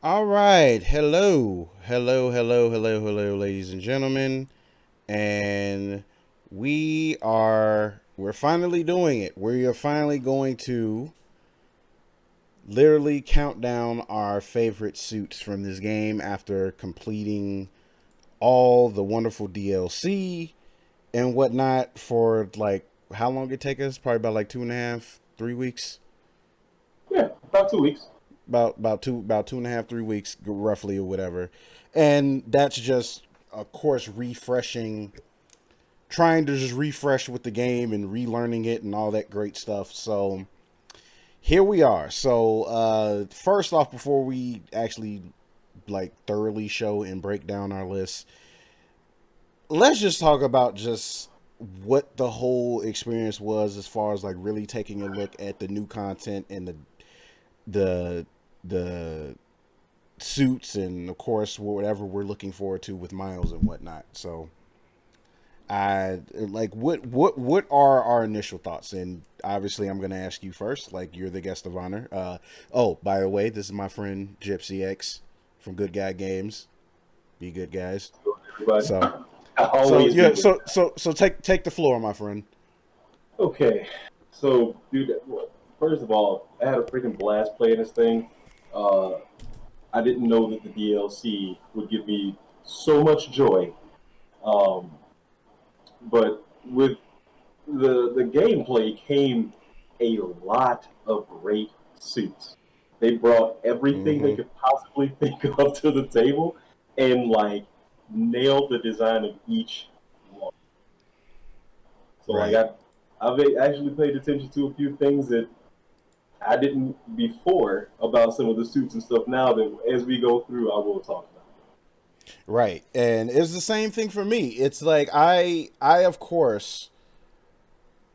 All right. Hello, ladies and gentlemen. And we're finally doing it. We are finally going to literally count down our favorite suits from this game after completing all the wonderful DLC and whatnot for like how long it take us? Probably about like 2.5, 3 weeks. Yeah, about 2 weeks. About 2.5, 3 weeks roughly or whatever. And that's just of course refreshing, trying to just refresh with the game and relearning it and all that great stuff. So here we are. So first off, before we actually like thoroughly show and break down our list, let's just talk about just what the whole experience was as far as like really taking a look at the new content and the the suits and of course whatever we're looking forward to with Miles and whatnot. So I like what are our initial thoughts? And obviously I'm gonna ask you first, like you're the guest of honor. Oh, by the way, this is my friend Gypsi-X from Good Guy Games. Be good guys. Everybody, So I so always be yeah, good. so take the floor, my friend. Okay, so dude, first of all, I had a freaking blast playing this thing. Uh, I didn't know that the DLC would give me so much joy. Um, but with the gameplay came a lot of great suits. They brought everything they Mm-hmm. could possibly think of to the table and like nailed the design of each one. So Right. I've actually paid attention to a few things that I didn't before about some of the suits and stuff. Now that as we go through, I will talk about. Right. And it's the same thing for me. It's like I of course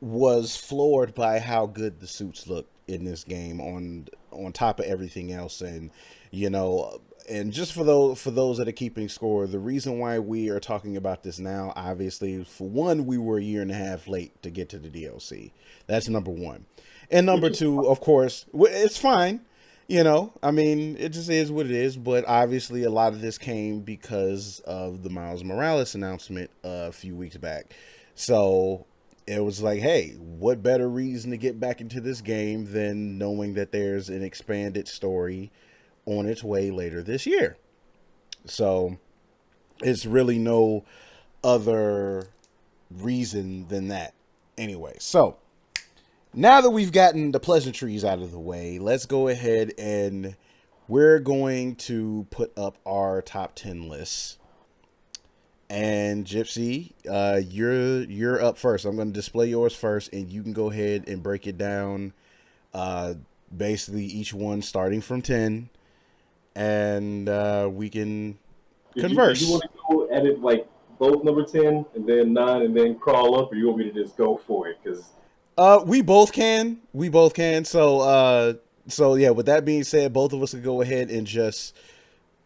was floored by how good the suits look in this game on top of everything else. And you know, and just for those that are keeping score, the reason why we are talking about this now, obviously, for one, we were a year and a half late to get to the DLC. That's number one. And Which number is two, of course, it's fine. You know, I mean, it just is what it is. But obviously, a lot of this came because of the Miles Morales announcement a few weeks back. So it was like, hey, what better reason to get back into this game than knowing that there's an expanded story on its way later this year? So it's really no other reason than that. Anyway, so now that we've gotten the pleasantries out of the way, let's go ahead and we're going to put up our top 10 lists. And Gypsy, you're up first. I'm going to display yours first, and you can go ahead and break it down. Uh, Basically, each one starting from 10, and we can did you want converse. to go at it like both number 10 and then 9 and then crawl up, or you want me to just go for it? Because We both can. We both can. So yeah. With that being said, both of us can go ahead and just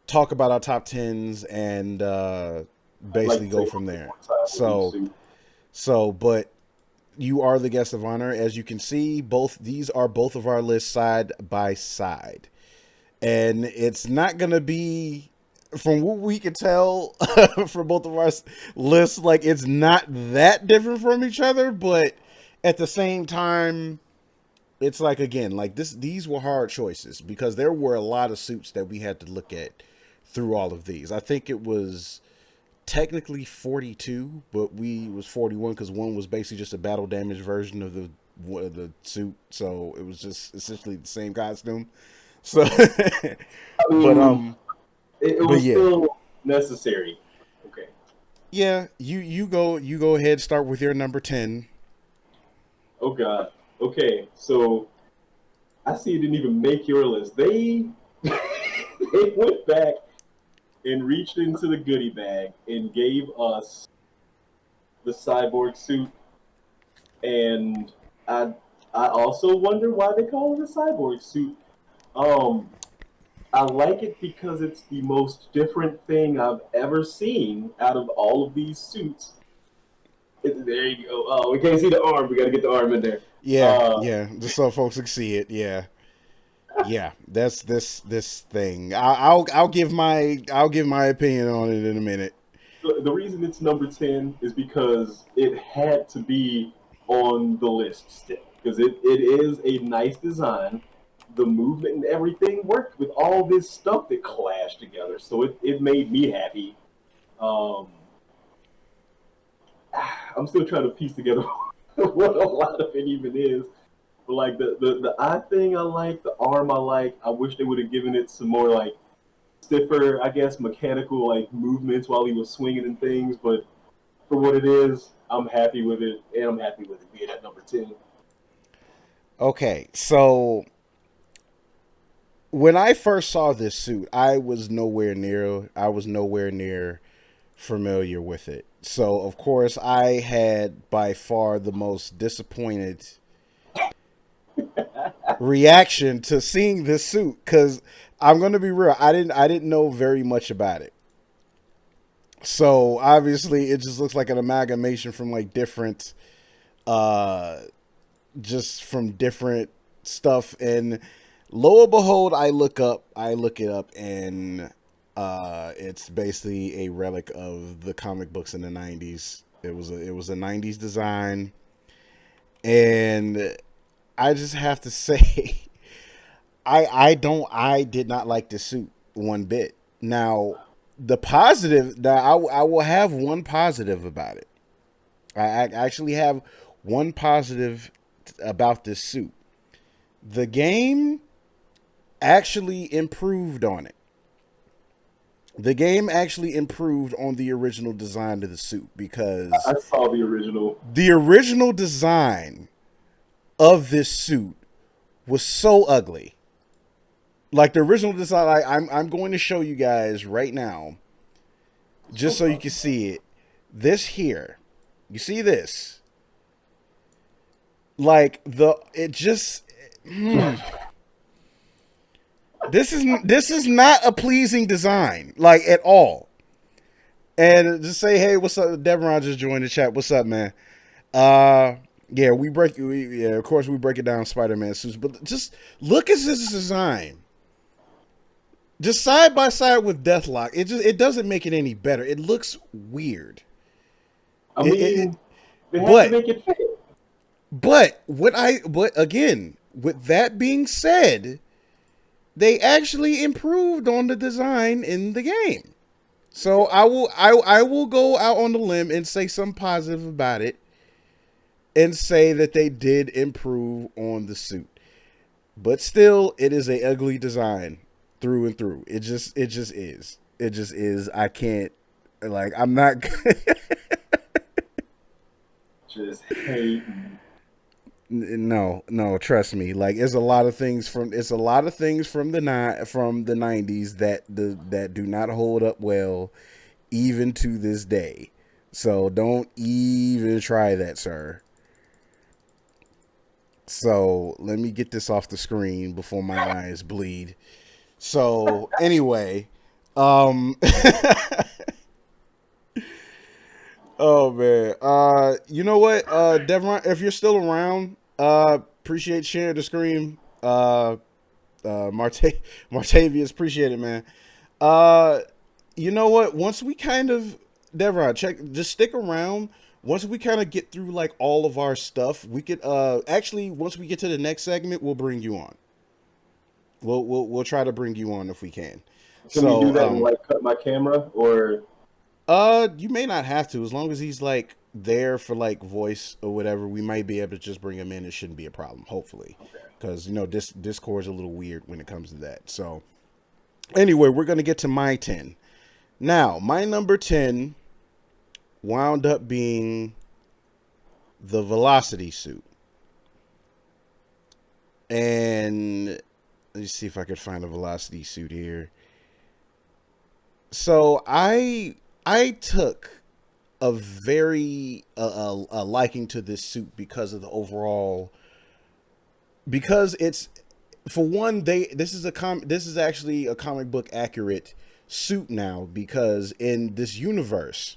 talk about our top tens and I'd like basically to take go a from little bit there. more time with each So suit. but you are the guest of honor. As you can see, both these are both of our lists side by side. And it's not gonna be, from what we can tell for both of our lists, like it's not that different from each other, but at the same time, it's like again, like these were hard choices because there were a lot of suits that we had to look at through all of these. I think it was technically 42, but we was 41 because one was basically just a battle damage version of the suit, so it was just essentially the same costume. So, I but mean, it but was yeah, still necessary. Okay. yeah. You go ahead. Start with your number 10. Oh God. Okay. So I see you didn't even make your list. They they went back and reached into the goodie bag and gave us the cyborg suit, and I I also wonder why they call it a cyborg suit. Um, I like it because it's the most different thing I've ever seen out of all of these suits. There you go. Oh, we can't see the arm. We got to get the arm in there. Yeah, Uh, yeah. Just so folks can see it. Yeah. Yeah, that's this thing. I'll give my opinion on it in a minute. The reason it's number 10 is because it had to be on the list still. Because it is a nice design. The movement and everything worked with all this stuff that clashed together. So it made me happy. Um, I'm still trying to piece together what a lot of it even is. But like the eye thing I like, the arm I like. I wish they would have given it some more like stiffer, I guess, mechanical like movements while he was swinging and things. But for what it is, I'm happy with it, and I'm happy with it being at number 10. Okay, so when I first saw this suit, I was nowhere near familiar with it. So of course I had by far the most disappointed reaction to seeing this suit cuz I'm going to be real, I didn't know very much about it. So obviously it just looks like an amalgamation from like different uh just from different stuff. And lo and behold, I look it up, and it's basically a relic of the comic books in the 90s. It was a 90s design, and I just have to say I did not like this suit one bit. Now, the positive that I will have one positive about it. I actually have one positive about this suit. The game actually improved on it. The game actually improved on the original design of the suit, because I saw the original. the original design of this suit was so ugly. Like the original design, I'm going to show you guys right now, just so you can see it. This here, you see this? Like it just. This is not a pleasing design, like at all. And just say, hey, what's up? Devron just joined the chat. What's up, man? Yeah, of course we break it down Spider-Man suits, but just look at this design. Just side by side with Deathlock, it doesn't make it any better. It looks weird. I It mean, they have to but make it fit. but again, with that being said, they actually improved on the design in the game. So I will go out on the limb and say something positive about it, and say that they did improve on the suit. But still, it is a ugly design through and through. It just is. It just is. I can't, like, I'm not. Just hating. No, trust me. Like, it's a lot of things from the 90s that do not hold up well even to this day. So don't even try that, sir. So let me get this off the screen before my eyes bleed. So anyway, um oh man. You know what? Devon, if you're still around, appreciate sharing the screen. Martavius, appreciate it, man. Uh you know what? Once we kind of Devon, just stick around. Once we kind of get through like all of our stuff, we could actually, once we get to the next segment, we'll bring you on. We'll try to bring you on if we can. Can we do So that and like cut my camera or? you may not have to, as long as he's like there for like voice or whatever. We might be able to just bring him in. It shouldn't be a problem, hopefully, Okay. because this Discord's a little weird when it comes to that. So anyway, we're gonna get to my 10 now. My number 10 wound up being the Velocity suit, and let me see if I could find a Velocity suit here. So I took a very a liking to this suit because of the overall, because it's, for one, this is actually a comic book accurate suit now, because in this universe,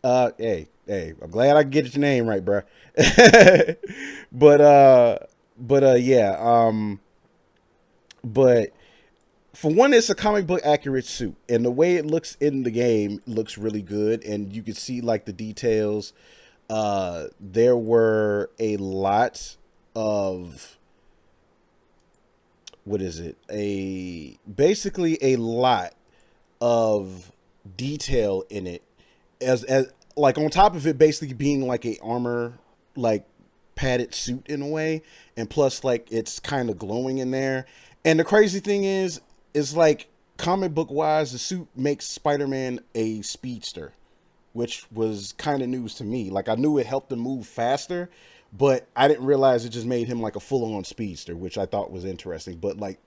hey, I'm glad I can get your name right, bro. but yeah, But for one, it's a comic book accurate suit, and the way it looks in the game looks really good, and you can see like the details. There were a lot of what is it? A basically a lot of detail in it, as like on top of it basically being like a armor like padded suit in a way, and plus like it's kind of glowing in there. And the crazy thing is like comic book wise, the suit makes Spider-Man a speedster, which was kind of news to me. Like I knew it helped him move faster, but I didn't realize it just made him like a full-on speedster, which I thought was interesting. But like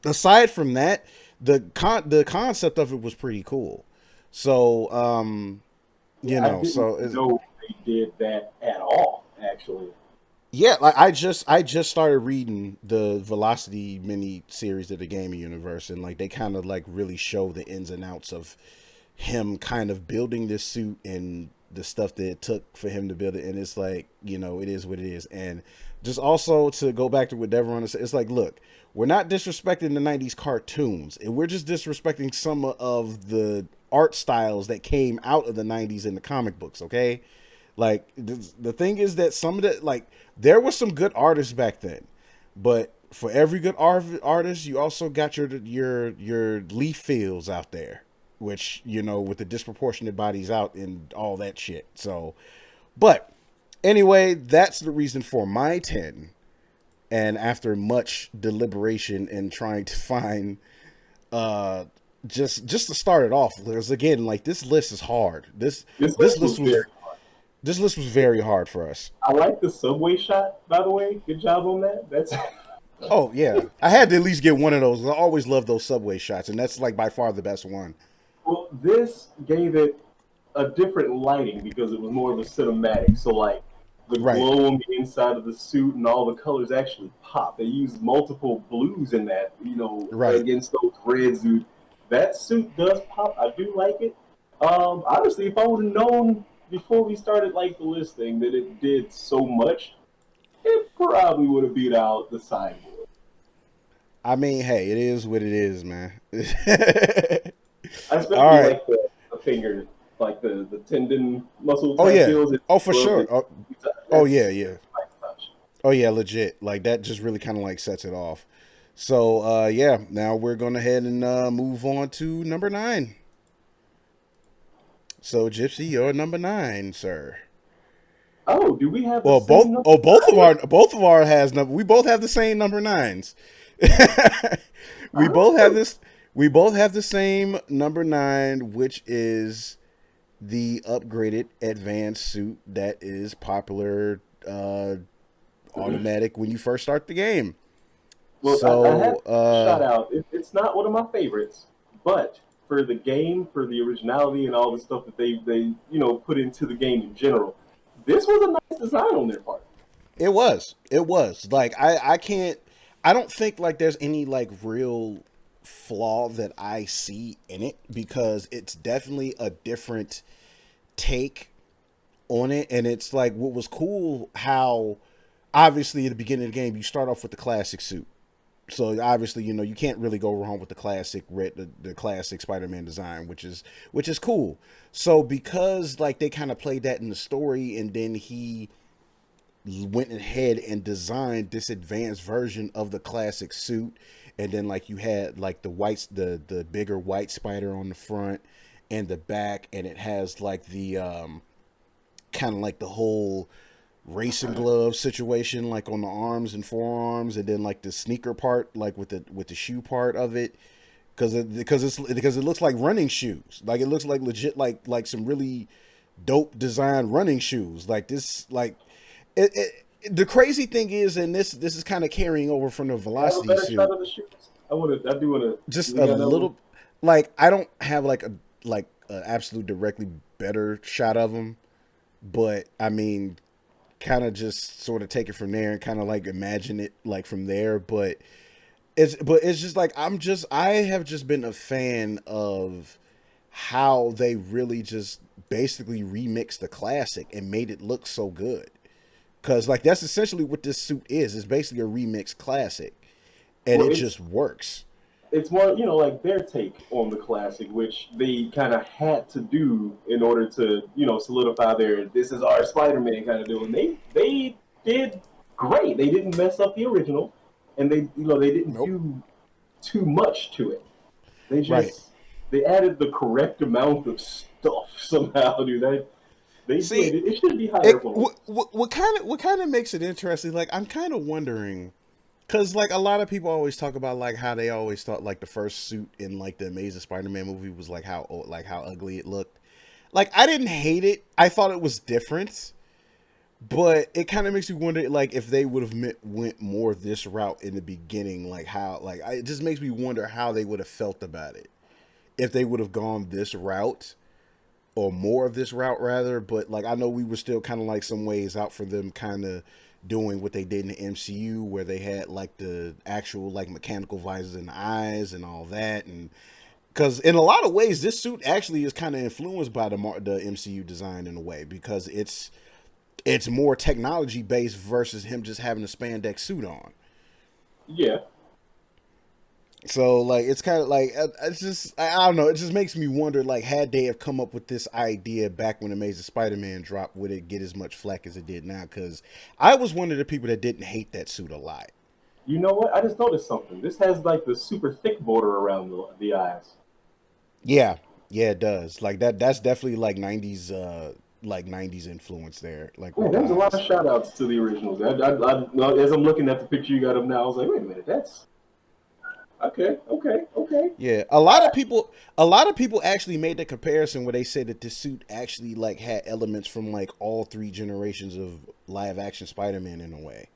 aside from that, the concept of it was pretty cool. So you I know, didn't so it's, know they did that at all. Actually, yeah, like I just started reading the Velocity mini series of the gaming universe, and like they kind of like really show the ins and outs of him kind of building this suit and the stuff that it took for him to build it. And it's like, it is what it is. And just also to go back to what Devon said, it's like, look, we're not disrespecting the 90s cartoons, and we're just disrespecting some of the art styles that came out of the 90s in the comic books, okay? Like the thing is that some of the like there were some good artists back then, but for every good artist, you also got your leaf fields out there, which with the disproportionate bodies out and all that shit. So, but anyway, that's the reason for my 10. And after much deliberation and trying to find uh just to start it off, because again, like this list is hard. This this this list was list was very. this list was very hard for us. I like the subway shot, by the way. Good job on that. That's Oh yeah, I had to at least get one of those. I always love those subway shots, and that's like by far the best one. well, this gave it a different lighting because it was more of a cinematic. So like the Right, glow on the inside of the suit and all the colors actually pop. They used multiple blues in that, right. against those reds. Dude, that suit does pop. I do like it. Honestly, if I would have known before we started like the listing that it did so much, it probably would have beat out the sideboard. I mean, hey, it is what it is, man. I All especially right. like the finger, like the tendon muscle Oh type yeah. deals. It Oh for rubs sure. it. Oh yeah, That's yeah. nice touch. Oh yeah, legit. Like that just really kind of like sets it off. So yeah, now we're gonna head and move on to number 9. So Gypsy, you're number 9, sir. Oh, do we have the Well, same number both of nine? our has number. We both have the same number 9s. we both have Oh, this. We both have the same number 9, which is the upgraded advanced suit that is popular automatic when you first start the game. well, I have So to shout out. It's not one of my favorites, but for the game, for the originality and all the stuff that they put into the game in general, this was a nice design on their part. it was like I can't. I don't think like there's any like real flaw that I see in it, because it's definitely a different take on it. And it's like what was cool, how obviously at the beginning of the game you start off with the classic suit. So obviously, you can't really go wrong with the classic the classic Spider-Man design, which is cool. So because like they kind of played that in the story, and then he went ahead and designed this advanced version of the classic suit, and then like you had like the bigger white spider on the front and the back, and it has like the kind of like the whole racing glove situation like on the arms and forearms, and then like the sneaker part like with the shoe part of it, because it looks like running shoes. Like it looks like legit like some really dope design running shoes like this. Like the crazy thing is, and this is kind of carrying over from the You have a velocity better shot suit, of the shoes. I do want to. just We a got another one. little. Like I don't have like a absolute directly better shot of them, but I mean, kind of just sort of take it from there and kind of like imagine it like from there. But it's just like I have just been a fan of how they really just basically remixed the classic and made it look so good. Cause like that's essentially what this suit is. It's basically a remix classic. and Well, it just works. it's more, like their take on the classic, which they kind of had to do in order to, solidify their "this is our Spider-Man" kind of deal. And they did great. They didn't mess up the original, and they didn't Nope. do too much to it. They Right. just they added the correct amount of stuff somehow, dude. They See, did. It should be higher it up on the list. what kind of makes it interesting? Like, I'm kind of wondering, because like a lot of people always talk about like how they always thought like the first suit in like the Amazing Spider-Man movie was like how ugly it looked. Like, I didn't hate it. I thought it was different, but it kind of makes me wonder like if they would have went more this route in the beginning, like how it just makes me wonder how they would have felt about it if they would have gone this route or more of this route rather. But like, I know we were still kind of like some ways out for them kind of doing what they did in the MCU, where they had like the actual like mechanical visors in the eyes and all that. And because in a lot of ways this suit actually is kind of influenced by the MCU design in a way, because it's more technology based versus him just having a spandex suit on. Yeah. So like, it's kind of like, it's just, I don't know, it just makes me wonder like, had they have come up with this idea back when Amazing Spider-Man dropped, would it get as much flack as it did now? Because I was one of the people that didn't hate that suit a lot. You know what? I just noticed something. This has like the super thick border around the eyes. Yeah, yeah, it does. Like that's definitely like 90s influence there, like Yeah, with the there's a lot of eyes. shout outs to the originals. As I'm looking at the picture you got up now, I was like, wait a minute, that's okay, okay, okay. Yeah, a lot of people actually made the comparison where they said that this suit actually like had elements from like all three generations of live action Spider-Man in a way.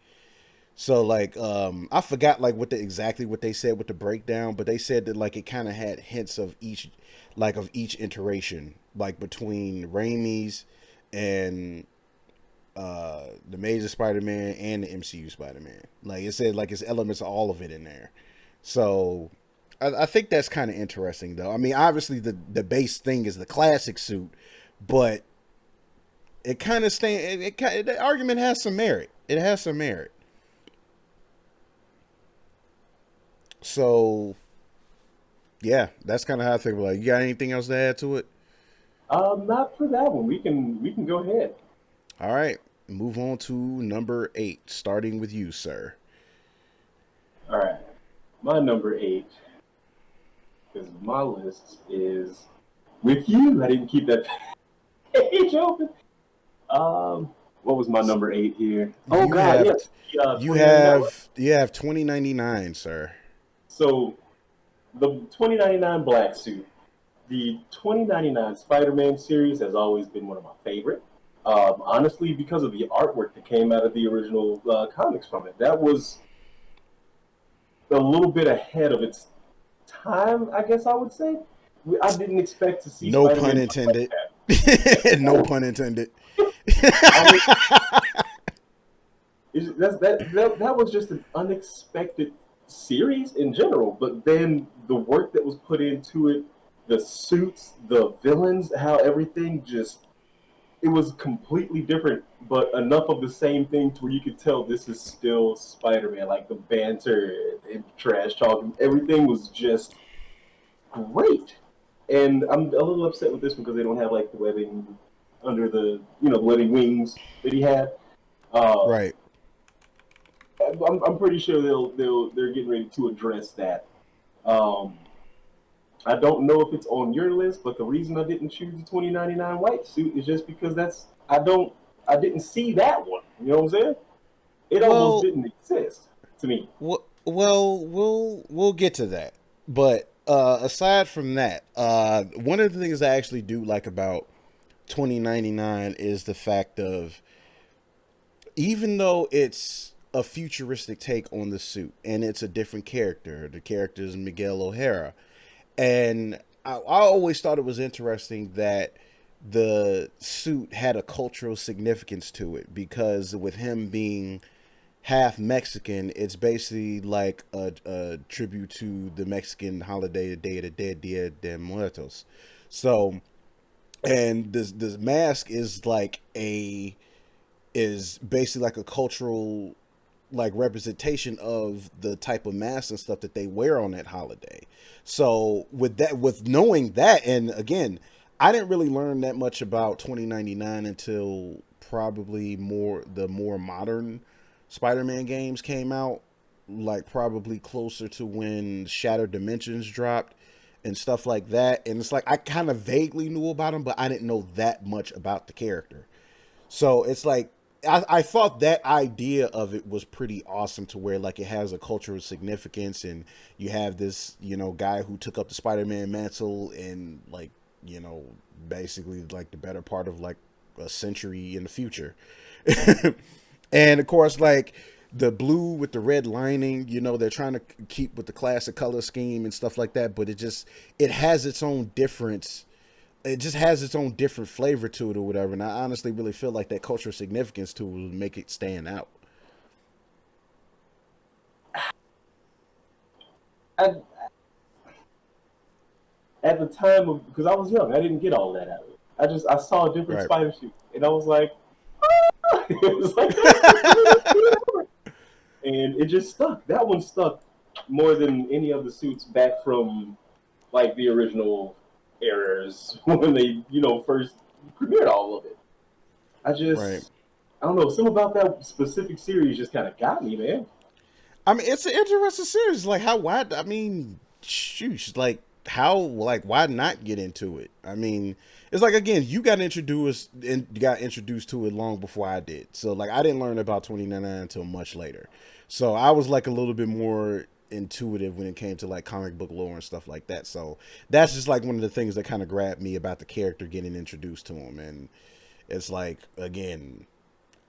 So like, I forgot like exactly what they said with the breakdown, but they said that like it kind of had hints of each iteration, like between Raimi's and the Amazing Spider-Man and the MCU Spider-Man. Like, it said like it's elements of all of it in there. So I think that's kind of interesting though. I mean, obviously the base thing is the classic suit, but it kind of the argument has some merit. It has some merit. So yeah, that's kind of how I think. Like, you got anything else to add to it? Not for that one. We can go ahead. All right, move on to number 8, starting with you, sir. All right, my number 8, because my list is with you. I didn't keep that page open. What was my number 8 here? Oh You God, have yes, the you 2099 one. have you have 2099, sir. So the 2099 black suit. The 2099 Spider-Man series has always been one of my favorite. Honestly, because of the artwork that came out of the original comics from it, that was a little bit ahead of its time, I guess I would say. I didn't expect to see No pun Spider-Man look like intended. that. No pun intended. I mean, that was just an unexpected series in general. But then the work that was put into it, the suits, the villains, how everything just it was completely different, but enough of the same thing to where you could tell this is still Spider-Man. Like the banter and trash talking, everything was just great. And I'm a little upset with this one because they don't have like the webbing under the webbing wings that he had. Uh, Right. I'm pretty sure they're getting ready to address that. Um, I don't know if it's on your list, but the reason I didn't choose the 2099 white suit is just because I didn't see that one. You know what I'm saying? It almost Well, didn't exist to me. we'll get to that. But aside from that, one of the things I actually do like about 2099 is the fact of, even though it's a futuristic take on the suit and it's a different character, the character is Miguel O'Hara, and I always thought it was interesting that the suit had a cultural significance to it, because with him being half Mexican, it's basically like a tribute to the Mexican holiday, the Day of the Dead, Dia de Muertos. So, and this mask is basically like a cultural like representation of the type of mask and stuff that they wear on that holiday. So with that, with knowing that, and again, I didn't really learn that much about 2099 until probably more modern Spider-Man games came out, like probably closer to when Shattered Dimensions dropped and stuff like that. And it's like I kind of vaguely knew about him, but I didn't know that much about the character. So it's like I thought that idea of it was pretty awesome to where like it has a cultural significance and you have this, guy who took up the Spider-Man mantle and like, basically like the better part of like a century in the future. And of course, like the blue with the red lining, they're trying to keep with the classic color scheme and stuff like that, but it has its own difference. It just has its own different flavor to it or whatever. And I honestly really feel like that cultural significance to it will make it stand out. At, at the time of, because I was young, I didn't get all that out of it. I saw a different Right. spider suit, and I was like, ah! It was like that's the coolest suit ever. And it just stuck. That one stuck more than any of the suits back from like the original eras when they, first premiered all of it. I Right. just, I don't know, something about that specific series just kind of got me, man. I mean, it's an interesting series. Like how why? I mean, shoot, like how? Like why not get into it? I mean, it's like again, you got introduced to it long before I did. So like I didn't learn about 2099 until much later. So I was like a little bit more intuitive when it came to like comic book lore and stuff like that. So that's just like one of the things that kind of grabbed me about the character getting introduced to him. And it's like again,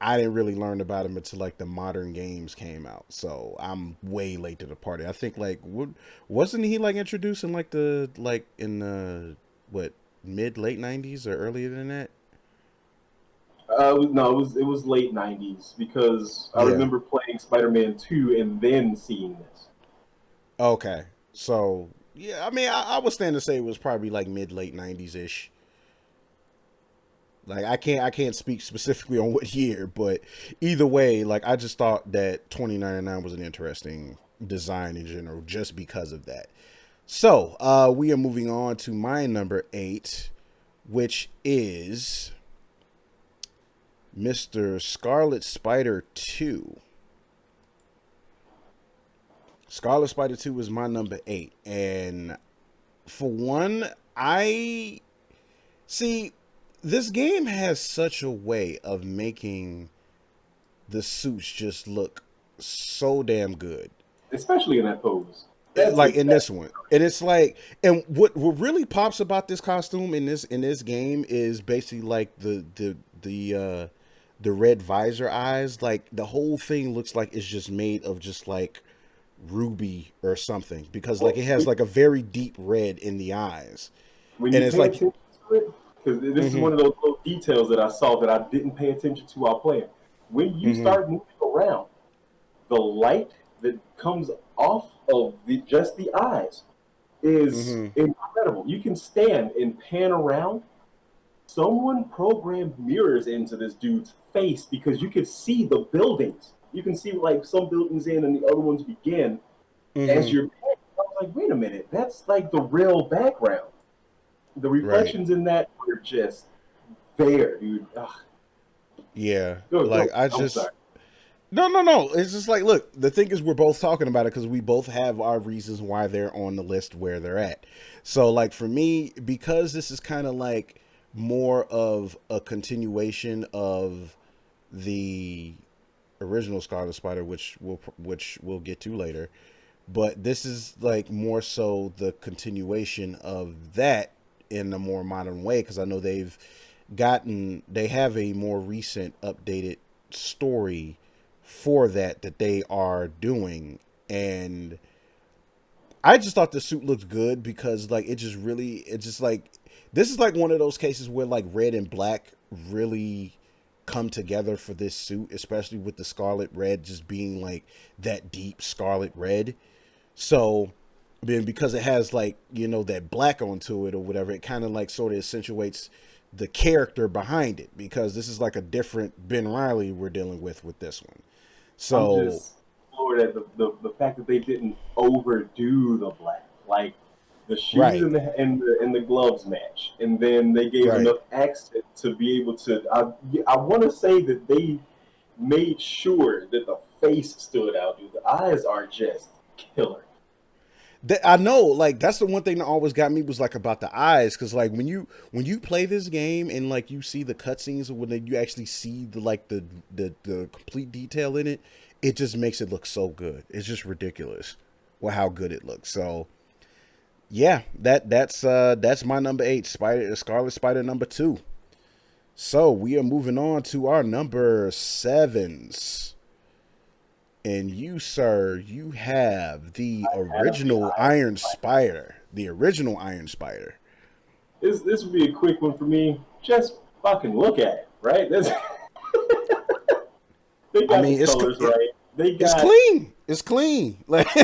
I didn't really learn about him until like the modern games came out. So I'm way late to the party. I think like wasn't he like introduced in like the like in the what mid late 90s or earlier than that? No, it was late '90s because I Yeah. remember playing Spider-Man 2 and then seeing this. Okay. So yeah, I mean I would stand to say it was probably like mid late 90s ish. Like I can't speak specifically on what year, but either way, like I just thought that 2099 was an interesting design in general just because of that. So, we are moving on to my number 8, which is Mr. Scarlet Spider 2. Scarlet Spider 2 is my number 8. And for one, I see this game has such a way of making the suits just look so damn good. Especially in that pose. That's Like in exactly. this one, and it's like, and what really pops about this costume in this game is basically like the red visor eyes. Like the whole thing looks like it's just made of just like ruby or something, because like Well, it has like a very deep red in the eyes, when and you it's pay like attention to it, because this is mm-hmm, one of those little details that I saw that I didn't pay attention to while playing. When you mm-hmm, start moving around, the light that comes off of just the eyes is mm-hmm, incredible. You can stand and pan around. Someone programmed mirrors into this dude's face because you could see the buildings. You can see like some buildings in and the other ones begin as mm-hmm, you're panning. I was like, wait a minute, that's like the real background. The right. reflections in that were just there, dude. Ugh. Yeah, Go, like go. I I'm just sorry. no, no, no. It's just like, look, the thing is, we're both talking about it because we both have our reasons why they're on the list where they're at. So, like, for me, because this is kind of like more of a continuation of the original Scarlet Spider, which we'll get to later. But this is like more so the continuation of that in a more modern way, because I know they have a more recent updated story for that they are doing. And I just thought the suit looked good because like it's just like this is like one of those cases where like red and black really come together for this suit, especially with the scarlet red just being like that deep scarlet red. So then because it has like, that black onto it or whatever, it kind of like sort of accentuates the character behind it, because this is like a different Ben Riley we're dealing with this one. I'm So just floored at the fact that they didn't overdo the black. Like the shoes right, and the gloves match, and then they gave right. enough accent to be able to. I want to say that they made sure that the face stood out, dude. The eyes are just killer. I know, like that's the one thing that always got me was like about the eyes, because like when you play this game and like you see the cutscenes, when you actually see the complete detail in it, it just makes it look so good. It's just ridiculous, well how good it looks. So yeah, that's my number 8, Scarlet Spider number 2. So we are moving on to our number 7s. And you, sir, you have the Have the original eyes. Iron Spider. The original Iron Spider. This would be a quick one for me. Just fucking look at it, right? They I got the mean, colors right. They it's got clean. It's clean. Like they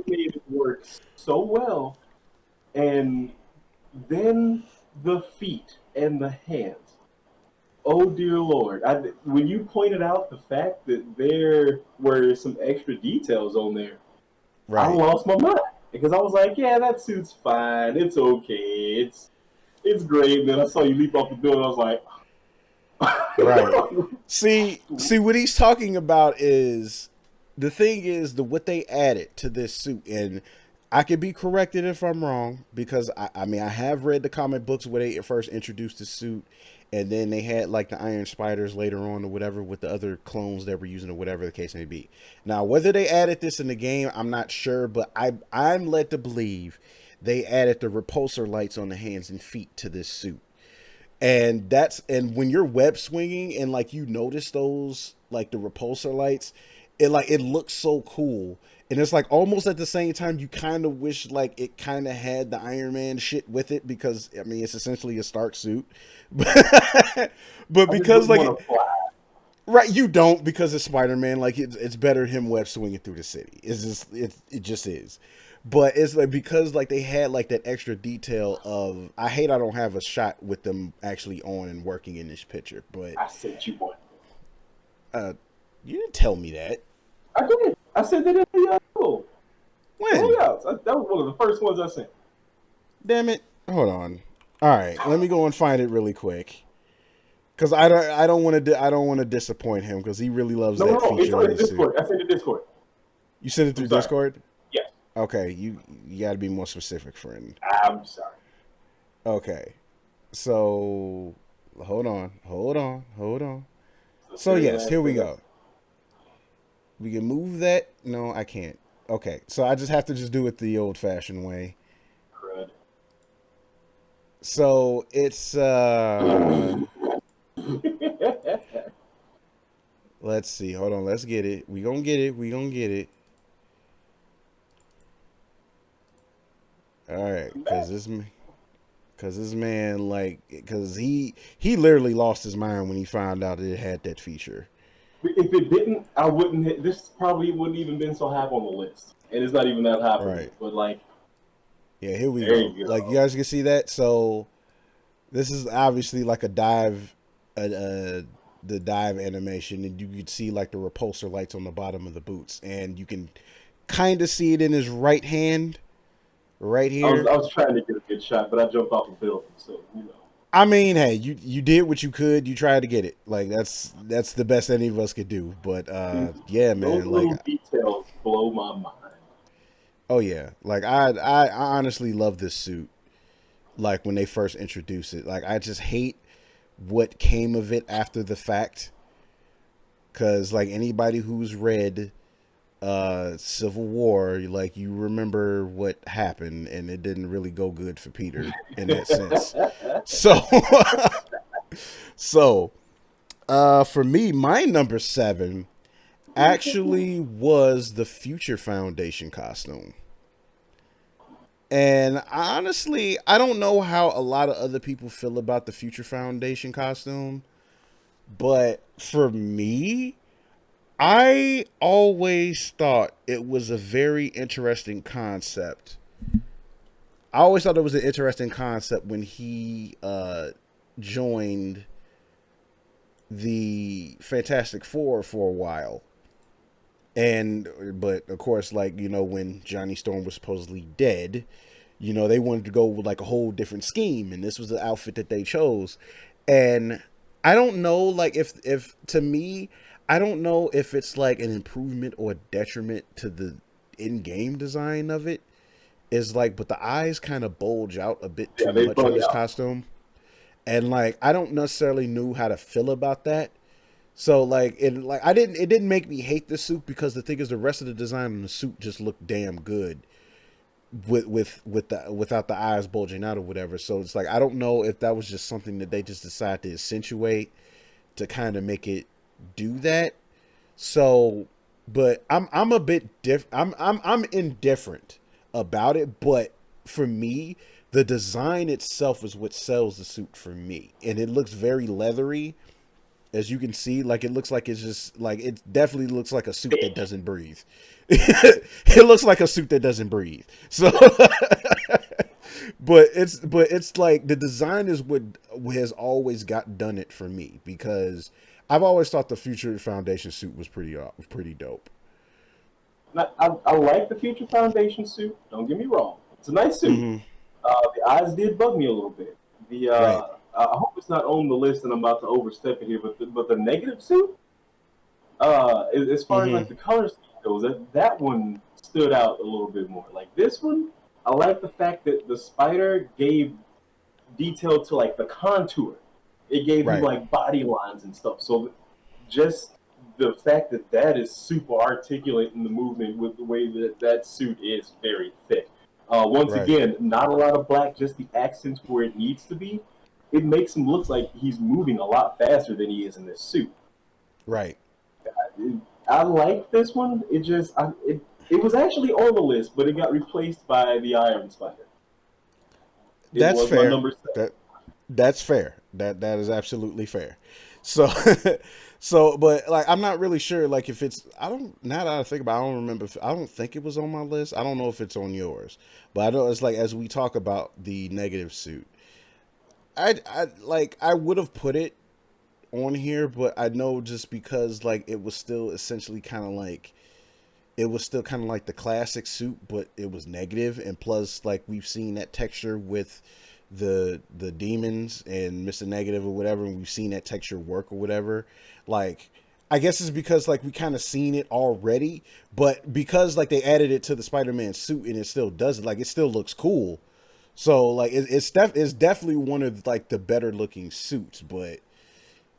made it work so well, and then the feet and the hands. Oh dear Lord! When you pointed out the fact that there were some extra details on there, I right, lost my mind because I was like, "Yeah, that suit's fine. It's okay. It's great." And then I saw you leap off the door, and I was like, right. See what he's talking about is the thing is the what they added to this suit, and I could be corrected if I'm wrong because I mean I have read the comic books where they first introduced the suit, and then they had like the Iron Spiders later on or whatever with the other clones that were using or whatever the case may be. Now whether they added this in the game, I'm not sure, but I'm led to believe they added the repulsor lights on the hands and feet to this suit. And when you're web swinging and like you notice those like the repulsor lights, it looks so cool. And it's like almost at the same time you kind of wish like it kind of had the Iron Man shit with it, because I mean it's essentially a Stark suit. But I just because wouldn't like want to fly. right, you don't, because it's Spider-Man. Like it's better him web swinging through the city. It just is. But it's like because like they had like that extra detail of I don't have a shot with them actually on and working in this picture. But I sent you one. uh you didn't tell me that. I did. I sent it in the When? Hangouts. That was one of the first ones I sent. Damn it. Hold on. All right, let me go and find it really quick. Cause I don't want to disappoint him because he really loves No, no, that no. It's feature on in the this suit. Discord. I sent it to Discord. You sent it I'm through sorry. Discord? Yes. Okay, you got to be more specific, friend. I'm sorry. Okay. So hold on. Let's So hear yes, here we that. go. We can move that. No, I can't. Okay, so I just have to just do it the old-fashioned way. Crud. So it's let's see. Hold on. Let's get it. We gonna get it. We gonna get it. All right, cause this man like, cause he literally lost his mind when he found out that it had that feature. If it didn't, I wouldn't. This probably wouldn't even been so high on the list, and it's not even that high for me. Right. But like, Yeah. Here we there go. you Like you go. guys can see that. So this is obviously like a dive, the dive animation, and you could see like the repulsor lights on the bottom of the boots, and you can kind of see it in his right hand, right here. I was trying to get a good shot, but I jumped off a building, so you know. I mean, hey, you did what you could. You tried to get it. Like that's the best any of us could do. But yeah, Those man. Like little details blow my mind. oh yeah, like I honestly love this suit. Like when they first introduced it, like I just hate what came of it after the fact. Cause like anybody who's read Civil War, like you remember what happened, and it didn't really go good for Peter in that sense. So so for me, my number 7 actually was the Future Foundation costume. And honestly, I don't know how a lot of other people feel about the Future Foundation costume, but for me, I always thought it was a very interesting concept. I always thought it was an interesting concept when he joined the Fantastic Four for a while. But of course, like, when Johnny Storm was supposedly dead, they wanted to go with like a whole different scheme, and this was the outfit that they chose. And I don't know, like, if to me, I don't know if it's like an improvement or a detriment to the in-game design of it. Is like, but the eyes kind of bulge out a bit Yeah, too they much on bug this out. costume, and like I don't necessarily know how to feel about that. So like it didn't make me hate the suit, because the thing is the rest of the design on the suit just looked damn good without the eyes bulging out or whatever. So it's like I don't know if that was just something that they just decided to accentuate to kind of make it do that. So, but I'm a bit I'm indifferent about it, but for me, the design itself is what sells the suit for me. And it looks very leathery, as you can see. Like, it looks like it's just like, it definitely looks like a suit that Thick. doesn't breathe. It looks like a suit that doesn't breathe. So but it's like the design is what has always got done it for me, because I've always thought the Future Foundation suit was pretty dope. I like the Future Foundation suit. Don't get me wrong; it's a nice suit. Mm-hmm. The eyes did bug me a little bit. The Right. I hope it's not on the list, and I'm about to overstep it here. But the negative suit, as far as Mm-hmm. like the color scheme goes, that one stood out a little bit more. Like this one, I like the fact that the spider gave detail to like the contour. It gave him Right. like body lines and stuff. So just the fact that that is super articulate in the movement with the way that that suit is very thick. Once Right. again, not a lot of black, just the accents where it needs to be. It makes him look like he's moving a lot faster than he is in this suit. Right. I like this one. It was actually on the list, but it got replaced by the Iron Spider. It That's was my fair. number seven. That's fair. That is absolutely fair. So so, but like I'm not really sure, like, if it's, I don't, now that I think about it, I don't remember if, I don't think it was on my list. I don't know if it's on yours. But I know it's like, as we talk about the negative suit, I would have put it on here, but I know just because like it was still essentially kind of like, it was still kind of like the classic suit, but it was negative. And plus, like, we've seen that texture with the demons and Mr. Negative or whatever, and we've seen that texture work or whatever. Like, I guess it's because like we kind of seen it already, but because like they added it to the Spider-Man suit and it still does it, like, it still looks cool. So like it's definitely one of like the better looking suits, but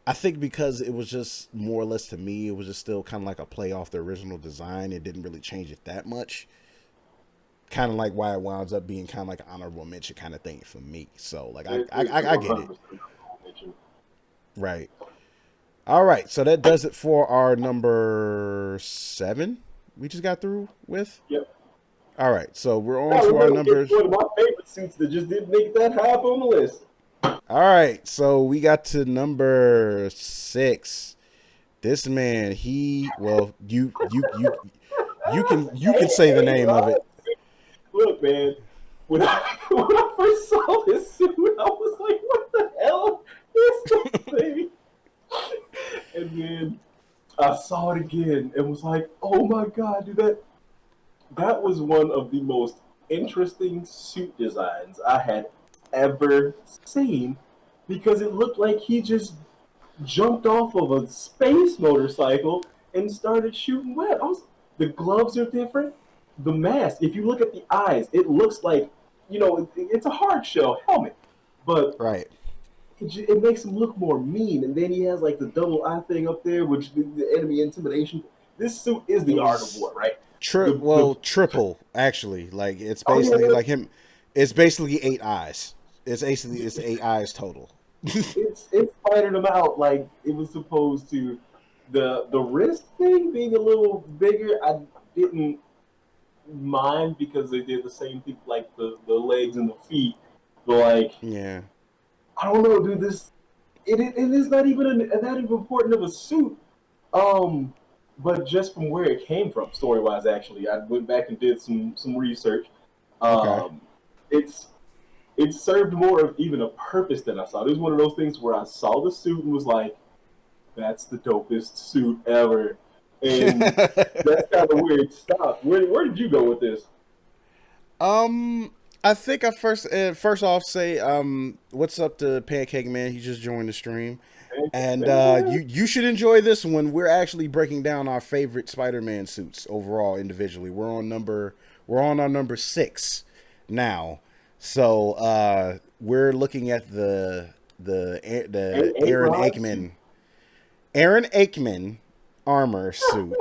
I think because it was just more or less, to me, it was just still kind of like a play off the original design. It didn't really change it that much. Kind of like why it winds up being kind of like an honorable mention kind of thing for me. So like It's I get it. 100% mention. Right. All right. So that does it for our number 7 we just got through with. Yep. All right. So we're on Now to we're our gonna get to numbers. one of my favorite suits that just didn't make that high up on the list. All right. So we got to number 6. This man, he, well, you can say the Hey, name of it. look, man. When when I first saw this suit, I was like, "What the hell is this thing?" And then I saw it again and was like, "Oh my god, dude! That was one of the most interesting suit designs I had ever seen because it looked like he just jumped off of a space motorcycle and started shooting web. The gloves are different. The mask, if you look at the eyes, it looks like, it's a hard shell helmet, but Right. it makes him look more mean. And then he has like the double eye thing up there, which the enemy intimidation. This suit is It the art of was war, right? The triple actually. Like, it's oh basically yeah, like him. It's basically 8 eyes. It's 8 eyes total. it's fighting them out like it was supposed to. The wrist thing being a little bigger, I didn't mind because they did the same thing like the legs and the feet. But like Yeah. I don't know, dude. It is not even that important of a suit. Um, but just from where it came from, story wise, actually, I went back and did some research. Okay. Um, it's it served more of even a purpose than I saw. It was one of those things where I saw the suit and was like, "That's the dopest suit ever." and that's kind of where it stopped. Where did you go with this? Um, I think I first off say what's up to Pancake Man? He just joined the stream, and you should enjoy this one. We're actually breaking down our favorite Spider-Man suits overall individually. We're on our number 6 now, so we're looking at the Aaron Aikman armor suit.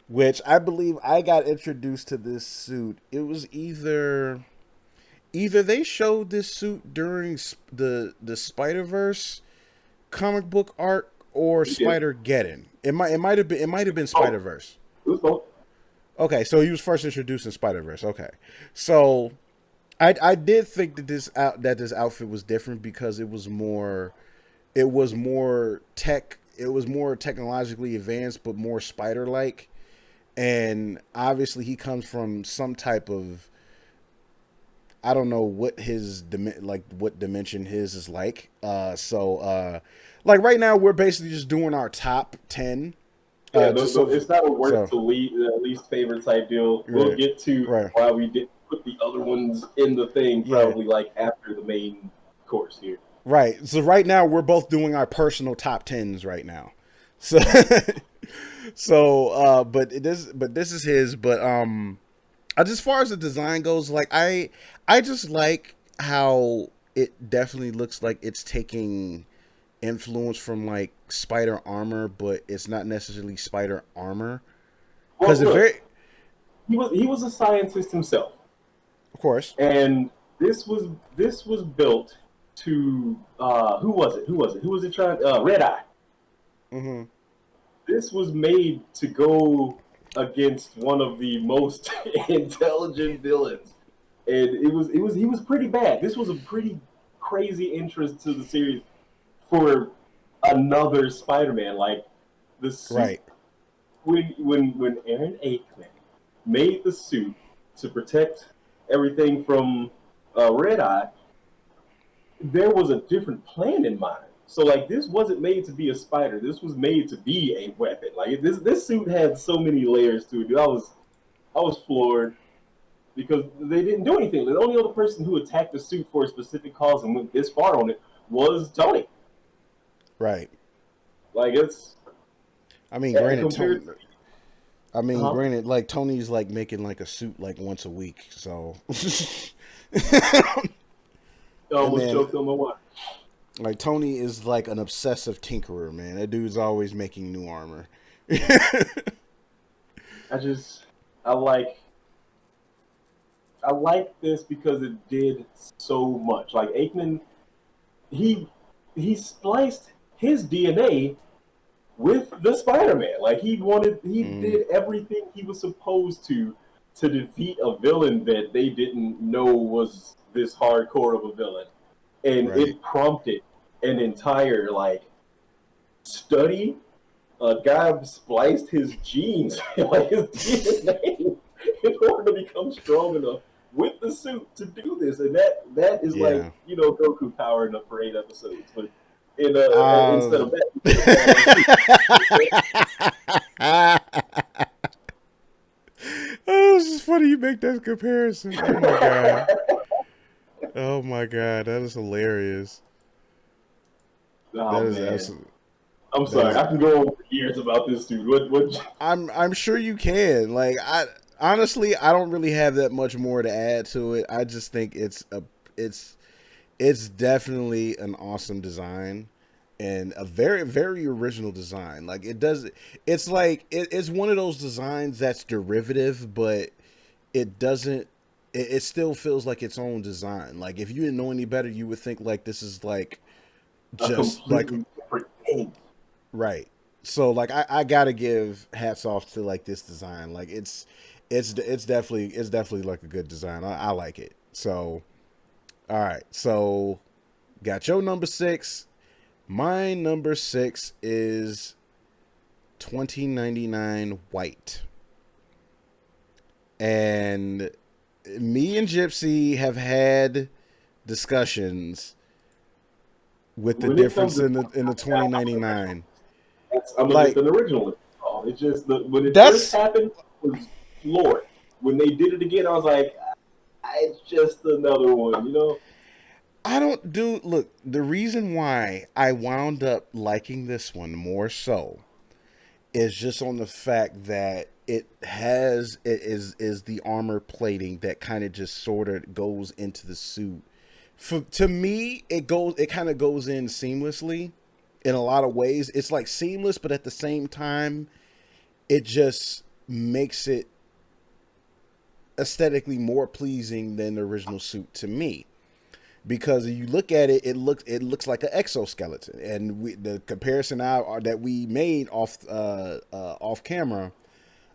Which I believe I got introduced to this suit. It was either they showed this suit during the Spider-Verse comic book arc or Spider-Geddon. It might have been Spider-Verse. It was both. Okay, so he was first introduced in Spider-Verse. Okay, so I did think that this outfit was different because it was more technologically advanced but more spider-like. And obviously he comes from some type of, I don't know what what dimension his is like. Like right now we're basically just doing our top 10. Yeah, it's not a work to least favorite type deal. We'll get to why we did put the other ones in the thing probably like after the main course here. Right. So right now we're both doing our personal top 10s right now. So but this is his. But as far as the design goes, like I just like how it definitely looks like it's taking influence from like spider armor, but it's not necessarily spider armor. Because he was a scientist himself, of course, and this was built to who was it trying Red Eye. Mm-hmm. This was made to go against one of the most intelligent villains, and he was pretty bad. This was a pretty crazy entrance to the series for another Spider-Man. Like the suit, right. When Aaron Aikman made the suit to protect everything from Red Eye, there was a different plan in mind. So like this wasn't made to be a spider. This was made to be a weapon. Like this suit had so many layers to it. Dude, I was floored because they didn't do anything. The only other person who attacked the suit for a specific cause and went this far on it was Tony. Right. Like it's. I mean, granted, granted, like Tony's like making like a suit like once a week, so. I almost choked on my water. Like Tony is like an obsessive tinkerer, man. That dude's always making new armor. I like this because it did so much. Like Aikman, he spliced his DNA with the Spider-Man. Like he did everything he was supposed to defeat a villain that they didn't know was this hardcore of a villain. And it prompted an entire like study. A guy spliced his genes, like his DNA, in order to become strong enough with the suit to do this. And that is like Goku powering up for 8 episodes, but instead of that. Oh, it's just funny you make that comparison. Oh my god. Oh my god, that is hilarious. Oh, that is absolutely. I'm sorry, I can go on for years about this dude. What? I'm sure you can. Like I don't really have that much more to add to it. I just think it's definitely an awesome design and a very, very original design. Like it's like it's one of those designs that's derivative, but it doesn't. It still feels like its own design. Like if you didn't know any better, you would think like this is like just like different thing. Right. So like I gotta give hats off to like this design. Like it's definitely like a good design. I like it. So all right. So got your number 6. My number 6 is 2099 white. And me and Gypsy have had discussions with the difference in the 2099. I'm like the original. It's just when it first That's happened, it was floored. When they did it again, I was like, it's just another one, you know? I don't do look, the reason why I wound up liking this one more so is just on the fact that it is the armor plating that kind of just sort of goes into the suit. To me, it kind of goes in seamlessly in a lot of ways. It's like seamless, but at the same time, it just makes it aesthetically more pleasing than the original suit to me. Because if you look at it, it looks like an exoskeleton, and the comparison that we made off camera,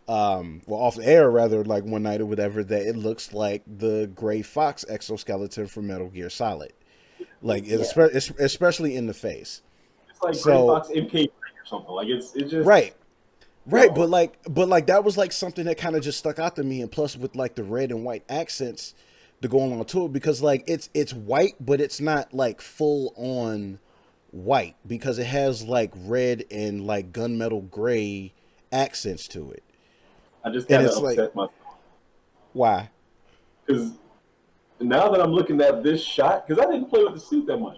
well, off the air rather, like one night or whatever, that it looks like the Gray Fox exoskeleton from Metal Gear Solid, like Yeah. especially in the face. It's like Gray So Fox MK3 or something. Like it's just right, right, yo, but like that was like something that kind of just stuck out to me, and plus with like the red and white accents to go along to it, because like it's white, but it's not like full on white, because it has like red and like gunmetal gray accents to it, I just and kind of it's like upset myself why? because now that I'm looking at this shot, because I didn't play with the suit that much.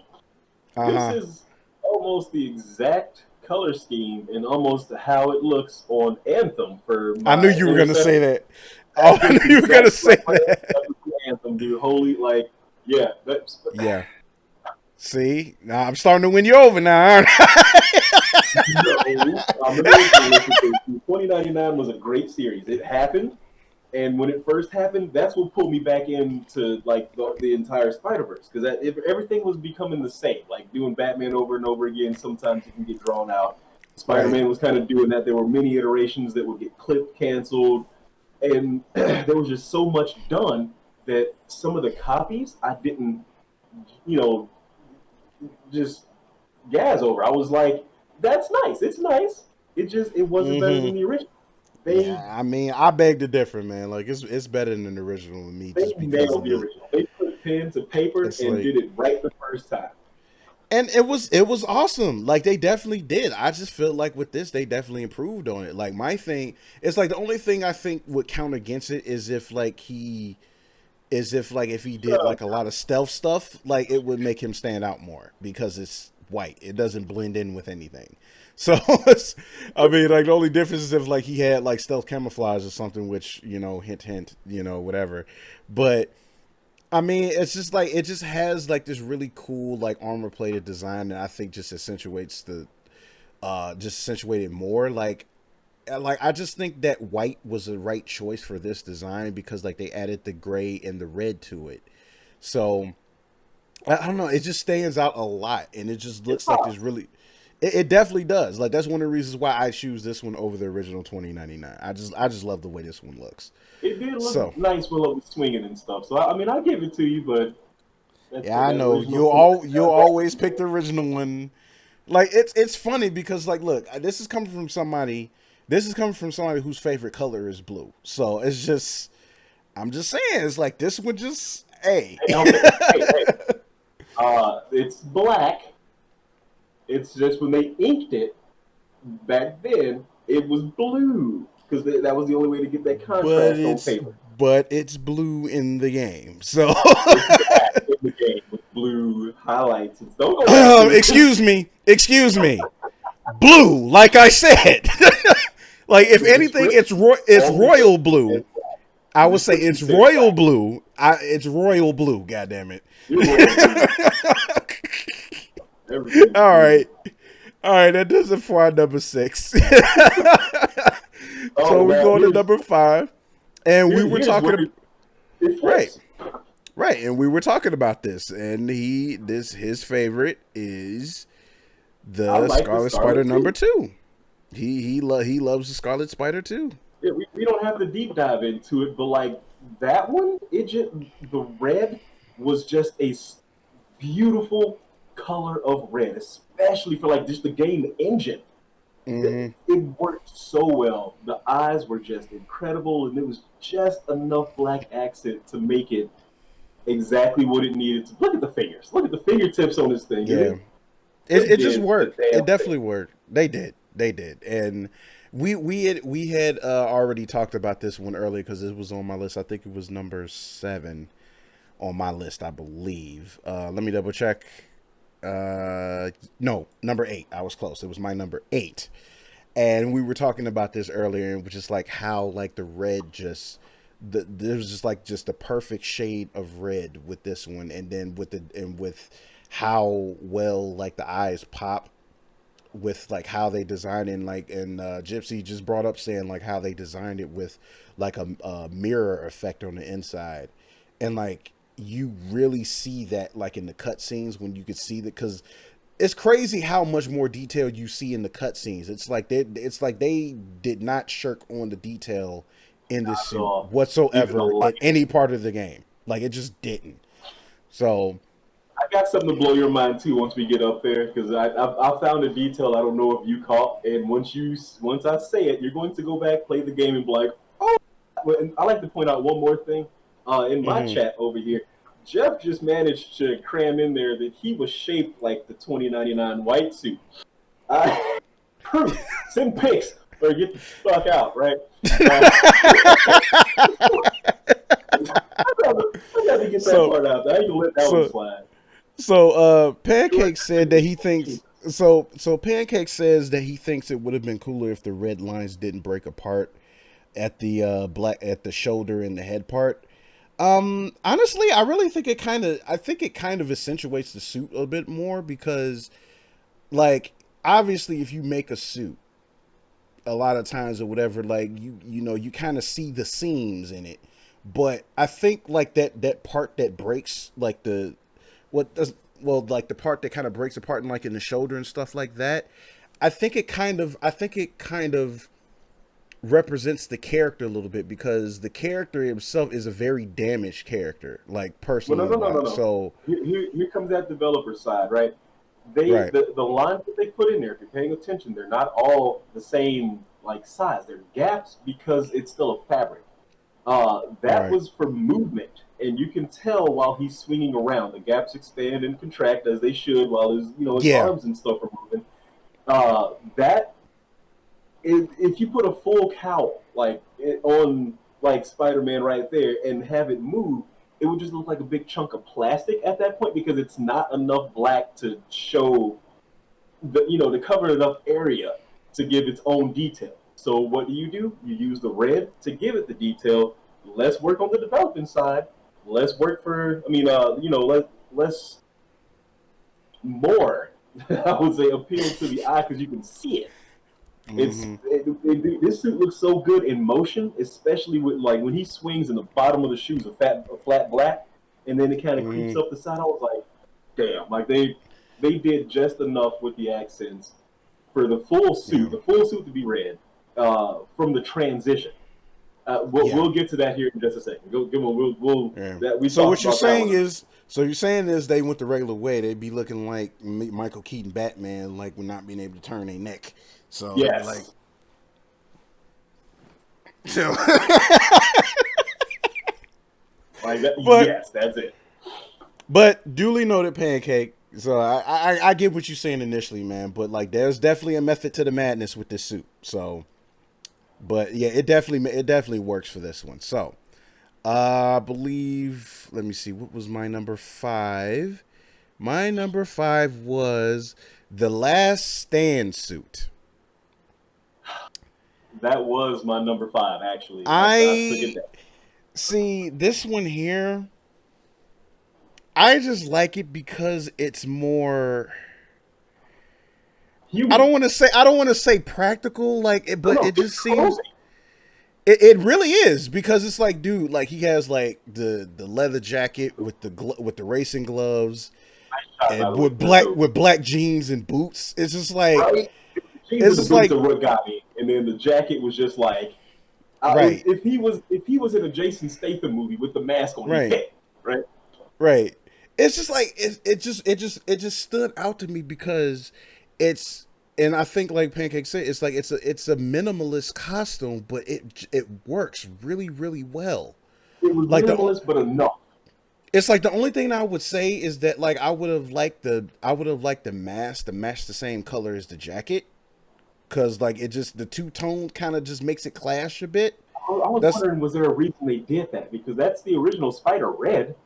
Uh This huh. is almost the exact color scheme and almost how it looks on Anthem for I knew my you were gonna say interceptor. that. Oh, That I is knew you were gonna exactly say like my that. interceptor for Anthem, dude. Holy, like, yeah, that's. Yeah. See, now I'm starting to win you over now, aren't I? No, I'm gonna listen to you. 2099 was a great series. It happened, and when it first happened, that's what pulled me back into like the entire Spider Verse because if everything was becoming the same, like doing Batman over and over again, sometimes it can get drawn out. Spider Right. Man was kind of doing that. There were many iterations that would get clipped, canceled, and there was just so much done that some of the copies I didn't, you know, just gas over. I was like, that's nice. It's nice. It wasn't better than Mm-hmm. the original. They Yeah, I mean, I beg to differ, man. Like it's better than the original to me, they just because nailed of the the. original. They put pen to paper It's and like, did it right the first time. and it was awesome. Like they definitely did. I just feel like with this, they definitely improved on it. Like my thing, it's like the only thing I think would count against it is if he did Uh, like a lot of stealth stuff, like it would make him stand out more because it's white. It doesn't blend in with anything. So I mean, like the only difference is if like he had like stealth camouflage or something, which hint, hint, whatever. But I mean, it's just like it just has like this really cool like armor plated design that I think just accentuates just accentuated more. Like I just think that white was the right choice for this design because like they added the gray and the red to it. So I don't know, it just stands out a lot, and it just it looks like this pops. really. It definitely does. Like that's one of the reasons why I choose this one over the original 2099. I just love the way this one looks. It did look So nice when it was swinging and stuff. So I mean, I give it to you, but yeah, I that know original you'll 2099. always pick the original one. Like it's funny because like look, this is coming from somebody. This is coming from somebody whose favorite color is blue. So it's just I'm just saying, it's like this one just hey. Hey, okay, hey. It's black. It's just when they inked it back then, it was blue because that was the only way to get that but contrast on it's paper. but it's blue in the game. So It's black in the game with blue highlights. Don't go back to it. excuse me. Blue, like I said. Like if The anything, script it's only royal said blue. and black. I The would say description it's said royal black. blue. It's royal blue. God damn it. You're royal blue. Everything's All blue. right. All right, that does it for our number 6. So Oh, we now go to number 5, and we were here's where talking. it Right, flips. right, and we were talking about this, and his favorite is I the like the Scarlet Spider Scarlet number too. 2. He loves the Scarlet Spider too. Yeah, we don't have to deep dive into it, but like that one, the red was just beautiful color of red, especially for like just the game engine. Mm-hmm. It worked so well. The eyes were just incredible, and it was just enough black accent to make it exactly what it needed to. Look at the fingers. Look at the fingertips on this thing. Yeah, They it just did the worked. It damn thing. definitely worked. They did, and We had already talked about this one earlier because it was on my list. I think it was number 7 on my list, I believe. Let me double check. No, number 8. I was close. It was my number 8, and we were talking about this earlier, which is like how like the red just there was just like just the perfect shade of red with this one, and then with how well like the eyes pop with like how they designed it, and Gypsy just brought up saying like how they designed it with like a mirror effect on the inside, and like you really see that like in the cutscenes when you could see that, because it's crazy how much more detail you see in the cutscenes. It's like they did not shirk on the detail in this suit Even the whatsoever in light. any part of the game. Like it just didn't. So I got something to blow your mind too once we get up there because I found a detail I don't know if you caught, and once I say it, you're going to go back, play the game, and be like, oh. And I like to point out one more thing. In my mhm. chat over here, Jeff just managed to cram in there that he was shaped like the 2099 white suit. Proof. Send pics or get the fuck out, right? Uh, I got to get that so part out there. I can let that one so slide. Pancake said that he thinks Pancake says that he thinks it would have been cooler if the red lines didn't break apart at the black at the shoulder and the head part. Honestly, I really think it kind of accentuates the suit a bit more because like obviously if you make a suit a lot of times or whatever, like you know you kind of see the seams in it, but I think like that part that breaks like the what does well like the part that kind of breaks apart and like in the shoulder and stuff like that. I think it kind of represents the character a little bit because the character himself is a very damaged character, like Well, no, personally no, no, no, wise. no. So Here comes that developer side, right? right, The lines that they put in there, if you're paying attention, they're not all the same like size. They're gaps because it's still a fabric. That right, was for movement, and you can tell while he's swinging around, the gaps expand and contract as they should while his yeah, arms and stuff are moving. That if you put a full cowl on like Spider-Man right there and have it move, it would just look like a big chunk of plastic at that point because it's not enough black to show to cover enough area to give its own detail. So what do? You use the red to give it the detail. Less work on the developing side. Less work for less more. I would say appeal to the eye because you can see it. hmm This suit looks so good in motion, especially with like when he swings and the bottom of the shoes a flat black, and then it kind of hmm creeps up the side. I was like, damn, like they did just enough with the accents for yeah, the full suit to be red from the transition. yeah, We'll get to that here in just a second. Go, give on. We'll yeah. that we So talked what you're about that saying one. is, they went the regular way. They'd be looking like Michael Keaton Batman, like with not being able to turn their neck. So they'd be like, Yes, so, like that. but Yes, that's it. But duly noted, Pancake. So I get what you're saying initially, man. But like, there's definitely a method to the madness with this suit. So, but yeah, it definitely works for this one. So, I believe. Let me see. What was my number 5? My number 5 was the Last Stand suit. That was my number five. Actually, I took it I down. see this one here. I just like it because it's more. Human. I don't want to say practical like it, No, but no, it it's just seems cozy. it really is because it's like, dude, like he has like the leather jacket with with the racing gloves Shot, by and the way, that's dope. with black jeans and boots. Right? The jeans It's and the just boots like are what got me, and then the jacket was just like, right, if he was in a Jason Statham movie with the mask on, he right, hit right. right. It's just like it just stood out to me because it's and I think like Pancake said, it's like it's a minimalist costume, but it works really really well. It was Like the minimalist, but enough. It's like the only thing I would say is that like I would have liked the mask to match the same color as the jacket. because like it just the two tone kind of just makes it clash a bit. I was That's wondering, was there a reason they did that? Because that's the original Spider Red.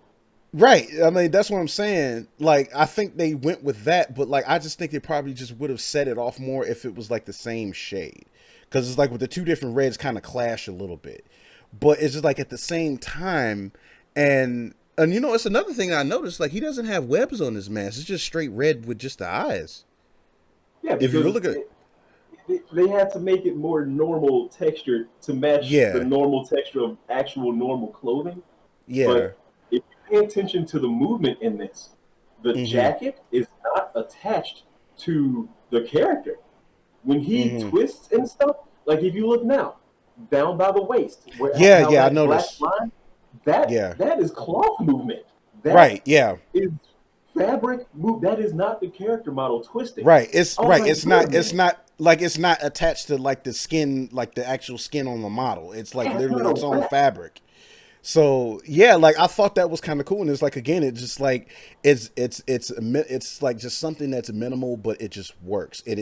right. I mean, that's what I'm saying. Like, I think they went with that, but like, I just think they probably just would have set it off more if it was like the same shade, because it's like with the two different reds kind of clash a little bit, but it's just like at the same time, and you know, it's another thing I noticed. Like, he doesn't have webs on his mask; it's just straight red with just the eyes. Yeah, If you because look at, they had to make it more normal texture to match the yeah, normal texture of actual normal clothing. yeah, But if you pay attention to the movement in this, the mm-hmm, jacket is not attached to the character. When he mm-hmm, twists and stuff, like if you look now, down by the waist, where yeah, how yeah. I that black noticed. line, that Yeah, that is cloth movement. That right. Yeah, is fabric move. That is not the character model twisting. right. I was Right. like, wait a It's minute, not like it's not attached to like the skin, like the actual skin on the model. It's like that's not literally a its own wrap. fabric. So yeah, like I thought that was kind of cool, and it's like again, it's just like it's like just something that's minimal, but it just works, and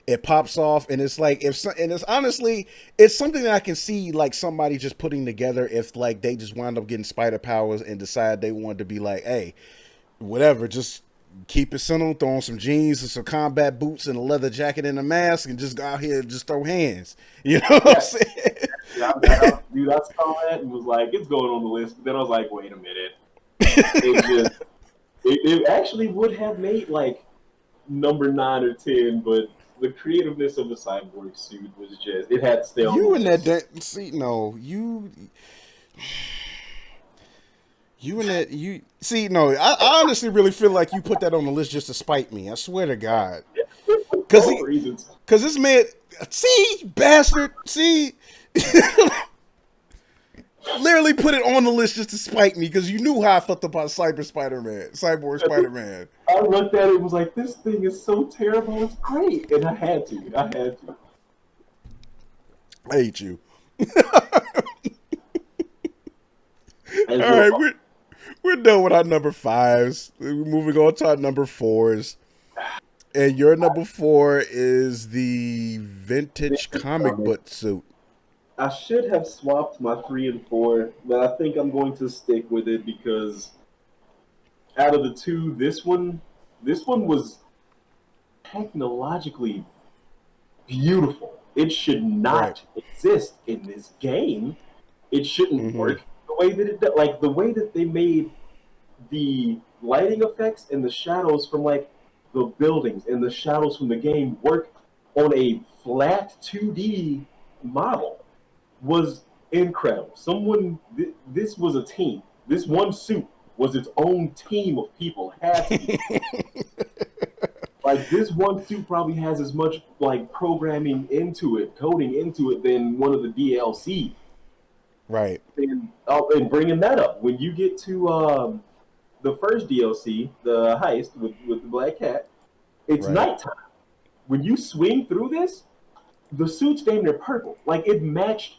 it pops off, and it's like and it's honestly it's something that I can see like somebody just putting together if like they just wind up getting spider powers and decide they wanted to be like, hey, whatever, just keep it simple, throw on some jeans and some combat boots and a leather jacket and a mask, and just go out here and just throw hands. You know what I'm Yeah, saying? yeah, dude, I saw that and was like, it's going on the list. But then I was like, wait a minute, it just it actually would have made like number 9 or 10, but the creativeness of the cyborg suit was just it had to stay on the You and that list. see no you and that you see no I honestly really feel like you put that on the list just to spite me. I swear to God, because Both reasons. this man, see, bastard, see, literally put it on the list just to spite me because you knew how I felt about Cyborg Spider-Man. I looked at it and was like, this thing is so terrible, it's great. And I had to. I had to. I hate you. As All well. right, we're done with our number fives. We're moving on to our number fours. And your number four is the vintage comic book suit. I should have swapped my 3 and 4, but I think I'm going to stick with it because out of the two, this one was technologically beautiful. It should Right. not exist in this game. It shouldn't Mm-hmm. work the way that it does. Like the way that they made the lighting effects and the shadows from like the buildings and the shadows from the game work on a flat 2D model was incredible. This was a team. This one suit was its own team of people. Had to be. Like this one suit probably has as much like programming into it, coding into it than one of the DLC. Right. And bringing that up, when you get to the first DLC, the heist with the black cat, it's Right. nighttime. When you swing through this, the suit's damn near purple. Like it matched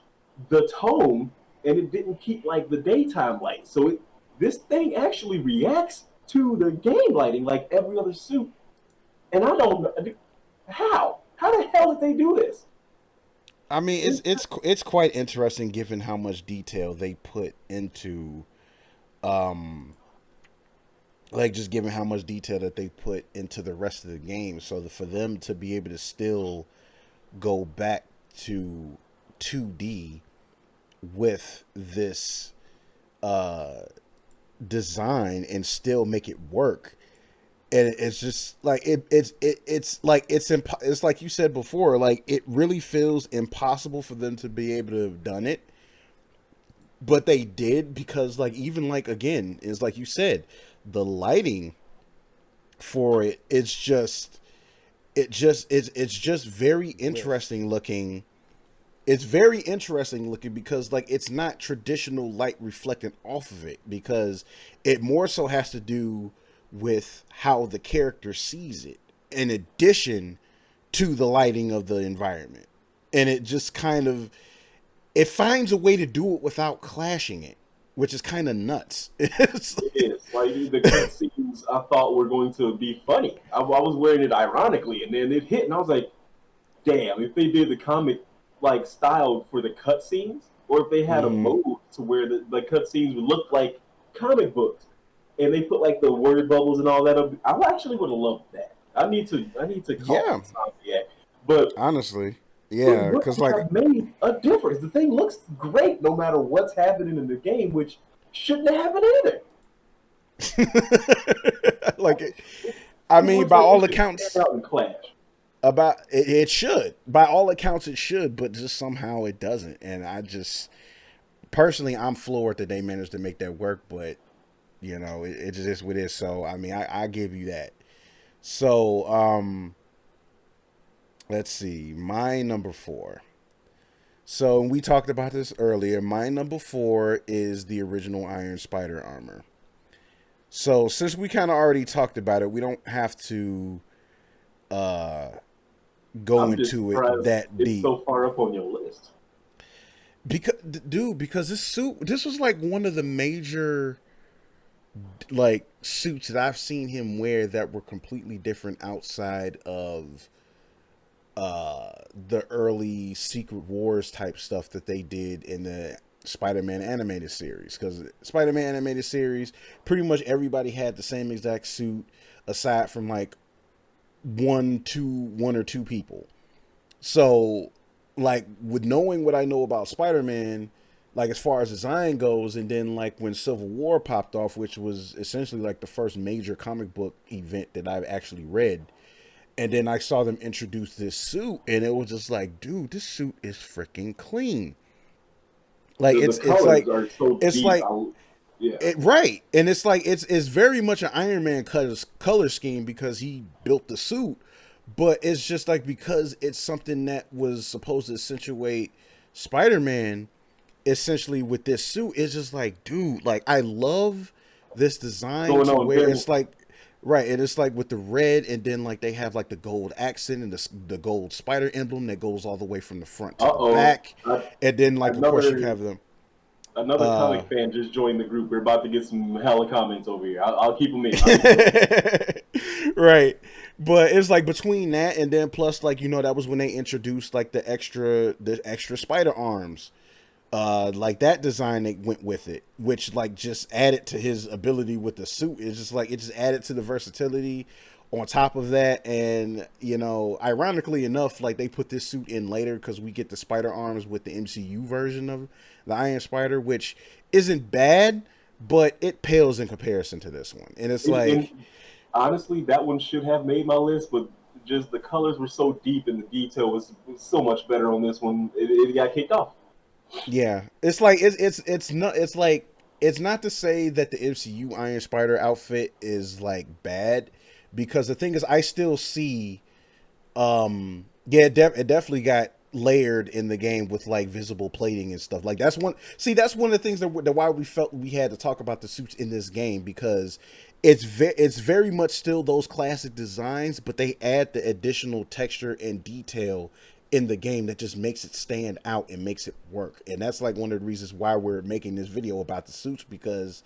the tone, and it didn't keep like the daytime light. So this thing actually reacts to the game lighting like every other suit. And I don't know how. How the hell did they do this? I mean, It's it's quite interesting given how much detail they put into um like just given how much detail that they put into the rest of the game. So for them to be able to still go back to 2D with this uh design and still make it work, and it's just like it's like it's like you said before, like it really feels impossible for them to be able to have done it, but they did because like even like again is like you said, the lighting for it's just very interesting looking. It's very interesting looking because like it's not traditional light reflecting off of it, because it more so has to do with how the character sees it in addition to the lighting of the environment. And it just kind of it finds a way to do it without clashing it, which is kind of nuts. it is. Like the cutscenes I thought were going to be funny. I was wearing it ironically, and then it hit, and I was like, damn, if they did the comic like style for the cutscenes, or if they had a Mm, mode to where the cutscenes would look like comic books, and they put like the word bubbles and all that up, I actually would have loved that. I need to call yeah, Insomniac, but honestly, it yeah, wouldn't because like, have made a difference. The thing looks great no matter what's happening in the game, which shouldn't happen either. like, I It mean, looks by like they all should stand accounts, out and clash. about it should. By all accounts, it should, but just somehow it doesn't. And I just personally, I'm floored that they managed to make that work. But it just is what it is. So I mean, I give you that. So let's see, my number four. So we talked about this earlier. My number four is the original Iron Spider armor. So since we kind of already talked about it, we don't have to uh, go I'm just into it surprised that it's deep. so far up on your list. Because this was like one of the major like suits that I've seen him wear that were completely different outside of the early Secret Wars type stuff that they did in the Spider-Man animated series. Because Spider-Man animated series, pretty much everybody had the same exact suit, aside from like one or two people. So, like, with knowing what I know about Spider-Man, like as far as design goes, and then like when Civil War popped off, which was essentially like the first major comic book event that I've actually read, and then I saw them introduce this suit, and it was just like, dude, this suit is freaking clean. Like The colors are so it's deep. like Yeah. right, and it's very much an Iron Man color scheme because he built the suit, but it's just like because it's something that was supposed to accentuate Spider-Man essentially with this suit. It's just like, dude, like I love this design Going to on, where Tim. it's like right, and it's like with the red, and then like they have like the gold accent and the gold spider emblem that goes all the way from the front to Uh the oh. back, and then like of course you Another have them. another Uh, comic fan just joined the group. We're about to get some hella comments over here. I'll keep them in. I'll keep them right, but it's like between that and then plus like that was when they introduced like the extra spider arms, like that design that went with it, which like just added to his ability with the suit. It's just like it just added to the versatility on top of that. And ironically enough, like they put this suit in later because we get the spider arms with the MCU version of the Iron Spider, which isn't bad, but it pales in comparison to this one. And it's in. like, Honestly, that one should have made my list, but just the colors were so deep and the detail was so much better on this one. It got kicked off. yeah, it's like it's not to say that the MCU Iron Spider outfit is like bad, because the thing is I still see yeah, it definitely got layered in the game with like visible plating and stuff. Like that's one of the things that why we felt we had to talk about the suits in this game, because it's very much still those classic designs, but they add the additional texture and detail in the game that just makes it stand out and makes it work. And that's like one of the reasons why we're making this video about the suits, because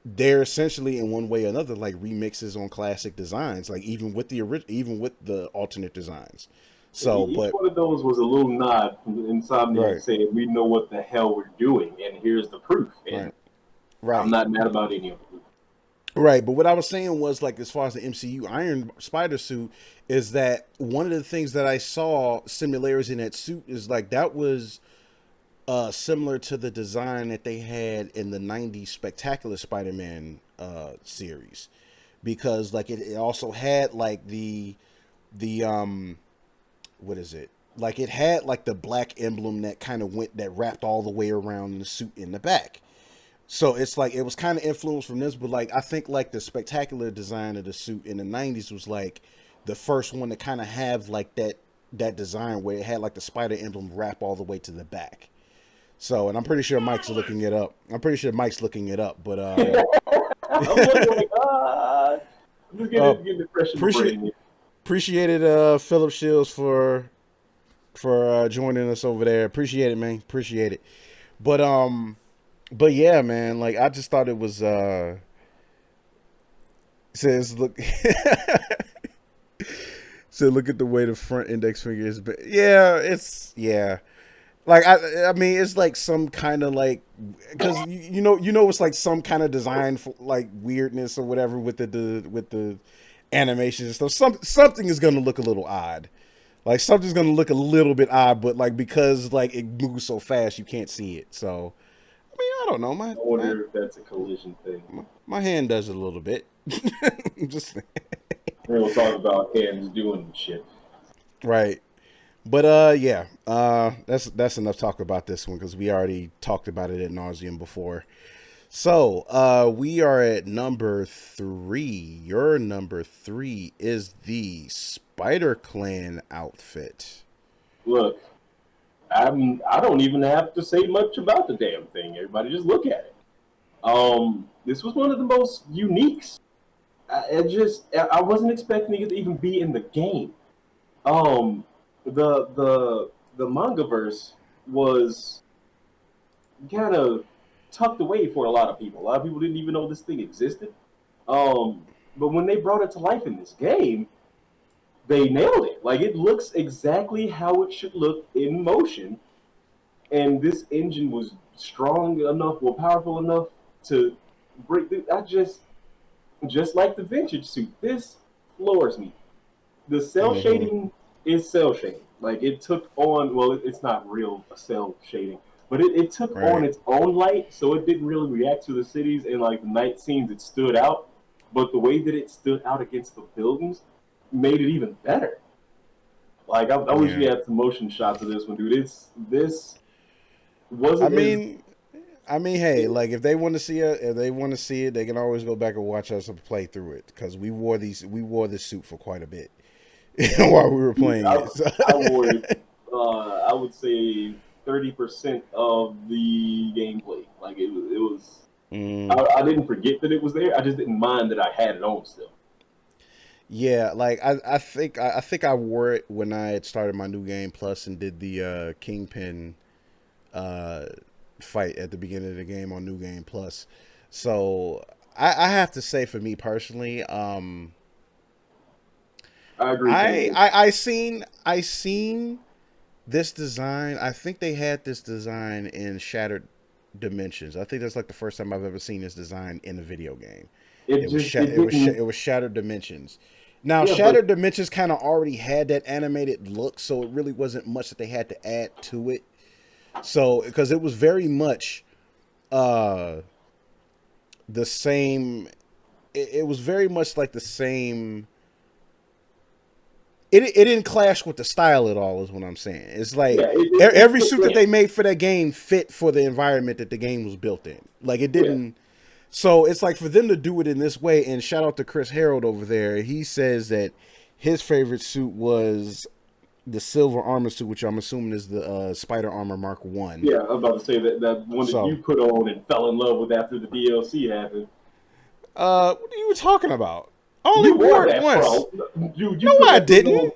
they're essentially in one way or another like remixes on classic designs, like even with the alternate designs. So Each but one of those was a little nod from Insomniac right, saying, "We know what the hell we're doing, and here's the proof." And right, I'm right, not mad about any of it. right. But what I was saying was, like, as far as the MCU Iron Spider suit, is that one of the things that I saw similarities in that suit is like that was similar to the design that they had in the '90s Spectacular Spider-Man series, because like it also had like the what is it? Like it had like the black emblem that kind of went that wrapped all the way around the suit in the back. So it's like it was kind of influenced from this, but like I think like the spectacular design of the suit in the '90s was like the first one to kind of have like that design where it had like the spider emblem wrap all the way to the back. So, and I'm pretty sure Mike's looking it up. But I'm looking like, I'm just uh, getting it fresh in the appreciate brain. appreciated Philip Shields for joining us over there. Appreciate it, man. Appreciate it. But but yeah, man. Like I just thought it was says look So look at the way the front index finger is. Yeah, it's yeah. Like I mean, it's like some kind of like because you know it's like some kind of design for like weirdness or whatever with the animations and stuff. Something is gonna look a little odd. Like something's gonna look a little bit odd, but like because like it moves so fast, you can't see it. So I mean, I don't know. I wonder if that's a collision thing. My hand does it a little bit. Just We'll talk about hands doing shit. right. But yeah, that's enough talk about this one because we already talked about it ad nauseum before. So we are at number 3. Your number 3 is the Spider Clan outfit. Look, I don't even have to say much about the damn thing. Everybody just look at it. This was one of the most uniques. I wasn't expecting it to even be in the game. Um, the manga verse was kind of tucked away for a lot of people. A lot of people didn't even know this thing existed. Um, but when they brought it to life in this game, they nailed it. Like it looks exactly how it should look in motion, and this engine was strong enough, well, powerful enough to break. Just like the vintage suit, this floors me. The cell Mm-hmm. shading is cell shading. Like it took on, well, it's not real cell shading, but it took on Right. its own light, so it didn't really react to the cities and like the night scenes. It stood out, but the way that it stood out against the buildings made it even better. Like I wish we Yeah. had some motion shots of this one, dude. This I wasn't as mean, hey, like if they want to see it, they can always go back and watch us play through it because we wore this suit for quite a bit while we were playing I, it. So. I wore I would say 30% of the gameplay. Like it was. Mm, I didn't forget that it was there. I just didn't mind that I had it on still. yeah, like I think I wore it when I had started my new game plus and did the Kingpin uh, fight at the beginning of the game on New Game Plus. So I have to say, for me personally, I agree completely. I seen this design. I think they had this design in Shattered Dimensions. I think that's like the first time I've ever seen this design in a video game. It just it It didn't. was Shattered Dimensions. Now Yeah, but Shattered Dimensions kind of already had that animated look, so it really wasn't much that they had to add to it. So because it was very much uh the same, it was very much like the same. It didn't clash with the style at all, is what I'm saying. It's like yeah, it every still suit that went. they made for that game fit for the environment that the game was built in. Like it Yeah, didn't. So it's like for them to do it in this way, and shout out to Chris Harold over there. He says that his favorite suit was the silver armor suit, which I'm assuming is the Spider Armor Mark One. yeah. I was about to say that one that So, you put on and fell in love with after the DLC happened. what are you talking about? I only You wore wore it that, once. bro. You No, put I that thing didn't.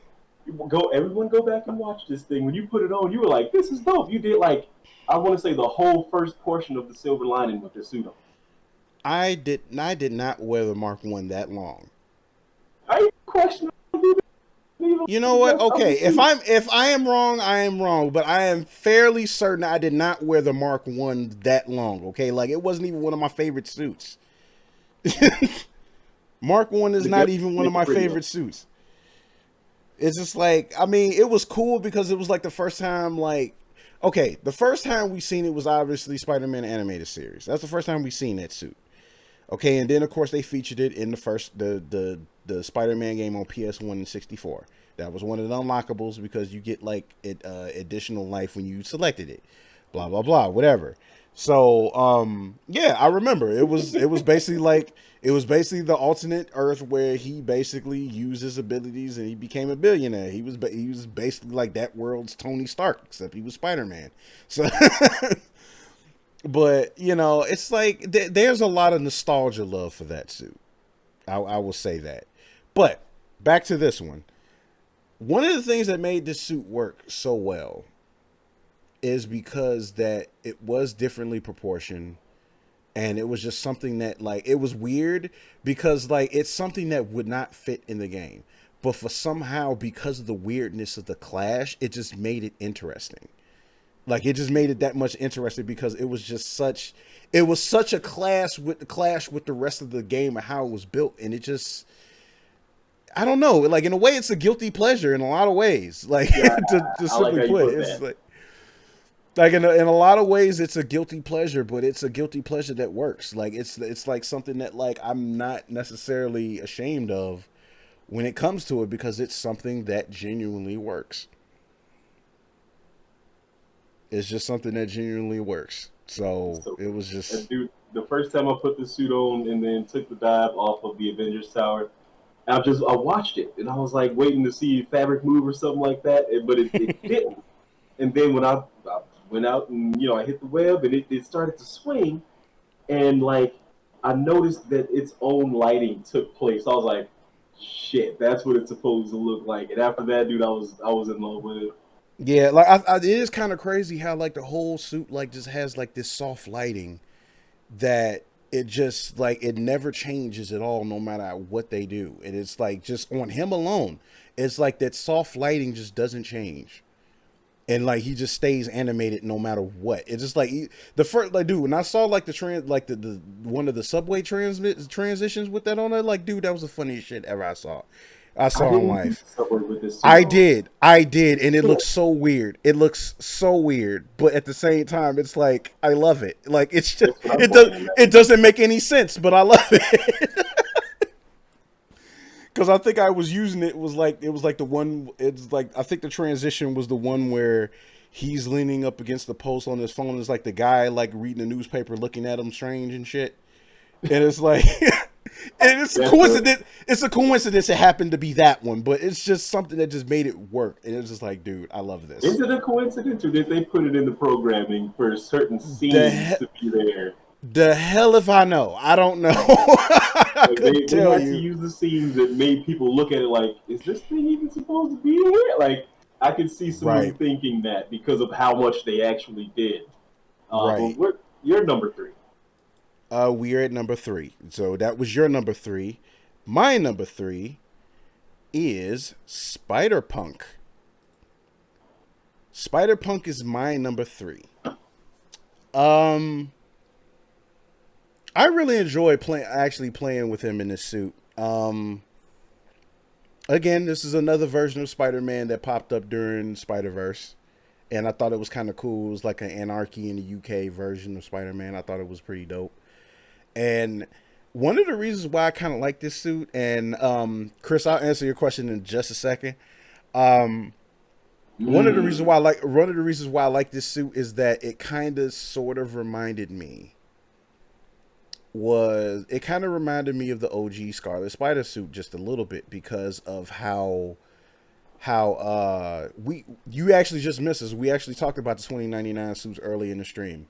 on. Everyone go back and watch this thing. When you put it on, you were like, "This is dope." You did like, I want to say the whole first portion of the silver lining with the suit on. I did not wear the Mark One that long. I ain't questioning even You know what? of the Okay, suit. if I am wrong, I am wrong. But I am fairly certain I did not wear the Mark One that long. Okay, like it wasn't even one of my favorite suits. Mark One is The not guts even one of make it my pretty though. favorite suits. It's just like I mean, it was cool because it was like the first time like okay, the first time we seen it was obviously Spider-Man animated series. That's the first time we seen that suit. Okay, and then of course they featured it in the first the Spider-Man game on PS1 and 64. That was one of the unlockables because you get like additional life when you selected it. Blah blah blah, whatever. So yeah, I remember it was basically like it was basically the alternate Earth where he basically used his abilities and he became a billionaire. He was basically like that world's Tony Stark, except he was Spider-Man. So but you know, it's like there's a lot of nostalgia love for that suit. I will say that. But back to this one. One of the things that made this suit work so well is because that it was differently proportioned and it was just something that like it was weird because like it's something that would not fit in the game. but for somehow, because of the weirdness of the clash, it just made it interesting. Like it just made it that much interesting because it was just such, it was such a clash with the rest of the game and how it was built, and it just, I don't know, like in a way, it's a guilty pleasure in a lot of ways. Like Yeah, to I like how simply you put, put it's that. like in a lot of ways, it's a guilty pleasure, but it's a guilty pleasure that works. Like it's like something that like I'm not necessarily ashamed of when it comes to it because it's something that genuinely works. It's just something that genuinely works. So So, it was just dude, the first time I put the suit on and then took the dive off of the Avengers Tower, I watched it and I was like waiting to see fabric move or something like that, but it didn't. And then when I went out and I hit the web and it started to swing, and like I noticed that its own lighting took place. I was like, shit, that's what it's supposed to look like. And after that, dude, I was in love with it. yeah. Like it is kind of crazy how like the whole suit like just has like this soft lighting that it just like it never changes at all no matter what they do, and it's like just on him alone, it's like that soft lighting just doesn't change, and like he just stays animated no matter what. It's just like the first, like, dude, when I saw like the one of the subway transitions with that on it, like, dude, that was the funniest shit ever I I saw in didn't see life. Subway with this suit on. I did, and it looks so weird. It looks so weird, but at the same time, it's like I love it. Like it's just That's what I'm playing, man. it doesn't make any sense, but I love it. Because I think I was using it was like the one. It's like I think the transition was the one where he's leaning up against the post on his phone. It's like the guy like reading the newspaper, looking at him strange and shit. And it's like, and it's a That's right. coincidence. It's a coincidence it happened to be that one, but it's just something that just made it work. And it's just like, dude, I love this. Is it a coincidence, or did they put it in the programming for certain The scenes he- to be there? the hell if I know. I don't know. I Like couldn't they tell had to you. use the scenes that made people look at it like, is this thing even supposed to be here? Like, I could see someone Right, thinking that because of how much they actually did. But right. you're number three. We're at number 3. So that was your number 3. My number 3 is Spider Punk. Spider Punk is my number 3. Um, I really enjoy playing with him in this suit. Again, this is another version of Spider-Man that popped up during Spider-Verse, and I thought it was kind of cool. It was like an Anarchy in the UK version of Spider-Man. I thought it was pretty dope. And one of the reasons why I kind of like this suit, and Chris, I'll answer your question in just a second. Um, Mm. one of the reasons why I like this suit is that it kind of sort of reminded me of the OG Scarlet Spider suit just a little bit because of how we you actually just missed us. We actually talked about the 2099 suits early in the stream.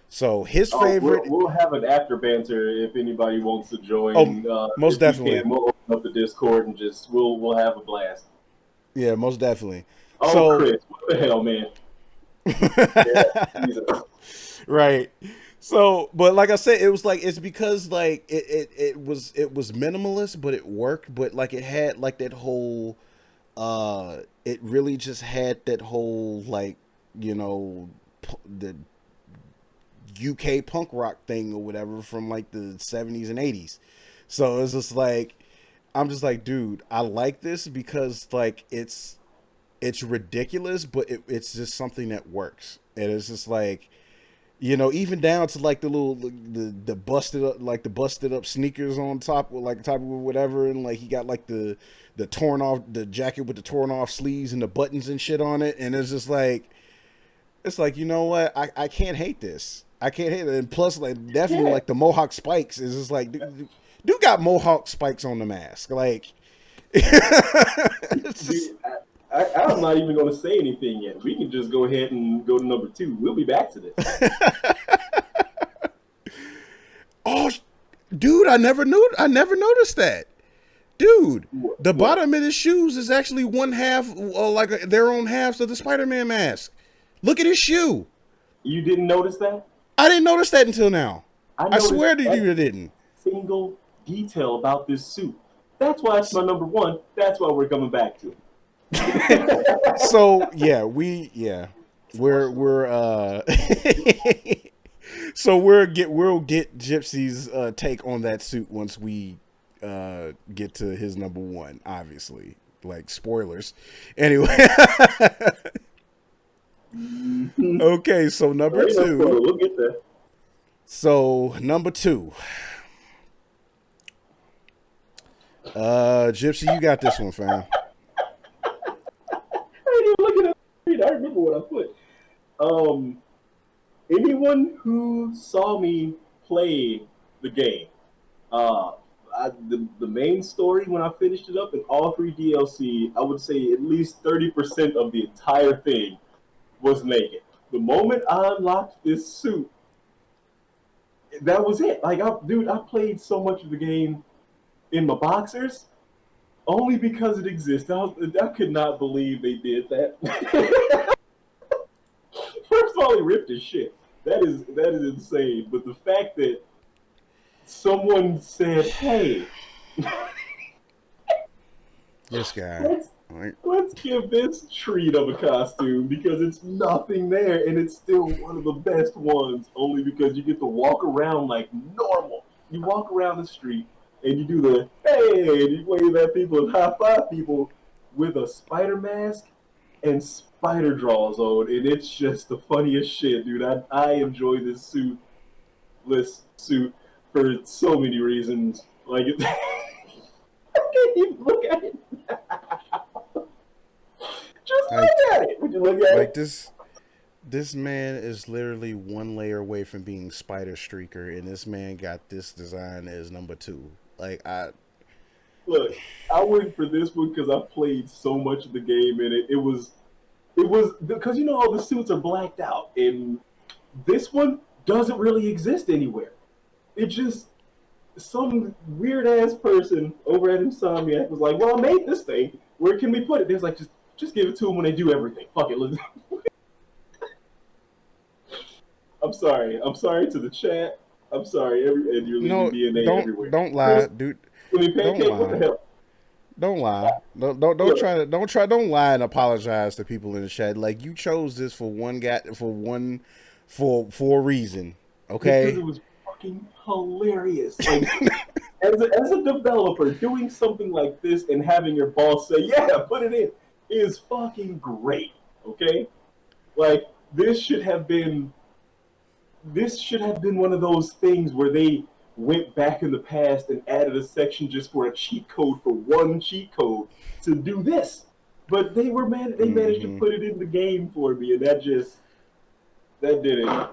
So his Oh, we'll, favorite, we'll have an after banter if anybody wants to oh, join. most If we definitely, can, we'll open up the Discord and just we'll have a blast. yeah, most definitely. Oh, So Chris, what the hell, man? Yeah, Jesus. right. So, but like I said, it was like it's because like it was minimalist, but it worked. But like it had like that whole, it really just had that whole like the UK punk rock thing or whatever from like the 70s and 80s. So it's just like I'm just like, dude, I like this because like it's ridiculous, but it's just something that works, and it's just like even down to like the little the busted up sneakers on top with like top of whatever, and like he got like the torn off the jacket with the torn off sleeves and the buttons and shit on it, and it's just like you know what, I can't hate this. I can't hate it, and plus like definitely Yeah. like the mohawk spikes is just like dude got mohawk spikes on the mask like. It's just, Dude, I'm not even going to say anything yet. We can just go ahead and go to number two. We'll be back to this. oh, dude, I never noticed that. Dude, the What? bottom of his shoes is actually one half, like their own halves of the Spider-Man mask. Look at his shoe. You didn't notice that? I didn't notice that until now. I I noticed swear to you, every I didn't. single detail about this suit. That's why it's my number one. That's why we're coming back to it. So we're so we'll get Gypsy's take on that suit once we get to his number one, obviously. Like spoilers. Anyway. Okay, so number two. We'll get there. So number two. Gypsy, you got this one, fam. I ain't even looking at the screen. I remember what I put. Anyone who saw me play the game, the main story when I finished it up and all three DLC, I would say at least 30% of the entire thing was naked. The moment I unlocked this suit, that was it. Like, I played so much of the game in my boxers only because it exists. I could not believe they did that. First of all, he ripped his shit. That is insane. But the fact that someone said, "Hey, This guy. let's give this treat of a costume because it's nothing there and it's still one of the best ones. Only because you get to walk around like normal. You walk around the street and you do the hey, and you wave at people and high five people with a spider mask and spider draws on, and it's just the funniest shit, dude. I enjoy this suit for so many reasons. Like, I can't even look at it. Just Like, look at it. Would you look at like it? this man is literally one layer away from being Spider Streaker, and this man got this design as number two. Like Look, I went for this one because I played so much of the game, and it was because you know all the suits are blacked out, and this one doesn't really exist anywhere. It just some weird ass person over at Insomniac was like, "Well, I made this thing. Where can we put it?" There's like, just give it to them when they do everything. Fuck it. I'm sorry. I'm sorry to the chat. I'm sorry. And you're leaving no, DNA everywhere. don't lie, Chris, dude. I mean, Don't Pancake, what the lie. hell? Don't lie. Don't Look, try to don't lie and apologize to people in the chat. Like you chose this for one guy for a reason. because Okay. it was fucking hilarious. Like, as a developer, doing something like this and having your boss say, "Yeah, put it in," is fucking great. Okay, like this should have been one of those things where they went back in the past and added a section just for a cheat code for one cheat code to do this. But they managed to Mm-hmm. put it in the game for me, and that did it.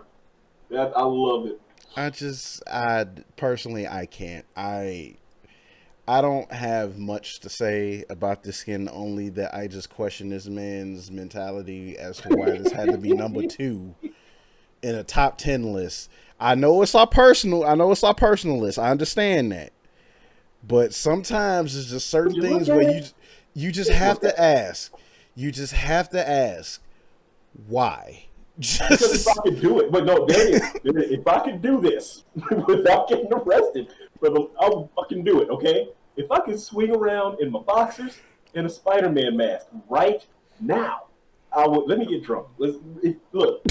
That I love it. I personally I can't. I don't have much to say about this skin. Only that I just question this man's mentality as to why this had to be number two in a top 10 list. I know it's our personal. I know it's our personal list. I understand that, but sometimes it's just Would certain you look things at where it? you just Just have look at to it. ask. You just have to ask why. Because if I Just could do it, but no, there it is. There it is. If I could do this without getting arrested, I would fucking do it. Okay? If I could swing around in my boxers and a Spider-Man mask right now, I would. Let me get drunk. Look.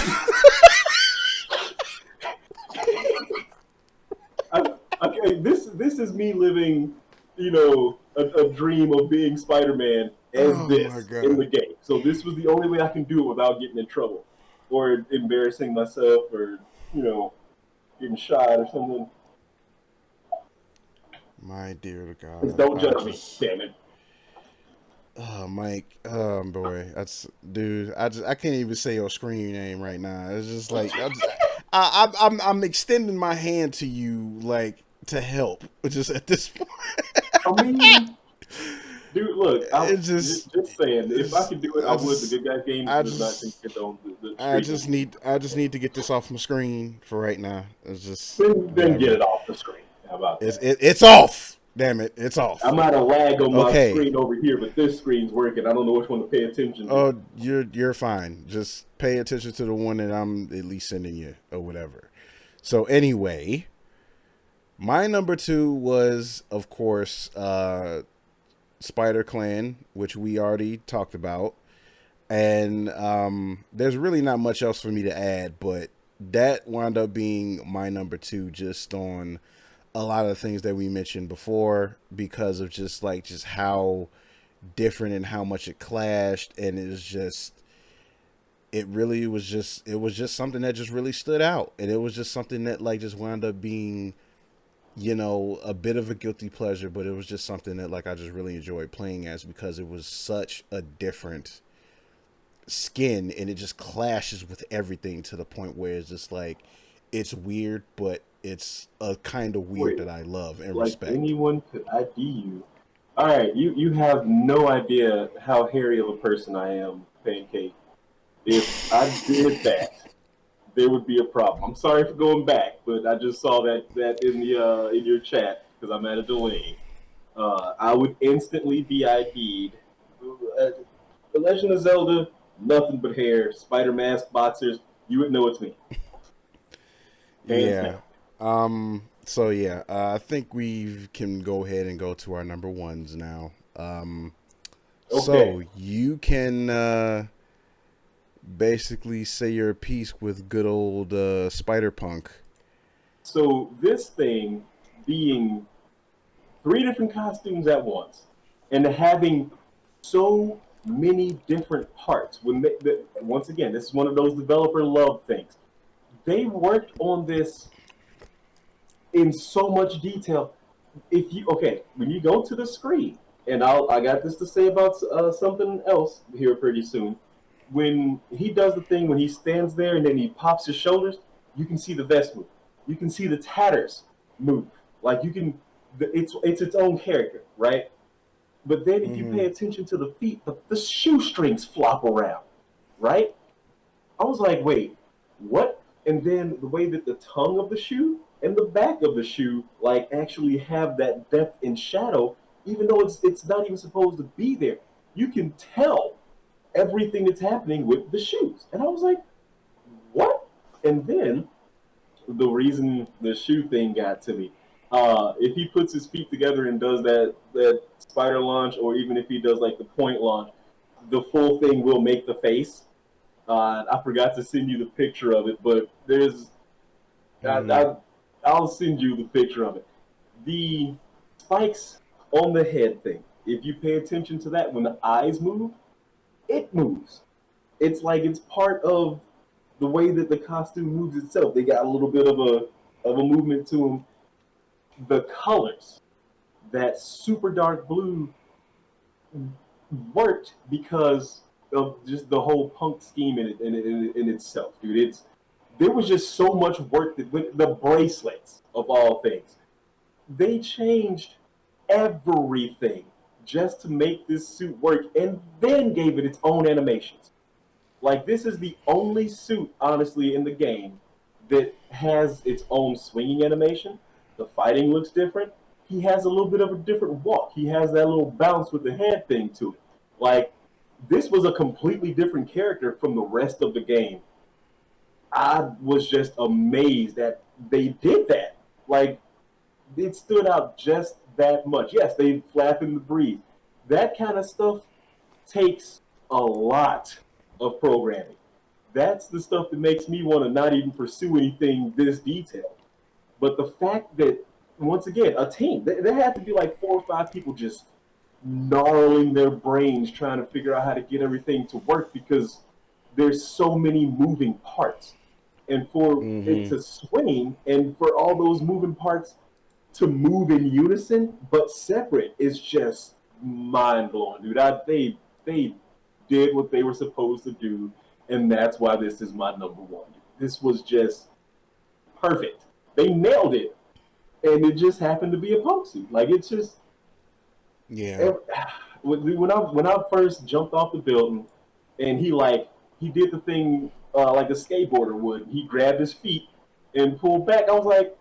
Okay, this is me living, a dream of being Spider-Man as oh my this in the god. game. So this was the only way I can do it without getting in trouble or embarrassing myself or you know getting shot or something. My dear Just God. don't judge me, damn it. Oh, Mike. Oh boy, that's dude. I can't even say your screen name right now. It's just like I'm extending my hand to you like to help. Just at this point, I mean, dude, look, it's just just saying, if I it's, could do it, I I would. The just Good Guy Games I does not just condone the streaming. I just need to get this off my screen for right now. It's just Then get whatever. it off the screen. How about that? It's off. Damn it, it's I off. might have lag on my Okay. screen over here, but this screen's working. I don't know which one to pay attention to. Oh, you're fine. Just pay attention to the one that I'm at least sending you or whatever. So anyway, My number two was, of course, Spider Clan, which we already talked about. And there's really not much else for me to add, but that wound up being my number two, just on a lot of the things that we mentioned before, because of just how different and how much it clashed, and it was just something that just really stood out, and it was just something that like just wound up being, a bit of a guilty pleasure, but it was just something that like I just really enjoyed playing as, because it was such a different skin, and it just clashes with everything to the point where it's just like it's weird, but it's a kind of weird Wait, that I love and like respect. anyone could ID you. All right, you have no idea how hairy of a person I am, Pancake. If I did that, there would be a problem. I'm sorry for going back, but I just saw that in the in your chat because I'm at a delay. I would instantly be ID'd. The Legend of Zelda, nothing but hair, spider mask, boxers. You would know it's me, hands Yeah. down. So yeah, I think we can go ahead and go to our number ones now. Okay, So you can basically say your piece with good old Spider Punk. so this thing being three different costumes at once and having so many different parts. Once again, this is one of those developer love things. They worked on this in so much detail. If you okay, when you go to the screen, and I got this to say about something else here pretty soon. When he does the thing when he stands there and then he pops his shoulders, you can see the vest move. You can see the tatters move. Like you can, it's its own character, right? But then if you Mm-hmm. pay attention to the feet, the shoestrings flop around, right? I was like, wait, what? And then the way that the tongue of the shoe and the back of the shoe like actually have that depth and shadow, even though it's not even supposed to be there. You can tell everything that's happening with the shoes. And I was like, what? And then the reason the shoe thing got to me, if he puts his feet together and does that spider launch, or even if he does like the point launch, the full thing will make the face. I forgot to send you the picture of it, but I, Mm-hmm. I, I'll send you the picture of it. The spikes on the head thing. If you pay attention to that, when the eyes move, it moves. It's like it's part of the way that the costume moves itself. They got a little bit of a movement to them. The colors, that super dark blue, worked because of just the whole punk scheme in itself, dude. There was just so much work that with the bracelets of all things. They changed everything just to make this suit work, and then gave it its own animations. Like this is the only suit, honestly, in the game that has its own swinging animation. The fighting looks different. He has a little bit of a different walk. He has that little bounce with the head thing to it. Like this was a completely different character from the rest of the game. I was just amazed that they did that. Like it stood out just that much. Yes, they flap in the breeze. That kind of stuff takes a lot of programming. That's the stuff that makes me want to not even pursue anything this detailed. But the fact that, once again, a team, there had to be like four or five people just gnarling their brains trying to figure out how to get everything to work because there's so many moving parts. And for it Mm-hmm. to swing and for all those moving parts to move in unison but separate is just mind blowing, dude. They did what they were supposed to do, and that's why this is my number one. This was just perfect. They nailed it, and it just happened to be a punk suit. Like it's just Yeah. when I first jumped off the building, and he did the thing like a skateboarder would. He grabbed his feet and pulled back. I was like,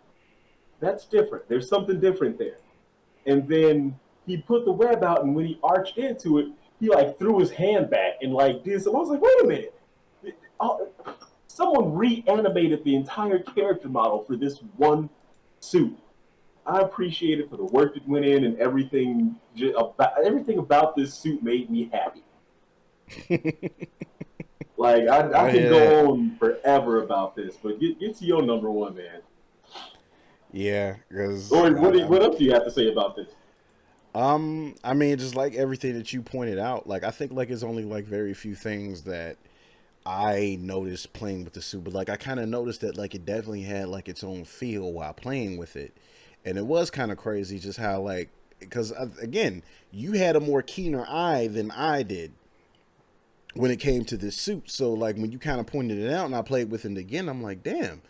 that's different. There's something different there. And then he put the web out, and when he arched into it, he like threw his hand back and like did some. I was like, wait a minute, oh, someone reanimated the entire character model for this one suit. I appreciate it for the work that went in and everything about this suit made me happy. Like I I can hear that. go on forever about this, but get to your number one, man. Yeah, because Or what else do you have to say about this? I mean, just like everything that you pointed out, like I think like it's only like very few things that I noticed playing with the suit, but like I kind of noticed that like it definitely had like its own feel while playing with it, and it was kind of crazy just how like because again you had a more keener eye than I did when it came to this suit. So like when you kind of pointed it out and I played with it again, I'm like, damn,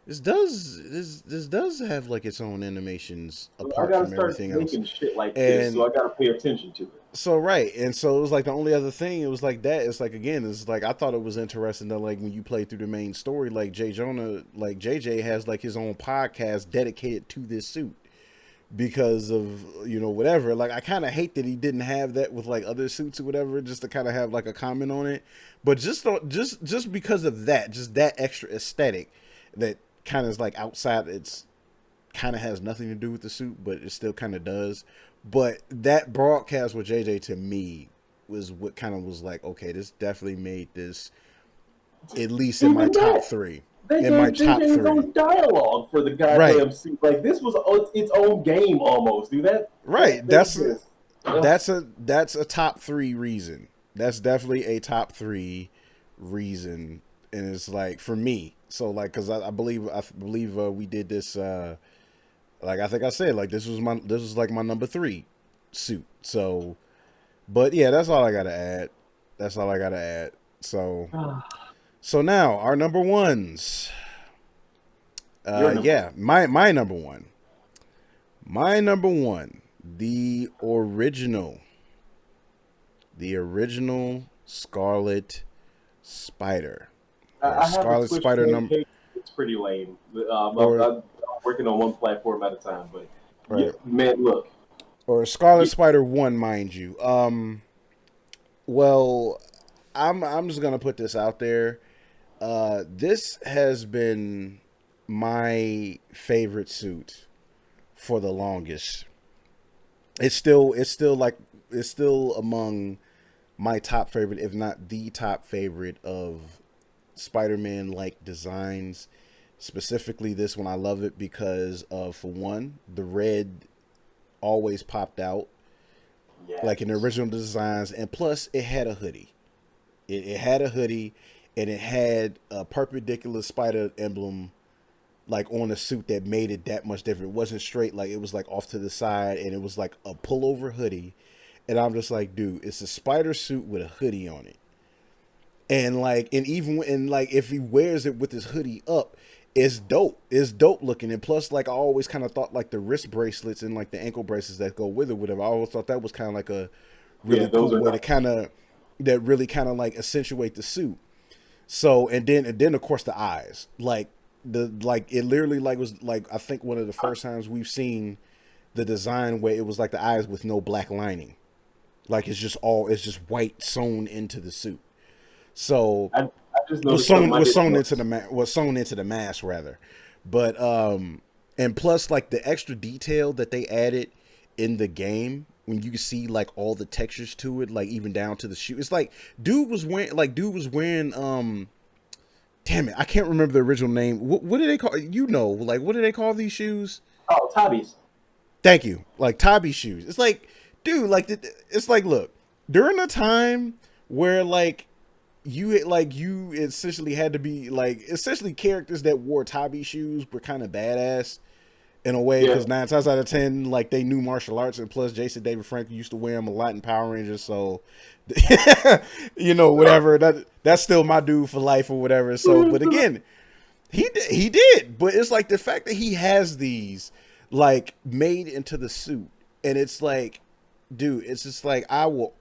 this does have like its own animations Well, I apart gotta from start everything else, making shit like this, so and I gotta pay attention to it. so right, and so it was like the only other thing. It was like that. It's like again, it's like I thought it was interesting that like when you play through the main story, like Jay Jonah, like JJ has like his own podcast dedicated to this suit because of whatever. Like I kind of hate that he didn't have that with like other suits or whatever, just to kind of have like a comment on it. But just because of that, just that extra aesthetic that kind of is like outside. It's kind of has nothing to do with the suit, but it still kind of does. But that broadcast with JJ to me was what kind of was like, okay, this definitely made this at least in my Even top that, three. they In my gave top JJ his three. own dialogue for the Right. goddamn suit. Like this was its own game almost, dude. Right. That just That's a top three reason. That's definitely a top three reason, and it's like for me. So like, cause I believe we did this. Like I think I said, like this was like my number three suit. So, but yeah, that's all I gotta add. That's all I gotta add. So, so now our number ones. your number one. Yeah, my number one. My number one. The original Scarlet Spider, or I have a Scarlet Twitch Spider number, page. It's pretty lame. or I'm working on one platform at a time, but yeah, right, man, look, or Scarlet get, Spider One, mind you. Well, I'm just gonna put this out there. This has been my favorite suit for the longest. It's still among my top favorite, if not the top favorite of Spider-Man like designs. Specifically, this one I love it because of, for one, the red always popped out like in the yes. original designs, and plus it had a hoodie. It had a hoodie, and it had a perpendicular spider emblem like on a suit that made it that much different. It wasn't straight, like it was like off to the side, and it was like a pullover hoodie. And I'm just like, dude, it's a spider suit with a hoodie on it. And like, and even and like, if he wears it with his hoodie up, it's dope. It's dope looking. And plus, like, I always kind of thought like the wrist bracelets and like the ankle bracelets that go with it, whatever. I always thought that was kind of like a Yeah, really those cool are way to nice. really kind of like accentuate the suit. So and then of course the eyes, like it literally like was like I think one of the first times we've seen the design where it was like the eyes with no black lining, like it's just white sewn into the suit. So I just noticed something I was didn't sewn into notice. was sewn into the mask rather, but and plus like the extra detail that they added in the game when you can see like all the textures to it, like even down to the shoe. It's like dude was wearing damn it, I can't remember the original name. What do they call, like what do they call these shoes? Oh, Tabbies. Thank you. Like Tabi shoes. It's like, dude, like it's like, look, during a time where you essentially had to be like essentially characters that wore Tabi shoes were kind of badass in a way Yeah, because 9 times out of 10 like they knew martial arts, and plus Jason David Frank used to wear them a lot in Power Rangers, so whatever, that's still my dude for life or whatever. So but again, he did, but it's like the fact that he has these like made into the suit, and it's like, dude, it's just like I will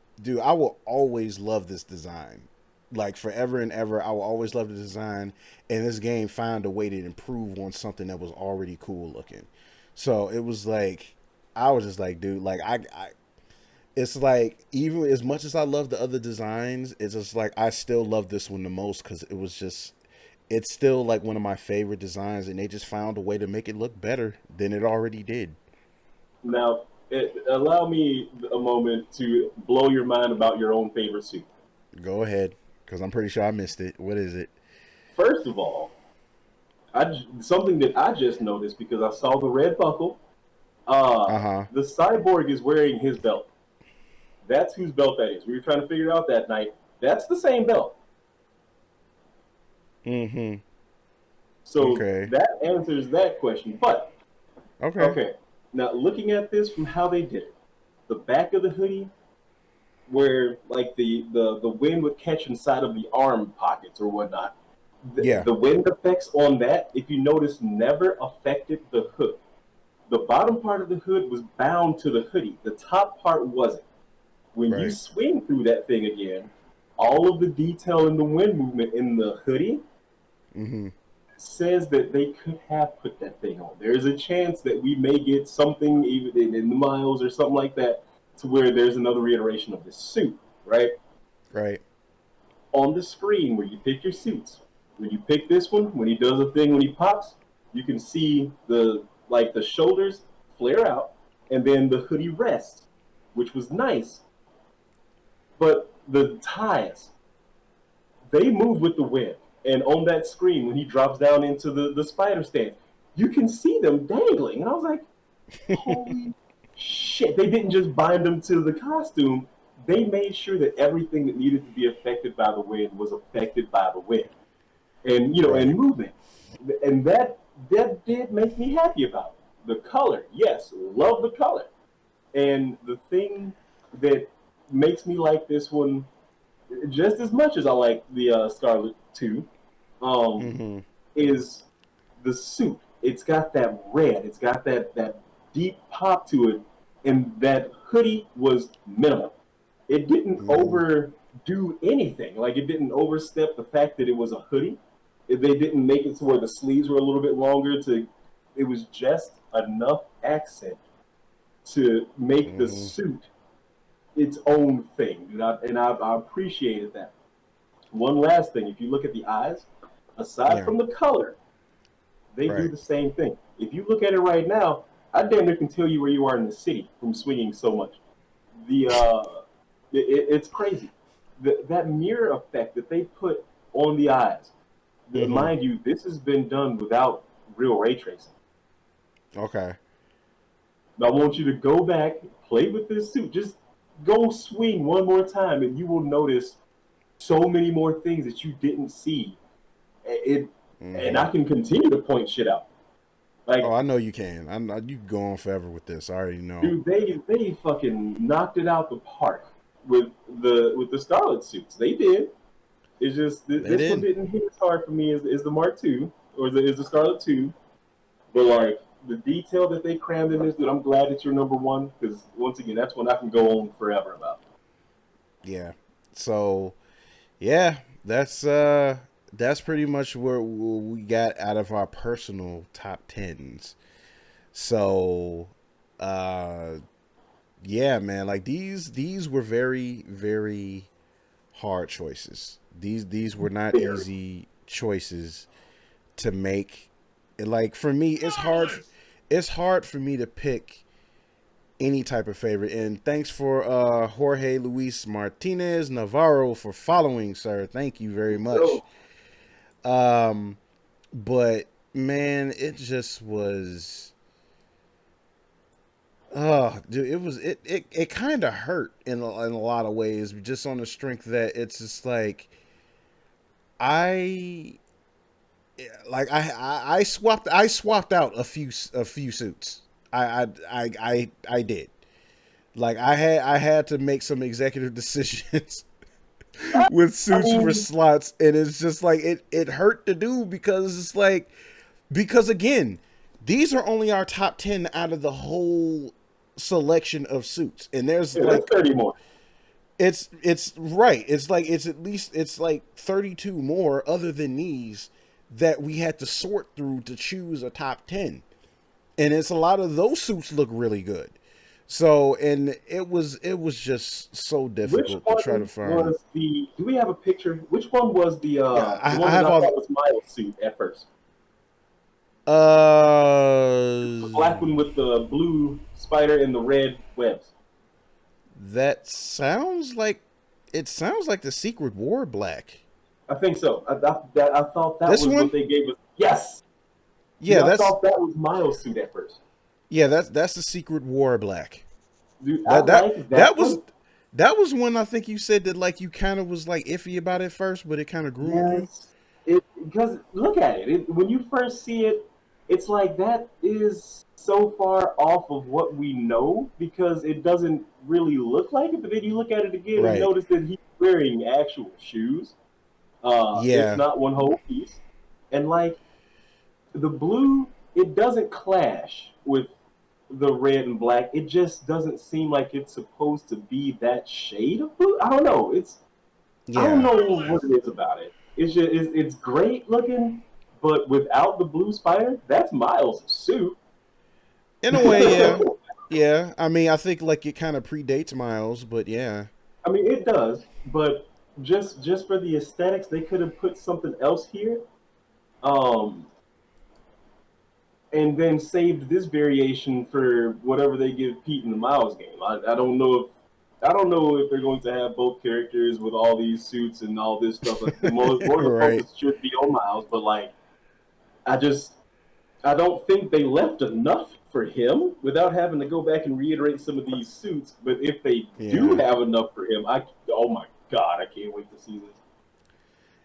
always love this design, like forever and ever. I will always love the design, and this game found a way to improve on something that was already cool looking. So it was like I was just like, dude, like I it's like even as much as I love the other designs, it's just like I still love this one the most because it was just it's still like one of my favorite designs, and they just found a way to make it look better than it already did. Now, allow me a moment to blow your mind about your own favorite suit. Go ahead, because I'm pretty sure I missed it. What is it? First of all, something that I just noticed because I saw the red buckle. Uh huh. The cyborg is wearing his belt. That's whose belt that is. We were trying to figure it out that night. That's the same belt. Mm-hmm. So Okay. that answers that question. But Okay. okay, now looking at this from how they did it, the back of the hoodie, where like the wind would catch inside of the arm pockets or whatnot, Yeah. the wind effects on that, if you notice, never affected the hood. The bottom part of the hood was bound to the hoodie. The top part wasn't. When you Right. swing through that thing again, all of the detail in the wind movement in the hoodie Mm-hmm. says that they could have put that thing on. There's a chance that we may get something even in the miles or something like that to where there's another reiteration of this suit, right? Right. On the screen where you pick your suits, when you pick this one, when he does a thing, when he pops, you can see the shoulders flare out and then the hoodie rests, which was nice. But the ties, they move with the wind. And on that screen, when he drops down into the spider stand, you can see them dangling. And I was like, holy shit. They didn't just bind them to the costume, they made sure that everything that needed to be affected by the wind was affected by the wind. And, and Right. movement. And that did make me happy about it. The color, yes, love the color. And the thing that makes me like this one just as much as I like the Scarlet 2, um, Mm-hmm. is the suit. It's got that red. It's got that deep pop to it, and that hoodie was minimal. It didn't Mm-hmm. overdo anything. Like it didn't overstep the fact that it was a hoodie. They didn't make it to where the sleeves were a little bit longer. It was just enough accent to make the Mm-hmm. suit its own thing, and I appreciated that. One last thing, if you look at the eyes, aside Yeah. from the color, they do Right. the same thing. If you look at it right now, I damn near can tell you where you are in the city from swinging so much. The it's crazy. That mirror effect that they put on the eyes. Mm-hmm. Mind you, this has been done without real ray tracing. Okay. I want you to go back, play with this suit. Just go swing one more time, and you will notice so many more things that you didn't see. It, and Mm-hmm. I can continue to point shit out. Oh, Like, I know you can. I know you can go on forever with this. I already know. dude, they fucking knocked it out the park with the Scarlet suits. They did. It's just They this one did. didn't hit as hard for me as the Mark II or is the Scarlet 2. But like the detail that they crammed in this, dude, I'm glad that you're number one because once again, that's one I can go on forever about. Yeah. So yeah, that's pretty much where we got out of our personal top tens. So uh yeah, man, like these were very hard choices. These were not Very. easy choices to make. Like for me, it's hard for me to pick any type of favorite. And thanks for Jorge Luis Martinez Navarro for following, sir. Thank you very much. So Um, but man, it just was. Oh, dude, it kind of hurt in a lot of ways, just on the strength that it's just like I I swapped out a few suits. I did. Like I had to make some executive decisions with I suits for mean, slots, and it's just like it hurt to do because it's like because again, these are only our top 10 out of the whole selection of suits, and there's yeah, that's like 30 more. it's right. It's like it's at least it's like 32 more other than these that we had to sort through to choose a top 10, and it's a lot of those suits look really good. So and it was just so Which difficult to try to one find. was the? Do we have a picture? Which one was Yeah, the I one that have I all thought was Miles' suit at first? uh The black black one with the blue spider and the red webs. That sounds like the Secret War Black. I think so. I thought that This was one? what they gave us. Yes. Dude, Yeah, I thought that was Miles' suit at first. that's the Secret War Black. Dude, I That that like that that was one. that was one I think you said that like you kind of was like iffy about it first, but it kind of grew on you. Yes. It because look at it. When you first see it, it's like that is so far off of what we know because it doesn't really look like it. But then you look at it again and Right. notice that he's wearing actual shoes. It's Yeah. not one whole piece, and like the blue, it doesn't clash with the red and black. It just doesn't seem like it's supposed to be that shade of blue. I don't know. I don't Yeah. know what it is about it. It's great looking, but without the blue spider, that's Miles' suit. In a way, yeah. Yeah. I mean, I think like it kind of predates Miles, but yeah. I mean, it does, but just for the aesthetics, they could have put something else here, um, and then saved this variation for whatever they give Pete in the Miles game. I don't know if they're going to have both characters with all these suits and all this stuff. Like, more of the Right. focus should be on Miles, but like I just I don't think they left enough for him without having to go back and reiterate some of these suits. But if they do Yeah. have enough for him, oh my god, I can't wait to see this.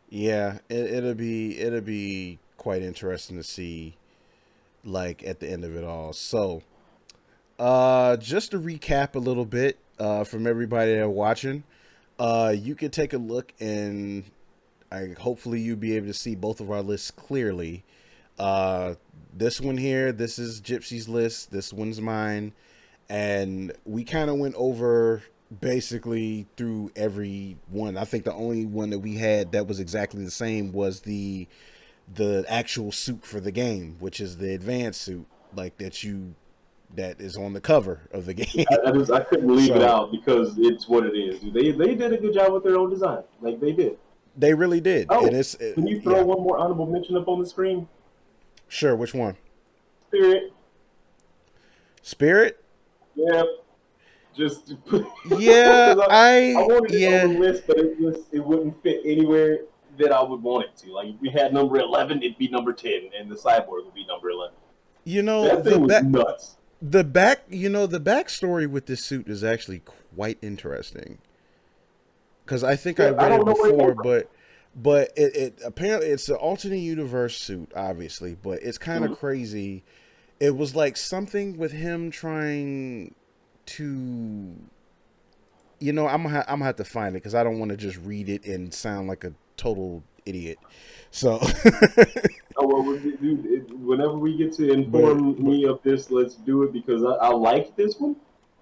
Yeah. It'll be quite interesting to see like at the end of it all. So, just to recap a little bit from everybody that are watching, you can take a look and hopefully you'll be able to see both of our lists clearly. Uh, this one here, this is Gypsy's list. This one's mine, and we kind of went over basically through every one. I think the only one that we had that was exactly the same was the actual suit for the game, which is the advanced suit, like that is on the cover of the game. I couldn't leave it So out because it's what it is. They did a good job with their own design, like they did. they really did, and Oh, can you throw yeah, one more honorable mention up on the screen? sure. Which one? Spirit. Spirit? Yeah, just Yeah, because I I wanted it on yeah. the list, but it wouldn't fit anywhere that I would want it to. Like if we had number 11, it'd be number 10, and the cyborg would be number 11. You know That thing was nuts. the backstory with this suit is actually quite interesting because I think I Yeah, I read it don't know where it before, came from. but it apparently it's an alternate universe suit, obviously, but it's kind of Mhm. crazy. It was like something with him trying to, I'm gonna have to find it because I don't want to just read it and sound like a total idiot. So, Oh, well, dude, whenever we get to but inform me of this, let's do it because I like this one.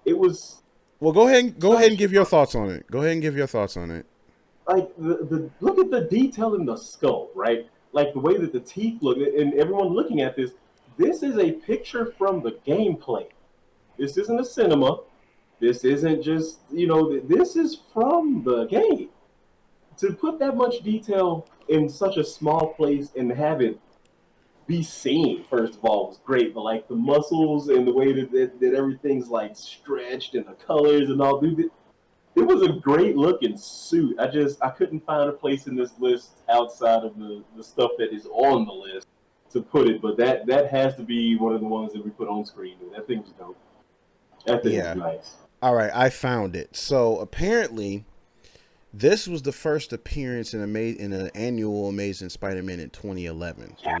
It was well, go ahead and such give your thoughts on it. Go ahead and give your thoughts on it. like the look at the detail in the skull, right? Like the way that the teeth look, and everyone looking at this. This is a picture from the gameplay. This isn't a cinema. This isn't just This is from the game. To put that much detail in such a small place and have it be seen, first of all, was great. But like the muscles and the way that everything's like stretched and the colors and all, dude, it was a great looking suit. I couldn't find a place in this list outside of the stuff that is on the list to put it, but that has to be one of the ones that we put on screen. Dude. That thing was dope. That thing was Yeah. nice. All right, I found it. So apparently, this was the first appearance in an annual Amazing Spider-Man in 2011. Yeah.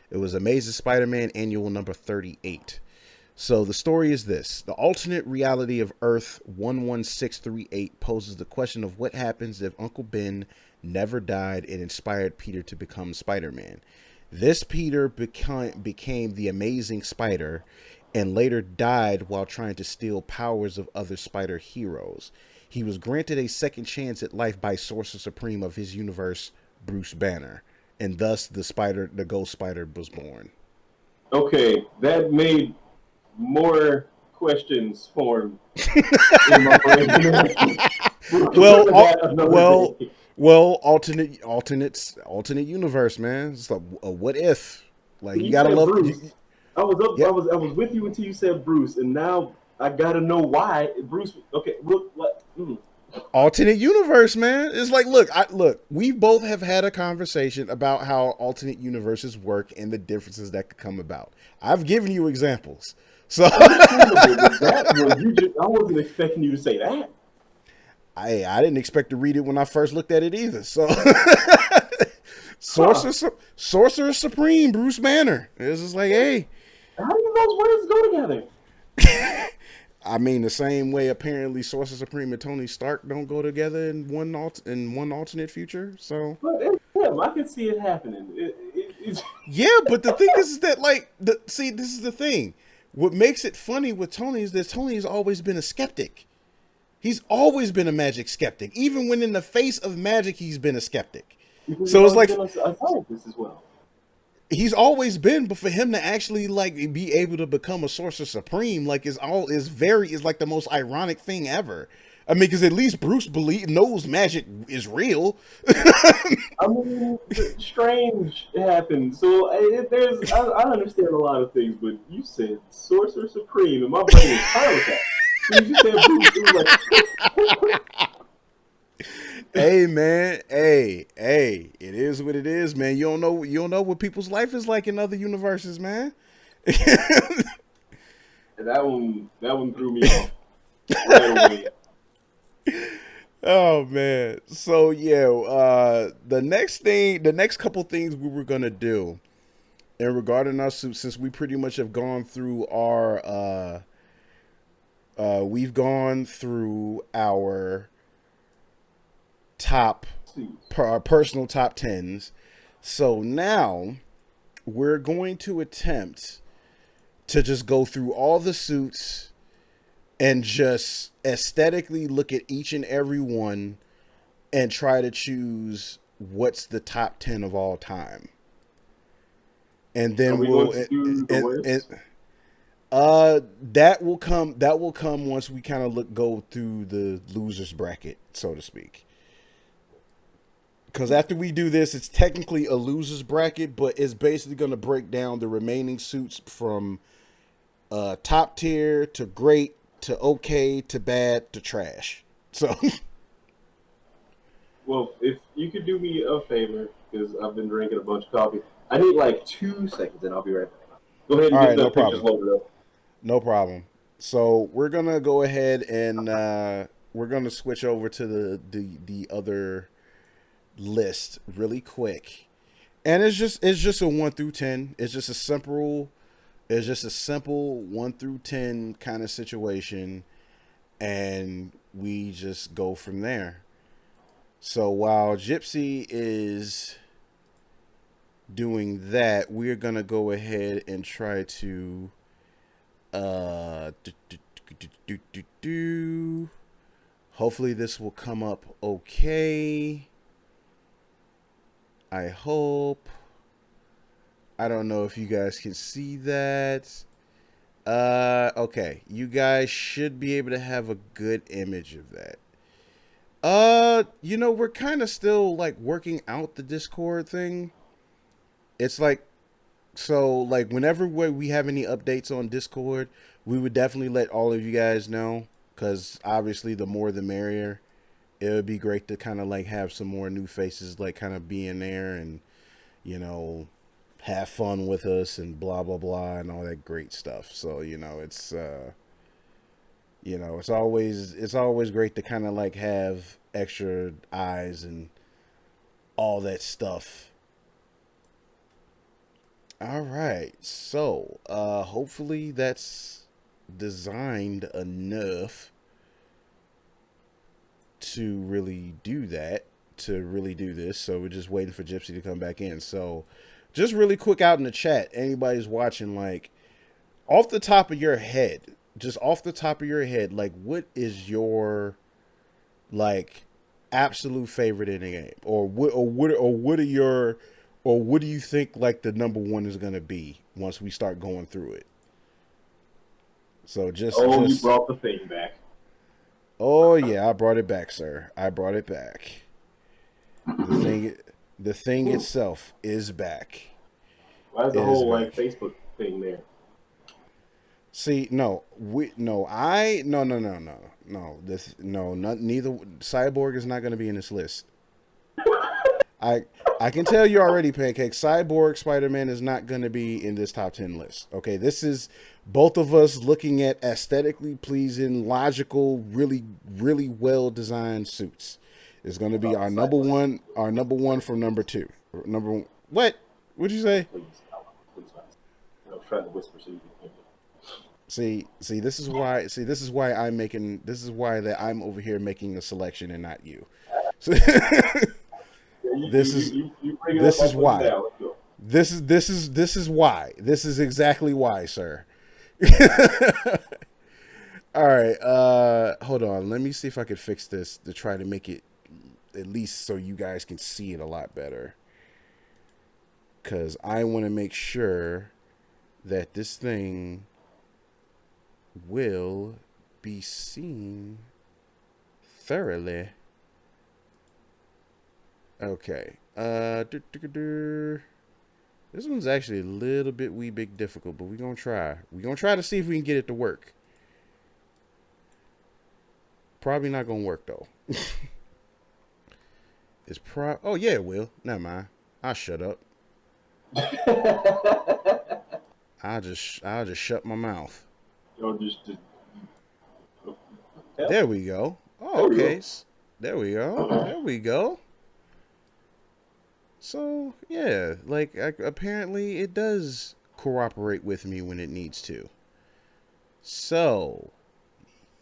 It was Amazing Spider-Man annual number 38. So the story is this: the alternate reality of Earth 11638 poses the question of what happens if Uncle Ben never died and inspired Peter to become Spider-Man. This Peter became the Amazing Spider and later died while trying to steal powers of other spider heroes. He was granted a second chance at life by Sorcerer Supreme of his universe, Bruce Banner, and thus the Ghost Spider was born. Okay, that made more questions form in my brain. We'll well, consider that another day. well, alternate universe, man. It's like a what if? Like When you you gotta said love. Bruce, Yep. I was with you until you said Bruce, and now I gotta know why Bruce. Okay, look, what? Alternate universe, man. It's like, look. We both have had a conversation about how alternate universes work and the differences that could come about. I've given you examples, so Understandable, but that one, I wasn't expecting you to say that. I didn't expect to read it when I first looked at it either. So, Huh? Sorcerer Supreme, Bruce Banner. It's just like, hey, How do those words go together? I mean, the same way apparently Sorcerer Supreme and Tony Stark don't go together in one alternate future. So But it's him. I can see it happening. It's yeah, but the thing is that see, this is the thing. What makes it funny with Tony is that Tony has always been a skeptic. He's always been a magic skeptic. Even when in the face of magic, he's been a skeptic. because he's So it's always like been a scientist as well. he's always been, but for him to actually like be able to become a sorcerer supreme, like is like the most ironic thing ever. I mean, because at least Bruce knows magic is real. I mean, strange happened. So I understand a lot of things, but you said Sorcerer Supreme, and my brain was fine with that. So you just said Bruce, it was like, Hey man, hey, it is what it is, man. You don't know what people's life is like in other universes, man. and that one threw me off right away. Oh man. So yeah, the next couple things we were gonna do in regarding our suits, since we pretty much have gone through we've gone through our top our personal top tens. So now we're going to attempt to just go through all the suits and just aesthetically look at each and every one and try to choose what's the top 10 of all time. And Are then we going to do the and worst? that will come once we kind of go through the losers bracket, so to speak. Because after we do this, it's technically a losers bracket, but it's basically going to break down the remaining suits from top tier to great to okay to bad to trash. So, Well, if you could do me a favor, because I've been drinking a bunch of coffee. I need like 2 seconds, and I'll be right back. Go ahead and all get right, the no pictures problem. loaded up. No problem. So we're gonna go ahead and we're gonna switch over to the other list really quick, and it's just a 1 through 10. It's just a simple 1 through 10 kind of situation, and we just go from there. So while Gypsy is doing that, we're gonna go ahead and try to do, do, do, do, do, do. Hopefully this will come up okay. I hope. I don't know if you guys can see that. Okay. You guys should be able to have a good image of that. We're kind of still like working out the Discord thing. It's like like whenever we have any updates on Discord, we would definitely let all of you guys know cuz obviously the more the merrier. It would be great to kind of like have some more new faces like kind of be in there and you know have fun with us and blah blah blah and all that great stuff. So, it's always great to kind of like have extra eyes and all that stuff. All right. So, hopefully that's designed enough to really do that, to really do this. So we're just waiting for Gypsy to come back in. So, just really quick out in the chat, anybody's watching, like, off the top of your head, just off the top of your head, like, what is your, like, absolute favorite in the game? Or what do you think, like, the number one is going to be once we start going through it? So Oh, you brought the thing back. oh yeah, I brought it back, sir. I brought it back. The thing, the thing itself is back. Why is the Is whole like back. Facebook thing there? See, no, no. This, no, not neither. Cyborg is not going to be in this list. I I can tell you already, Pancake. Cyborg Spider-Man is not going to be in this top 10 list. Okay, this is both of us looking at aesthetically pleasing, logical, really well designed suits. It's going to be our number one, from number two. Number one, what? What'd you say? Please, please, I was trying to whisper so you can hear me. See, this is why. See, this is why I'm making. This is why that I'm over here making the selection and not you. So, Yeah, this is you bring it this up, is I'll put it why. down. Let's go. This is why. This is exactly why, sir. All right. Hold on. Let me see if I can fix this to try to make it at least so you guys can see it a lot better. Cause I want to make sure that this thing will be seen thoroughly. Okay. This one's actually a little bit wee bit difficult, but we're gonna try. We're gonna try to see if we can get it to work. Probably not gonna work though. Oh yeah, it will. Never mind. I'll shut up. I'll just shut my mouth. Yo, just There we go. Oh, okay. There we go. There we go. So yeah, like apparently it does cooperate with me when it needs to. So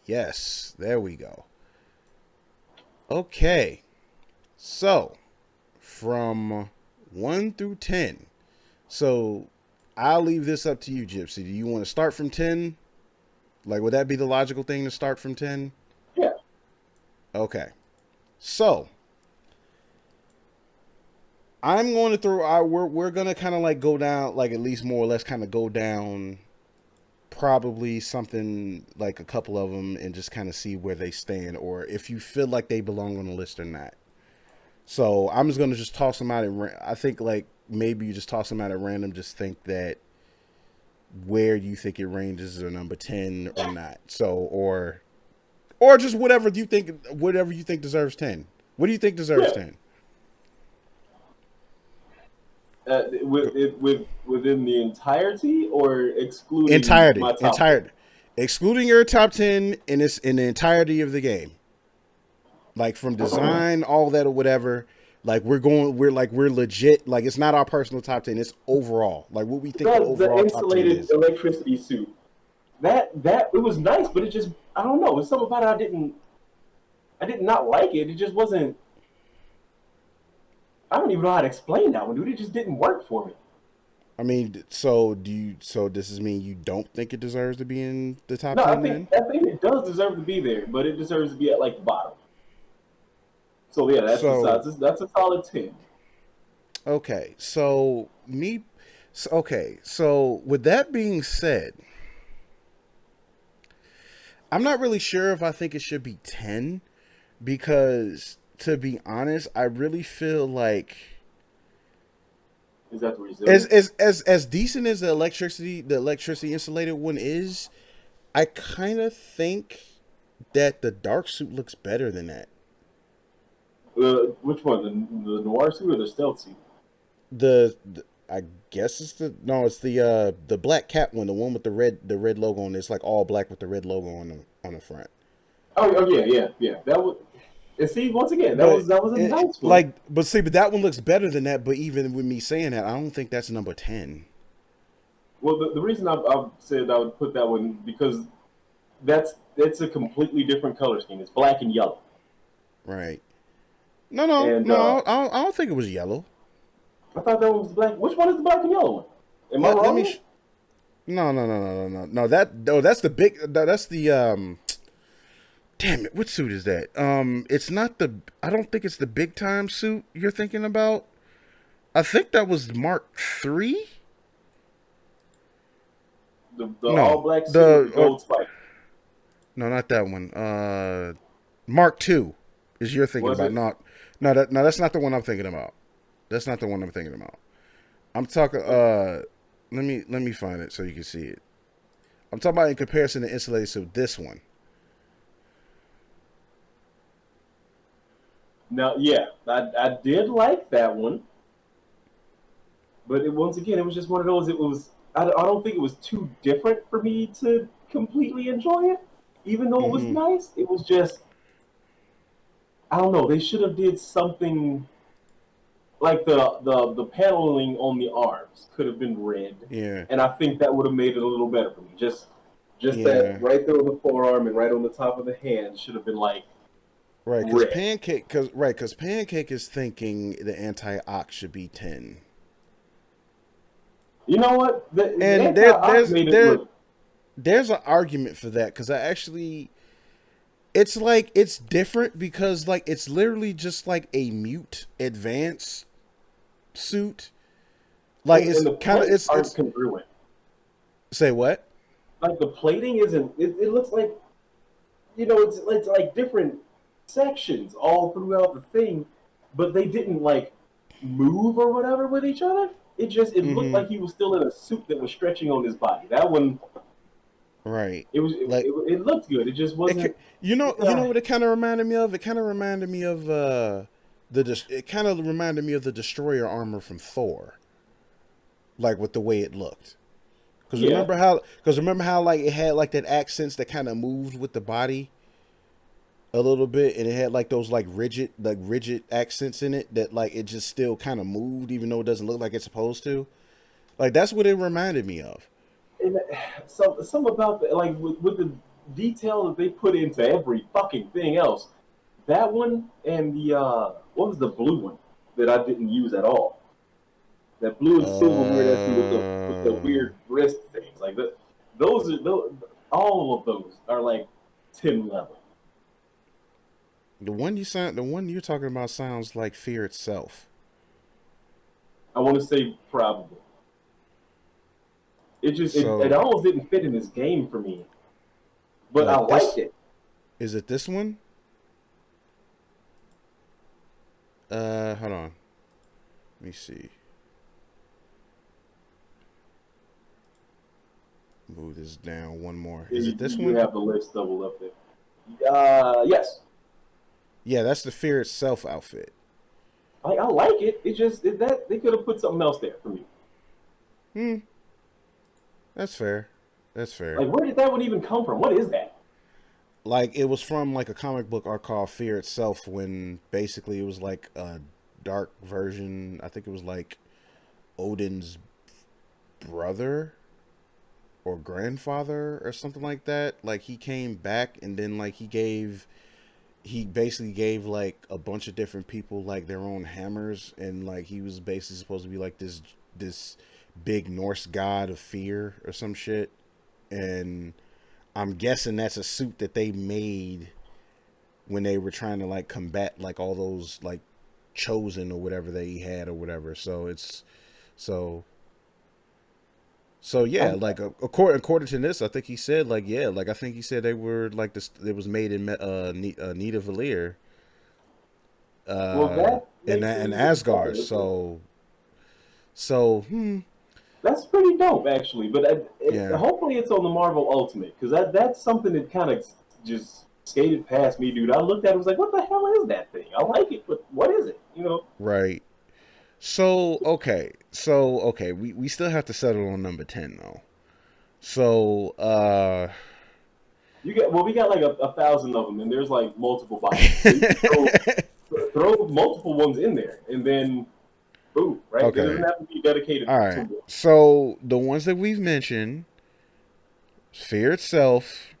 yes, there we go. Okay. So from 1 through 10. So I'll leave this up to you, Gypsy. Do you want to start from 10? Like, would that be the logical thing to start from 10? yeah. Okay. So I'm going to throw. We're going to kind of like go down, like at least more or less, kind of go down. Probably something like a couple of them, and just kind of see where they stand, or if you feel like they belong on the list or not. So I'm just going to just toss them out. I think like maybe you just toss them out at random. Just think that where you think it ranges a number 10 or not. So or just whatever you think deserves 10. What do you think deserves 10? Within the entirety or excluding my top? Entirety. Excluding your top 10 in the entirety of the game. Like from design, all that or whatever. Like we're legit. Like it's not our personal top 10. It's overall. Like what we think the overall the top 10 insulated is. electricity suit. That it was nice, but it just I don't know. It's something about it I did not like it. It just wasn't. I don't even know how to explain that one, dude. It just didn't work for me. I mean, so does this mean you don't think it deserves to be in the top No, 10 then? I think it does deserve to be there, but it deserves to be at like the bottom. So yeah, that's a solid 10. Okay, so with that being said, I'm not really sure if I think it should be 10 because to be honest, I really feel like Is that the resilience? as decent as the electricity insulated one is, I kind of think that the dark suit looks better than that. Which one? The noir suit or the stealth suit? I guess it's the Black Cat one, the one with the red logo on it. It's like all black with the red logo on the front. Oh yeah. That was. And see, once again, that was a nice one. Like, but that one looks better than that. But even with me saying that, I don't think that's number 10. Well, the reason I said I would put that one because that's a completely different color scheme. It's black and yellow. Right. No. I don't think it was yellow. I thought that one was black. Which one is the black and yellow one? Am I wrong? No. That's the big. That's the Damn it! What suit is that? It's not the. I don't think it's the big time suit you're thinking about. I think that was Mark III. The all black suit with gold spike. No, not that one. Mark II is you're thinking about. No, that's not the one I'm thinking about. That's not the one I'm thinking about. I'm talking. Let me find it so you can see it. I'm talking about in comparison to insulated suit. This one. Now, yeah, I did like that one, but once again, it was just one of those. It was I don't think it was too different for me to completely enjoy it, even though it was Mm-hmm. nice. It was just I don't know. They should have did something like the paneling on the arms could have been red, Yeah. and I think that would have made it a little better for me. Just that Yeah. right there on the forearm and right on the top of the hand should have been like Right, red. because Pancake is thinking the anti-ox should be 10. You know what? The And anti-ox made it look. there's an argument for that because it's like it's different because like it's literally just like a mute advance suit. Like And it's the kind of plates aren't it's congruent. say what? Like the plating isn't. It looks like it's like different sections all throughout the thing, but they didn't like move or whatever with each other. It looked Mm-hmm. like he was still in a suit that was stretching on his body. That one Right. it was Like it looked good. It just wasn't. you know what it kind of reminded me of? It kind of reminded me of it kind of reminded me of the destroyer armor from Thor. Like with the way it looked. Yeah, Because remember how like it had like that accents that kind of moved with the body a little bit, and it had like those rigid accents in it that like it just still kind of moved even though it doesn't look like it's supposed to. Like that's what it reminded me of. and some about like with the detail that they put into every fucking thing else. That one and the what was the blue one that I didn't use at all? That blue and silver weird with the Uh, weird wrist things like that. Those all of those are like 10 level. the one you're talking about sounds like Fear itself. I want to say probably. It So almost didn't fit in this game for me, but I like liked this, it. is it this one? Hold on. Let me see. Move this down one more. Is it this You one? have the list doubled up there. Yes, Yeah, that's the Fear itself outfit. I like it. That they could have put something else there for me. Hmm, that's fair. That's fair. Like, where did that one even come from? What is that? Like it was from like a comic book arc called Fear Itself when basically it was like a dark version. I think it was like Odin's brother or grandfather or something like that. Like he came back and then like he basically gave like a bunch of different people like their own hammers and like he was basically supposed to be like this big Norse god of fear or some shit. And I'm guessing that's a suit that they made when they were trying to like combat like all those like chosen or whatever they had or whatever. So so yeah, I, like according to this, I think he said like yeah, like I think he said they were like this. It was made in Nita Valier, well, that in makes it in even Asgard. better. So That's pretty dope, actually. But yeah, hopefully it's on the Marvel Ultimate because that's something that kind of just skated past me, dude. I looked at it, was like, what the hell is that thing? I like it, but what is it? right. So okay, we still have to settle on number 10 though. So We got like a thousand of them, and there's like multiple boxes, so you can throw multiple ones in there, and then boom, right? It doesn't okay, have to be dedicated all to right. one. So the ones that we've mentioned, Fear itself.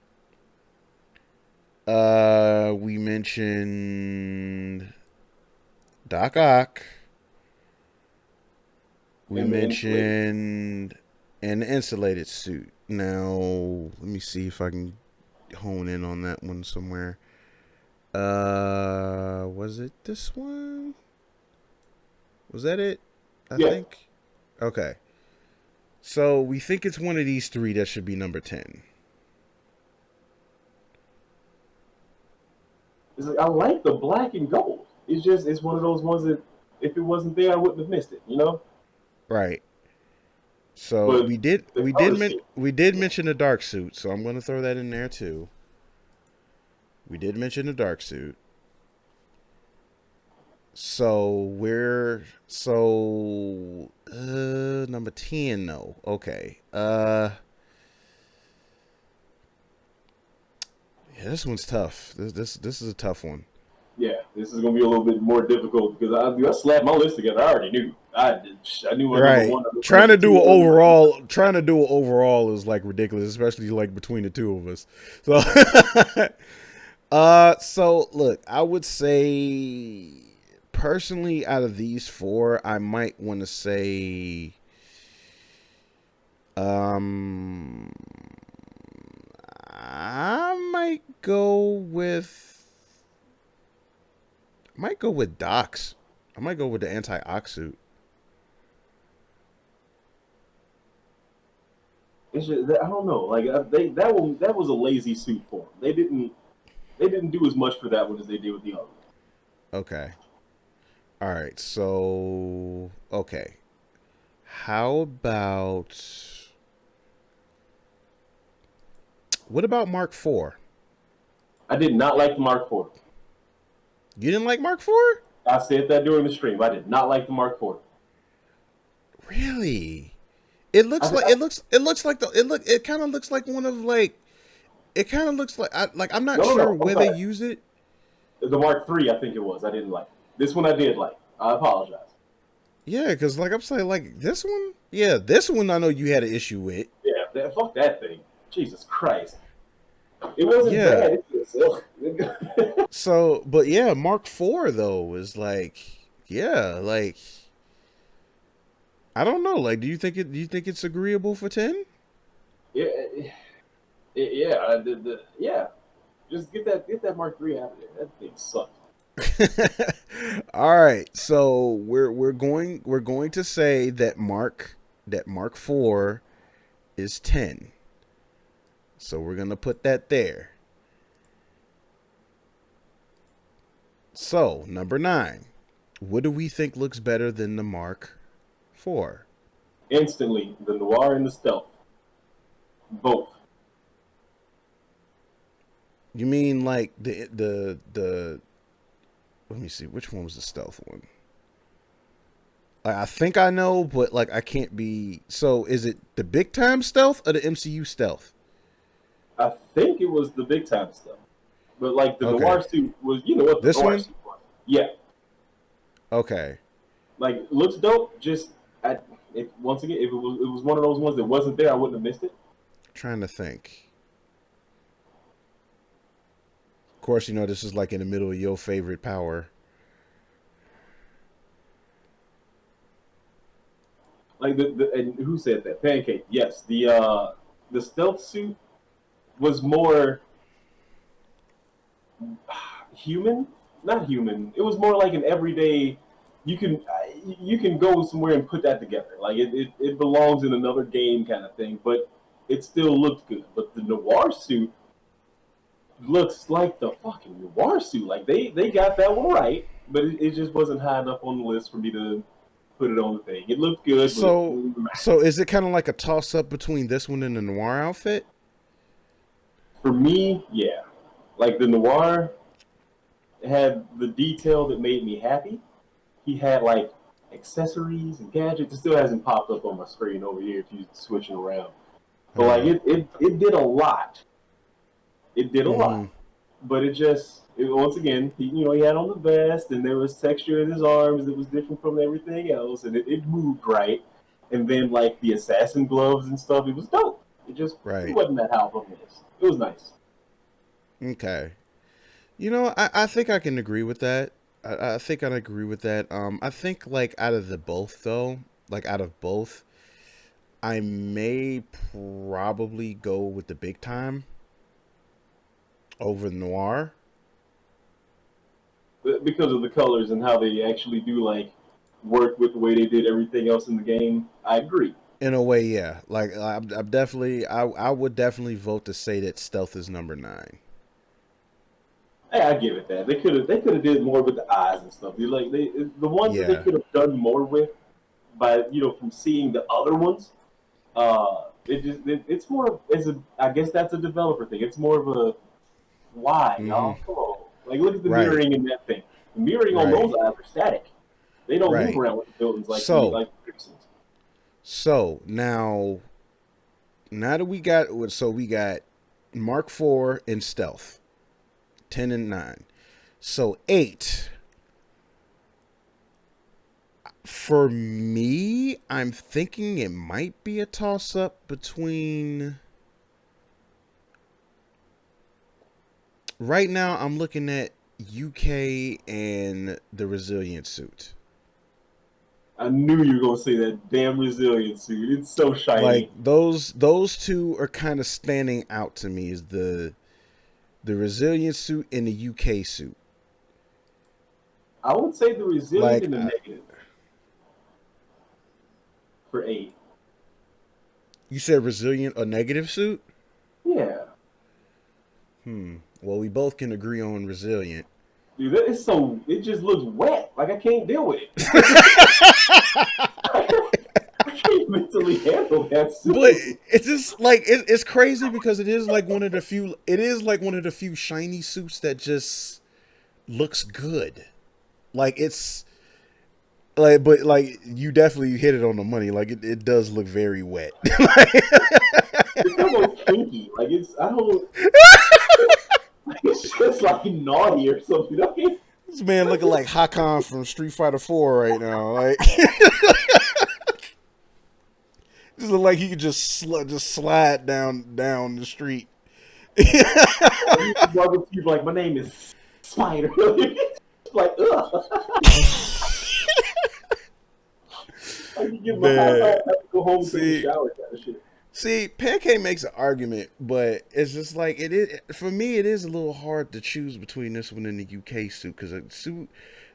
We mentioned Doc Ock. We And the insulated. mentioned an insulated suit. Now, let me see if I can hone in on that one somewhere. Was it this one? Was that it? I Yeah, think. Okay. So we think it's one of these three that should be number 10. it's like I like the black and gold. It's one of those ones that if it wasn't there, I wouldn't have missed it. Right. So but the color scheme. we did mention the dark suit, so I'm gonna throw that in there too. We did mention the dark suit. So number 10 no. Okay. Yeah, this one's tough. This is a tough one. Yeah, this is gonna be a little bit more difficult because I slapped my list together. I already knew. I knew my number Right. one, number two, and number three. Trying to do an overall is like ridiculous, especially like between the two of us. So so look, I would say personally out of these four, I might want to say um I might go with Docs. I might go with the anti-ox suit. It's just, I don't know. Like that was a lazy suit for them. They didn't do as much for that one as they did with the other. Okay. All right. So, okay. How about what about Mark 4? I did not like the Mark IV. You didn't like Mark 4? I said that during the stream. I did not like the Mark IV. Really? It looks like it kind of looks like one of like it kind of looks like I'm not No, no, sure no. I'm where they sorry. use it. The Mark III, I think it was. I didn't like. This one I did like. I apologize. Yeah, cuz like I'm saying like this one? Yeah, this one I know you had an issue with. Yeah, fuck that thing. Jesus Christ. It wasn't Yeah. bad. It was, So, but yeah, Mark 4 though is like yeah, like I don't know. Like, do you think it's agreeable for 10? yeah, yeah, yeah. Just get that Mark III out of there. That thing sucked. All right. So we're going to say that Mark 4 is 10. So we're going to put that there. So, number 9. What do we think looks better than the Mark 4? Instantly, the noir and the stealth, both. You mean like the let me see, which one was the stealth one? I think I know, but like I can't be. So is it the big time stealth or the MCU stealth? I think it was the big time stuff, but like the Okay, noir suit was, you know what the this noir one. suit was. Yeah, Okay, like looks dope. Just once again, if it was one of those ones that wasn't there, I wouldn't have missed it. trying to think. Of course, you know this is like in the middle of your favorite power. Like and who said that? Pancake. Yes, the stealth suit was more human, not human. It was more like an everyday. You can you can go somewhere and put that together. Like it belongs in another game kind of thing, but it still looked good. But the noir suit looks like the fucking noir suit. Like they got that one right, but it just wasn't high enough on the list for me to put it on the thing. It looked good, but So is it kind of like a toss up between this one and the noir outfit? for me, yeah, like the noir had the detail that made me happy. He had like accessories and gadgets. It still hasn't popped up on my screen over here if you're switching around. But like Uh, it did a lot. It did a mm-hmm. lot. But once again, he had on the vest and there was texture in his arms that was different from everything else, and it moved right. And then like the assassin gloves and stuff, it was dope. It Right. wasn't that high on this. It was nice. Okay. You know, I think I can agree with that. I think I'd agree with that. I think like out of the both though, like out of both, I may probably go with the big time over the noir. Because of the colors and how they actually do like work with the way they did everything else in the game. I agree. In a way, yeah. Like I'm definitely, I would definitely vote to say that stealth is number 9. Hey, I give it that they could have did more with the eyes and stuff. The ones that they Yeah. could have done more with by from seeing the other ones. It's more as a I guess that's a developer thing. It's more of a why, Mm-hmm. y'all? Come on. Like look at the Right. mirroring in that thing. The mirroring on Right. those eyes are static. They don't move Right. around with the buildings So, like the Gibsons. so now that we got Mark IV and Stealth, 10 and 9. So 8 for me, I'm thinking it might be a toss up between right now I'm looking at UK and the resilient suit. I knew you were gonna say that damn resilient suit. It's so Like shiny. those two are kind of standing out to me as the resilient suit and the UK suit. I would say the resilient Like and the negative for 8. you said resilient or negative suit? Yeah. Well, we both can agree on resilient. Dude, that is so it just looks wet. Like I can't deal with it. I can't mentally handle that But suit. it's just like it's crazy because it is like one of the few. It is like one of the few shiny suits that just looks good. Like it's like, but like you definitely hit it on the money. Like it does look very wet. It's almost kinky. Like it's I don't it's just like naughty or something. I mean, This man looking like Hakan from Street Fighter 4 right now. Like just look like he could just slide down the street. barbecue like my name is Spider. Like ugh. I can give him a high Man, five, have to go home and take a see, shower kind of shit. See, Pancake makes an argument, but it's just like it is for me. It is a little hard to choose between this one and the UK suit because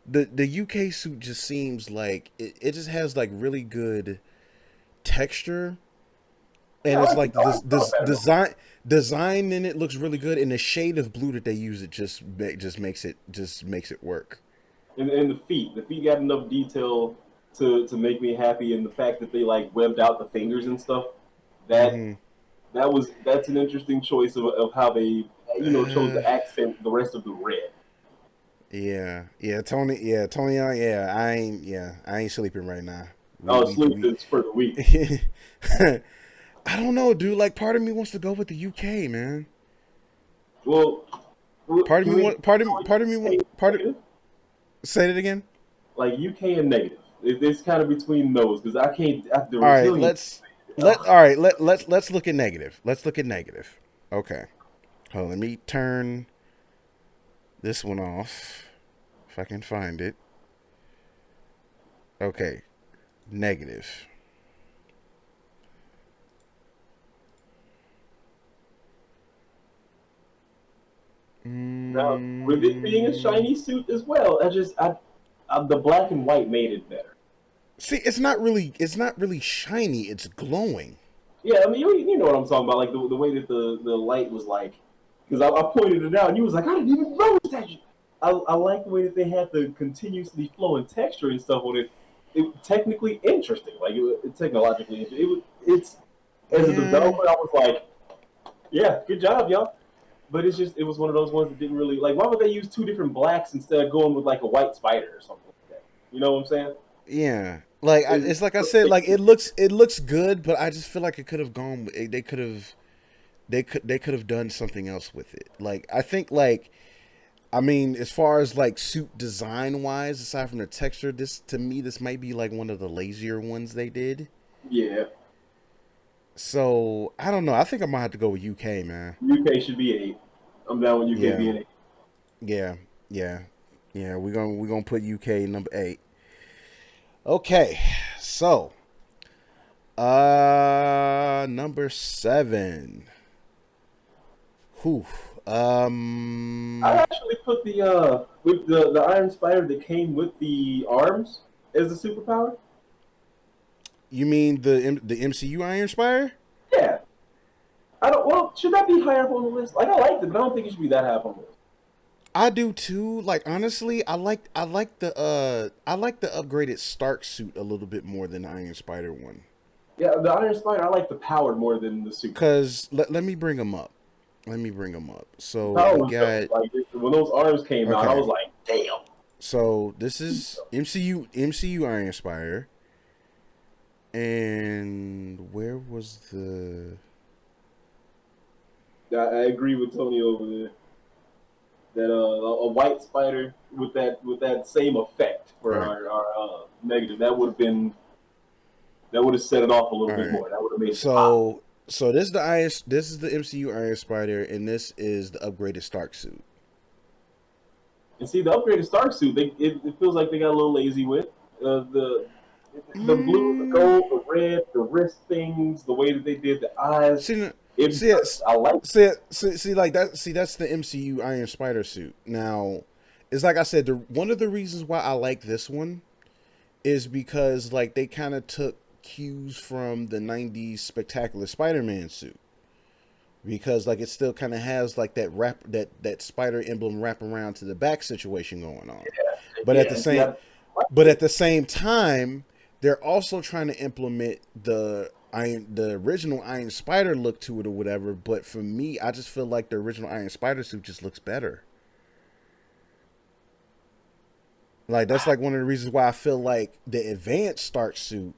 the UK suit just seems like it just has like really good texture, Yeah, and I it's like the like color. this Better. design in it looks really good, and the shade of blue that they use it just makes it work. And the feet got enough detail to make me happy, and the fact that they like webbed out the fingers and stuff. That Hmm that's an interesting choice of how they chose Uh, to accent the rest of the red. Tony, I ain't sleeping right now. We Oh, we sleep we. is for the week. I don't know, dude. Like, part of me wants to go with the UK, man. Well, Part of can me we want, part of me want, UK part of. negative? Say it again. Like UK and negative. It's kind of between those because I can't. The All right, resilience. let's look at negative. Let's look at negative. Okay. Hold on, let me turn this one off if I can find it. Okay, negative. Now, with it being a Mm, shiny suit as well, the black and white made it better. See, it's not really shiny. It's glowing. Yeah, I mean, you know what I'm talking about, like the way that the light was like, because I pointed it out and you was like, I didn't even notice that. I like the way that they had the continuously flowing texture and stuff on it. It technically interesting, like technologically, it's as a Yeah, developer, I was like, yeah, good job, y'all. But it was one of those ones that didn't really like. Why would they use two different blacks instead of going with like a white spider or something like that? You know what I'm saying? yeah. Like It, it's like I said. Like it looks good, but I just feel like it could have gone. They could have. They could have done something else with it. Like I think like I mean, as far as like suit design wise, aside from the texture, this to me this might be like one of the lazier ones they did. yeah, So I don't know. I think I might have to go with UK, man. UK should be 8. I'm down with UK Yeah, being 8. yeah, yeah, yeah. We're gonna put UK number 8. Okay, so number 7. Whew. I actually put the with the Iron Spider that came with the arms as a superpower. You mean the MCU Iron Spire? Yeah, I don't. Well, should that be higher up on the list? Like I liked it, but I don't think it should be that high up on the list. I do too. Like honestly, I like the upgraded Stark suit a little bit more than the Iron Spider one. Yeah, the Iron Spider, I like the power more than the suit. Cause let me bring them up. Let me bring them up. The So power we was dope. got Like when those arms came out, I okay. was like, damn. So this is MCU Iron Spider, and where was the? I agree with Tony over there. That a white spider with that same effect for Right. our negative, that would have set it off a little All bit right. more. That would have made it pop. So this is the Iron. This is the MCU Iron Spider, and this is the upgraded Stark suit. And see, the upgraded Stark suit, it feels like they got a little lazy with the blue, the Mm, gold, the red, the wrist things, the way that they did the eyes. see, It see, works. I like it. see, like that. See, that's the MCU Iron Spider suit. Now, it's like I said. One of the reasons why I like this one is because like they kind of took cues from the '90s Spectacular Spider-Man suit because like it still kind of has like that spider emblem wrap around to the back situation going on. But at Yeah, the and see, same but at the same time, they're also trying to implement the original Iron Spider look to it or whatever. But for me, I just feel like the original Iron Spider suit just looks better. Like that's like one of the reasons why I feel like the advanced Stark suit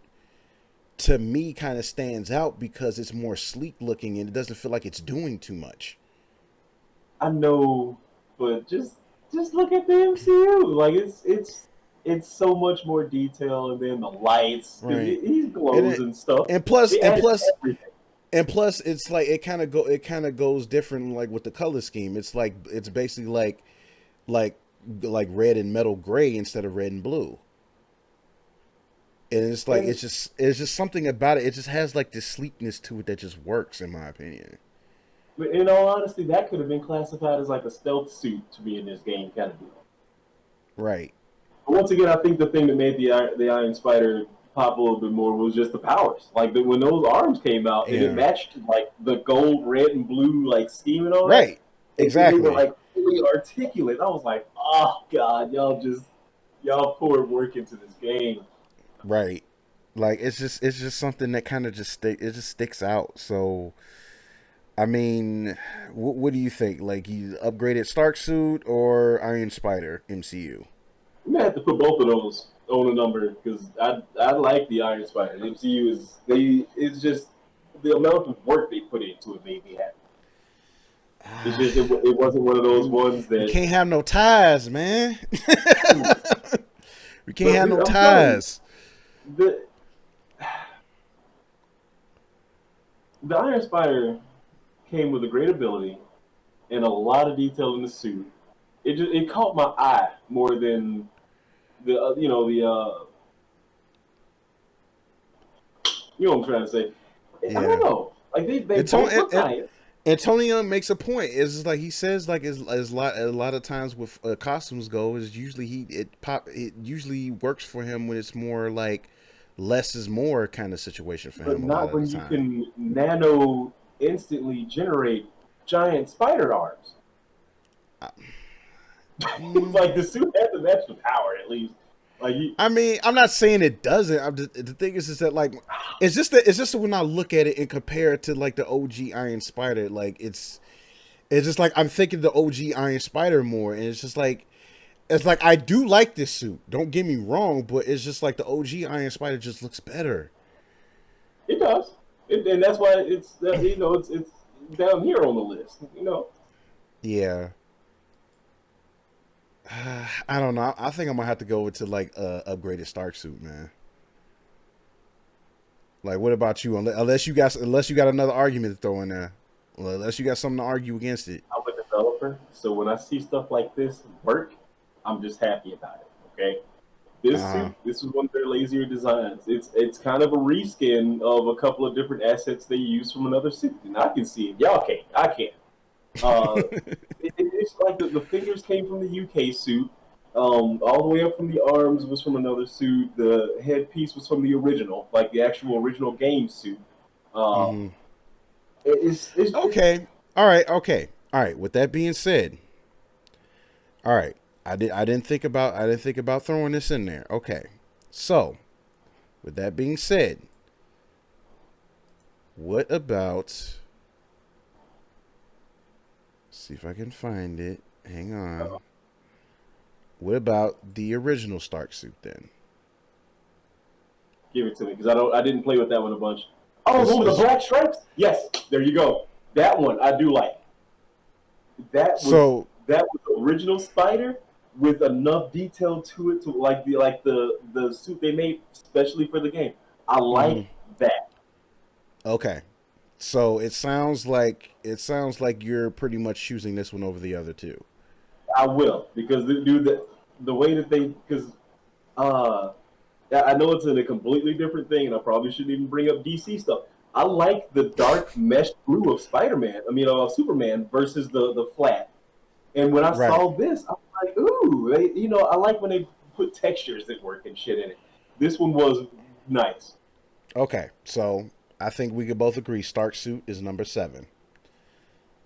to me kind of stands out because it's more sleek looking and it doesn't feel like it's doing too much. I know, but just look at the MCU. Like it's so much more detail, and then the lights because Right. he And glows it, and stuff. and plus They and added plus everything. and plus it's like it kind of goes different like with the color scheme. It's like it's basically like like red and metal gray instead of red and blue. And it's like And it's just something about it. It just has like this sleekness to it that just works in my opinion. in all honesty, that could have been classified as like a stealth suit to be in this game, kind of deal. Right. But once again, I think the thing that made the Iron Spider pop a little bit more was just the powers. Like when those arms came out and it Yeah. matched like the gold, red, and blue like scheme and all that, Right. and then they were Exactly. like fully articulate. I was like, oh god, y'all poured work into this game. Right. Like it's just something that kind of it just sticks out. So I mean, what do you think? Like you upgraded Stark suit or Iron Spider MCU? I'm gonna have to put both of those on a number because I like the Iron Spider. The MCU it's just the amount of work they put into it made me happy. It's just it wasn't one of those ones We that. can't have no ties, man. We can't But have no I'm telling you, ties. the the Iron Spider came with a great ability and a lot of detail in the suit. It caught my eye more than the you know what I'm trying to say. I don't Yeah. know. Like they It's on both look and nice. Antonio makes a point. Is like he says like as a lot of times with costumes go is usually it usually works for him when it's more like less is more kind of situation for But him a lot not of the when you time. can nano instantly generate giant spider arms. It's Mm, like the suit has to match the power at least. Like you, I mean, I'm not saying it doesn't. The thing is that like it's just when I look at it and compare it to like the OG Iron Spider, like it's just like I'm thinking the OG Iron Spider more, and it's like I do like this suit. Don't get me wrong, but it's just like the OG Iron Spider just looks better. it does, and that's why it's down here on the list. You know, Yeah, I don't know. I think I'm gonna have to go with to like upgraded Stark suit, man. Like, what about you? Unless you got another argument to throw in there, well, unless you got something to argue against it. I'm a developer, so when I see stuff like this work, I'm just happy about it. Okay, Uh this huh. suit, this was one of their lazier designs. It's kind of a reskin of a couple of different assets they used from another suit, and I can see it. Y'all can't. I can't. Uh, it's like the fingers came from the UK suit. All the way up from the arms was from another suit. The headpiece was from the original, like the actual original game suit. Um, hmm it's Okay. All right. Okay. All right. With that being said, all right. I didn't think about throwing this in there. Okay. So, with that being said, What about? See if I can find it. Hang on. What about the original Stark suit then? Give it to me because I didn't play with that one a bunch. Oh, the This one with the is black stripes. Yes, there you go. That one I do like. That was so. that was the original Spider with enough detail to it to like the suit they made especially for the game. I Mhm. like that. Okay. So it sounds like you're pretty much choosing this one over the other two. I will because the way that they because uh I know it's in a completely different thing and I probably shouldn't even bring up DC stuff. I like the dark mesh blue of Spider-Man. I mean, Superman versus the flat. And when I Right. saw this, I was like, ooh, I like when they put textures that work and shit in it. This one was nice. Okay. So I think we could both agree Stark suit is number 7.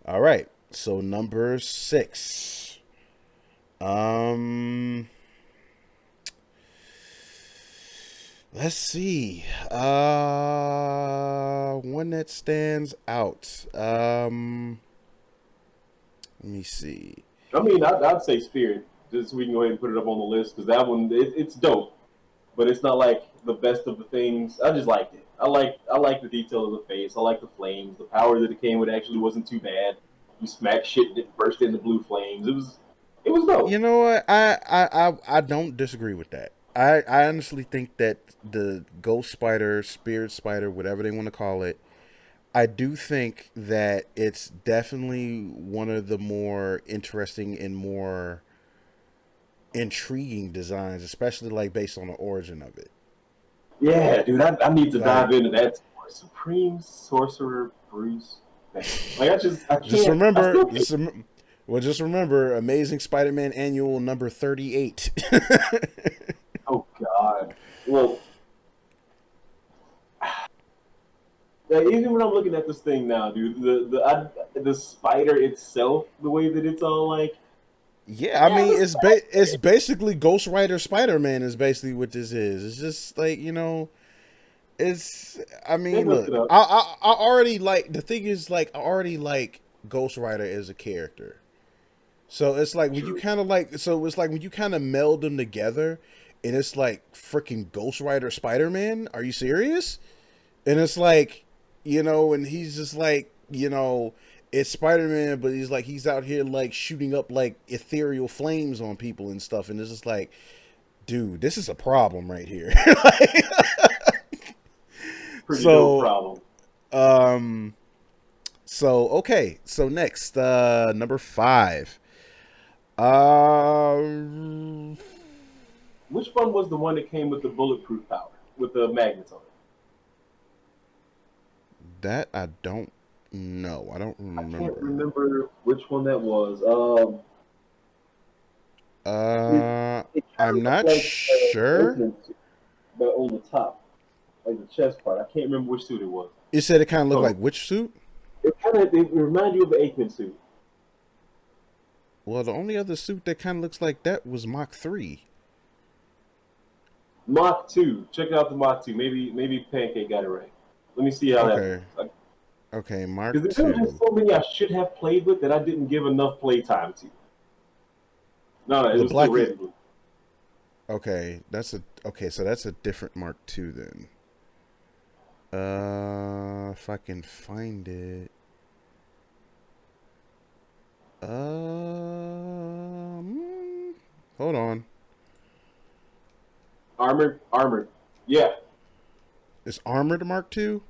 All right. So number 6. Um let's see. One that stands out. Let me see. I mean, I'd say Spirit, just so we can go ahead and put it up on the list, because that one, it's dope, but it's not like the best of the things. I just liked it. I like the detail of the face. I like the flames. The power that it came with actually wasn't too bad. You smack shit and it burst into blue flames. It was You dope. know what? I don't disagree with that. I honestly think that the Ghost Spider, Spirit Spider, whatever they want to call it, I do think that it's definitely one of the more interesting and more intriguing designs, especially like based on the origin of it. Yeah, dude, I need to dive Like, into that. Supreme Sorcerer Bruce Banner. Like I just can't. I remember, still can't. just remember, Amazing Spider-Man Annual number 38. Oh God. Well, even when I'm looking at this thing now, dude, the spider itself, the way that it's all like, Yeah, I yeah, mean the it's spider. basically Ghost Rider Spider Man is basically what this is. It's just like it's. I They mean, messed it look, up. I already like the thing is like I already like Ghost Rider as a character. So it's like when you True. kind of like so it's like when you kind of meld them together, and it's like freaking Ghost Rider Spider Man. Are you serious? And it's like, and he's just like, it's Spider Man, but he's out here like shooting up like ethereal flames on people and stuff, and it's just like, dude, this is a problem right here. Pretty dope so, problem. um, okay, so next, number 5. Um, Which one was the one that came with the bulletproof power with the magnets on it? that I don't know. I don't I can't remember. remember which one that was. It, Uh, it kind I'm of looked not like sure. Aikman suit, but on the top, like the chest part. I can't remember which suit it was. It said it kind of looked Hold on. like which suit? It reminded you of the Aikman suit. Well, the only other suit that kind of looks like that was Mach 3. Mach 2. Check out the Mach 2. Maybe Pancake got it right. Let me see how that Okay. looks. Okay, Mark Because there were just 2. so many I should have played with that I didn't give enough play time to. No, it The was still black red and and blue. so that's a different Mark 2 then. If I can find it. Hold on. Armored. Yeah. Is Armored Mark 2?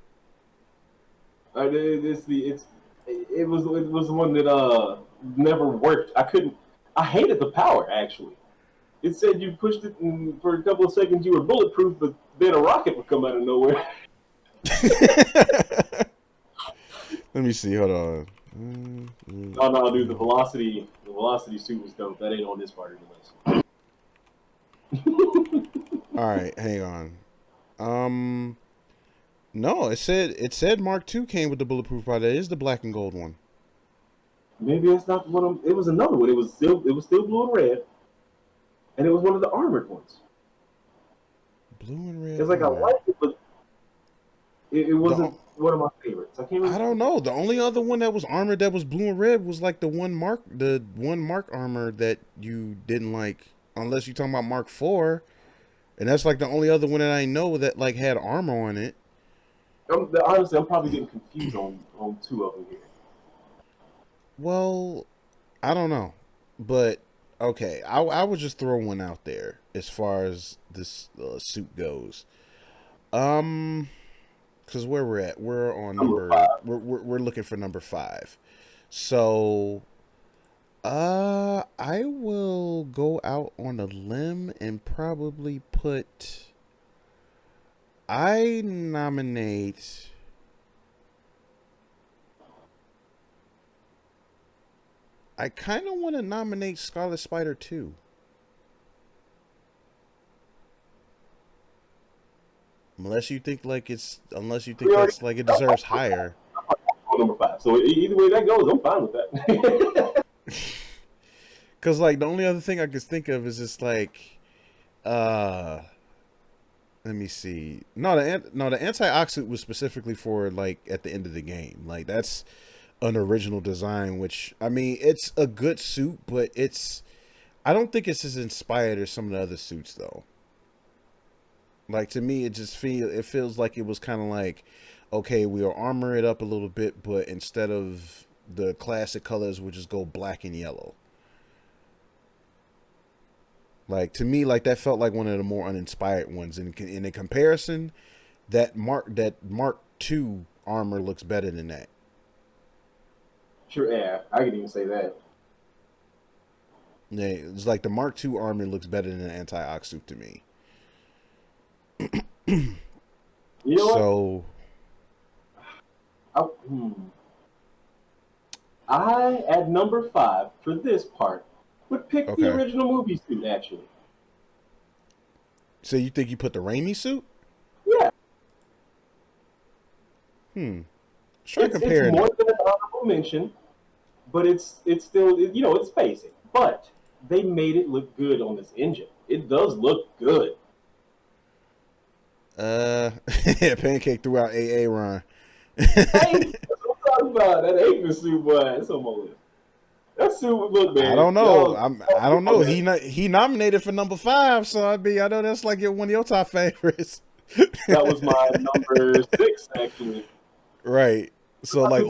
It was the one that never worked. I couldn't. I hated the power actually. It said you pushed it and for a couple of seconds you were bulletproof, but then a rocket would come out of nowhere. Let me see. Hold on. Oh no, dude, the velocity suit was dope. That ain't on this part of the list. All right, hang on. Um, no, it said Mark 2 came with the bulletproof body. That is the black and gold one. Maybe it's not one of. It was another one. It was still blue and red, and it was one of the armored ones. Blue and red It's like I armor. liked it, but it The wasn't. one of my favorites. I can't I remember. don't know. The only other one that was armored that was blue and red was like the one mark armor that you didn't like, unless you're talking about Mark IV, and that's like the only other one that I know that like had armor on it. Honestly, I'm probably getting confused on two of them here. Well, I don't know, but okay, I would just throw one out there as far as this suit goes. Um, because where we're at, we're on Number number five. we're looking for number 5. So I will go out on a limb and probably put. I nominate. I kind of want to nominate Scarlet Spider 2. Unless you think We already that's like it deserves higher. on number five. So either way that goes, I'm fine with that. Cause like the only other thing I could think of is just like, uh, let me see. The anti-oxidant was specifically for like at the end of the game. Like that's an original design, which I mean it's a good suit, but I don't think it's as inspired as some of the other suits though. Like to me, it feels like it was kind of like, okay, we'll armor it up a little bit, but instead of the classic colors, we'll just go black and yellow. Like to me, like that felt like one of the more uninspired ones. In a comparison, that Mark II armor looks better than that. Sure, yeah, I could even say that. Yeah, it's like the Mark II armor looks better than the anti-ox suit to me. You know what? So I, hmm. I at number five for this part would pick the okay, original movie suit. Actually, so you think you put the Raimi suit? yeah, Hmm. Let's try it's comparing. more than an honorable mention, but it's still it's basic. But they made it look good on this engine. It does look good. Yeah, Pancake threw out AA Ron. Hey, that's what I'm talking about. That ain't the suit, boy. It's on my list. That suit would look, I man. don't know. Y'all, I don't know. that. He nominated for number 5, so I know that's like one of your top favorites. That was my number six, actually. Right. So like,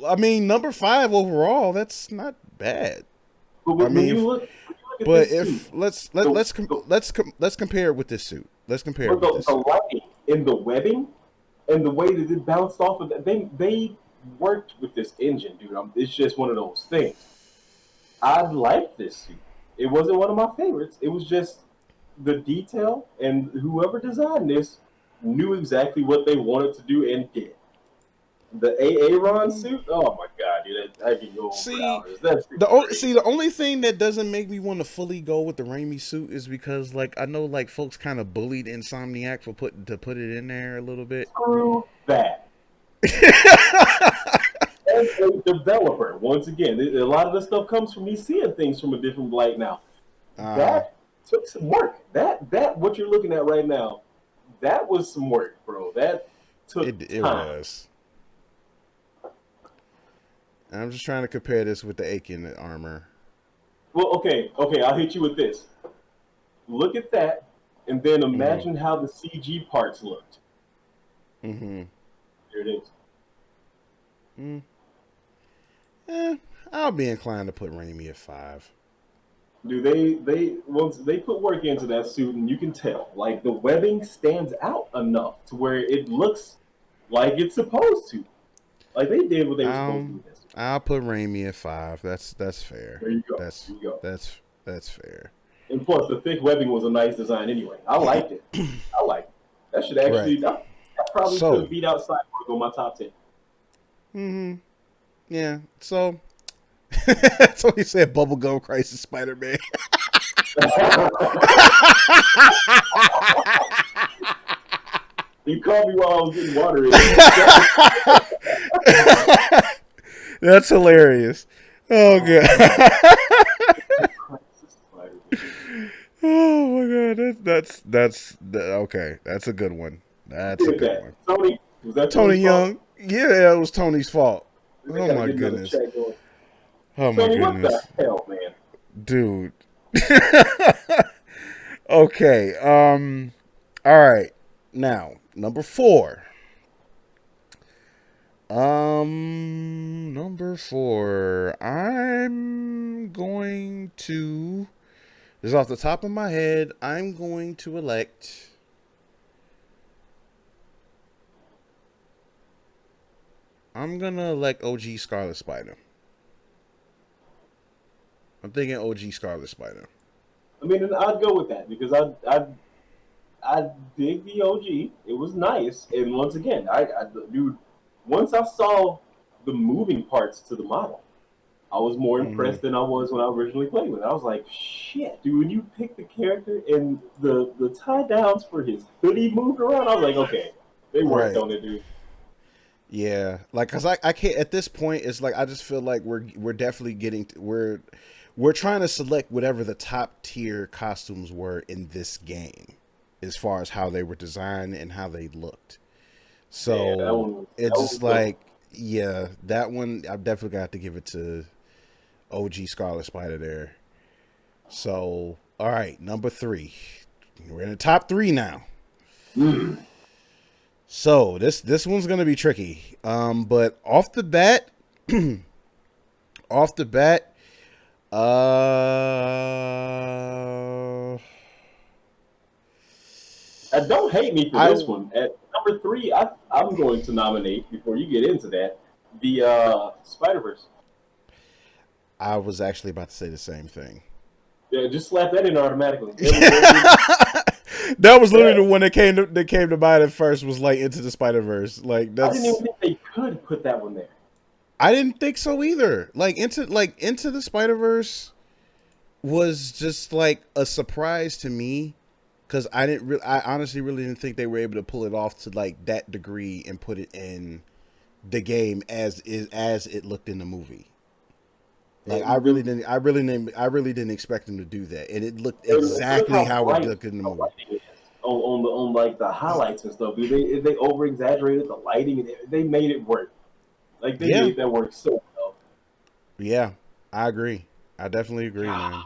I mean, number 5 overall, that's not bad. But I when mean, you look at but this suit, if let's the, let's the, let's compare it with this suit. Let's compare it but with this the suit. lighting and the webbing and the way that it bounced off of that, they worked with this engine, dude. It's just one of those things. I like this suit. It wasn't one of my favorites. It was just the detail, and whoever designed this knew exactly what they wanted to do and did. The Aaron suit, oh my god, dude, I can go on for See, hours. That's see crazy. the only thing that doesn't make me want to fully go with the Raimi suit is because like I know like folks kind of bullied Insomniac for put it in there a little bit. Screw that. As a developer, once again, a lot of the stuff comes from me seeing things from a different light now. Uh That took some work. That what you're looking at right now, that was some work, bro. That took it time. was. I'm just trying to compare this with the Aiken armor. Well, okay, I'll hit you with this. Look at that, and then Mm-hmm. imagine how the CG parts looked. Mm-hmm. There it is. Mm. Eh, I'll be inclined to put Raimi at 5. Do they once they put work into that suit, and you can tell, like the webbing stands out enough to where it looks like it's supposed to. Like they did what they were supposed to do with this. I'll put Raimi at 5. That's fair. There you go. That's There you go. that's fair. And plus, the thick webbing was a nice design anyway. I liked it. I liked it. That should Right. actually, that probably could So, beat out Cyborg on my top 10. mm-hmm. Yeah. So, so he said Bubblegum Crisis Spider-Man. You called me while I was getting water in. That's hilarious. Oh god. Oh my god. Okay. That's a good one. That's a Who did good that? one. Tony? Was that Tony Tony's fault? Young. Yeah, it was Tony's fault. They Oh gotta my get another goodness. check going. Oh my Tony, what the goodness. hell, man? Dude. Okay. All right. Now, number 4. Number 4. I'm going to, this is off the top of my head, I'm going to elect, I'm gonna elect OG Scarlet Spider. I'm thinking OG Scarlet Spider. I mean, and I'd go with that because I dig the OG. It was nice, and once again, dude, once I saw the moving parts to the model, I was more Mm-hmm. impressed than I was when I originally played with it. I was like, shit, dude, when you pick the character and the tie downs for his hoodie moved around, I was like, okay, they worked Right. on it, dude. Yeah, like cuz I can't at this point it's like I just feel like we're definitely getting we're trying to select whatever the top tier costumes were in this game as far as how they were designed and how they looked. Yeah, So, that it's one just was dope. like yeah, that one I've definitely got to give it to OG Scarlet Spider there. So, all right, number 3. We're in the top 3 now. Mm. So, this one's going to be tricky. But off the bat, off the bat, Don't hate me for I this one. At number 3, I'm going to nominate before you get into that the Spider Verse. I was actually about to say the same thing. Yeah, just slap that in automatically. That was literally Yeah, the one that came to mind at first was like Into the Spider Verse. Like I didn't even that's think they could put that one there. I didn't think so either. Into the Spider Verse was just like a surprise to me because I honestly really didn't think they were able to pull it off to like that degree and put it in the game as it looked in the movie. Like And the, I really didn't expect them to do that, and it looked look exactly how how it bright looked in the the movie. lighting is on like the highlights and stuff, dude. They over exaggerated the lighting and they made it work. Like they Yeah, made that work so well. yeah, I agree. I definitely agree, man.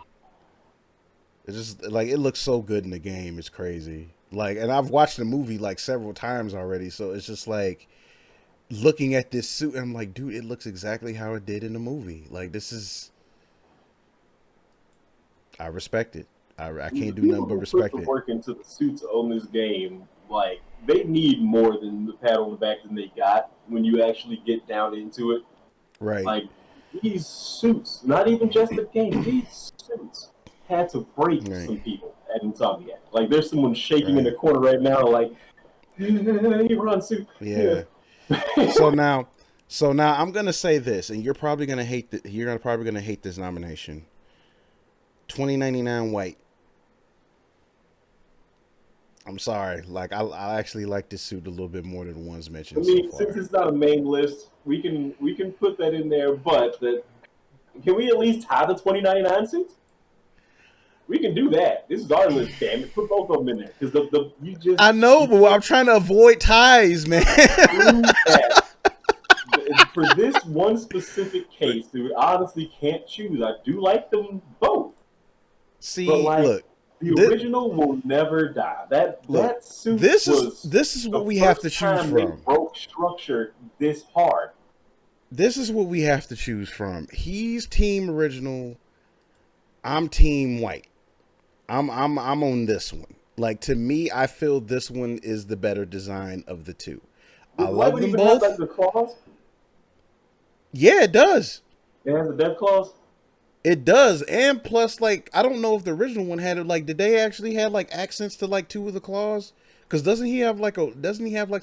It's just like it looks so good in the game. It's crazy. Like, and I've watched the movie like several times already, so it's just like looking at this suit, and I'm like, dude, it looks exactly how it did in the movie. Like, this is, I respect it. I The can't do nothing people but who put respect the it. work into the suits on this game, like they need more than the pat on the back than they got when you actually get down into it. Right. Like these suits, not even just the game, these suits had to break Right. some people at Insomniac. Like there's someone shaking in the Right. corner right now, like you run suit. Yeah. Yeah. So now, so now I'm gonna say this, and you're probably gonna hate probably gonna hate this nomination. 2099 white. I'm sorry. Like I actually like this suit a little bit more than the ones I mentioned so mean, since far. it's not a main list, we can put that in there. But can we at least tie the 2099 suits? We can do that. This is our list, damn it. Put both of them in there because the I know, you but can't I'm trying to avoid ties, man. prove that for this one specific case, dude. I honestly can't choose. I do like them both, but See, like look, the this, original will never die. look, That suit was this is what the we have to first choose time they from. broke structure this hard. This is what we have to choose from. He's team original. I'm team white. I'm on this one. Like to me, I feel this one is the better design of the two. I Why love would them even have like both. the claws? Yeah, it does. It has the death claws. It does. And plus, like, I don't know if the original one had it. Like, did they actually have like accents to like two of the claws? Because doesn't he have like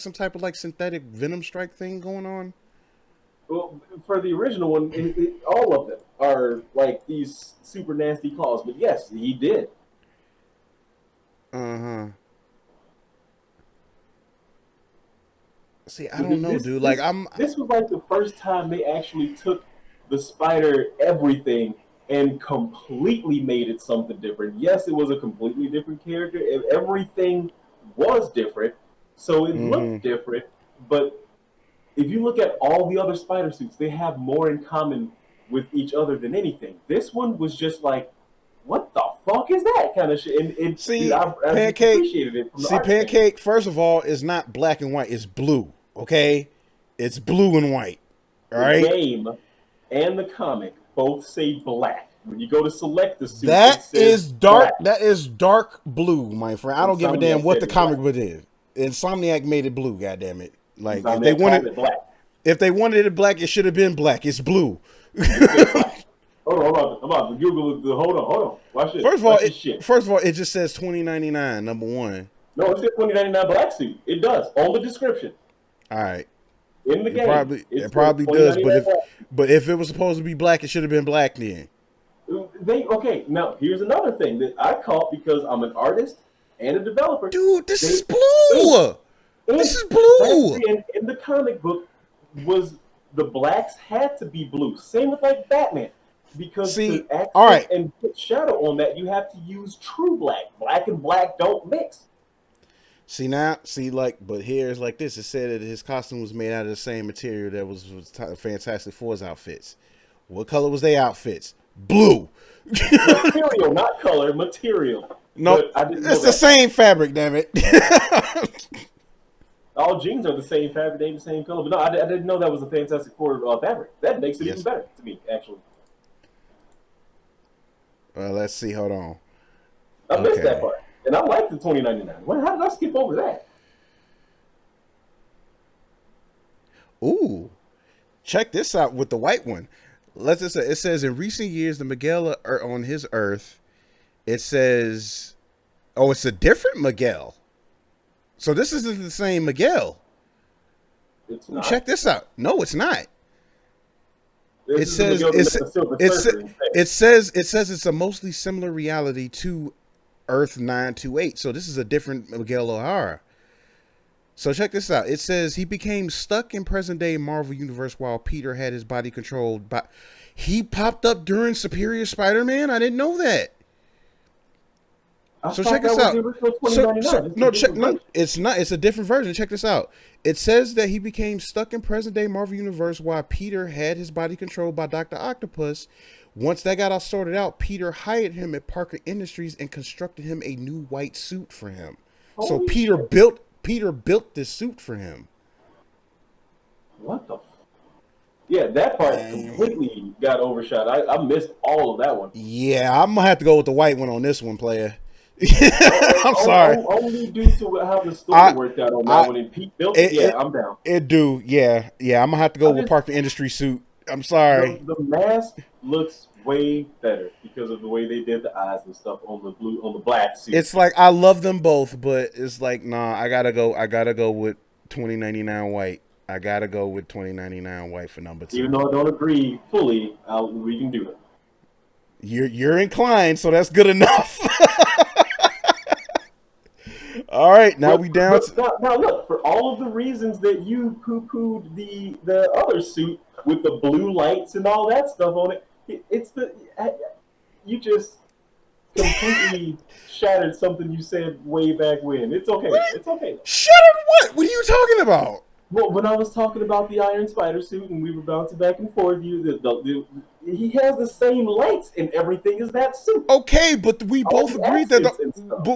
some type of like synthetic venom strike thing going on? Well, for the original one, all of them are like these super nasty claws. But yes, he did. Uh huh. See, I So don't know, this dude. Like, this I'm this was like the first time they actually took the spider everything and completely made it something different. Yes, it was a completely different character. Everything was different, so it mm-hmm. looked different, but if you look at all the other spider suits, they have more in common with each other than anything. This one was just like, what the fuck is that kind of shit? And dude, See, I just Pancake. appreciated it from the See, art standpoint. Pancake. First of all, is not black and white. It's blue. Okay, it's blue and white. All The right. game and the comic both say black. When you go to select the suit, it That says is dark. black. That is dark blue, my friend. I don't give a damn Insomniac what said the it comic black. book is. Insomniac made it blue. God damn it! Like Insomniac called it black. if they wanted it black, it should have been black. It's blue. It said black. Hold on, I'm about to Google the. Hold on. Watch this. Watch this shit. First of all, it just says 2099. Number one. No, it says 2099 black suit. It does on the description. All right. In the game, It probably does, but if it was supposed to be black, it should have been black then. Okay, now here's another thing that I caught because I'm an artist and a developer. Dude, this is blue. This is blue. In the comic book, was the blacks had to be blue. Same with like Batman, because to accent and put shadow on that, you have to use true black. Black and black don't mix. But here's like this. It said that his costume was made out of the same material that was Fantastic Four's outfits. What color was their outfits? Blue. Material, not color. Material. No, it's the same fabric. Damn it. All jeans are the same fabric. They ain't the same color. But no, I didn't know that was a Fantastic Four fabric. That makes it even better to me, actually. Well, let's see. Hold on. I missed that part. And I like the 2099. How did I skip over that? Ooh. Check this out with the white one. Let's just say it says in recent years, the Miguel on his Earth, it says, oh, it's a different Miguel. So this isn't the same Miguel. It's not. Check this out. No, it's not. It says it's a mostly similar reality to Earth 928. So this is a different Miguel O'Hara. So check this out. It says he became stuck in present day Marvel Universe while Peter had his body controlled by. He popped up during Superior Spider-Man? I didn't know that. So check this out. No, it's not. It's a different version. Check this out. It says that he became stuck in present day Marvel Universe while Peter had his body controlled by Dr. Octopus. Once that got all sorted out, Peter hired him at Parker Industries and constructed him a new white suit for him. So Peter built this suit for him. What the? Yeah, that part completely got overshot. I missed all of that one. Yeah, I'm gonna have to go with the white one on this one, player. I'm sorry. Only due to how the story worked out on that one, and Pete built it. I'm down. Yeah. I'm gonna have to go with Parker Industry suit. I'm sorry. The mask looks way better because of the way they did the eyes and stuff on the black suit. It's like I love them both, but it's like nah. I gotta go with 2099 white. I gotta go with 2099 white for number 2. Even though I don't agree fully, we can do it. You're inclined, so that's good enough. All right, now we down. Now look, for all of the reasons that you poo-pooed the other suit with the blue lights and all that stuff on it, you just completely shattered something you said way back when. It's okay. It's okay. Shattered what? What are you talking about? Well, when I was talking about the Iron Spider suit and we were bouncing back and forth, he has the same lights and everything as that suit. Okay, but we both agreed that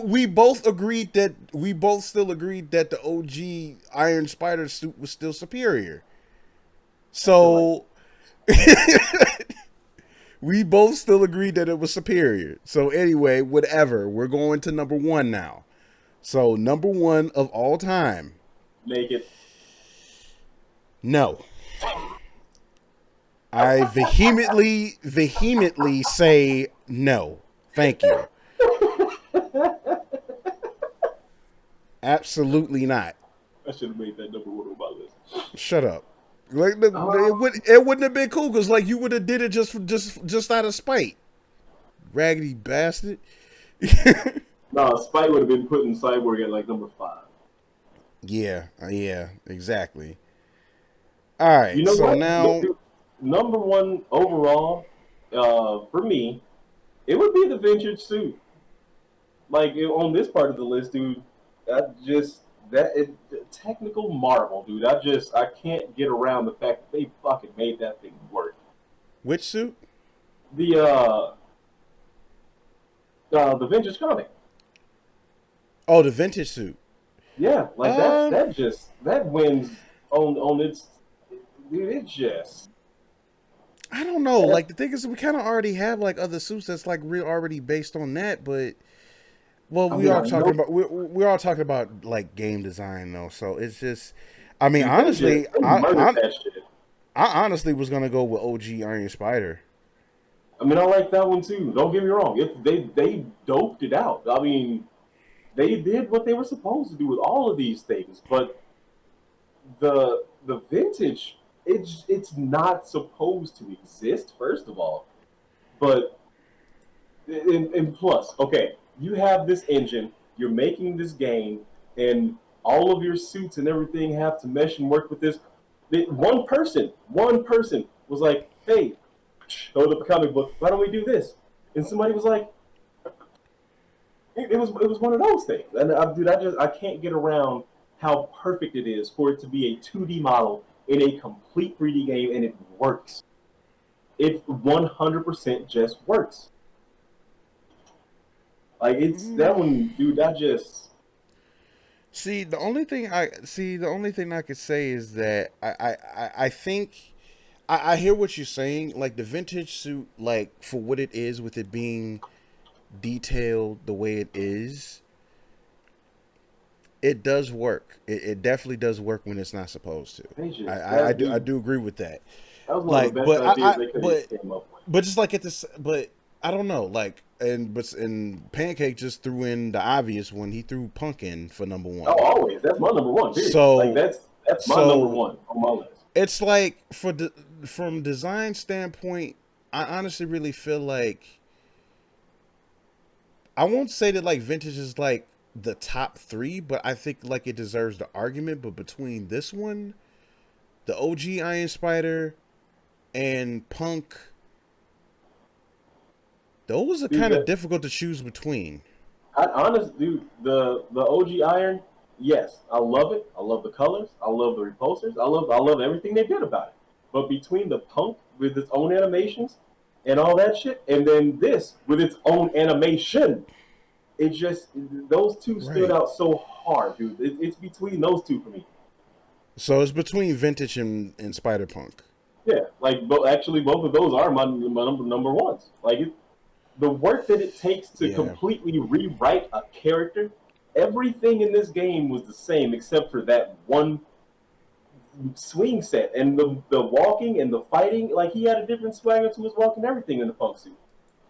we both still agreed that the OG Iron Spider suit was still superior. So we both still agreed that it was superior. So anyway, whatever. We're going to number 1 now. So number 1 of all time. Naked. No. I vehemently say no. Thank you. Absolutely not. I should have made that number 1 on my list. Shut up. Like it wouldn't have been cool because like you would have did it just out of spite. Raggedy bastard. No, spite would have been putting Cyborg at like number 5. Yeah, exactly. All right, you know so what? now number 1 overall for me, it would be the vintage suit. Like on this part of the list, dude, technical marvel, dude. I can't get around the fact that they fucking made that thing work. Which suit? The the vintage comic. Oh, the vintage suit. Yeah, like Um, that wins on its dude. It just I don't know. that, Like the thing is, we kind of already have like other suits that's like real already based on that, but well, I we mean, are I talking know about we're all talking about like game design though. So it's just, I mean, dude, honestly, they murdered that shit. I honestly was gonna go with OG Iron Spider. I mean, I like that one too. Don't get me wrong. They doped it out. I mean, they did what they were supposed to do with all of these things, but the vintage, it's not supposed to exist. First of all, but and plus, okay, you have this engine, you're making this game, and all of your suits and everything have to mesh and work with this. One person was like, "Hey, hold up a comic book. Why don't we do this?" And somebody was like, it was one of those things. And dude, I can't get around how perfect it is for it to be a 2D model in a complete 3D game, and it works. It 100% just works. Like it's that one, dude. I just The only thing I could say is that I think I hear what you're saying. Like the vintage suit, like for what it is, with it being detailed the way it is, it does work. It definitely does work when it's not supposed to. they just that I dude. do agree with that. That was one of Like, the best ideas they could have came up with. but just like at this, but I don't know. Like, and Pancake just threw in the obvious one. He threw Punk in for number Oh, one. always. That's my number one. Period. Like So that's my number so one on my list. it's like from design standpoint, I honestly really feel like I won't say that like vintage is like the top three, but I think like it deserves the argument. But between this one, the OG Iron Spider, and Punk, those are Dude, kind of difficult to choose between. dude, the OG Iron, yes, I love it. I love the colors. I love the repulsors. I love everything they did about it. But between the Punk with its own animations and all that shit, and then this with its own animation, it just those two stood Right. out so hard, dude. It's between those two for me. So it's between vintage and Spider Punk. Yeah, like but actually both of those are my number ones. Like the work that it takes to Yeah. completely rewrite a character, everything in this game was the same except for that one swing set and the walking and the fighting. Like he had a different swagger to his walking, everything in the punk suit.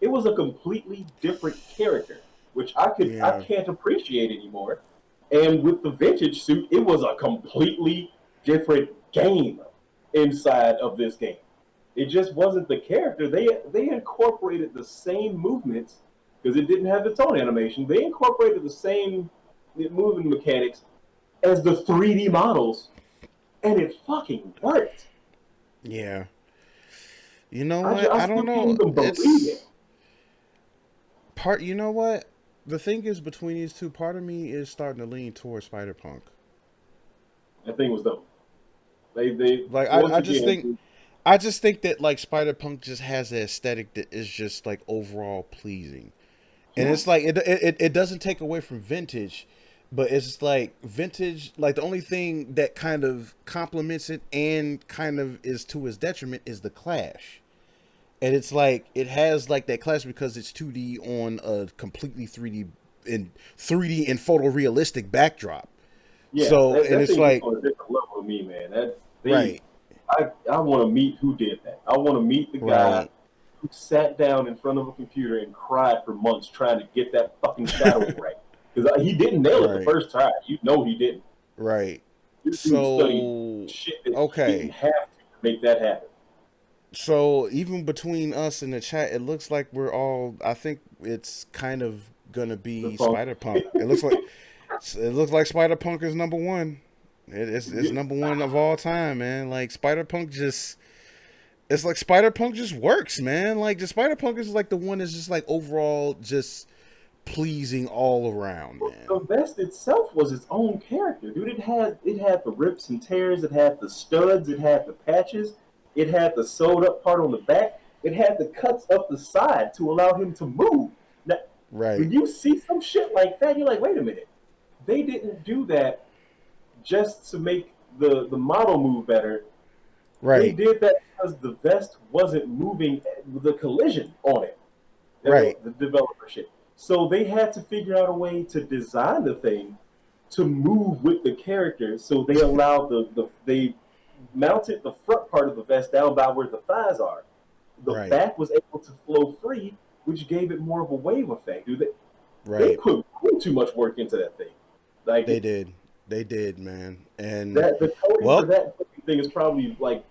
It was a completely different character, which I Yeah. can't appreciate anymore. And with the vintage suit, it was a completely different game inside of this game. It just wasn't the character. They incorporated the same movements because it didn't have its own animation. They incorporated the same moving mechanics as the 3D models, and it fucking worked. Yeah. You know what? I I don't still can't know. even believe it. It's part. You know what? The thing is, between these two, part of me is starting to lean towards Spider Punk. That thing was dope. They Like once again, I just think that like Spider Punk just has an aesthetic that is just like overall pleasing, and it's yes, like it doesn't take away from vintage, but it's like vintage. Like the only thing that kind of complements it and kind of is to his detriment is the clash. And it's like it has like that clash because it's 2D on a completely 3D and photorealistic backdrop. yeah, So and that it's thing hits like on a different level to me, man. That they, right, I want to meet who did that. I want to meet the guy right, who sat down in front of a computer and cried for months trying to get that fucking shadowing right. Because he didn't nail it the right, first time. You know he didn't. right. This dude studied So shit that he didn't okay. have to make that happen. So even between us in the chat, it looks like we're all. I think it's kind of gonna The be funk. Spider Punk. It looks like Spider Punk is number one. It's number one of all time, man. Like Spider Punk just. It's like Spider Punk just works, man. Like the Spider Punk is like the one that's just like overall just pleasing all around, The man. vest itself was its own character, dude. It had the rips and tears, it had the studs, it had the patches, it had the sewed up part on the back, it had the cuts up the side to allow him to move. Now, Right, when you see some shit like that, you're like, wait a minute. They didn't do that just to make the model move better. They right, did that because the vest wasn't moving with the collision on it. right, The developer shit. So they had to figure out a way to design the thing to move with the character. So they allowed they mounted the front part of the vest down by where the thighs are. The right, back was able to flow free, which gave it more of a wave effect. Dude, they right. put way too much work into that thing. They Like did. They did, man. And that, the coding for well, that thing is probably like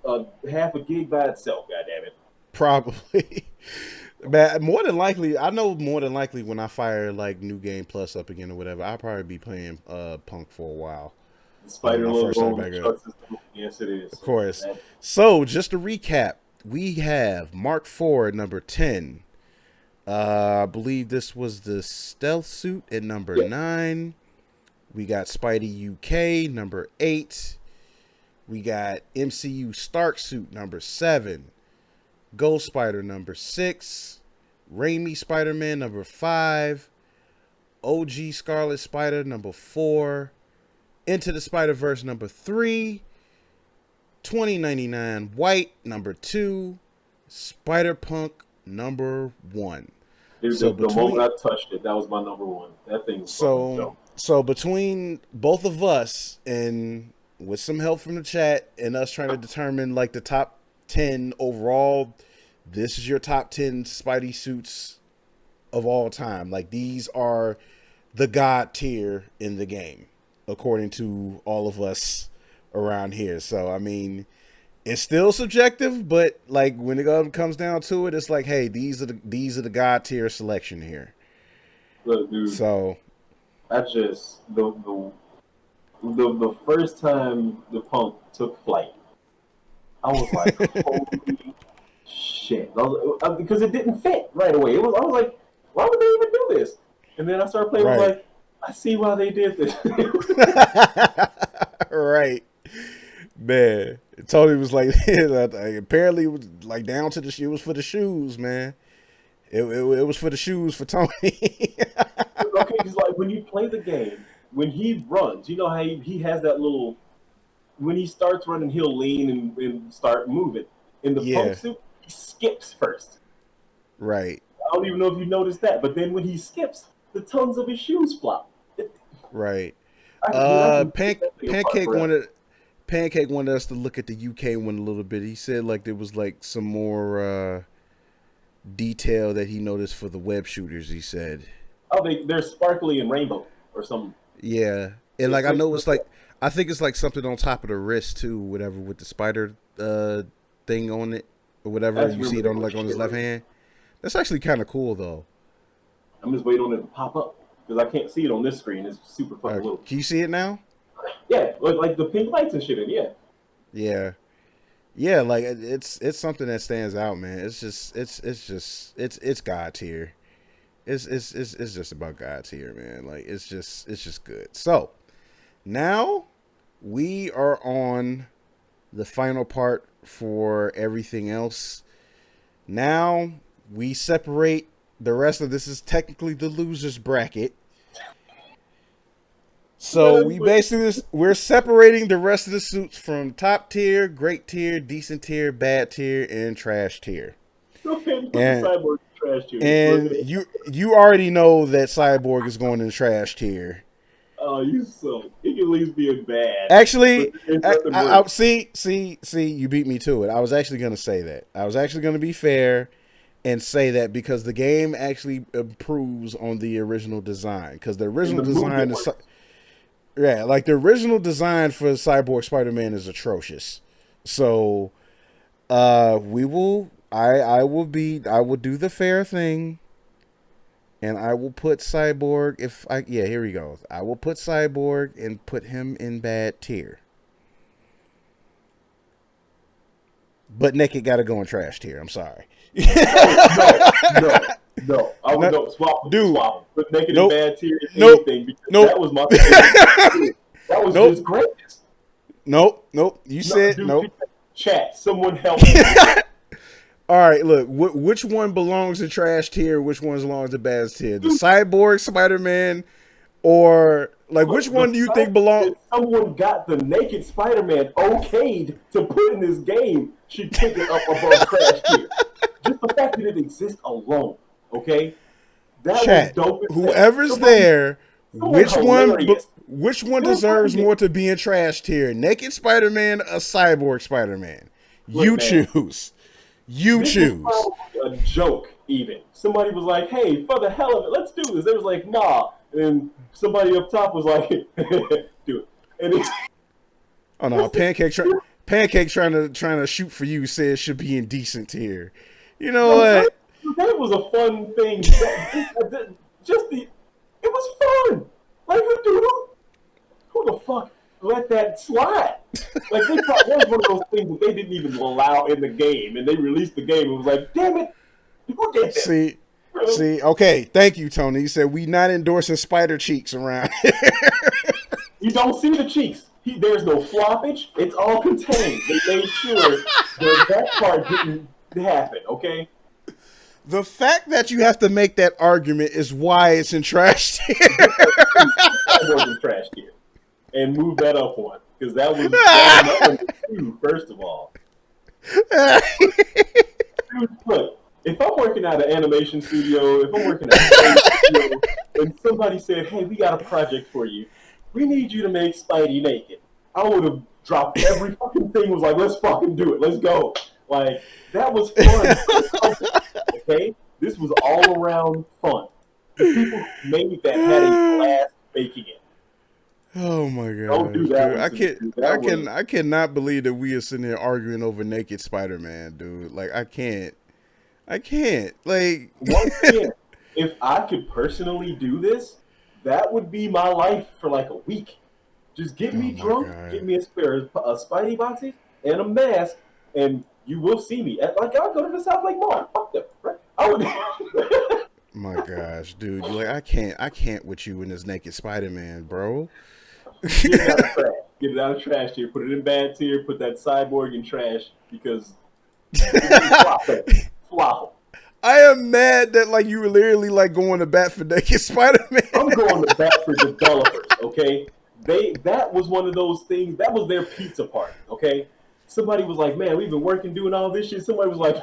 half a gig by itself. God damn it! probably. Man, more than likely, I know more than likely when I fire like New Game Plus up again or whatever, I'll probably be playing Punk for a while. The Like when spider I first logo started on the back up. truck system. Yes, it is. Of So course. that, So just to recap, we have Mark IV number 10. I believe this was the stealth suit at number yeah, 9. We got Spidey UK number 8. We got MCU Stark suit number 7. Ghost Spider number 6. Raimi Spider-Man number 5. OG Scarlet Spider number 4. Into the Spider-Verse number 3. 2099 White number 2. Spider-Punk number 1. dude, So the moment between I touched it, that was my number one. That thing was fucking so dope. so between both of us and with some help from the chat and us trying to determine like the top 10 overall, this is your top 10 Spidey suits of all time. Like these are the god tier in the game, according to all of us around here. So I mean, it's still subjective, but like when it comes down to it, it's like, hey, these are the god tier selection here. Look, dude, So I just the first time the punk took flight, I was like, holy shit! Because it didn't fit right away. I was like, why would they even do this? And then I started playing. I was right, like, I see why they did this. right, man. Tony was like, apparently it was like down to the shoe. It was for the shoes, man. It was for the shoes for Tony. Okay, because like when you play the game, when he runs, you know how he has that little. When he starts running, he'll lean and start moving. In the punk Yeah, suit, he skips first. right, I don't even know if you noticed that, but then when he skips, the tongues of his shoes flop. right. Dude, I Uh, can pick Pan- that thing apart Pancake forever. wanted Pancake wanted us to look at the UK one a little bit. He said like there was like some more detail that he noticed for the web shooters. He said, Oh, they're sparkly and rainbow or something. yeah, and It like I switched know to it's like I think it's like something on top of the wrist too, whatever with the spider thing on it or whatever. that's You see it on removable like on his shit left right hand. That's actually kind of cool though. I'm just waiting on it to pop up because I can't see it on this screen. It's super fucking little. Can you see it now? Yeah, like the pink lights and shit. And yeah, Yeah, yeah. Like it's something that stands out, man. It's God tier. It's just about God tier, man. Like it's just good. So now we are on the final part for everything else. Now we separate the rest of this is technically the losers bracket. So we basically we're separating the rest of the suits from top tier, great tier, decent tier, bad tier, and trash tier. go ahead and put the And cyborg in the trash tube. and you already know that Cyborg is going in the trash tier. Oh, you suck. He can at least be in bad, but Actually, there's I, nothing I, worse. I see. You beat me to it. I was actually going to say that. I was actually going to be fair and say that because the game actually improves on the original design. Because the And original the movement design is, works. yeah, like the original design for Cyborg Spider-Man is atrocious. So, we will. I will do the fair thing. And I will put Cyborg yeah, here we go. I will put Cyborg and put him in bad tier. But naked got to go in trash tier. I'm sorry. No. I would go swap. Dude. Swap. Put naked in Nope. bad tier and Nope. anything because Nope. that was my favorite. That was just greatness. Nope. You said dude, nope. Chat. Someone help me. All right, look. Which one belongs in trash tier? Which one belongs in bad tier? The Cyborg Spider-Man, or like which one do you think belongs? Someone got the naked Spider-Man okayed to put in this game should take it up above trash tier. Just the fact that it exists alone, okay? That Chat. was dope. Whoever's there, which one deserves more to be in trash tier? Naked Spider-Man, or Cyborg Spider-Man? You choose. You choose. Was a joke, even. Somebody was like, "Hey, for the hell of it, let's do this." They was like, "Nah," and somebody up top was like, "Do it." And oh no, Pancake trying to shoot for you says should be indecent tier. You know what? That was a fun thing. It was fun. Like, who the fuck let that slide? Like, they thought that was one of those things that they didn't even allow in the game, and they released the game and was like, damn it, who did that? See, okay, thank you, Tony. You said we not endorsing spider cheeks around here. You don't see the cheeks. There's no floppage. It's all contained. They made sure that part didn't happen, okay? The fact that you have to make that argument is why it's in trash tier. That wasn't trash tier. And move that up one. Because that was two, first of all. Dude, look, if I'm working at an animation studio, if I'm working at a studio, and somebody said, hey, we got a project for you. We need you to make Spidey naked. I would have dropped every fucking thing, was like, let's fucking do it. Let's go. Like, that was fun. Okay? This was all around fun. The people who made that had a blast making it. Oh my god! Don't do that. I cannot believe that we are sitting here arguing over naked Spider-Man, dude. Like I can't. Like once again, if I could personally do this, that would be my life for like a week. Just get me drunk, get me a spare Spidey boxes and a mask, and you will see me. Like I'll go to the South Lake Mall. Fuck them, right? I would. My gosh, dude! Like I can't with you in this naked Spider-Man, bro. Get it out of trash. Get it out of trash tier. Put it in bad tier. Put that cyborg in trash because flop. I am mad that like you were literally like going to bat for naked Spider-Man. I'm going to bat for developers. Okay, that was one of those things. That was their pizza party. Okay, somebody was like, "Man, we've been working doing all this shit." Somebody was like,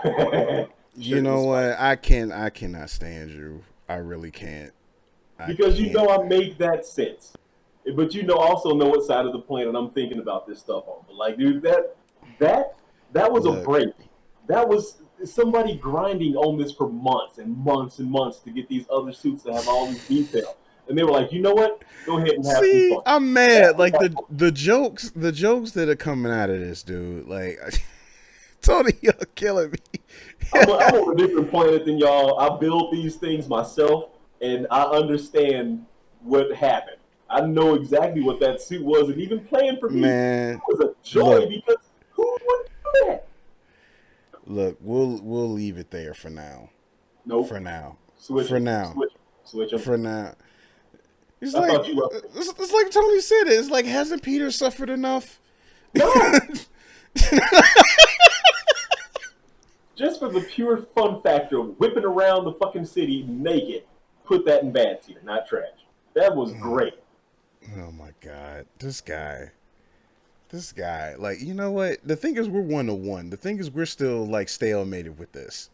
"You know what? I cannot stand you. I really can't." Because you know I make that sense. But you also know what side of the planet I'm thinking about this stuff on. But like, dude, that was a break. That was somebody grinding on this for months and months and months to get these other suits to have all this detail. And they were like, you know what? Go ahead and have some fun. I'm mad. Like the jokes that are coming out of this, dude. Like, Tony, you're killing me. I'm on a different planet than y'all. I build these things myself, and I understand what happened. I know exactly what that suit was, and even playing for me, it was a joy because who would do that? Look, we'll leave it there for now. Nope. For now. Switch them. For now. It's like Tony said. It's like, hasn't Peter suffered enough? No. Just for the pure fun factor of whipping around the fucking city naked, put that in bad tier, not trash. That was great. Oh my god, this guy, like, you know what? The thing is, we're 1-1. The thing is, we're still like stalemated with this.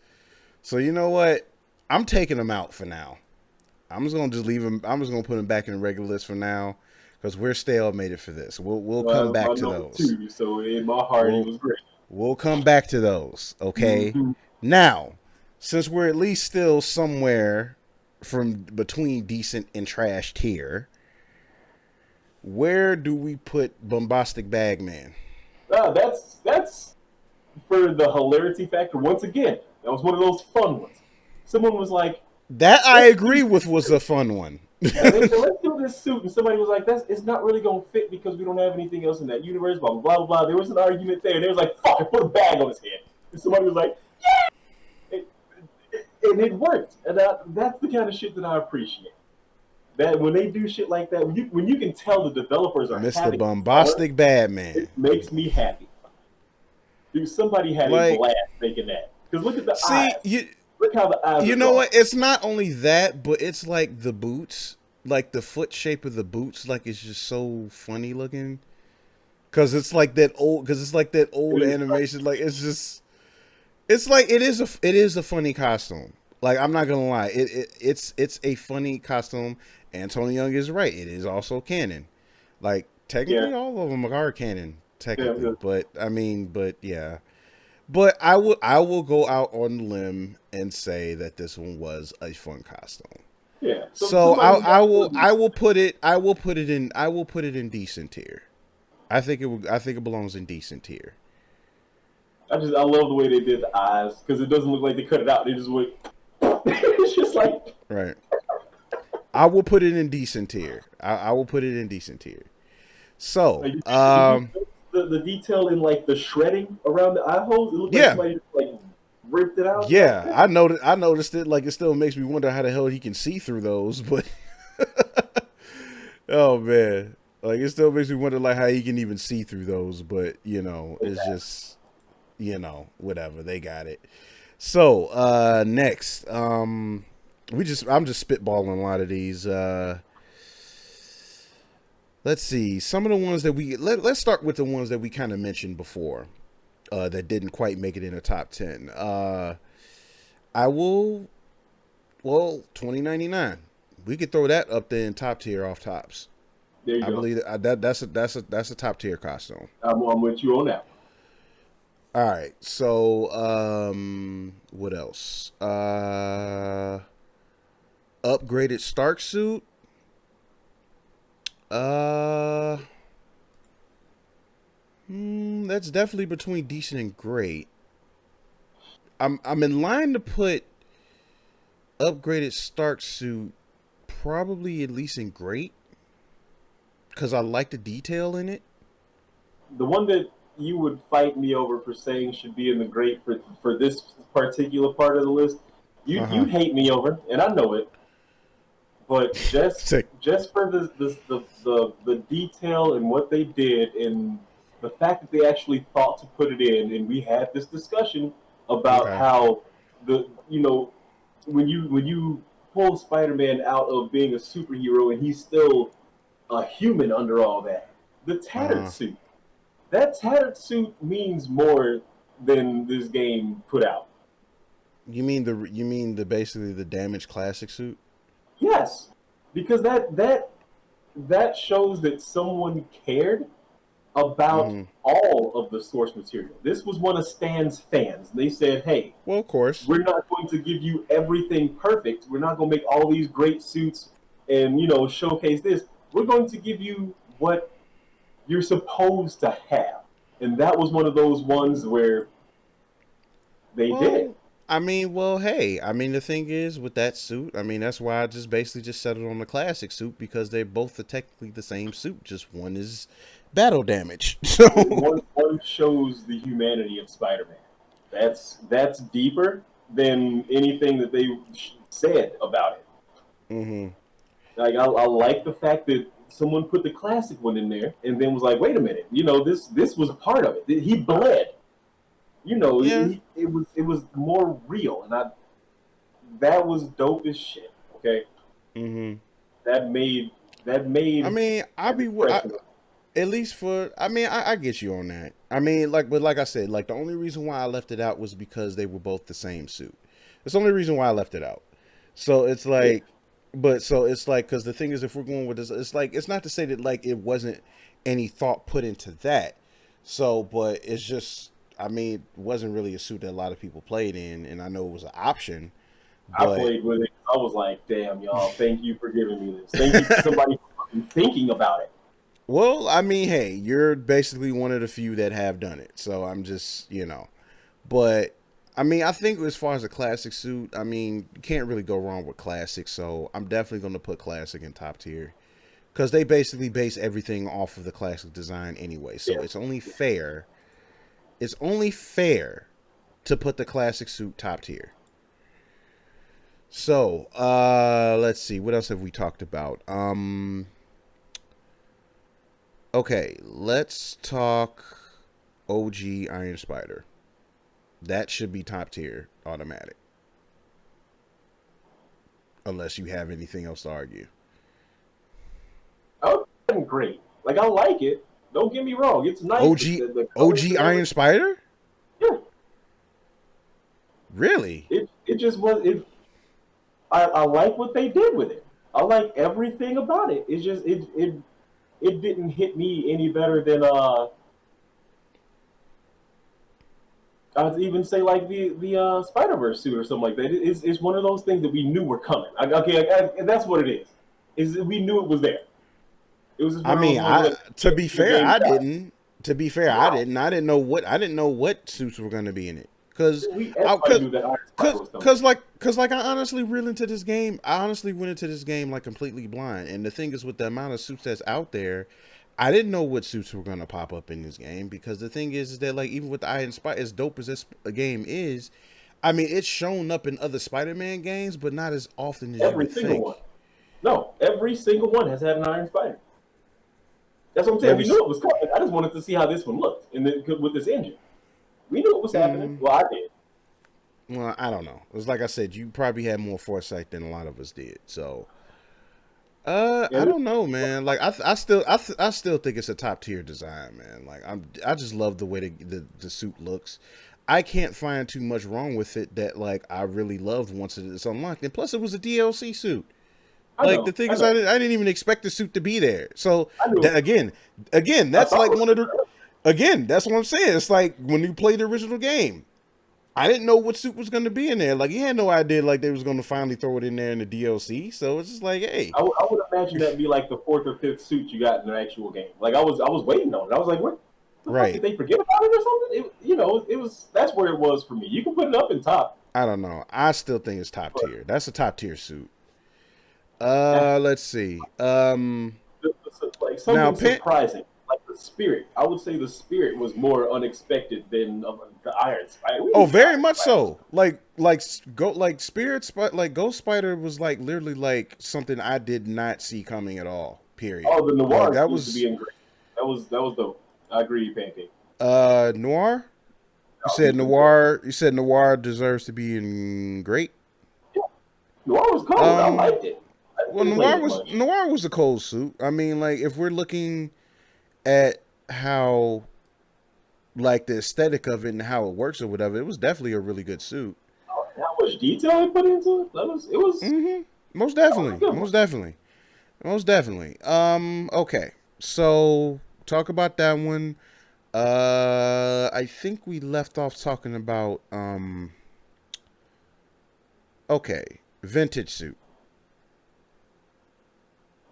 So you know what? I'm taking him out for now. I'm just gonna leave him. I'm just gonna put him back in the regular list for now because we're stalemated for this. We'll come back to those. Two, so in my heart, it was great. We'll come back to those. Okay. Mm-hmm. Now, since we're at least still somewhere from between decent and trash tier, where do we put Bombastic Bagman? That's for the hilarity factor. Once again, that was one of those fun ones. Someone was like, that I agree with was a fun one. And they said, let's do this suit. And somebody was like, it's not really going to fit because we don't have anything else in that universe, blah, blah, blah, blah. There was an argument there. They was like, fuck it, put a bag on his head. And somebody was like, and it worked. And that's the kind of shit that I appreciate. That when they do shit like that, when you can tell the developers are Mr. having Bombastic fun, Batman. it makes me happy. Dude, somebody had a Like, blast making that. Because look at the see, eyes. Look how the eyes you are know drawn. what? It's not only that, but it's like the boots, like the foot shape of the boots, like it's just so funny looking. Because it's like that old animation. Like it's like it is a funny costume. Like I'm not gonna lie, it's a funny costume. And Tony Young is right. It is also canon. Like technically, Yeah. all of them are canon technically. Yeah. But I mean, but yeah. But I will go out on a limb and say that this one was a fun costume. Yeah. So So somebody I will put it in decent tier. I think it belongs in decent tier. I love the way they did the eyes because it doesn't look like they cut it out. They just went. It's just like Right. I will put it in decent tier. I will put it in decent tier. So, the detail in like the shredding around the eye holes. It looked like yeah. somebody just, like ripped it out. Yeah, I noticed it. Like it still makes me wonder how the hell he can see through those. But oh man, like it still makes me wonder like how he can even see through those. But it's just whatever, they got it. So next, I'm just spitballing a lot of these. Let's see some of the ones that let's start with the ones that we kind of mentioned before. That didn't quite make it in the top 10. I will, 2099. We could throw that up there in top tier off tops. There you I go. believe that's a top tier costume. I'm with you on that. All right, so what else? Upgraded Stark suit. That's definitely between decent and great. I'm in line to put upgraded Stark suit probably at least in great because I like the detail in it. The one that you would fight me over for saying should be in the great for this particular part of the list, you Uh hate me over, and I know it. But huh. just for the detail and what they did and the fact that they actually thought to put it in, and we had this discussion about Okay. how the when you pull Spider-Man out of being a superhero and he's still a human under all that, the Uh tattered huh. suit, that tattered suit means more than this game put out. You mean the basically the damaged classic suit? Yes, because that shows that someone cared about Mm-hmm. all of the source material. This was one of Stan's fans. They said, "Hey, Well, of course. we're not going to give you everything perfect. We're not going to make all these great suits and showcase this. We're going to give you what you're supposed to have." And that was one of those ones where they did it. Well, I mean, hey, I mean, the thing is with that suit, I mean, that's why I just basically just settled on the classic suit because they both are technically the same suit. Just one is battle damage. So, One shows the humanity of Spider-Man. That's deeper than anything that they said about it. hmm Like I like the fact that someone put the classic one in there and then was like, wait a minute, this was part of it. He bled. yeah. It was more real, and that was dope as shit. Okay, hmm that made that I made mean, an impression. at least for, I mean, I get you on that. I mean, but like I said, like the only reason why I left it out was because they were both the same suit. That's the only reason why I left it out. So it's Yeah, like, but so it's like, because the thing is, if we're going with this, it's like, it's not to say that like it wasn't any thought put into that. So, but it's just, I mean, it wasn't really a suit that a lot of people played in, and I know it was an option, I but played with it. I was like, damn, y'all, thank you for giving me this. Thank you for somebody thinking about it. well, I mean, hey, you're basically one of the few that have done it. So I'm just, but I mean, I think as far as a classic suit, I mean, you can't really go wrong with classic. So I'm definitely going to put classic in top tier because they basically base everything off of the classic design anyway. So Yeah. it's only fair. It's only fair to put the classic suit top tier. So let's see. What else have we talked about? Okay, let's talk OG Iron Spider. That should be top tier automatic. Unless you have anything else to argue. Oh, great. Like I like it. Don't get me wrong. It's nice. OG The OG Iron Spider? Yeah. Really? It just was it. I like what they did with it. I like everything about it. It's just it didn't hit me any better than I'd even say like the Spider-Verse suit or something like that. It's one of those things that we knew were coming. That's what it is. Is we knew it was there. It was just I one of those mean, ones I that to be the fair, game I got. didn't. To be fair, I Wow. didn't. I didn't know what suits were going to be in it. Cause, Everybody knew that Iron Spider was coming. cause like I honestly really into this game. I honestly went into this game like completely blind. And the thing is, with the amount of suits that's out there, I didn't know what suits were gonna pop up in this game. Because the thing is that like even with the Iron Spider, as dope as this game is, I mean it's shown up in other Spider-Man games, but not as often as you Every would single one. think. No, every single one has had an Iron Spider. That's what I'm saying. Every We knew it was coming. I just wanted to see how this one looked, and then with this engine, we knew it was happening. mm, Well, I did. well, I don't know. It was like I said, you probably had more foresight than a lot of us did. So I And don't know, man. Like I still think it's a top tier design, man. Like I just love the way the suit looks. I can't find too much wrong with it that like I really loved once it's unlocked. And plus, it was a DLC suit. I Like the know, thing I is, know, I didn't even expect the suit to be there. So I knew. that again, I that's thought like it one of was. the again, that's what I'm saying. It's like when you play the original game. I didn't know what suit was going to be in there. Like, he had no idea, like, they was going to finally throw it in there in the DLC. So it's just like, hey. I would imagine that be like the fourth or fifth suit you got in the actual game. Like I was waiting on it. I was like, what the fuck did Right. they forget about it or something? It was that's where it was for me. You can put it up in top, I don't know. I still think it's top but tier. That's a top tier suit. eh, Let's see. like Now, something Pen. surprising, like the spirit. I would say the spirit was more unexpected than the Iron Spider. We Oh, knew the very Iron much Spider was so. Like Spirit, like Ghost Spider was like literally like something I did not see coming at all. Period. Oh, the Like noir that seems to be was in great. That was dope. I agree, Pancake. Noir. No, he was great. You said Noir deserves to be in great. Yeah, noir was cold. I Um, liked it. I Well, didn't play it much. Noir was a cold suit. I mean, like if we're looking at how like the aesthetic of it and how it works or whatever, it was definitely a really good suit. Oh, how much detail they put into it? Mm-hmm. Most That was a definitely. good one. Most definitely. Most definitely. Okay. So talk about that one. I think we left off talking about okay, vintage suit.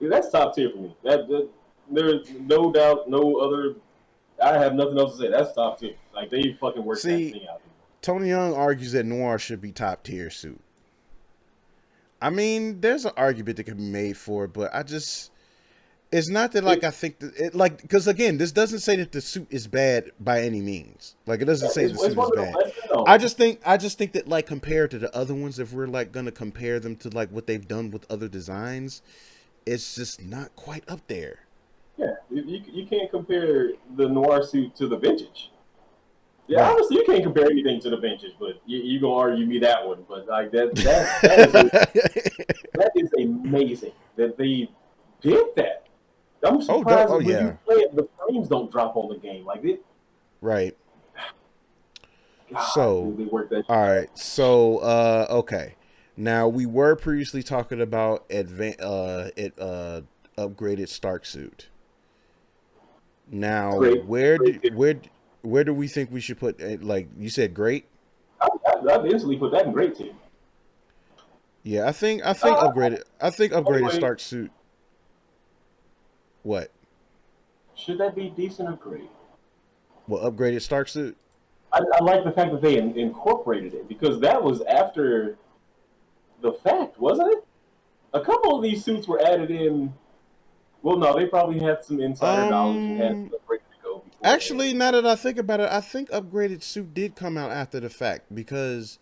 Yeah, that's top tier for me. There's no doubt, no other. I have nothing else to say. That's top tier. Like they fucking worked that See, thing out. Tony Young argues that Noir should be top tier suit. I mean, there's an argument that can be made for it, but I just it's not that like It, I think that it like because again, this doesn't say that the suit is bad by any means. Like it doesn't say the it's suit one is of the bad. less known. I just think that like compared to the other ones, if we're like gonna compare them to like what they've done with other designs, it's just not quite up there. Yeah, you can't compare the noir suit to the vintage. Yeah, Right. honestly, you can't compare anything to the vintage, but you gonna argue me that one. But like that is amazing that they did that. I'm surprised Oh that when you yeah. play it, the frames don't drop on the game. Like it, Right. God, So dude, they worked that all shit out. right. So okay. Now we were previously talking about upgraded Stark suit. Now, Great, great. where do we think we should put it? Like you said, great. I'd instantly put that in great team. Yeah, Uh, I think upgraded anyway, Stark suit. What? should that be decent or great? Well, upgraded Stark suit. I like the fact that they incorporated it because that was after the fact, wasn't it? A couple of these suits were added in. Well, no, they probably had some insider knowledge and had Um, stuff ready to go beforehand. Actually, now that I think about it, I think Upgraded Suit did come out after the fact because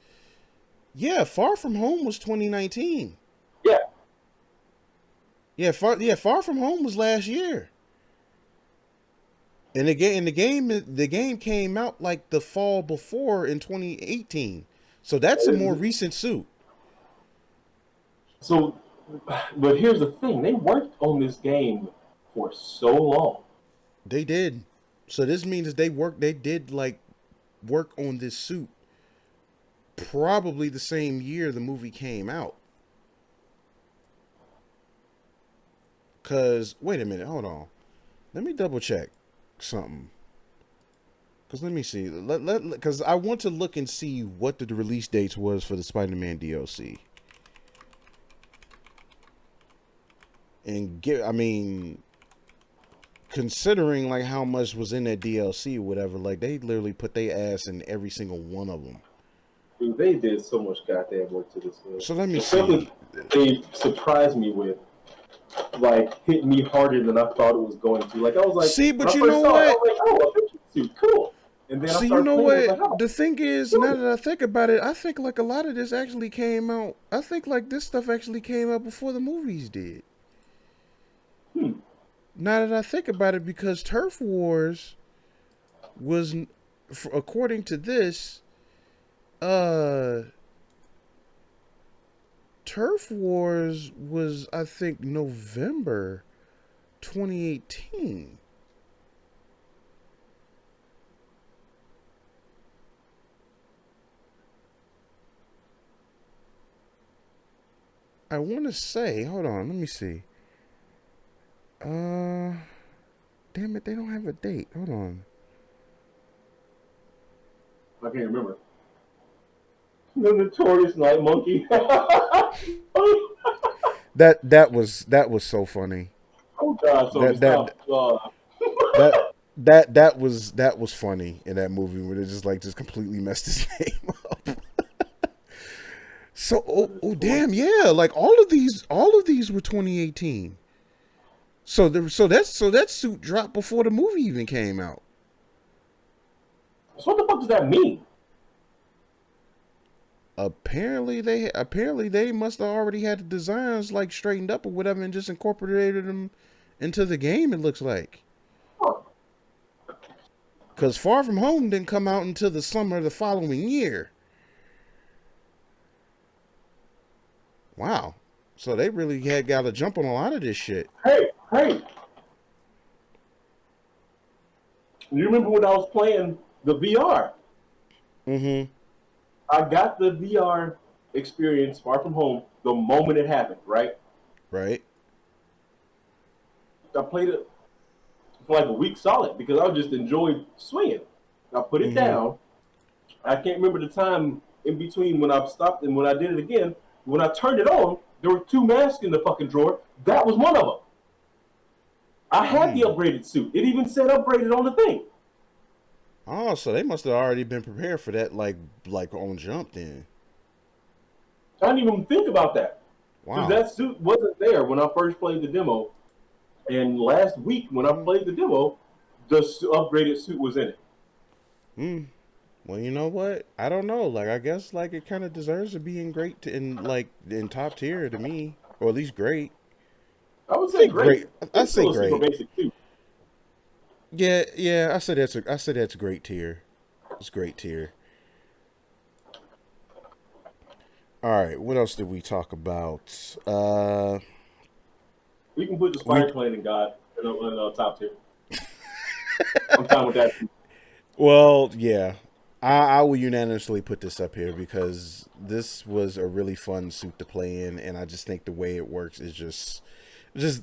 yeah, Far From Home was 2019. Yeah. Far From Home was last year. And the game came out like the fall before in 2018. So that's a more recent suit. So, but here's the thing: they worked on this game for so long. They did. So this means they did like work on this suit probably the same year the movie came out. Cause wait a minute, hold on. Let me double check something. Cause let me see. Cause I want to look and see what the release dates was for the Spider-Man DLC. And I mean, considering like how much was in that DLC or whatever, like they literally put their ass in every single one of them. Dude, they did so much goddamn work to this game. So let me The stuff see. that they surprised me with, like, hit me harder than I thought it was going to. Like, I was like, See, when but I you know first saw it, I what? was like, oh, a picture suit, cool. And then I See, you started know playing, I was what? like, oh, The thing is, now that I think about it, I think like a lot of this actually came out. I think like this stuff actually came out before the movies did. hmm. Now that I think about it, because Turf Wars was, according to this, uh, Turf Wars was I think November 2018. I want to say, hold on, let me see. Uh, damn it, they don't have a date. Hold on. I can't remember. The notorious night monkey. That was so funny. Oh God, Tony, That that stop. that that was funny in that movie when it just completely messed his name up. So oh damn yeah, like all of these were 2018. So that suit dropped before the movie even came out. So what the fuck does that mean? Apparently they must have already had the designs like straightened up or whatever and just incorporated them into the game. It looks like Huh. because Far From Home didn't come out until the summer of the following year. Wow. So they really had got a jump on a lot of this shit. Hey, you remember when I was playing the VR? Mm-hmm. I got the VR experience Far From Home the moment it happened, right? Right. I played it for like a week solid because I just enjoyed swinging. I put it Mm-hmm. down. I can't remember the time in between when I stopped and when I did it again. When I turned it on, there were two masks in the fucking drawer. That was one of them. I had the Mm. upgraded suit. It even said upgraded on the thing. Oh, so they must have already been prepared for that, like on jump then. I didn't even think about that because Wow. that suit wasn't there when I first played the demo. And last week when I played the demo, the upgraded suit was in it. Hmm. Well, you know what? I don't know. Like, I guess like it kind of deserves to be in in top tier to me, or at least great. I would I say think great. great. I It's say still a super great. basic suit. Yeah, yeah. I said that's great tier. It's great tier. All right. What else did we talk about? We can put the We spider plane in God in top tier. I'm fine with that. Well, yeah. I will unanimously put this up here because this was a really fun suit to play in, and I just think the way it works is just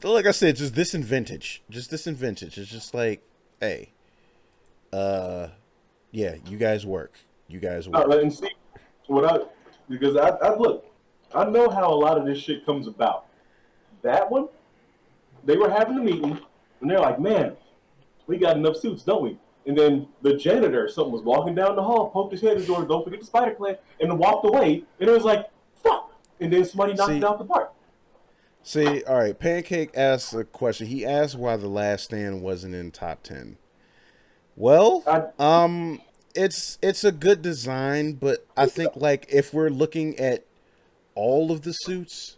like I said, just this and vintage, just this and vintage. It's just like, hey, uh, yeah, you guys work. And see what I because I look, I know how a lot of this shit comes about. That one, they were having a meeting, and they're like, "Man, we got enough suits, don't we?" And then the janitor, something was walking down the hall, poked his head in the door, don't forget the Spider Clan, and then walked away. And it was like, fuck. And then somebody knocked it See, out the park. see, all right. Pancake asked a question. He asked why The Last Stand wasn't in top 10. Well, I, it's a good design, but I think like if we're looking at all of the suits,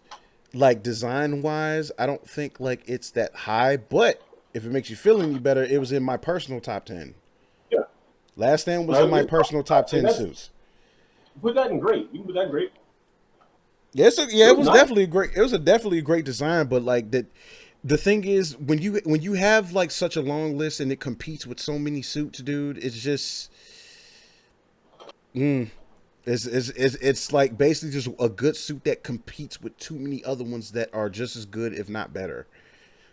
like design wise, I don't think like it's that high. But if it makes you feel any better, it was in my personal top 10. yeah. Last Stand was in my personal top And 10 that's, suits. put that in great. You can put that in great. Yeah, It it was was nice. definitely a great. It was a definitely a great design, but like that, the thing is when you have like such a long list and it competes with so many suits, dude, it's just it's like basically just a good suit that competes with too many other ones that are just as good, if not better.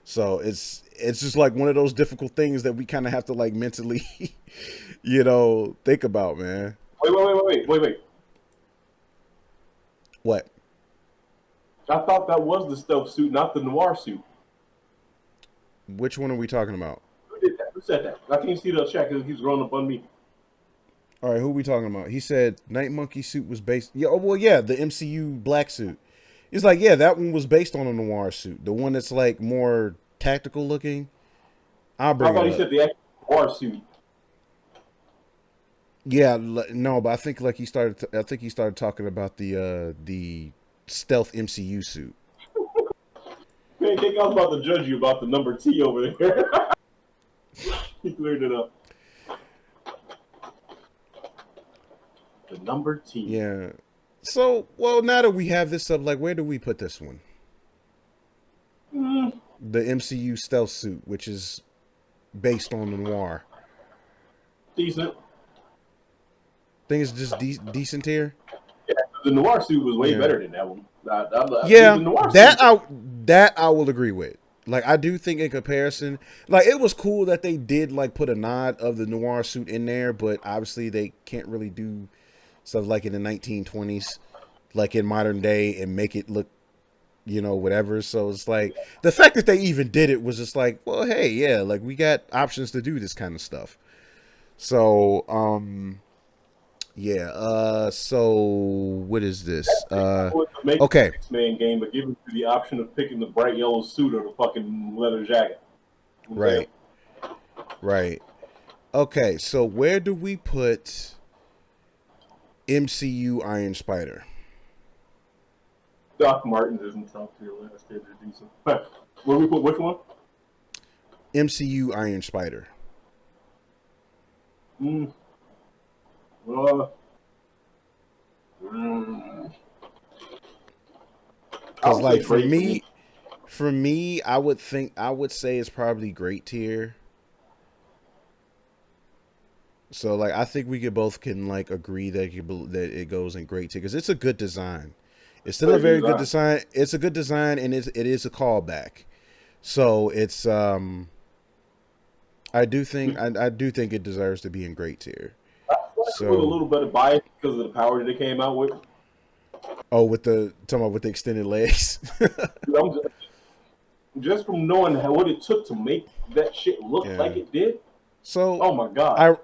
So it's just like one of those difficult things that we kind of have to like mentally, think about, man. Wait. What? I thought that was the stealth suit, not the noir suit. Which one are we talking about? Who did that? Who said that? I can't see the chat because he's growing up on me. All right, who are we talking about? He said Night Monkey suit was based. Yeah, oh, well, yeah, the MCU black suit. He's like, yeah, that one was based on a noir suit. The one that's like more tactical looking. I'll I bring it thought he up. said the actual noir suit. Yeah, no, but I think like he started. I think he started talking about the stealth MCU suit. Man, I was about to judge you about the number T over there. He cleared it up. The number T. Yeah. So, well, now that we have this up, like, where do we put this one? Mm, The MCU stealth suit, which is based on the noir. decent. Think it's just decent here. Yeah, the noir suit was way Yeah. better than that one. The Yeah, noir that suit. I will agree with. Like I do think in comparison, like it was cool that they did like put a nod of the noir suit in there, but obviously they can't really do stuff like in the 1920s, like in modern day, and make it look, whatever. So it's like the fact that they even did it was just like, well, hey, yeah, like we got options to do this kind of stuff. So, yeah. So what is this? Was to make Okay. the X-Men game, but give him the option of picking the bright yellow suit or the fucking leather jacket. Right. Right. Okay, so where do we put MCU Iron Spider? Doc Martens isn't top tier. Let's get to do some. Where we put which one? MCU Iron Spider. Mm. Uh, mm. Because like for me, I would say it's probably great tier. So like I think we could both can like agree that that it goes in great tier because it's a good design. It's still a very good design. It's a good design and it is a callback. So it's I do think it deserves to be in great tier. With a little bit of bias because of the power that it came out with. Oh, talking about with the extended legs. Just from knowing what it took to make that shit look like it did. So, oh my god!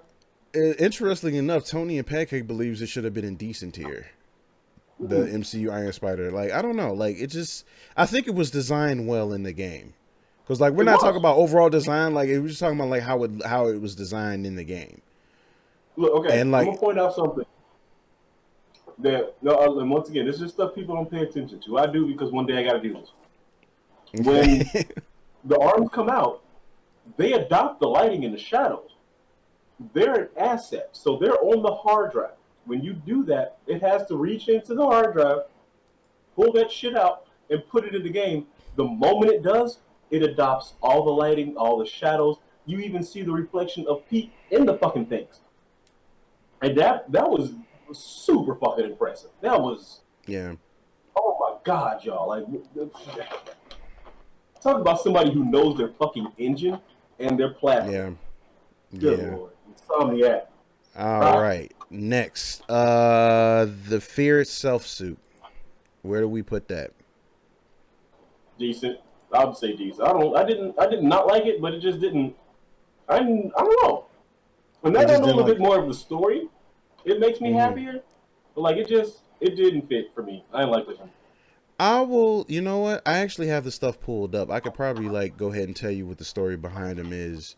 Interestingly enough, Tony and Pancake believes it should have been in decent tier. The MCU Iron Spider, like I don't know, like it just I think it was designed well in the game. Because like we're not talking about overall design, like we're just talking about like how it was designed in the game. Look, okay, and like, I'm gonna point out something that and once again, this is stuff people don't pay attention to. I do because one day I got to do this. When the arms come out, they adopt the lighting in the shadows. They're an asset, so they're on the hard drive. When you do that, it has to reach into the hard drive, pull that shit out, and put it in the game. The moment it does, it adopts all the lighting, all the shadows. You even see the reflection of Pete in the fucking things. And that was super fucking impressive. That was oh my god, y'all! Like, talk about somebody who knows their fucking engine and their platform. Good Lord, Insomniac. All right, next, the Fear itself suit. Where do we put that? Decent. I would say decent. I did not like it, but it just didn't. I don't know. When I It know just a didn't little like. bit more of the story, it makes me Mm-hmm. happier. But like it didn't fit for me. I didn't like this one. I will. You know what? I actually have the stuff pulled up. I could probably like go ahead and tell you what the story behind him is.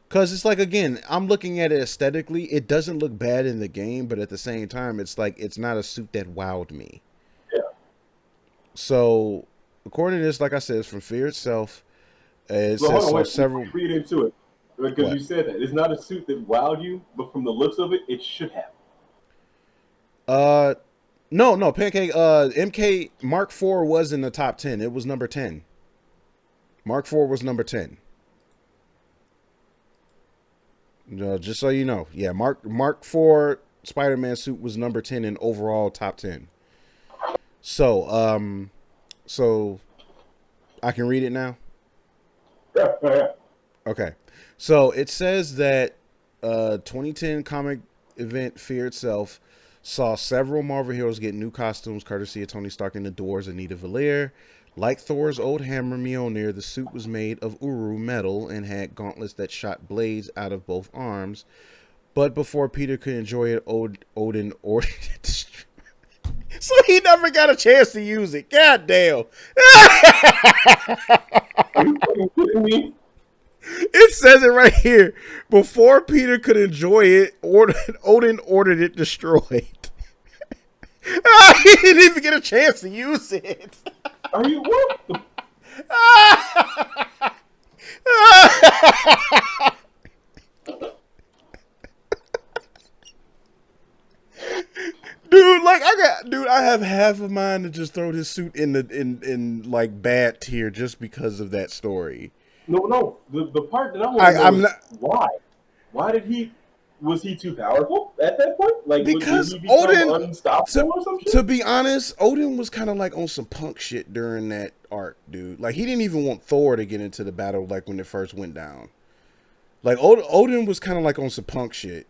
Cause it's like again, I'm looking at it aesthetically. It doesn't look bad in the game, but at the same time, it's like it's not a suit that wowed me. Yeah. So, according to this, like I said, it's from Fear itself. It Well, hold says on, saw wait. Before several. you read into it, because you What? said that it's not a suit that wowed you, but from the looks of it, it should have. Uh, no, no, Pancake. MK Mark IV was in the top 10. It was number 10. Mark IV was number 10. Just so you know, yeah, Mark IV Spider-Man suit was number 10 in overall top 10. So, so I can read it now. Yeah, yeah. Okay. So it says that 2010 comic event Fear itself saw several Marvel heroes get new costumes courtesy of Tony Stark and the Doors and Nita Valier. Like Thor's old hammer Mjolnir, the suit was made of Uru metal and had gauntlets that shot blades out of both arms. But before Peter could enjoy it, Odin ordered it destroyed. So he never got a chance to use it. God damn. Are you fucking kidding me? It says it right here. Before Peter could enjoy it, Odin ordered it destroyed. He didn't even get a chance to use it. Are you what? Dude, like I have half of mine to just throw this suit in the in like bad tier just because of that story. No, no. The part that I want to know I'm is not why. Why did he? Was he too powerful at that point? Like, did because he become Odin. unstoppable or some To shit? be honest, Odin was kind of like on some punk shit during that arc, dude. Like he didn't even want Thor to get into the battle like when it first went down. Like Odin was kind of like on some punk shit,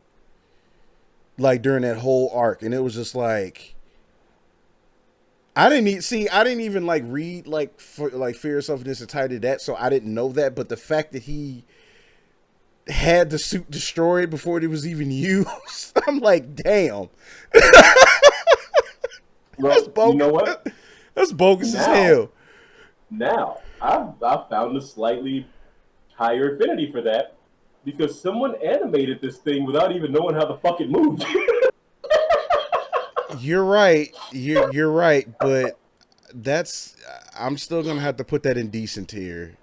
like during that whole arc, and it was just like I didn't even like read like Fear Itself in this entirety of that, so I didn't know that. But the fact that he had the suit destroyed before it was even used, I'm like, damn, that's Well, you know bogus. what? That's bogus as Now, hell. now, I've found a slightly higher affinity for that because someone animated this thing without even knowing how the fuck it moved. You're right. You're right, but that's I'm still gonna have to put that in decent tier.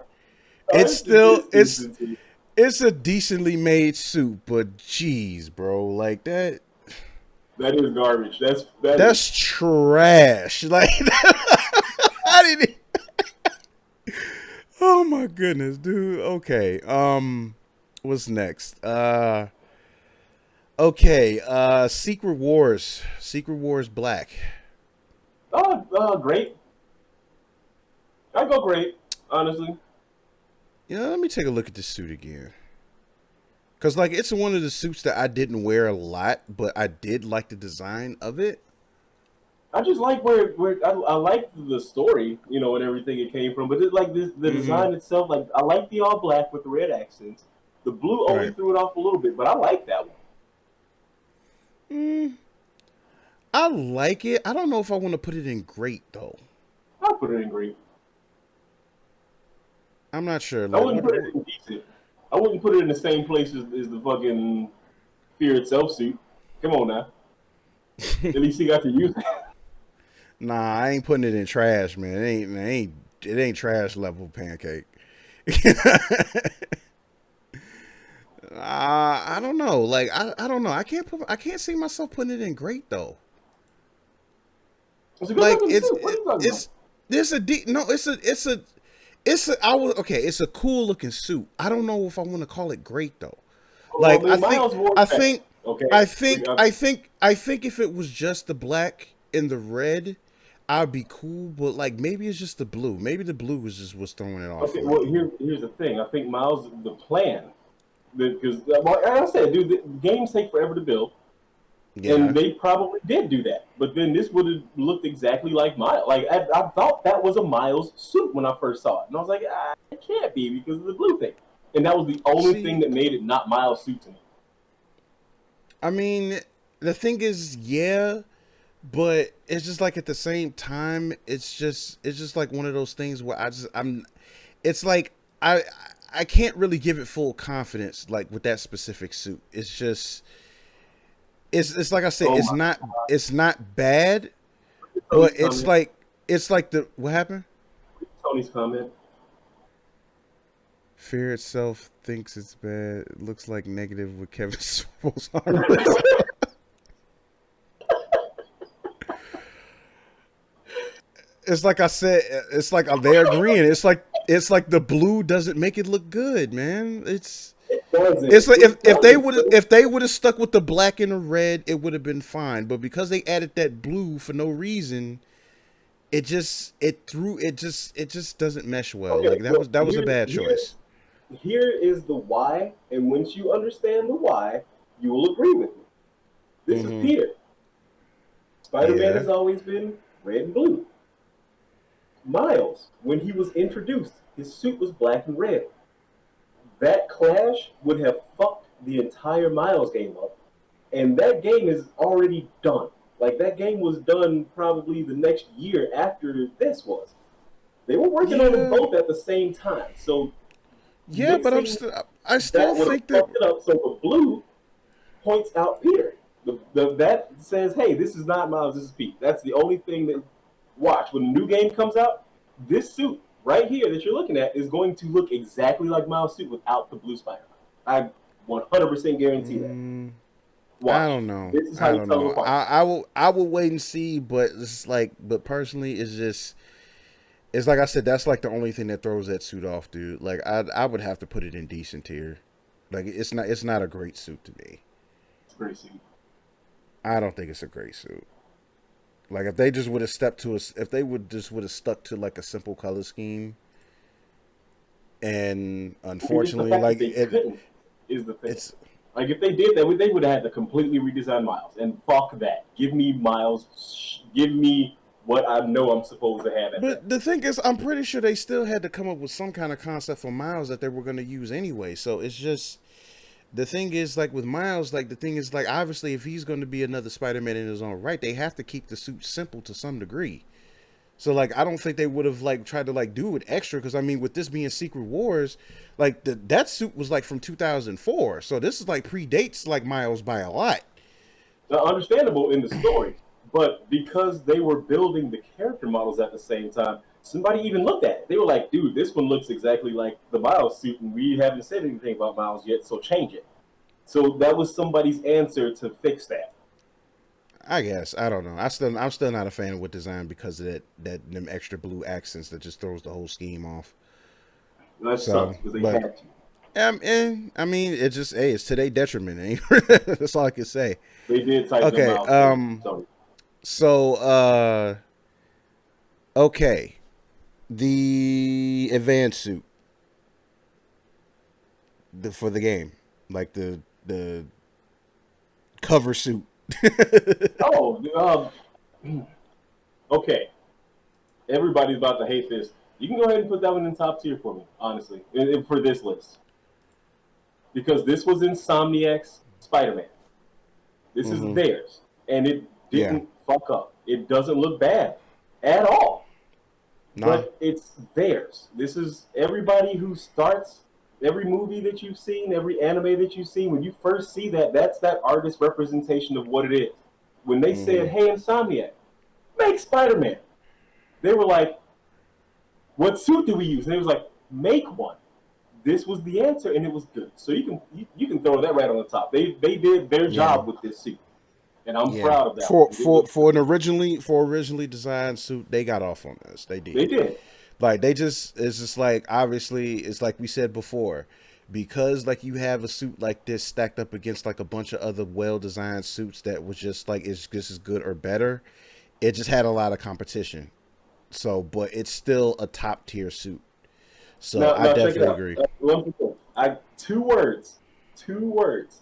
It's still It's decent. it's a decently made suit, but jeez, bro, like That is garbage. that's trash. Like I didn't. Oh my goodness, dude. Okay. What's next? Okay. Secret Wars. Secret Wars Black. Great. I go great, honestly. Yeah, let me take a look at this suit again. Cause like it's one of the suits that I didn't wear a lot, but I did like the design of it. I just like where I like the story, you know, and everything it came from. But it's like the Mm-hmm. design itself, like I like the all black with the red accents. The blue only Right. threw it off a little bit, but I like that one. Mm, I like it. I don't know if I want to put it in great though. I'll put it in green. I'm not sure. I Like wouldn't put it in decent. I wouldn't put it in the same place as the fucking Fear itself suit. Come on now. At least he got to use it. Nah, I ain't putting it in trash, man. It ain't trash level pancake. I don't know. Like I don't know. I can't see myself putting it in great though. It's a good Like looking suit. What are you talking about? it's there's a no. It's a I would okay. It's a cool looking suit. I don't know if I want to call it great though. Well, Like then Miles Ward I better. think Okay. I think if it was just the black and the red, I'd be cool. But like maybe it's just the blue. Maybe the blue was just what's throwing it off Okay. for Well, me. here's the thing. I think Miles the plan because like I said, dude, the games take forever to build. And Yeah. they probably did do that. But then this would have looked exactly like Miles. Like I thought that was a Miles suit when I first saw it, and I was like, it can't be because of the blue thing. And that was the only thing See, that made it not Miles suit to me. I mean, the thing is, yeah, but it's just like at the same time, it's just like one of those things where it's like I I can't really give it full confidence like with that specific suit. It's like I said, Oh it's my not bad, but Tony's comment. it's like the what happened? Tony's comment. Fear itself thinks it's bad. It looks like negative with Kevin Sorbo's harmless. It's like I said. It's like they're agreeing. It's like the blue doesn't make it look good, man. It doesn't. It's like It doesn't. if they would have stuck with the black and the red, it would have been fine. But because they added that blue for no reason, it just doesn't mesh well. Okay, Like so that was a bad choice. here is the why, and once you understand the why, you will agree with me. This is Hmm. Peter. Spider-Man Yeah. has always been red and blue. Miles, when he was introduced, his suit was black and red. That clash would have fucked the entire Miles game up, and that game is already done. Like that game was done probably the next year after this was. They were working on them Yeah. both at the same time, so Yeah, but mixing I still that would have think that fucked it up. So the blue points out Peter. That says, hey, this is not Miles, this is Pete. That's the only thing that watch when a new game comes out. This suit right here that you're looking at is going to look exactly like Miles' suit without the blue spider. I 100% guarantee that. mm, I Watch. don't know. This is how I you don't tell them know. apart. I will wait and see, but but personally it's like I said, that's like the only thing that throws that suit off, dude. Like I would have to put it in decent tier. Like it's not a great suit to me. It's pretty suit. I don't think it's a great suit. Like if they just would have stepped to us, if they would have stuck to like a simple color scheme, and And just the unfortunately, fact that like they couldn't is the thing. it's Like if they did that, they would have had to completely redesign Miles. And fuck that. Give me Miles. Give me what I know I'm supposed to have at that But the thing is, I'm pretty sure they still had to come up with some kind of concept for Miles that they were going to use anyway. So it's just the thing is, like with Miles, like the thing is, like obviously, if he's going to be another Spider-Man in his own right, they have to keep the suit simple to some degree. So like, I don't think they would have like tried to like do it extra because I mean, with this being Secret Wars, like that suit was like from 2004, so this is like predates like Miles by a lot. understandable in the story, but because they were building the character models at the same time, somebody even looked at it. They were like, "Dude, this one looks exactly like the Miles suit, and we haven't said anything about Miles yet, so change it." So that was somebody's answer to fix that. I guess I don't know. I'm still not a fan of what design because of that them extra blue accents that just throws the whole scheme off. And that So, sucks because they but had to. I mean, it just it's to their detriment. Ain't That's all I can say. They did tighten them Okay. out for Tony. So okay, the advanced suit for the game, like the cover suit. Oh, okay. Everybody's about to hate this. You can go ahead and put that one in top tier for me, honestly, for this list. Because this was Insomniac's Spider-Man. This is Hmm. theirs. And it Yeah. didn't fuck up. It doesn't look bad at all. Nah. But it's theirs. This is everybody who starts every movie that you've seen, every anime that you've seen. When you first see that, that's that artist representation of what it is. When they Hmm. said, "Hey, Insomniac, make Spider-Man," they were like, "What suit do we use?" And they was like, "Make one." This was the answer, and it was good. So you can throw that right on the top. They did their Yeah. job with this suit, and I'm Yeah. proud of that For one. It looks good. originally designed suit, they got off on this. They They did. did. Like they just it's just like obviously it's like we said before, because like you have a suit like this stacked up against like a bunch of other well designed suits that was just like it's just as good or better. It just had a lot of competition. So, but it's still a top tier suit. So I Now check it definitely out. agree. One thing. I two words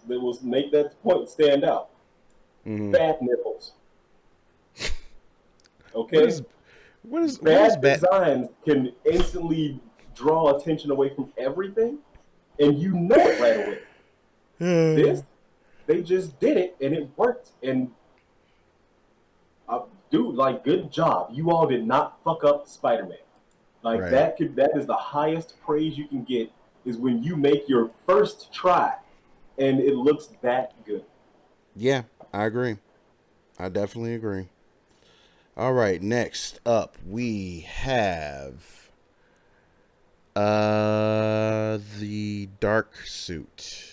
that will make that point stand out. Hmm. Bad nipples. What Okay, is what is bad bat? designs can instantly draw attention away from everything, and you know it right away. This They just did it and it worked. And dude, like, good job. You all did not fuck up Spider-Man. Like Right. that is the highest praise you can get is when you make your first try and it looks that good. Yeah, I agree. I definitely agree. All right, next up we have the Dark Suit,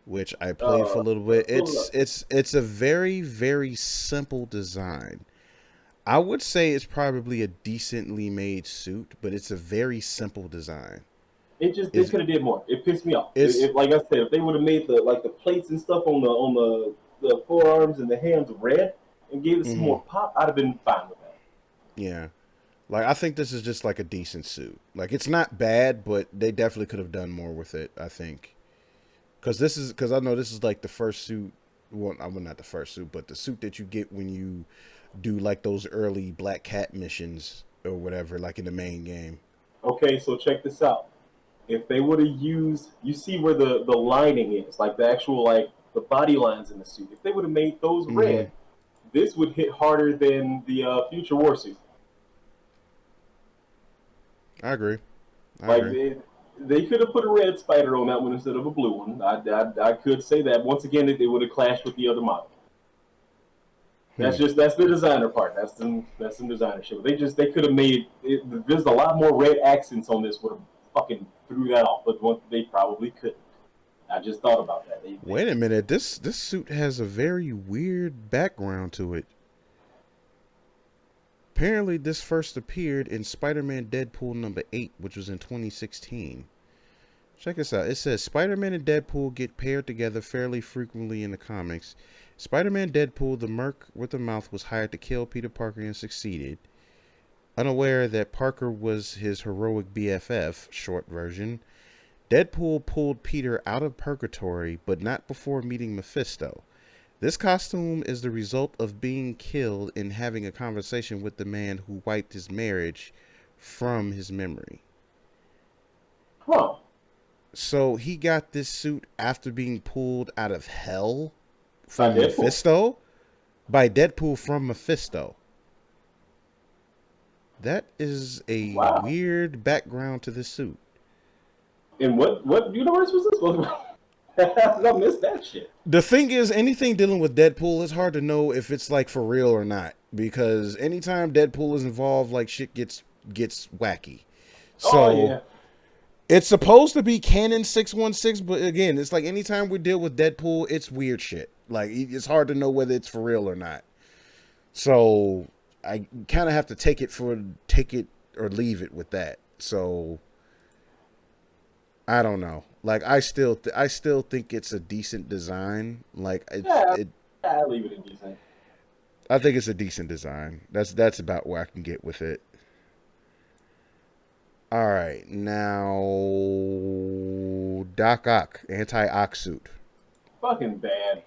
which I played for a little bit. Pull it It's a very simple design. I would say it's probably a decently made suit, but it's a very simple design. It just they Is could have did more. It pissed me off. it's Like I said, if they would have made the plates and stuff on the forearms and the hands red and gave it some mm-hmm. more pop, I'd have been fine with that. Yeah. Like I think this is just like a decent suit. Like it's not bad, but they definitely could have done more with it, I think. Cuz I know this is like the first suit, well, I'm not the first suit, but the suit that you get when you do like those early Black Cat missions or whatever like in the main game. Okay, so check this out. If they would have used, you see where the lining is, like the actual like the body lines in the suit. If they would have made those Mhm. red, this would hit harder than the Future War suit. I agree. I Like agree. they could have put a red spider on that one instead of a blue one. I could say that once again they would have clashed with the other model. Hmm. That's the designer part. That's some designer shit. They could have made it, there's a lot more red accents on this. Would have fucking threw that off, but they probably couldn't. I just thought about that. They Wait a minute. This suit has a very weird background to it. Apparently, this first appeared in Spider-Man Deadpool number 8, which was in 2016. Check this out. It says Spider-Man and Deadpool get paired together fairly frequently in the comics. Spider-Man Deadpool, the merc with the mouth, was hired to kill Peter Parker and succeeded. Unaware that Parker was his heroic BFF, short version, Deadpool pulled Peter out of purgatory, but not before meeting Mephisto. This costume is the result of being killed and having a conversation with the man who wiped his marriage from his memory. huh? So he got this suit after being pulled out of hell By from Deadpool. Mephisto by Deadpool from Mephisto. That is a Wow. weird background to this suit. And what universe was this? I missed that shit. The thing is, anything dealing with Deadpool, it's hard to know if it's like for real or not because anytime Deadpool is involved, like shit gets wacky. Oh So yeah. it's supposed to be canon 616, but again, it's like anytime we deal with Deadpool, it's weird shit. Like it's hard to know whether it's for real or not. So I kind of have to take it or leave it with that. So I don't know. Like I still think it's a decent design. Like Yeah. I leave it in decent. I think it's a decent design. That's about where I can get with it. All right, now Doc Ock anti-Ock suit. Fucking bad.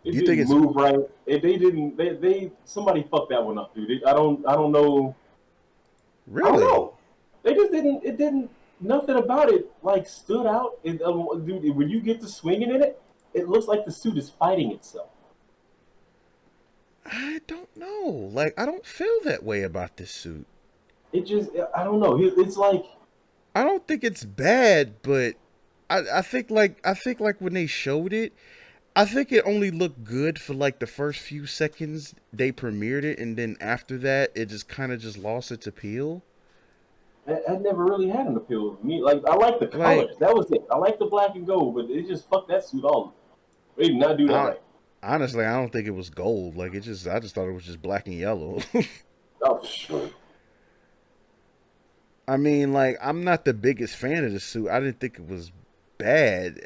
Do It you think didn't it's move right. They didn't. They somebody fucked that one up, dude. I don't know. I don't really? know. They just didn't. It didn't. Nothing about it like stood out. Dude, when you get to swinging in it, it looks like the suit is fighting itself. I don't know. Like I don't feel that way about this suit. It just. I don't know. It's like. I don't think it's bad, but I think like when they showed it, I think it only looked good for like the first few seconds they premiered it, and then after that, it just kind of just lost its appeal. I never really had an appeal to me. Like I like the Like colors. That was it. I like the black and gold, but it just fucked that suit all. They did not do that I right. honestly I don't think it was gold. Like I just thought it was just black and yellow. Oh, sure. I mean, like I'm not the biggest fan of the suit. I didn't think it was bad.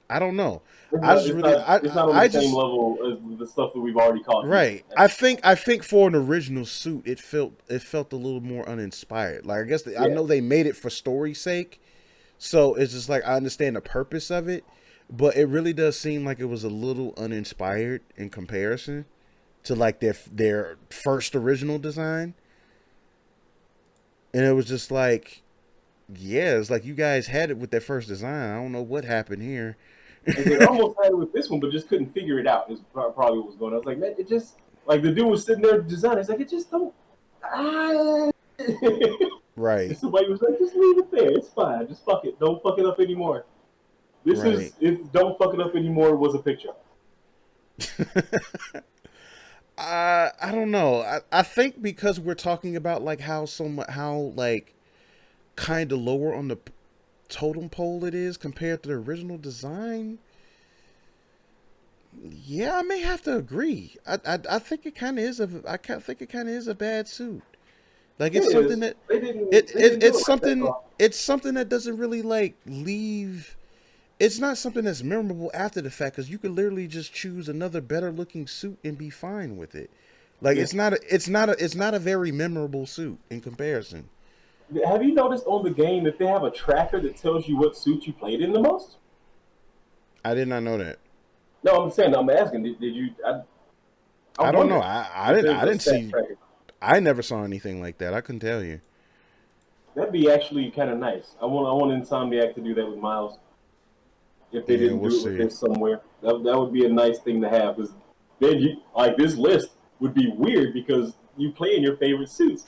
I don't know. I just really It's not on the I same just level as the stuff that we've already called decent. right. I think for an original suit, it felt a little more uninspired. Like I guess I Yeah. know they made it for story's sake, so it's just like I understand the purpose of it, but it really does seem like it was a little uninspired in comparison to like their first original design, and it was just like Yeah, it's like you guys had it with that first design. I don't know what happened here. And they almost had it with this one, but just couldn't figure it out. Is probably what was going on. I was like, man, it just like the dude was sitting there designing. It's like it just don't. Ah. And Right, somebody was like, just leave it there. It's fine. Just fuck it. Don't fuck it up anymore. This right. is if don't fuck it up anymore was a picture. I don't know. I think because we're talking about like how like kind of lower on the totem pole it is compared to the original design. Yeah, I may have to agree. I think it kind of is a think it kind of is a bad suit. Like It it's something is. that They didn't do it right that it's something that doesn't really like leave. It's not something that's memorable after the fact because you could literally just choose another better looking suit and be fine with it. Like Yeah. it's not a very memorable suit in comparison. Have you noticed on the game that they have a tracker that tells you what suit you played in the most? I did not know that. No, I'm saying, I'm asking, did you? I I don't know. wonder if there's I a didn't stat see. tracker. I never saw anything like that. I couldn't tell you. That'd be actually kind of nice. I want Insomniac to do that with Miles. If they Yeah, didn't we'll do it with see. this somewhere, that would be a nice thing to have. Because then you like this list would be weird because you play in your favorite suits.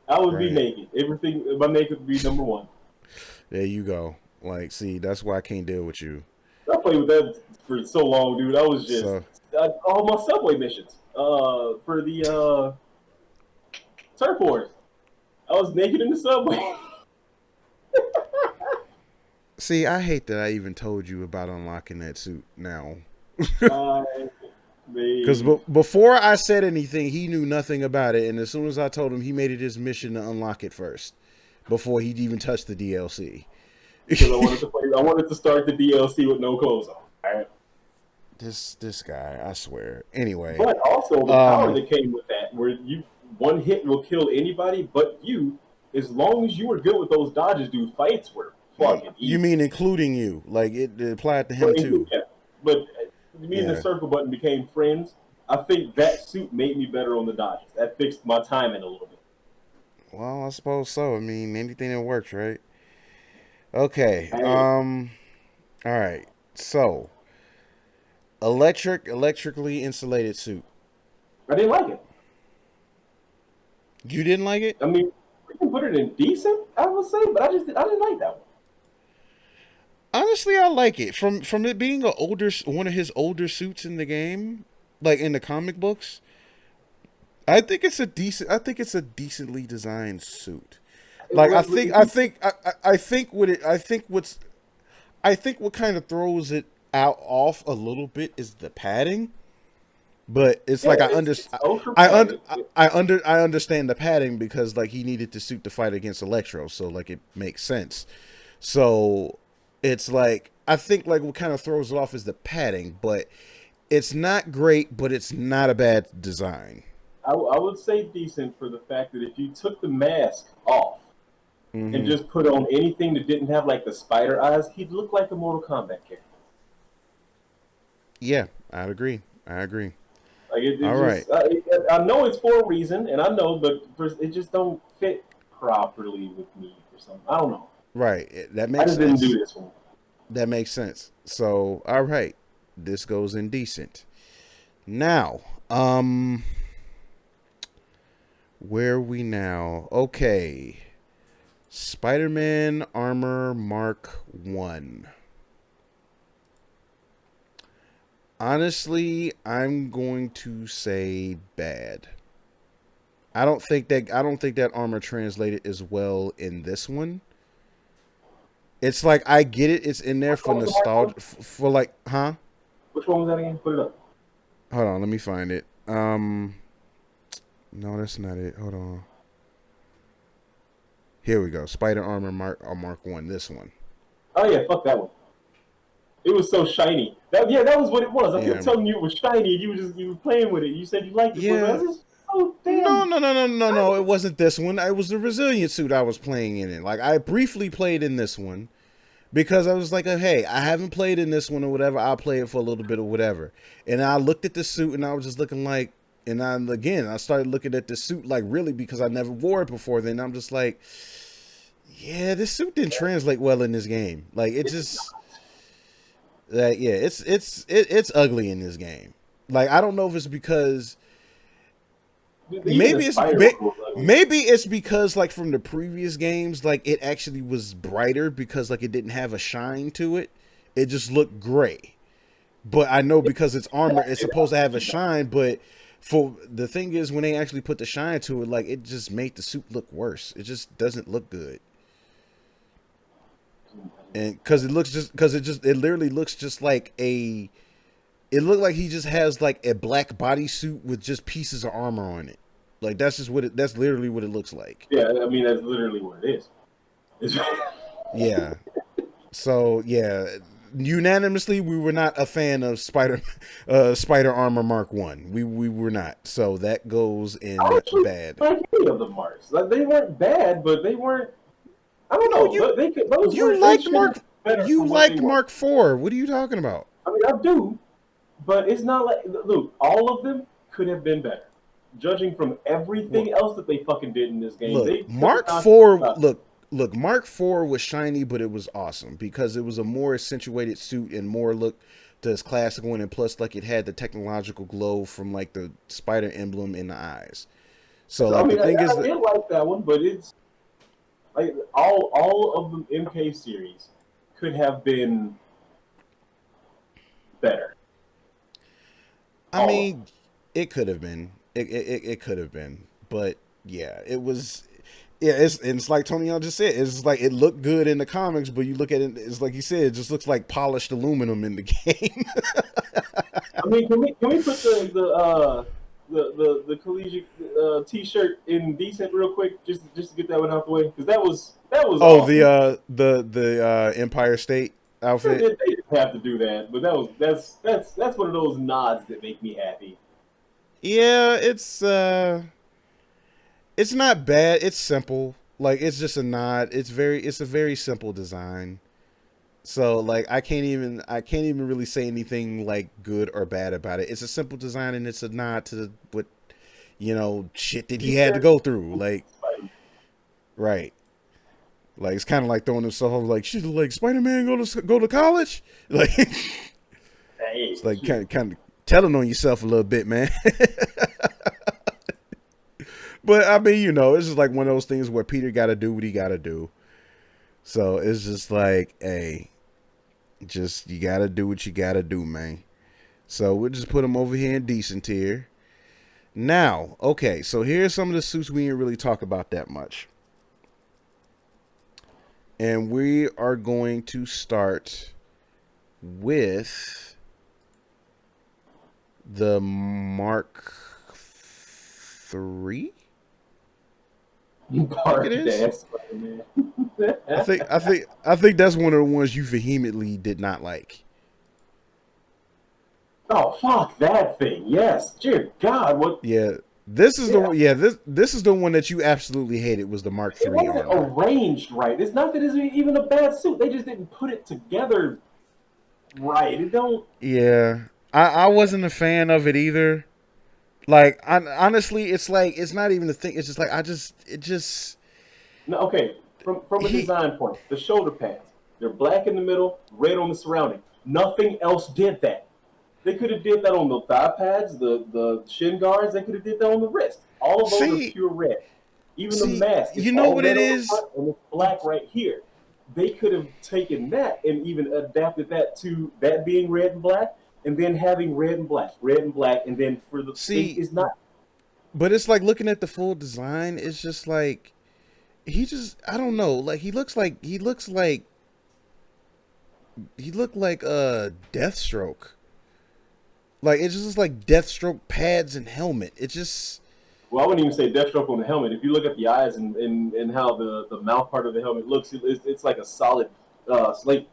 I would be Right. naked. Everything my naked would be number one. There you go. Like, see, that's why I can't deal with you. I played with that for so long, dude. I was just So, all my subway missions. For the turf wars, I was naked in the subway. see, I hate that I even told you about unlocking that suit now. I Because mean, before I said anything, he knew nothing about it. And as soon as I told him, he made it his mission to unlock it first before he'd even touch the DLC. because I wanted to play. I wanted to start the DLC with no clothes on. All right. This guy, I swear. Anyway, But also the power um, that came with that, where you one hit will kill anybody but you, as long as you were good with those dodges, dude. Fights were fucking you easy. mean including you? Like it applied to him But too? yeah, but me and the Yeah. circle button became friends. I think that suit made me better on the dodges. That fixed my timing a little bit. Well, I suppose so. I mean, anything that works, right? Okay. Hey, All right. So, electrically insulated suit. I didn't like it. You didn't like it? I mean, we can put it in decent, I would say, but I didn't like that one. Honestly, I like it. From it being one of his older suits in the game, like in the comic books. I think it's a decent. I think it's a decently designed suit. Like I think what it. I think what kind of throws it out off a little bit is the padding. But it's Yeah, like it's ultra padded. I understand the padding because like he needed to suit the fight against Electro, so like it makes sense. So it's like I think like what kind of throws it off is the padding, but it's not great, but it's not a bad design. I would say decent for the fact that if you took the mask off and Hmm. just put on anything that didn't have like the spider eyes, he'd look like a Mortal Kombat character. Yeah, I'd agree. I agree. Like it All right. just, I know it's for a reason, and I know, but it just don't fit properly with me or something. I don't know. Right. That I makes just didn't do sense. this one. That makes sense. So, all right. This goes indecent. Now, where are we now? Okay. Spider-Man Armor Mark 1. Honestly, I'm going to say bad. I don't think that armor translated as well in this one. It's like I get it. It's in there Which for one was the Mark One? nostalgia for like, huh? Which one was that again? Put it up. Hold on, let me find it. No, that's not it. Hold on. Here we go. Spider Armor Mark 1, this one. Oh yeah, fuck that one. It was so shiny. That was what it was. I kept Yeah. telling you it was shiny, and you were playing with it. You said you liked it, but Yeah. this is so No, damn. no. It wasn't this one. It was the resilient suit I was playing in it. Like I briefly played in this one because I was like, hey, I haven't played in this one or whatever. I'll play it for a little bit or whatever. And I looked at the suit and I was just looking like, and I started looking at the suit like really because I never wore it before. Then I'm just like, Yeah, this suit didn't translate well in this game. Like it It did just like yeah, it's ugly in this game. Like I don't know if it's because not. Even the maybe it's spider one was ugly. maybe it's because like from the previous games, like it actually was brighter because like it didn't have a shine to it. It just looked gray. But I know because it's armor, it's supposed to have a shine. But for the thing is, when they actually put the shine to it, like it just made the suit look worse. It just doesn't look good. And because it looks just because it literally looks just like a. It looked like he just has like a black bodysuit with just pieces of armor on it. Like that's just what it. That's literally what it looks like. Yeah, I mean that's literally what it is. It's, Yeah. So yeah, unanimously we were not a fan of Spider Armor Mark One. We were not. So that goes in I actually bad. like any of the marks. Like they weren't bad, but they weren't. I don't No, know. They could. Those were. you They liked should have Mark. been better You for what they liked were. Mark Four. What are you talking about? I mean, I do, but it's not like look. All of them could have been better. Judging from Well, everything else that they fucking did in this game, look, they could have Mark knocked Four. it out. Look. Mark Four was shiny, but it was awesome because it was a more accentuated suit and more look to its classic one, and plus, like it had the technological glow from like the spider emblem in the eyes. So, So I like the mean, thing is I that did like that one, but it's like all of the MK series could have been better. I All of them. mean, it could have been. It could have been, but yeah, it was. Yeah, it's like Tony just said. It's like it looked good in the comics, but you look at it. It's like he said. It just looks like polished aluminum in the game. I mean, can we put the collegiate T-shirt in decent real quick, just to get that one out the way, because that was Oh, awesome. the Empire State outfit. They didn't have to do that, but that's one of those nods that make me happy. Yeah, it's not bad. It's simple. Like it's just a nod. It's a very simple design. So like I can't even really say anything like good or bad about it. It's a simple design and it's a nod to what shit that he had to T-shirt, go through. Like Spider-Man. right. Like it's kind of like throwing himself over like she's like Spider-Man go to college. Like Hey, it's like shoot. kind of telling on yourself a little bit, man. But I mean, it's just like one of those things where Peter got to do what he got to do. So it's just like, hey, just you got to do what you got to do, man. So we'll just put him over here in decent tier. Now, okay, so here's some of the suits we didn't really talk about that much. And we are going to start with the Mark 3. I think it Dark is. Dash Spider-Man. I think that's one of the ones you vehemently did not like. Oh fuck that thing! Yes, dear God, what? Yeah, this is Yeah, this is the one that you absolutely hated was the Mark it Three wasn't armor. arranged right. It's not that it's even a bad suit. They just didn't put it together right. It don't. Yeah, I wasn't a fan of it either. Like honestly, it's like it's not even a thing. It's just like it just No, okay. From a he design point, the shoulder pads they're black in the middle, red on the surrounding. Nothing else did that. They could have did that on the thigh pads, the shin guards. They could have did that on the wrist. All of those are see pure red. Even the see mask is you know all what it red on the is. front and it's black right here. They could have taken that and even adapted that to that being red and black, and then having red and black, and then for the See, it's not. but it's like looking at the full design. It's just like I don't know. Like he looked like Deathstroke. Like it just looks like Deathstroke pads and helmet. It just Well, I wouldn't even say Deathstroke on the helmet. If you look at the eyes and how the mouth part of the helmet looks, it's like a solid slate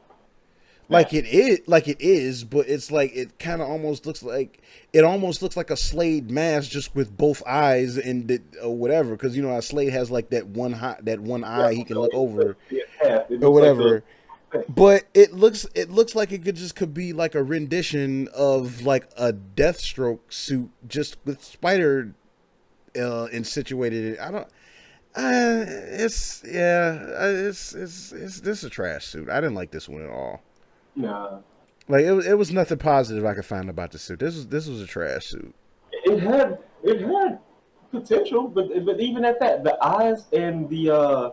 mask. like it is, but it's like it kind of almost looks like a Slade mask just with both eyes and or whatever. Because how Slade has like that one Yeah, eye he can so look over it or looks like the whatever. But it looks like it could be like a rendition of like a Deathstroke suit just with Spider in situated. It's yeah, it's this is a trash suit. I didn't like this one at all. Nah, Like it was nothing positive I could find about the suit. This was a trash suit. it had potential, but even at that, the eyes and the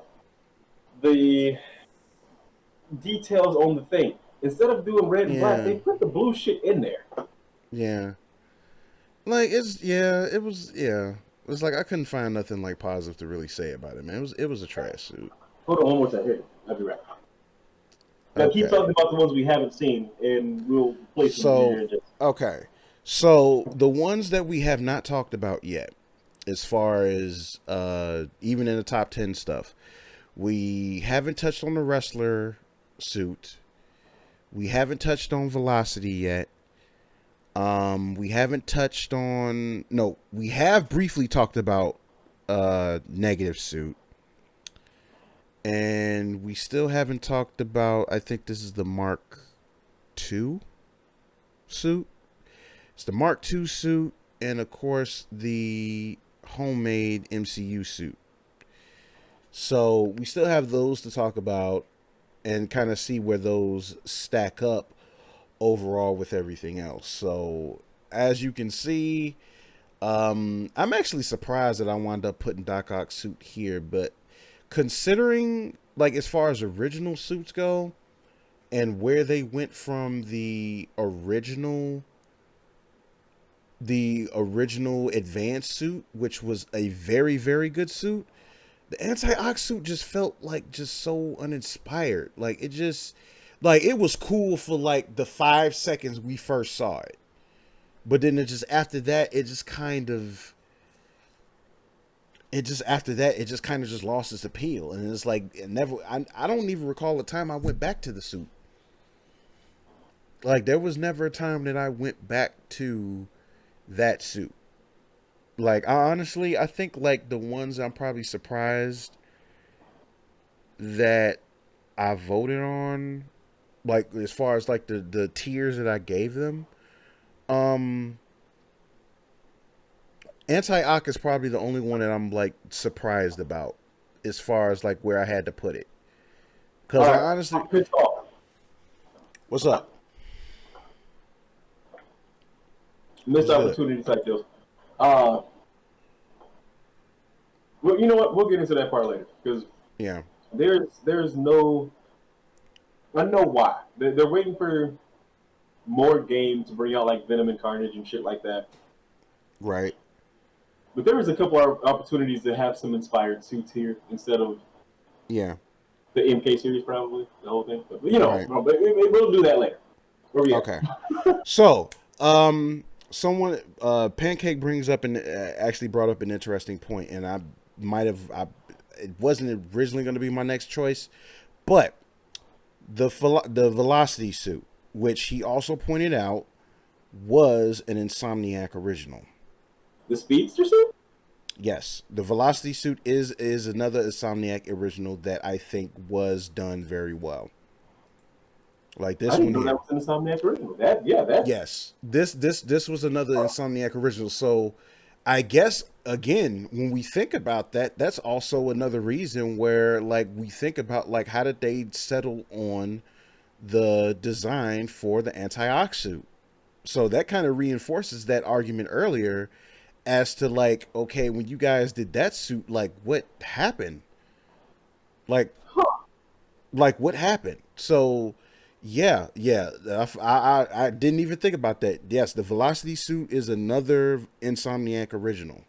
details on the thing. Instead of doing red and black, Yeah, they put the blue shit in there. yeah. Like it was like I couldn't find nothing like positive to really say about it, man. It was a trash suit. Hold on one more time. Here, I'll be right back. Now keep Okay. talking about the ones we haven't seen, and we'll place them here So in just. okay. So the ones that we have not talked about yet, as far as even in the top 10 stuff, we haven't touched on the wrestler suit. We haven't touched on velocity yet. We haven't touched on no, we have briefly talked about negative suit. And we still haven't talked about I think this is the Mark II suit. It's the Mark II suit and of course the homemade MCU suit. So we still have those to talk about and kind of see where those stack up overall with everything else. So as you can see, I'm actually surprised that I wound up putting Doc Ock's suit here, but considering like as far as original suits go and where they went from the original advanced suit, which was a very very good suit, the anti-ox suit just felt like just so uninspired. Like it just like it was cool for like the 5 seconds we first saw it, but then it just after that it just kind of just lost its appeal, and it's like it never. I don't even recall a time I went back to the suit. Like there was never a time that I went back to that suit. Like I think like the ones I'm probably surprised that I voted on, like as far as like the tiers that I gave them, um, Anti-Ock is probably the only one that I'm like surprised about, as far as like where I had to put it. All Cause I right, honestly, I'm pissed off. what's up? Missed What's good? opportunity type deals. Uh, well, you know what? We'll get into that part later because Yeah, there's no. I know why. They're waiting for more games to bring out like Venom and Carnage and shit like that. right. But there was a couple of opportunities to have some inspired suits here instead of Yeah, the MK series, probably the whole thing. But right. we'll do that later. Where we at? Okay. So, someone, Pancake brings up and actually brought up an interesting point, and it wasn't originally going to be my next choice, but the Velocity suit, which he also pointed out was an Insomniac original. The Speedster suit? Yes, the Velocity suit is another Insomniac original that I think was done very well. Like I this didn't one know that here. was an Insomniac original. That's Yes, this was another Insomniac original. So, I guess again, when we think about that, that's also another reason where like we think about like how did they settle on the design for the anti-ox suit. So that kind of reinforces that argument earlier as to like, okay, when you guys did that suit, like what happened? Like huh. like what happened? So yeah, I didn't even think about that. Yes, the Velocity suit is another Insomniac original.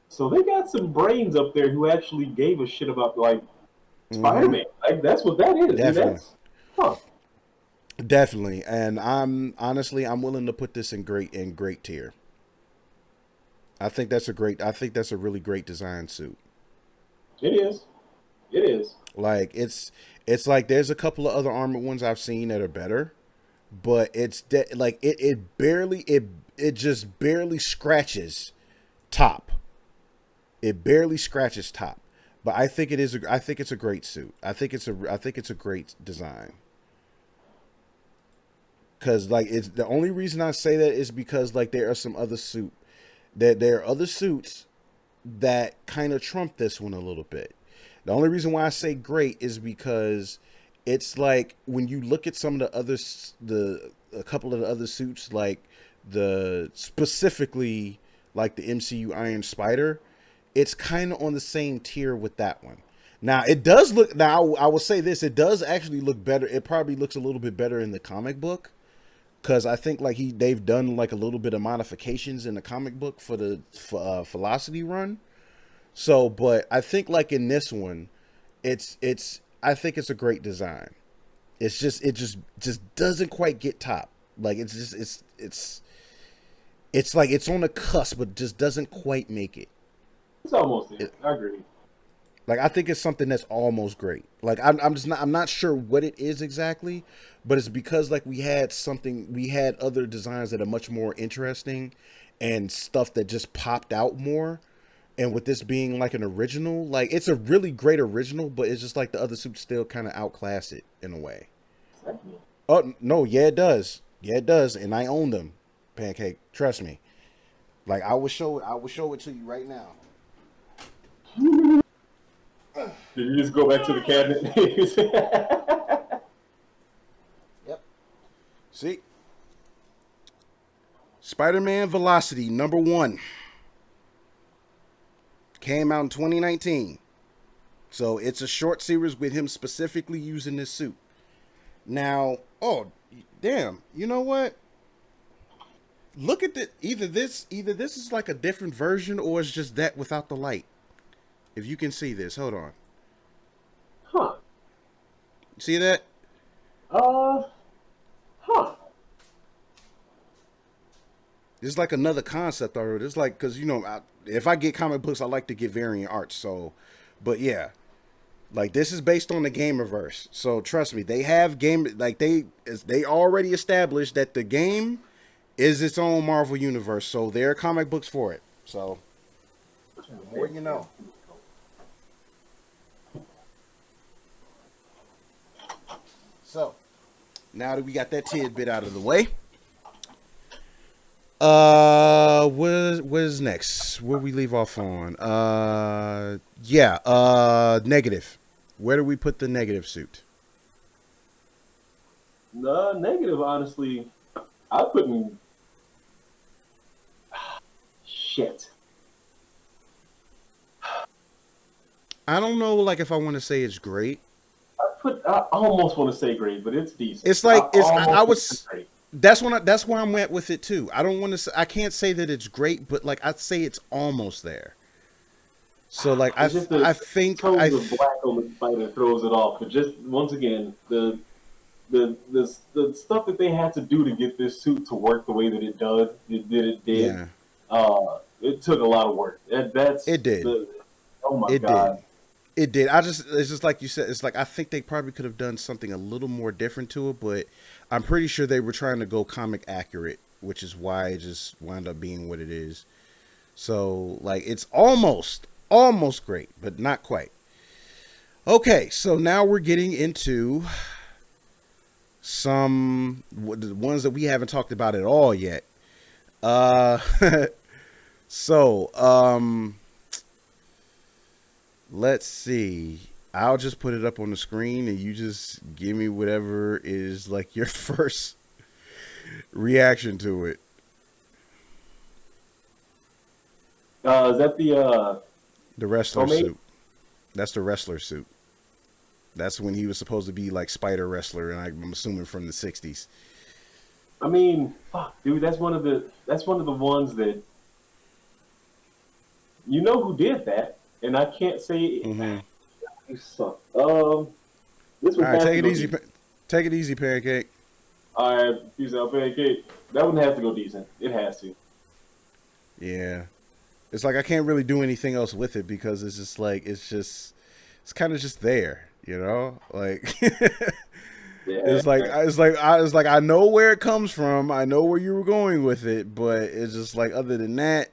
So they got some brains up there who actually gave a shit about like Mm-hmm. Spider-Man. Like that's what that is, and Definitely, that's huh. definitely. And I'm willing to put this in great tier. I think that's a really great design suit. It is. It is. Like it's like there's a couple of other armored ones I've seen that are better, but like it just barely scratches top. It barely scratches top. But I think it's a great suit. I think it's a great design. Cause like it's the only reason I say that is because like there are some other suit that there are other suits that kind of trumped this one a little bit. The only reason why I say great is because it's like when you look at some of the others, the a couple of the other suits, like the specifically like the MCU Iron Spider, it's kind of on the same tier with that one. Now it does look. Now I will say this: it does actually look better. It probably looks a little bit better in the comic book because I think like they've done like a little bit of modifications in the comic book for the Velocity run. So, but I think like in this one, it's I think it's a great design. It's just just doesn't quite get top. Like it's just it's like it's on the cusp, but just doesn't quite make it. It's almost there. It, I agree. like I think it's something that's almost great. Like I'm just not I'm not sure what it is exactly, but it's because like we had other designs that are much more interesting and stuff that just popped out more. And with this being like an original, like it's a really great original, but it's just like the other suits still kind of outclass it in a way. Oh no, yeah it does, and I own them, Pancake. Trust me. Like I will show it to you right now. Did you just go back to the cabinet? Yep. See, Spider-Man Velocity #1 came out in 2019. So it's a short series with him specifically using this suit. Now, oh damn, you know what? Look at the either this is like a different version or it's just that without the light. If you can see this, hold on. Huh. See that? Uh. Huh. It's like another concept art. It's like because if I get comic books, I like to get variant art. So, but yeah, like this is based on the Gamerverse. So trust me, they have game like they already established that the game is its own Marvel universe. So there are comic books for it. So the more you know. So now that we got that tidbit out of the way. What is next? Where we leave off on? Negative. Where do we put the negative suit? No, negative, honestly. I put in. Shit. I don't know, like if I want to say it's great. I almost want to say great, but it's decent. It's like I was. Great. That's where I'm at with it too. I don't want to. I can't say that it's great, but like I'd say it's almost there. So like I think tones of black on the spider throws it off. But just once again, the stuff that they had to do to get this suit to work the way that it does, it did. Yeah. It took a lot of work. It did. Oh my it god. Did. It did. It's just like you said. It's like I think they probably could have done something a little more different to it, but I'm pretty sure they were trying to go comic accurate, which is why it just wound up being what it is. So like it's almost great, but not quite. Okay, so now we're getting into some the ones that we haven't talked about at all yet. So let's see. I'll just put it up on the screen and you just give me whatever is like your first reaction to it. Is that the wrestler homemade? suit? That's the wrestler suit. That's when he was supposed to be like Spider Wrestler, and I'm assuming from the '60s. I mean, fuck, dude, that's one of the ones that you know who did that, and I can't say Mm-hmm. you suck. This All one right, has take to it go easy. decent. Take it easy, Pancake. All right, peace out, pancake. That one has to go decent. It has to. Yeah, it's like I can't really do anything else with it because it's just like it's kind of just there, you know, like. Yeah. It's like I know where it comes from. I know where you were going with it, but it's just like other than that,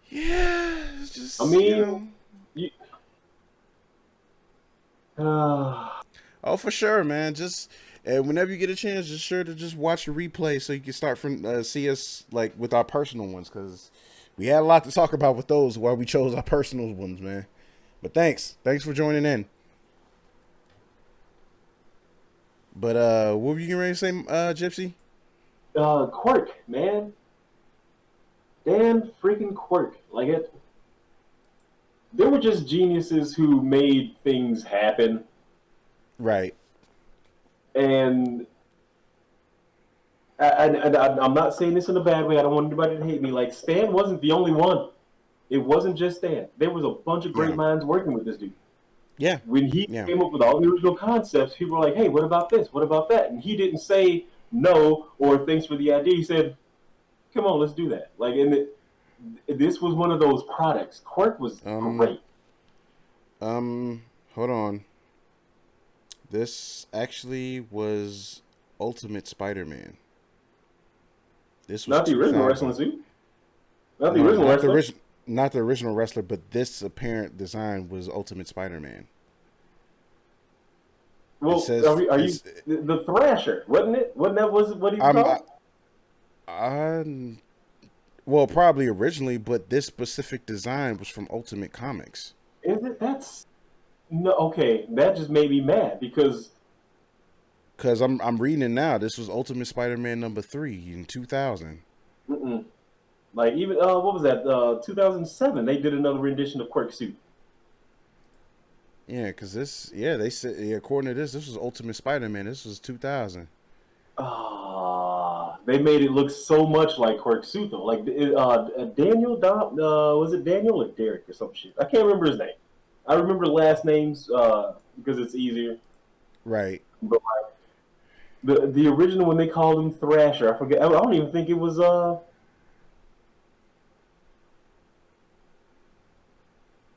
yeah. It's just I mean, oh for sure, man. Just and whenever you get a chance, just sure to just watch the replay so you can start from see us like with our personal ones because we had a lot to talk about with those. Why we chose our personal ones, man. But thanks for joining in. But what were you getting ready to say, Gypsy? Quirk, man. Dan freaking Quirk. Like it. They were just geniuses who made things happen. Right. And I'm not saying this in a bad way. I don't want anybody to hate me. Like, Stan wasn't the only one. It wasn't just Stan. There was a bunch of great Yeah. minds working with this dude. Yeah. When he Yeah. came up with all the original concepts, people were like, hey, what about this? What about that? And he didn't say no or thanks for the idea. He said, come on, let's do that. Like, this was one of those products. Quirk was great. Hold on. This actually was Ultimate Spider-Man. This was Not the original 2000. wrestling suit. Not the No, original wrestler. not the original wrestler, but this apparent design was Ultimate Spider-Man. Well, says- are you the Thrasher? Wasn't it? Wasn't that what he was called? Well, probably originally, but this specific design was from Ultimate Comics. Is it? That's no. Okay, that just made me mad because I'm reading it now. This was Ultimate Spider-Man number 3 in 2000. like even what was that? 2007. They did another rendition of Quirk's suit. Yeah, because they said, according to this was Ultimate Spider-Man. This was 2000. They made it look so much like Quirk's suit though. Like Daniel, was it Daniel or Derek or some shit? I can't remember his name. I remember last names because it's easier. Right. But like the original when they called him Thrasher, I forget. I don't even think it was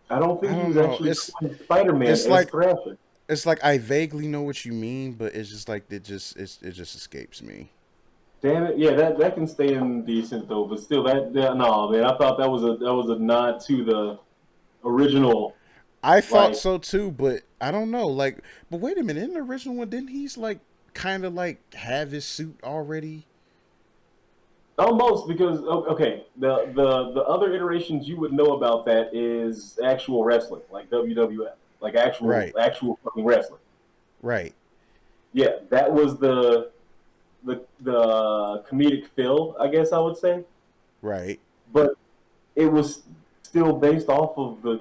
I don't think he was actually Spider-Man as Thrasher. It's like I vaguely know what you mean, but it's just like it just escapes me. Damn it! Yeah, that can stay in decent though, but still, that no man. I thought that was a nod to the original. I thought so too, but I don't know. Like, but wait a minute, in the original one, didn't he's like kind of like have his suit already? Almost because okay, the other iterations you would know about that is actual wrestling, like WWF, like actual fucking wrestling. Right. Yeah, that was the comedic fill, I guess I would say. Right. But it was still based off of the.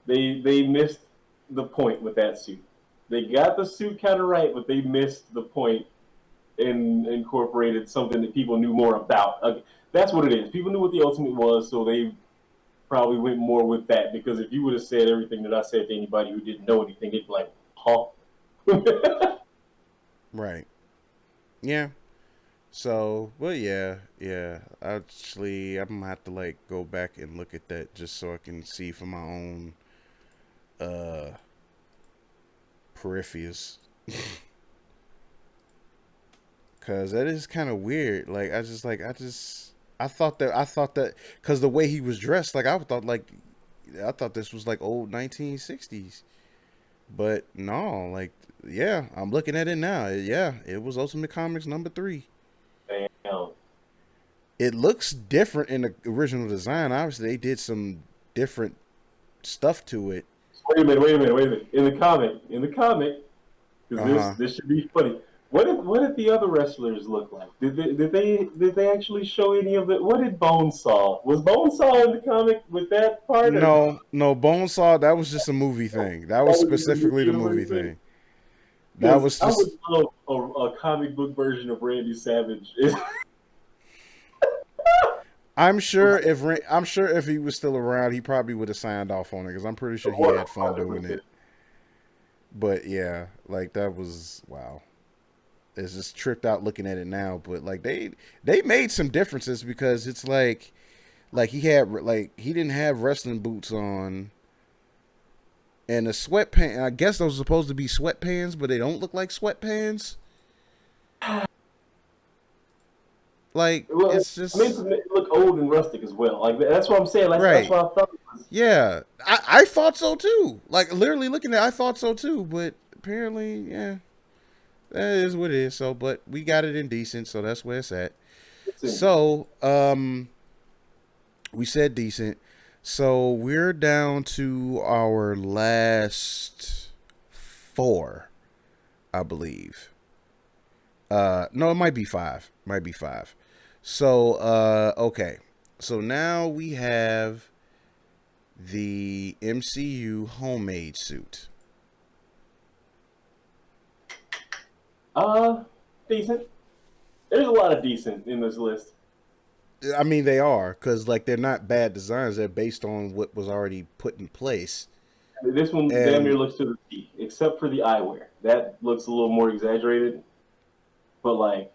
They missed the point with that suit. They got the suit kind of right, but they missed the point and incorporated something that people knew more about. That's what it is. People knew what the Ultimate was, so they probably went more with that. Because if you would have said everything that I said to anybody who didn't know anything, they'd be like, huh? Right. Yeah. So, but yeah. Actually, I'm gonna have to like go back and look at that just so I can see for my own peripherals. Cause that is kind of weird. Like I thought that because the way he was dressed, like I thought this was like old 1960s. But no, like yeah, I'm looking at it now. Yeah, it was Ultimate Comics number 3. Damn. It looks different in the original design. Obviously, they did some different stuff to it. Wait a minute. In the comic, because this should be funny. What did the other wrestlers look like? Did they actually show any of it? What did Bonesaw? Was Bonesaw in the comic with that part? No, Bonesaw. That was just a movie thing. That was specifically the movie thing. That was just. I would love a comic book version of Randy Savage. I'm sure if he was still around, he probably would have signed off on it because I'm pretty sure he had fun doing it. But yeah, like that was wow. It's just tripped out looking at it now, but like they made some differences because it's like he didn't have wrestling boots on and a sweatpants. I guess those are supposed to be sweatpants, but they don't look like sweatpants. Like it's just it look old and rustic as well. Like that's what I'm saying. Like, right. That's what I thought. Yeah, I thought so too. Like literally looking at it, I thought so too, but apparently, yeah. That is what it is. So, but we got it in decent, so that's where it's at. So, we said decent. So we're down to our last four, I believe. No, it might be five. Might be five. So, okay. So now we have the MCU homemade suit. Decent. There's a lot of decent in this list. I mean, they are because like they're not bad designs. They're based on what was already put in place. This one damn near And looks to the T, except for the eyewear. That looks a little more exaggerated. But like,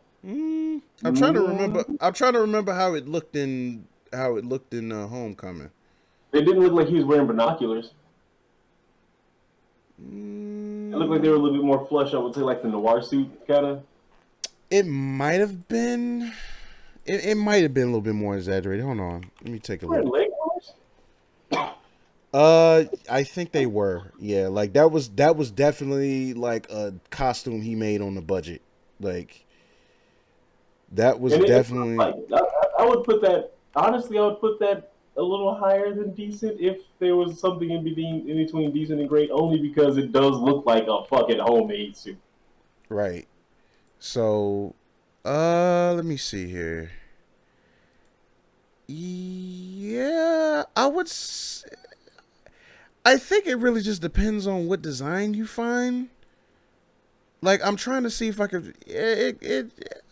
I'm trying to mm, remember. I'm trying to remember how it looked in Homecoming. it didn't look like he was wearing binoculars. It looked like they were a Mm, little bit more flush. I would say like the noir suit kind of. it might have been. It might have been a little bit more exaggerated. Hold on, let me take a Wearing look. leg warmers? I think they were. Yeah, like that was definitely like a costume he made on the budget. Like that was And it looks definitely like it. I would put that honestly. I would put that a little higher than decent if there was something in between decent and great. Only because it does look like a fucking homemade suit. right. So, let me see here. Yeah, I think it really just depends on what design you find. Like I'm trying to see if I could.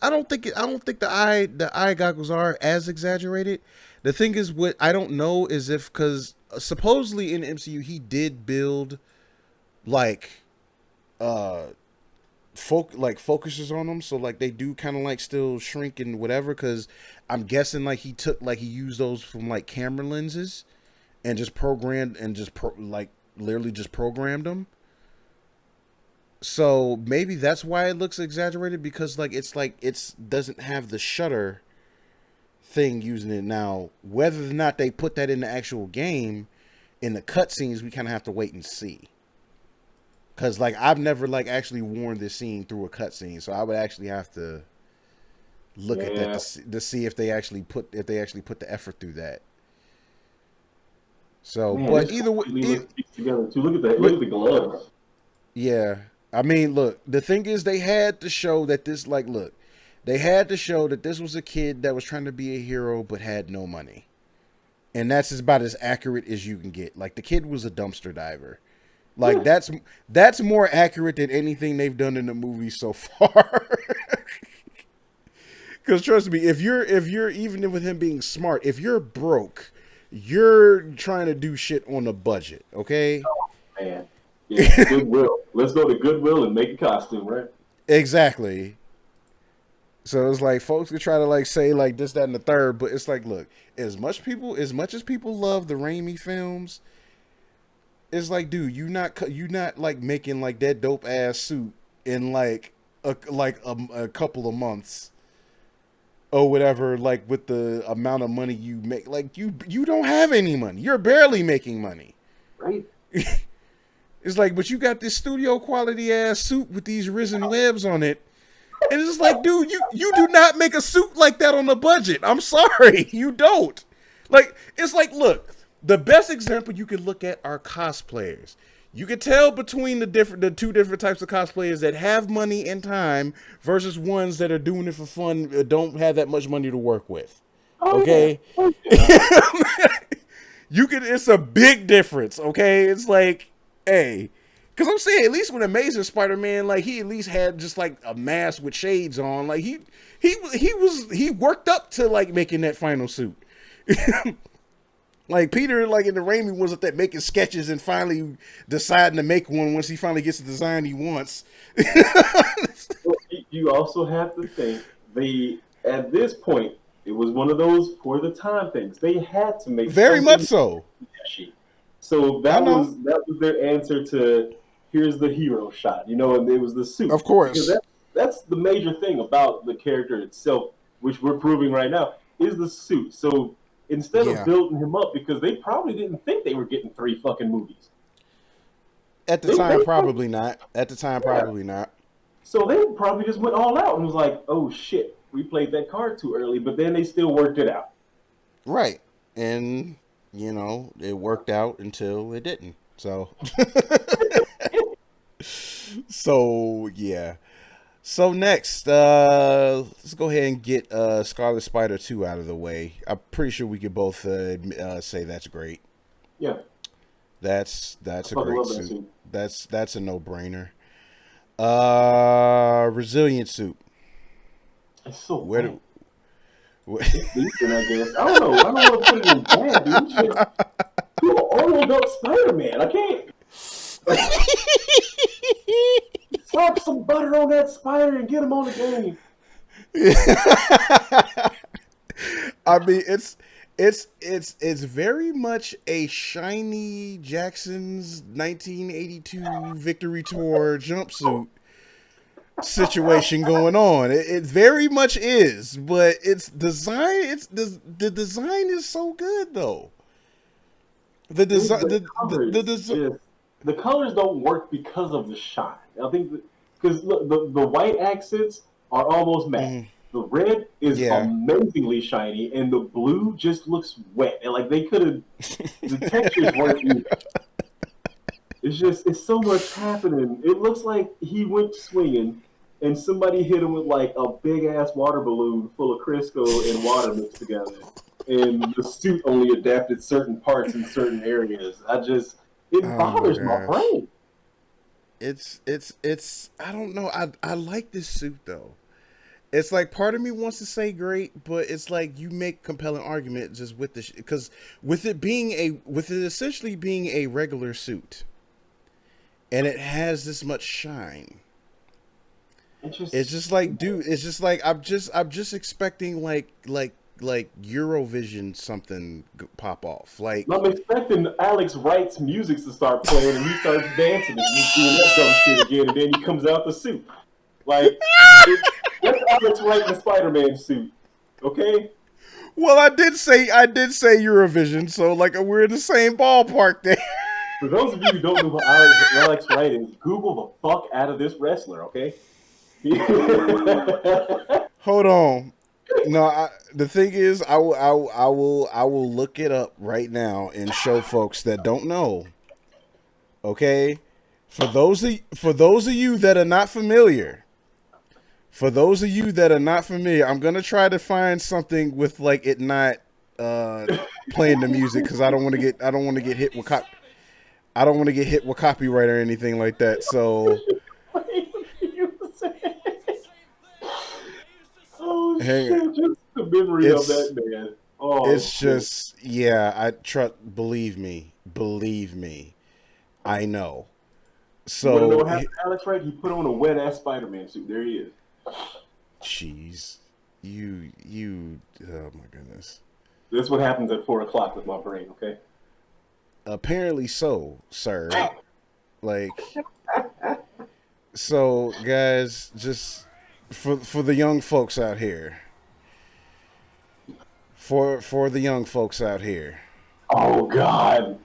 I don't think the eye goggles are as exaggerated. The thing is, what I don't know is if because supposedly in the MCU he did build like uh like focuses on them, so like they do kind of like still shrink and whatever. Because I'm guessing like he used those from like camera lenses and just programmed and like literally just programmed them. So maybe that's why it looks exaggerated because it's doesn't have the shutter thing using it now. Whether or not they put that in the actual game in the cutscenes, we kind of have to wait and see. Cause like I've never like actually worn this scene through a cutscene, so I would actually have to look at that Yeah, to see if they actually put the effort through that. So, man, but this either way, completely looks pieced together too. Look at that. Look but at the gloves. yeah, I mean, look, the thing is, they had to show that this, like, look, they had to show that this was a kid that was trying to be a hero but had no money, and that's about as accurate as you can get. Like, the kid was a dumpster diver. Like, Yeah, that's more accurate than anything they've done in the movie so far. Because trust me, if you're even with him being smart, if you're broke, you're trying to do shit on a budget. Okay. man. Yeah, Goodwill. Let's go to Goodwill and make a costume, right? Exactly. So it's like folks could try to like say like this, that, and the third, but it's like, look, as much as people love the Raimi films, it's like, dude, you not like making like that dope ass suit in like a couple of months or whatever. Like with the amount of money you make, like you don't have any money. You're barely making money. Right. It's like, but you got this studio quality ass suit with these risen webs on it. And it's just like, dude, you do not make a suit like that on a budget. I'm sorry, you don't. Like, it's like, look, the best example you could look at are cosplayers. You could tell between the two different types of cosplayers that have money and time versus ones that are doing it for fun, don't have that much money to work with. Oh yeah. Okay, Oh yeah. it's a big difference. Okay, it's like, hey, because I'm saying at least with Amazing Spider-Man, like he at least had just like a mask with shades on. Like he worked up to like making that final suit. Like Peter, like in the Raimi, was at that making sketches and finally deciding to make one once he finally gets the design he wants. Well, you also have to think they at this point it was one of those for the time things. They had to make Very much something so. sketchy. So I that know. was their answer to here's the hero shot, and it was the suit Of because course. that's the major thing about the character itself, which we're proving right now, is the suit. So instead of Yeah. building him up, because they probably didn't think they were getting three fucking movies. At the They time, probably not. At the time, yeah. probably not. So they probably just went all out and was like, oh shit. we played that card too early, but then they still worked it out. Right. And, it worked out until it didn't. So, yeah. So next, let's go ahead and get Scarlet Spider 2 out of the way. I'm pretty sure we could both say that's great. Yeah. That's a great suit. That's a no-brainer. Resilient suit. It's so Where bad. It's decent, I guess. I don't know. I don't want to put it in bad, dude. You're an oiled up Spider-Man. I can't. Slap some butter on that spider and get him on the game. I mean, it's very much a shiny Jackson's 1982 Victory Tour jumpsuit situation going on. It very much is, but its design, the design is so good though. The design, the colors don't work because of the shine. I think because the white accents are almost matte. The red is amazingly shiny, and the blue just looks wet. And like they could have, the textures weren't even. It's so much happening. It looks like he went swinging, and somebody hit him with like a big ass water balloon full of Crisco and water mixed together, and the suit only adapted certain parts in certain areas. It bothers my brain. It's I don't know. I like this suit though. It's like part of me wants to say great, but it's like you make compelling argument just with the because with it essentially being a regular suit, and it has this much shine. It's just like, dude. It's just like I'm just expecting like Eurovision something pop off. Like I'm expecting Alex Wright's music to start playing, and he starts dancing, and he's doing that dumb shit again, and then he comes out the suit. Like that's Alex Wright in the Spider-Man suit, okay? Well, I did say Eurovision, so like we're in the same ballpark there. For those of you who don't know who Alex Wright is, Google the fuck out of this wrestler, okay? Hold on. No, the thing is, I will look it up right now and show folks that don't know. Okay, for those of you that are not familiar, I'm gonna try to find something with like it not playing the music because I don't want to get hit with copyright or anything like that. So. Oh shit! Just the memory of that man. Oh, it's just believe me, I know. So you wanna know what happened to Alex Wright? He put on a wet ass Spider-Man suit. There he is. Jeez, you. Oh my goodness. That's what happens at 4:00 with my brain. Okay. Apparently so, sir. Like, so guys, just. For the young folks out here. For the young folks out here. Oh God.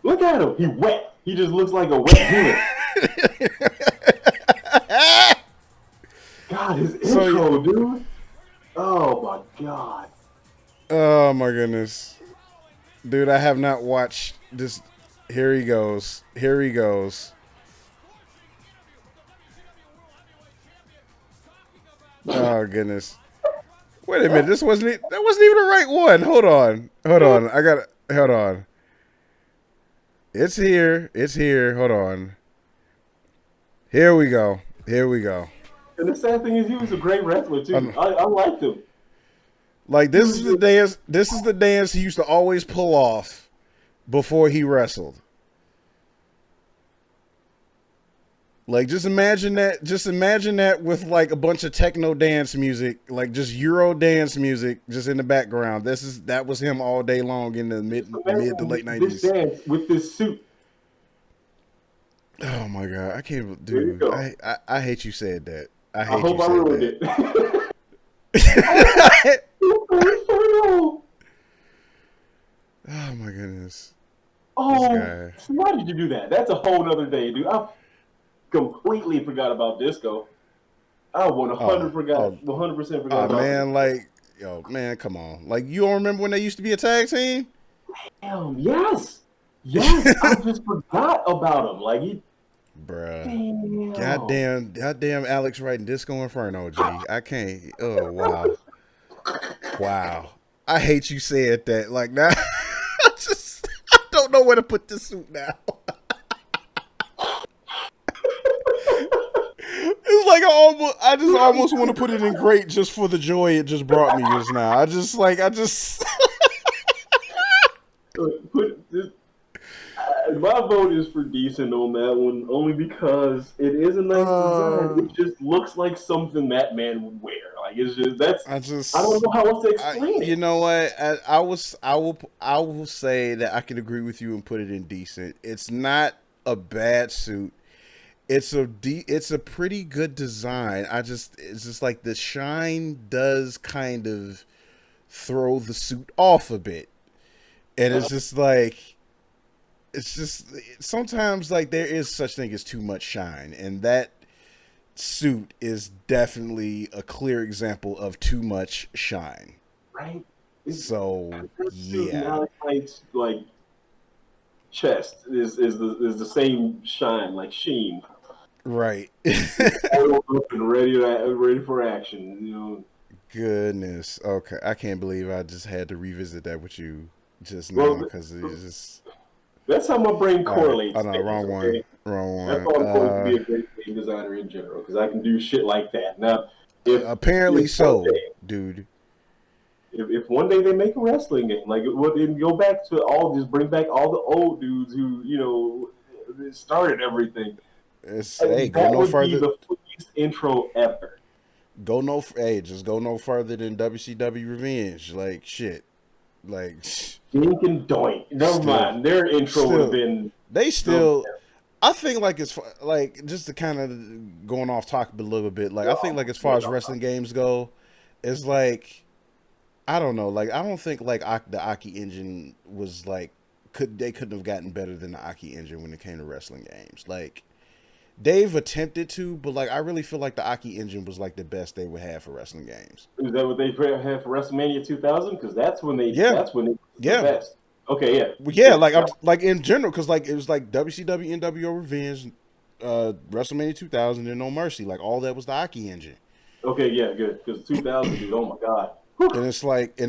Look at him. He wet. He just looks like a wet human. God, his intro, dude. Oh my God. Oh my goodness. Dude, I have not watched this. Here he goes. Oh goodness! Wait a minute. That wasn't even the right one. Hold on. Hold on. It's here. Hold on. Here we go. And the sad thing is, he was a great wrestler too. I liked him. Like this is the dance. This is the dance he used to always pull off before he wrestled. Like just imagine that with like a bunch of techno dance music, like just Euro dance music just in the background. That was him all day long in the mid to late 90s. This dance with this suit. Oh my God, I can't, dude. I hate you said that. I hope I ruined it. Oh my goodness. Oh, why did you do that? That's a whole nother day, dude. completely forgot about Disco. I Oh, oh, 100% forgot oh, about man, Disco. like, yo, man, come on. Like, you don't remember when they used to be a tag team? Damn, yes, yes, I just forgot about him. Like he, Bruh. damn. Goddamn Alex writing Disco Inferno, G. I can't. Oh, wow. Wow. I hate you said that. Like, now, I don't know where to put this suit now. It's like I just almost want to put it in great just for the joy it just brought me just now. I just. Put this, my vote is for decent on that one, only because it is a nice design. uh, It just looks like something that man would wear. Like it's just that's I I don't just. know how else to explain You it. know what? I will say that I can agree with you and put it in decent. It's not a bad suit. It's a pretty good design. It's just like the shine does kind of throw the suit off a bit. And it's just sometimes like there is such thing as too much shine, and that suit is definitely a clear example of too much shine. Right? So That suit and yeah, Alex Knight's like chest is the same shine, like sheen. right. Oiled up and ready for action. You know. Goodness. Okay, I can't believe I just had to revisit that with you just now Well, because it's just. that's how my brain All right. Oh correlates no, things. wrong one. Okay, Wrong that's one. why I'm supposed to be a great game designer in general because I can do shit like that. Now, if Apparently one so, day dude. if one day they make a wrestling game, like what and go back to all just bring back all the old dudes who started everything. It's hey, go That no would be further. the funniest intro ever. Hey, just go no further than WCW Revenge. Like shit. Like Dink and doink. Never still, mind. Their intro would have still, been they the still. I think like like just to kind of going off topic a little bit. Like I think like as far as wrestling games go, it's like I don't know. Like I don't think like the Aki engine was like they couldn't have gotten better than the Aki engine when it came to wrestling games. Like they've attempted to, but like I really feel like the Aki engine was like the best they would have for wrestling games. Is that what they had for WrestleMania 2000? Because Yeah, that's when it was the yeah, best. Okay, yeah, well, yeah. yeah. Like I'm like in general, because like it was like WCW, NWO Revenge, WrestleMania 2000, and No Mercy. Like all that was the Aki engine. Okay, yeah, good. Because 2000, dude. Oh my god. And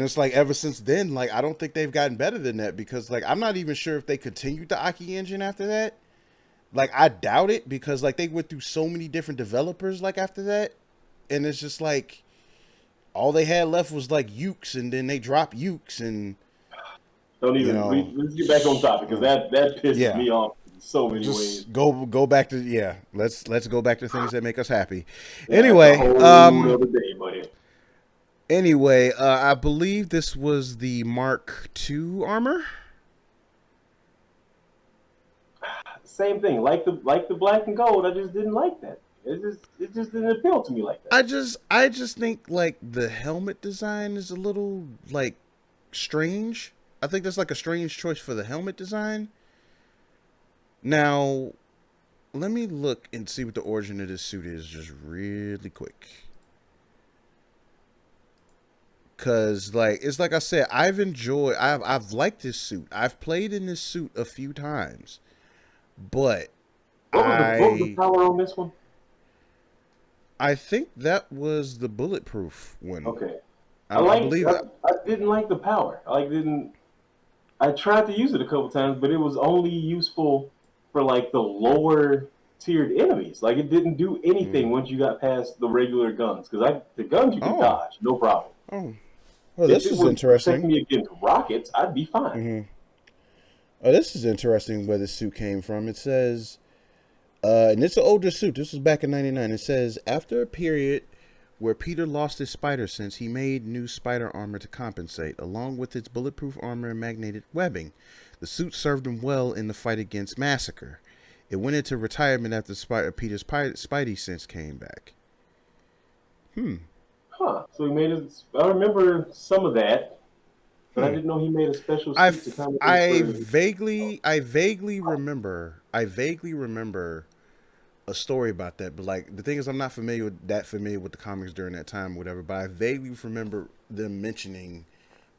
it's like ever since then, like I don't think they've gotten better than that because like I'm not even sure if they continued the Aki engine after that. Like I doubt it because like they went through so many different developers like after that, and it's just like all they had left was like Ukes, and then they dropped Ukes, and Don't you even. know, Let's get back on topic because that pisses yeah, me off in so many ways. just go back to yeah. Let's go back to things that make us happy. Yeah, that's a Anyway, whole other day, buddy. I believe this was the Mark II armor. Same thing. Like the black and gold. I just didn't like that. It just didn't appeal to me like that. I just think like the helmet design is a little like strange. I think that's like a strange choice for the helmet design. Now, let me look and see what the origin of this suit is just really quick. Cause like it's like I said, I've liked this suit. I've played in this suit a few times, but What was the I power on this one? I think that was the bulletproof one. Okay. I believe that. I didn't like the power. I tried to use it a couple times, but it was only useful for like the lower tiered enemies. Like it didn't do anything Mm. once you got past the regular guns. Because the guns you can Oh, dodge, no problem. oh. Well, If this it is would protect interesting. me against rockets, I'd be fine. Hmm. Oh, this is interesting where this suit came from. It says, and it's an older suit. This was back in '99. It says, after a period where Peter lost his spider sense, he made new spider armor to compensate, along with its bulletproof armor and magnetic webbing. The suit served him well in the fight against Massacre. It went into retirement after Peter's spidey sense came back. Hmm. Huh. So he made it. I remember some of that, but I Hmm. didn't know he made a special suit to compensate for. I vaguely remember a story about that, but like the thing is, I'm not familiar with the comics during that time, or whatever. But I vaguely remember them mentioning,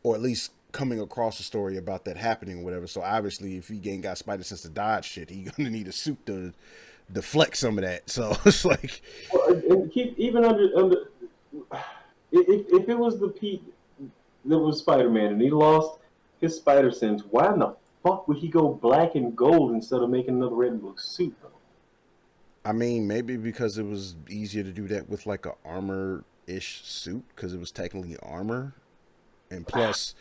or at least coming across a story about that happening, or whatever. So obviously, if he ain't got spider sense to dodge shit, he gonna need a suit to deflect some of that. So it's like, Well, and keep even under if it was the Pete that was Spider-Man and he lost his spider sense, why in the fuck would he go black and gold instead of making another red and blue suit though? I mean, maybe because it was easier to do that with like a armor ish suit because it was technically armor, and plus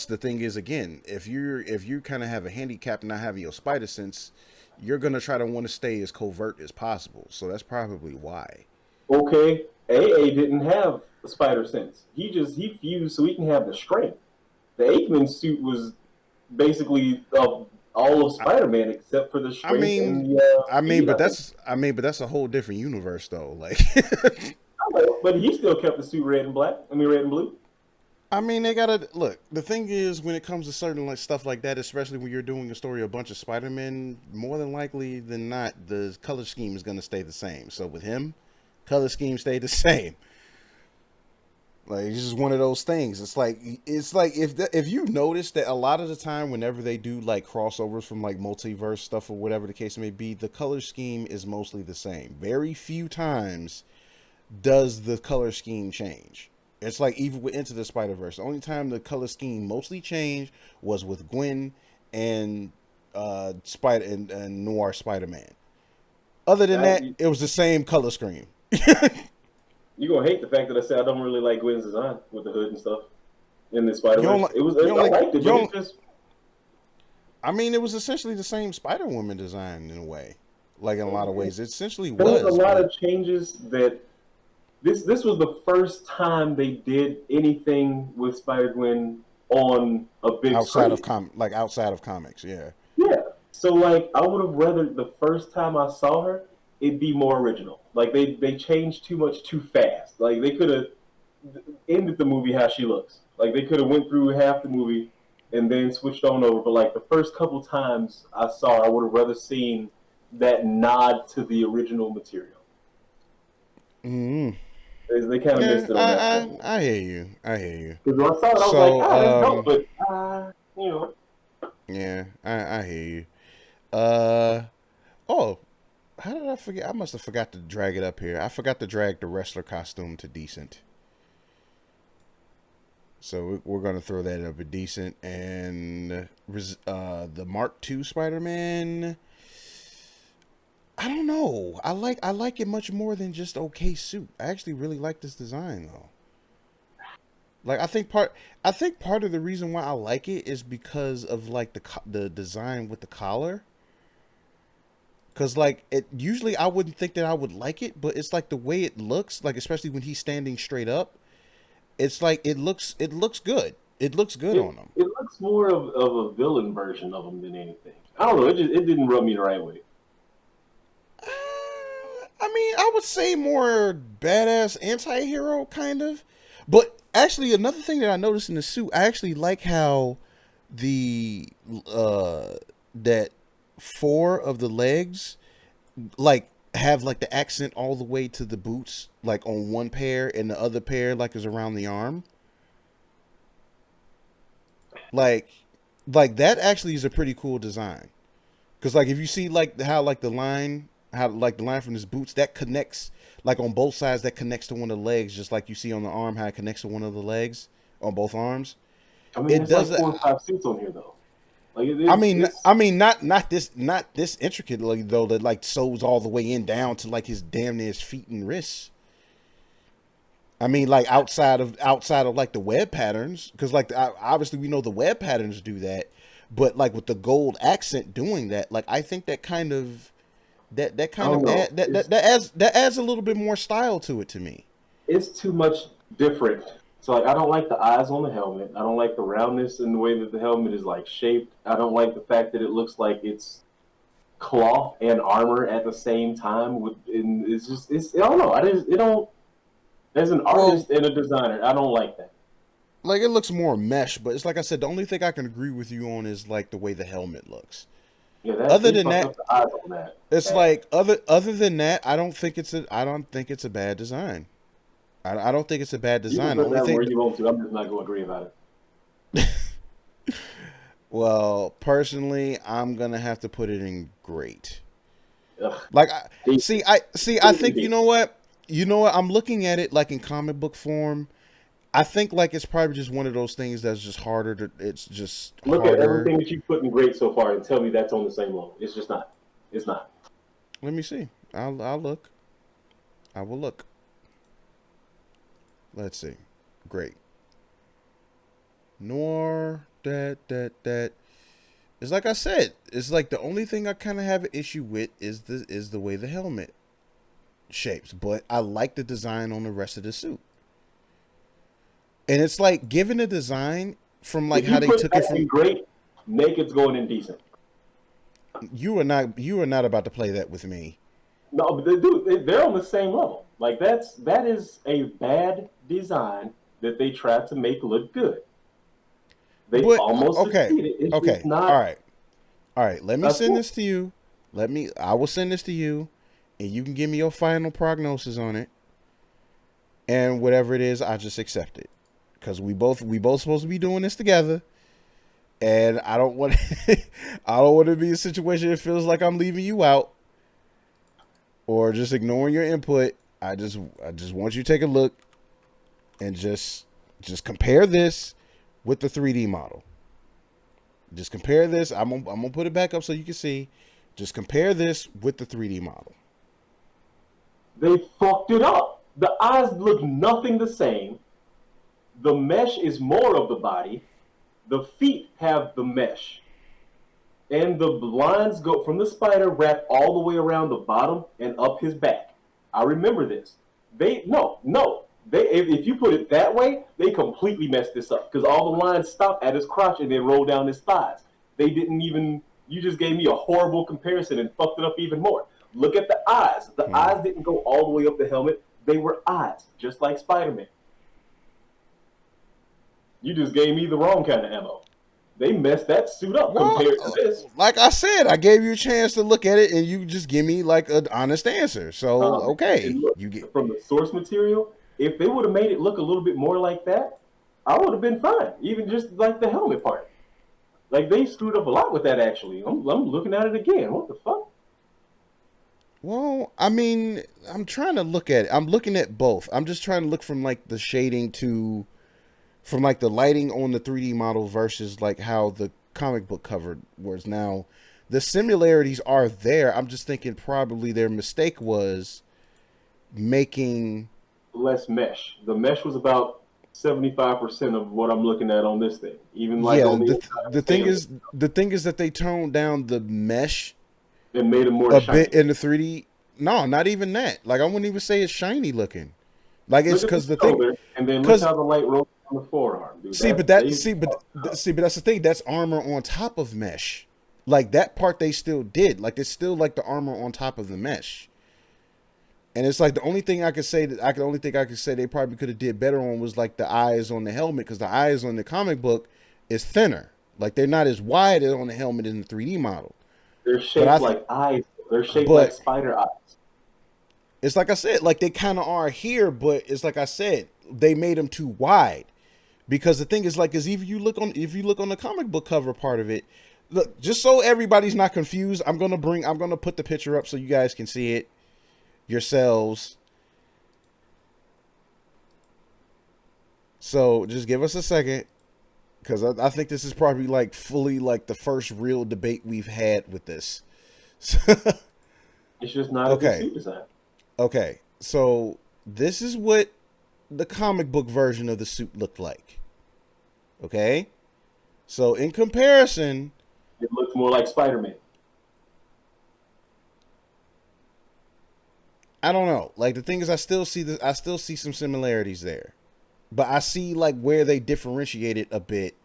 the thing is, again, if you kind of have a handicap and not having your spider sense, you're gonna try to want to stay as covert as possible. So that's probably why. Okay, AA didn't have a spider sense. He fused so he can have the strength. The Aikman suit was basically all of I, Spider-Man except for the I strength and mean, the I mean, speed. but I think. that's a whole different universe though. Like, But he still kept the suit red and black. I mean, red and blue. I mean, they gotta look. The thing is, when it comes to certain like stuff like that, especially when you're doing a story of a bunch of Spider-Man, more than likely than not, the color scheme is gonna stay the same. So with him, color scheme stayed the same. Like it's just one of those things. It's like if you notice that a lot of the time, whenever they do like crossovers from like multiverse stuff or whatever the case may be, the color scheme is mostly the same. Very few times does the color scheme change. It's like even with Into the Spider Verse, the only time the color scheme mostly changed was with Gwen and and Noir Spider Man. Other than That that, it was the same color scheme. you gonna hate the fact that I said I don't really like Gwen's design with the hood and stuff in the You Spider don't Verse. like It was you don't I like liked it, you but don't. it just I mean, it was essentially the same Spider Woman design in a way. Like in a lot of okay. ways, it essentially There was a was. lot But of changes that this was the first time they did anything with Spider Gwen on a big screen. outside of comics, yeah. Yeah. So like I would have rather the first time I saw her, it'd be more original. Like they changed too much too fast. Like they could have ended the movie how she looks. Like they could have went through half the movie and then switched on over. But like the first couple times I saw her, I would have rather seen that nod to the original material. Mm-hmm. They kind of Yeah, missed it on that point. I hear you. I hear you. Because when I saw it, I was like, So, ah, that's dope, but you know, yeah, I hear you. Uh, oh, how did I forget? I must have forgot to drag it up here. I forgot to drag the wrestler costume to decent. So we're gonna throw that up at decent, and the Mark II Spider-Man. I don't know. I like it much more than just okay suit. I actually really like this design though. Like I think part of the reason why I like it is because of like the design with the collar. Cause like it usually I wouldn't think that I would like it, but it's like the way it looks, like especially when he's standing straight up. It's like it looks good. It looks good on him. it looks more of a villain version of him than anything. I don't know. It didn't rub me the right way. I mean, I would say more badass anti-hero kind of. But actually another thing that I noticed in the suit, I actually like how the that four of the legs like have like the accent all the way to the boots, like on one pair, and the other pair like is around the arm. Like like that actually is a pretty cool design. Cause like if you see like the line from his boots that connects like on both sides, that connects to one of the legs, just like you see on the arm how it connects to one of the legs on both arms. I mean, It it's like does. 4 or 5 suits on here though. Like I mean, it's I mean, not this intricately though. That like sews all the way in down to like his damn near his feet and wrists. I mean, like outside of like the web patterns, because like obviously we know the web patterns do that, but like with the gold accent doing that, like I think that kind of I don't know. that adds a little bit more style to it to me. It's too much different. So like I don't like the eyes on the helmet. I don't like the roundness in the way that the helmet is like shaped. I don't like the fact that it looks like it's cloth and armor at the same time. And it's just I don't know. I just it don't. As an Well, artist and a designer, I don't like that. like it looks more mesh, but it's like I said, the only thing I can agree with you on is like the way the helmet looks. Yeah, Other they than fucked that, up the eyes on that. it's Bad. like other than that, I don't think it's a bad design. I don't think it's a bad You can design. The put only that where thing, you want to. I'm just not going to agree about it. well, personally, I'm gonna have to put it in great. Ugh, Like, decent. I Put it in think decent. you know what, I'm looking at it like in comic book form. I think like it's probably just one of those things that's just harder to. It's just Look at harder. everything that you put in great so far and tell me that's on the same level. It's just not. It's not. Let me see. I'll look. I will look. Let's see. Great. Noir. That. It's like I said. It's like the only thing I kind of have an issue with is the way the helmet shapes. But I like the design on the rest of the suit. And it's like given the design from like If how you they put took it that in from. great, naked's going in decent. You are not about to play that with me. No, but they're on the same level. Like that is a bad design that they tried to make look good. They But almost okay, succeeded. It's just okay, all not right, all right. Let me a send thing. this to you. I will send this to you, and you can give me your final prognosis on it. And whatever it is, I just accept it because we both supposed to be doing this together. And I don't want I don't want to be a situation that feels like I'm leaving you out or just ignoring your input. I just want you to take a look and just compare this with the 3D model. Just compare this. I'm gonna put it back up so you can see. Just compare this with the 3D model. They fucked it up. The eyes look nothing the same. The mesh is more of the body. The feet have the mesh. And the lines go from the spider wrap all the way around the bottom and up his back. I remember this. They no no they if you put it that way, they completely messed this up because all the lines stop at his crotch and then roll down his thighs. They didn't even. You just gave me a horrible comparison and fucked it up even more. Look at the eyes. The Hmm. eyes didn't go all the way up the helmet. They were eyes, just like Spider-Man. You just gave me the wrong kind of ammo. They messed that suit up Well, compared to this. like I said, I gave you a chance to look at it, and you just give me like an honest answer. So Man. okay, And look, you get. from the source material, if they would have made it look a little bit more like that, I would have been fine. Even just like the helmet part. Like they screwed up a lot with that. Actually, I'm looking at it again. What the fuck? Well, I mean, I'm trying to look at it. I'm looking at both. I'm just trying to look from like the shading to from like the lighting on the 3D model versus like how the comic book cover was. Now, the similarities are there. I'm just thinking probably their mistake was making. Less mesh. The mesh was about 75% of what I'm looking at on this thing. Even like Yeah, on the inside of the his thing hand, is the thing is that they toned down the mesh it made him more a bit shiny. in the 3D. No, not even that. Like I wouldn't even say it's shiny looking. Like it's Look at the because the thing, shoulder, and then look because how the light rolls on the forearm, dude. see, but That's that they. see, but that's the thing. That's armor on top of mesh. Like that part they still did. Like it's still like the armor on top of the mesh. And it's like the only thing I could say that I could only think I could say they probably could have did better on was like the eyes on the helmet because the eyes on the comic book is thinner. Like they're not as wide on the helmet in the 3D model. They're But shaped like eyes. They're shaped like but spider eyes. it's like I said, like they kind of are here, but it's like I said, they made them too wide. Because the thing is, like, is if you look on the comic book cover part of it, look, just so everybody's not confused, I'm gonna put the picture up so you guys can see it yourselves. So just give us a second, because I think this is probably like fully like the first real debate we've had with this. It's just not a good Okay, suit design. okay. So this is what the comic book version of the suit looked like. Okay, so in comparison, It looks more like Spider-Man. I don't know. Like the thing is, I still see some similarities there, but I see like where they differentiated a bit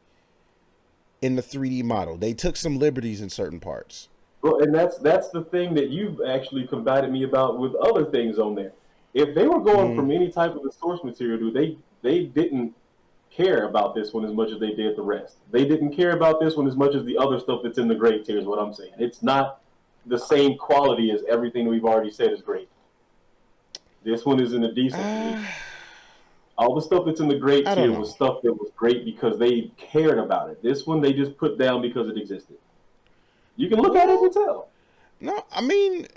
in the 3D model. They took some liberties in certain parts. Well, and that's the thing that you've actually combated me about with other things on there. If they were going Mm, from any type of the source material, dude, they didn't. care about this one as much as they did the rest. They didn't care about this one as much as the other stuff that's in the great tier is what I'm saying. It's not the same quality as everything we've already said is great. This one is in a decent tier. All the stuff that's in the great I don't tier know. was stuff that was great because they cared about it. This one they just put down because it existed. You can look at it and Well, tell. no, I mean,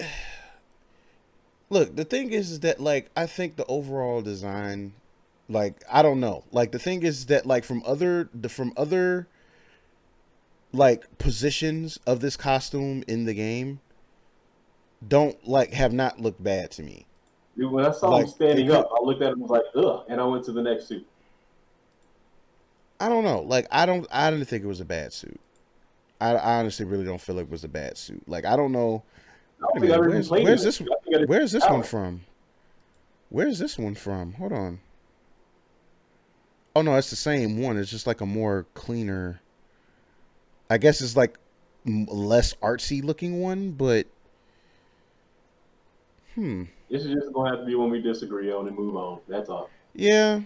look, the thing is that like I think the overall design, like I don't know, like the thing is that like from other like positions of this costume in the game don't like have not looked bad to me. Dude, when I saw him Like it standing could, up, I looked at him and was like, ugh, and I went to the next suit. I don't know, like I didn't think it was a bad suit. I honestly really don't feel like it was a bad suit. Like I don't know. I Wait don't a think I minute, ever even played in this suit. I think I just where's this one talent. from? Where's this one from? Hold on. Oh no, it's the same one. It's just like a more cleaner. I guess it's like less artsy looking one, but hmm. This is just gonna have to be one we disagree on and move on. That's all. Yeah,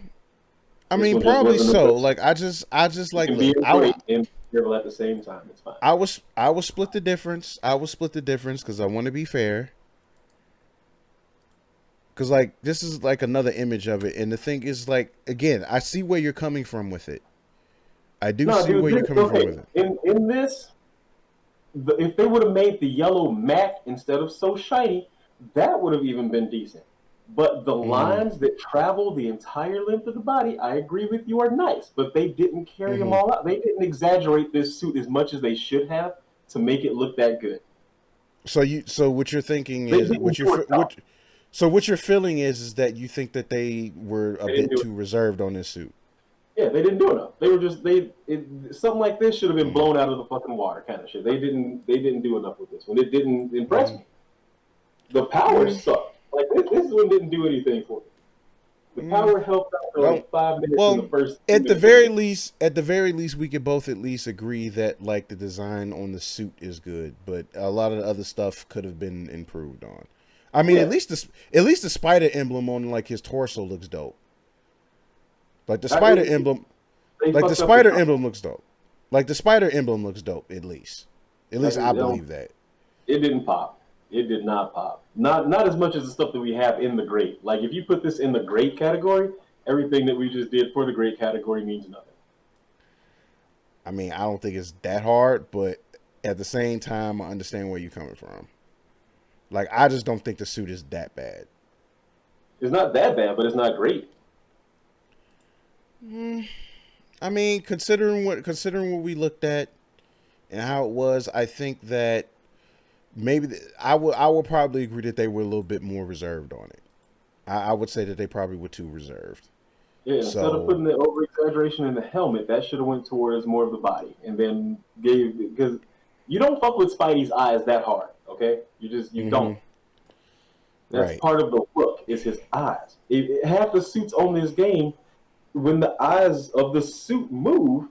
I This mean one just probably wasn't a so. good suit. Like I just You like can be look. in great and terrible at the same time. It's fine. I was split the difference. I was split the difference because I want to be fair. Because like this is like another image of it, and the thing is like again, I see where you're coming from with it. I do No, see dude. where you're This, coming from okay, with it. in this, if they would have made the yellow matte instead of so shiny, that would have even been decent. But the Mm-hmm. lines that travel the entire length of the body, I agree with you, are nice. But they didn't carry them Mm-hmm. all out. They didn't exaggerate this suit as much as they should have to make it look that good. So what you're thinking They is didn't do enough. what you're feeling is that you think that they were a They didn't bit do it. too reserved on this suit. Yeah, they didn't do enough. They were just something like this should have been Mm-hmm. blown out of the fucking water, kind of shit. They didn't do enough with this one. It didn't impress Mm-hmm. me. The power Mm-hmm. sucked. Like this one didn't do anything for me. The Mm-hmm. power helped out for Well, like 5 minutes in the well, first 2 minutes of the game. at the very least, we could both at least agree that like the design on the suit is good, but a lot of the other stuff could have been improved on. I mean, Yeah, at least the spider emblem on like his torso looks dope. Like the I, spider it, emblem, they like the fucked up the spider color. emblem looks dope. Like the spider emblem looks dope. At least, Like, I believe that. it didn't pop. It did not pop. Not as much as the stuff that we have in the great. Like if you put this in the great category, everything that we just did for the great category means nothing. I mean, I don't think it's that hard, but at the same time, I understand where you're coming from. Like, I just don't think the suit is that bad. It's not that bad, but it's not great. I mean, considering what we looked at and how it was, I think that maybe I would probably agree that they were a little bit more reserved on it. I would say that they probably were too reserved. Yeah, instead of So, putting the over exaggeration in the helmet, that should have went towards more of the body, and then gave because you don't fuck with Spidey's eyes that hard. Okay, you hmm don't. That's right, part of the look is his eyes. Half the suits on this game, when the eyes of the suit move,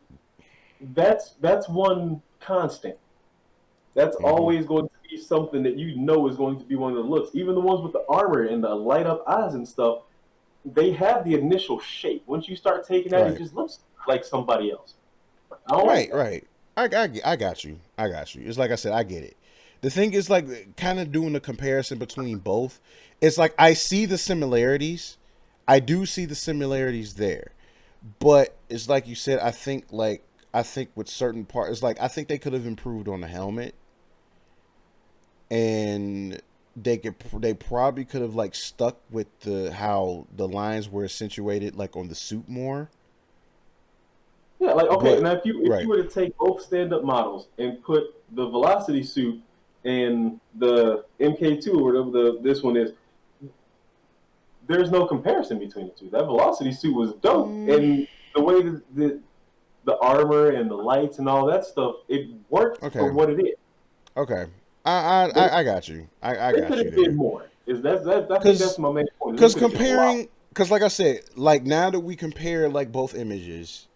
that's one constant. That's hmm always going to be something that you know is going to be one of the looks. Even the ones with the armor and the light up eyes and stuff, they have the initial shape. Once you start taking that, it right, just looks like somebody else. I don't like right, that. right. I got you. I got you. It's like I said, I get it. The thing is, like, kind of doing the comparison between both. It's like I see the similarities. I do see the similarities there, but it's like you said. I think with certain parts, it's like I think they could have improved on the helmet, and they probably could have like stuck with the how the lines were accentuated like on the suit more. Yeah, like okay, But now if you right, were to take both stand up models and put the Velocity suit and the MK2 or whatever this one is, there's no comparison between the two. That Velocity suit was dope, mm, and the way that the armor and the lights and all that stuff, it worked for okay, what it is. okay. They, I got you. I they could got you have did there. more. Is that I think that's Cause my main point. Is they Because could have did a lot. comparing, because like I said, like now that we compare like both images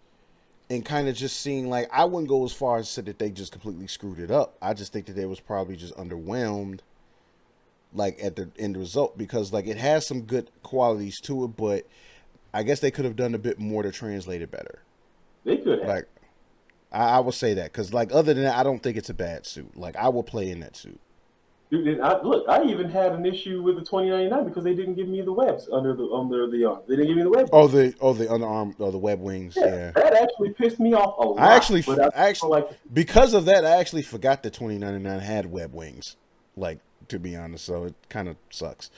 and kind of just seeing like I wouldn't go as far as to say that they just completely screwed it up. I just think that they was probably just underwhelmed like at the end result because like it has some good qualities to it, but I guess they could have done a bit more to translate it better. They could have. Like, I will say that because, like, other than that, I don't think it's a bad suit. Like, I will play in that suit. Dude, and I even had an issue with the 2099 because they didn't give me the webs under the arm. They didn't give me the web. The underarm, the web wings. Yeah, Yeah, that actually pissed me off a I lot. But I feel actually like because of that, I actually forgot the 2099 had web wings. Like, to be honest, so it kind of sucks.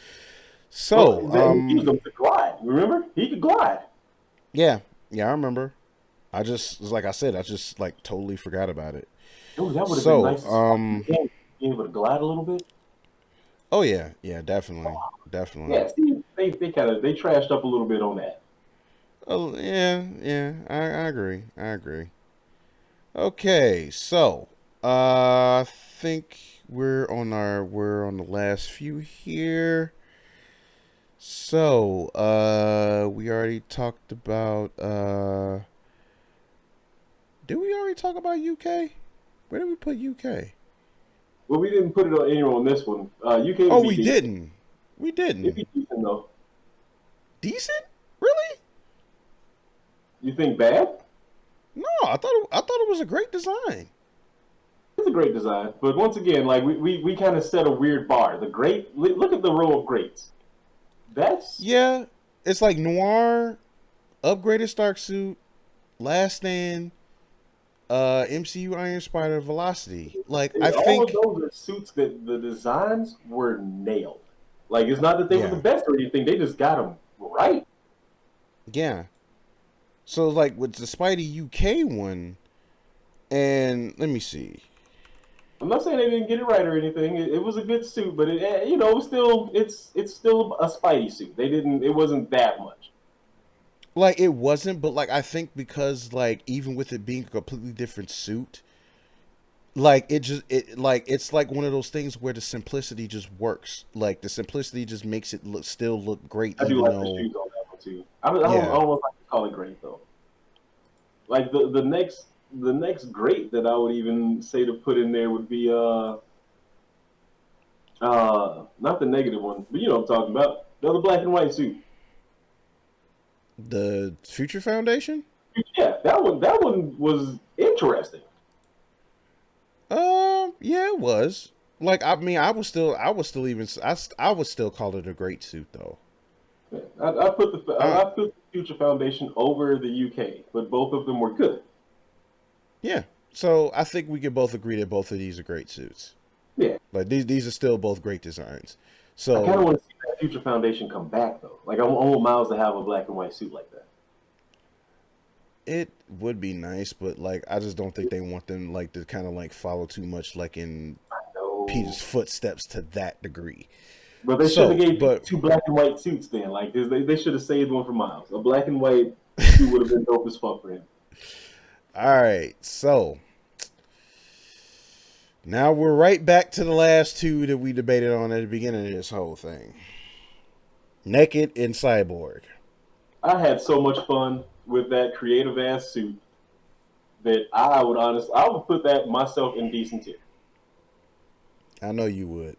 So, he used them to glide. Remember, he could glide. yeah, I remember. I just, like I said, I just like totally forgot about it. Dude, that would have been So, nice. Being able to glide a little bit. oh yeah, definitely, Yeah, see, they kind of they trashed up a little bit on that. Oh yeah, I agree. I agree. Okay, so I think we're on the last few here. So we already talked about did we already talk about UK? Where did we put UK? Well, we didn't put it on anywhere on this one. UK Oh, would be we decent. didn't. We It'd didn't. be decent though. Decent? Really? You think bad? No, I thought it was a great design. It's a great design, but once again, like we kind of set a weird bar. The great look at the row of greats. That's Yeah, it's like noir, upgraded Stark suit, last stand, MCU Iron Spider, Velocity. Like I all of think, those are suits that the designs were nailed. Like it's not that they were the yeah, best or anything; they just got them right. yeah. So like with the Spidey UK one, and let me see. I'm not saying they didn't get it right or anything. It was a good suit, but it was still it's still a Spidey suit. They didn't. It wasn't that much. Like it wasn't, but like I think because like even with it being a completely different suit, like it's like one of those things where the simplicity just works. Like the simplicity just makes it still look great, I do even like the though shoes on that one too. I yeah. don't know if I can call it great though. Like the next great that I would even say to put in there would be not the negative one, but you know what I'm talking about. The other black and white suit. The Future Foundation. Yeah, that one was interesting. Yeah, it was. Like I mean, I was still even I would still call it a great suit though. Yeah, I Uh, put the Future Foundation over the UK, but both of them were good. yeah. So I think we can both agree that both of these are great suits. Yeah, Like these are still both great designs. I kind of So want to see that Future Foundation come back though. Like I want Miles to have a black and white suit like that. it would be nice, but like I just don't think they want them like to kind of like follow too much like in No, Peter's footsteps to that degree. but they should have So, gave but two black and white suits then. Like they should have saved one for Miles. A black and white suit would have been dope as fuck for him. all right. So now we're right back to the last two that we debated on at the beginning of this whole thing. Naked and Cyborg. I had so much fun with that creative ass suit that I would put that myself in decent tier. I know you would.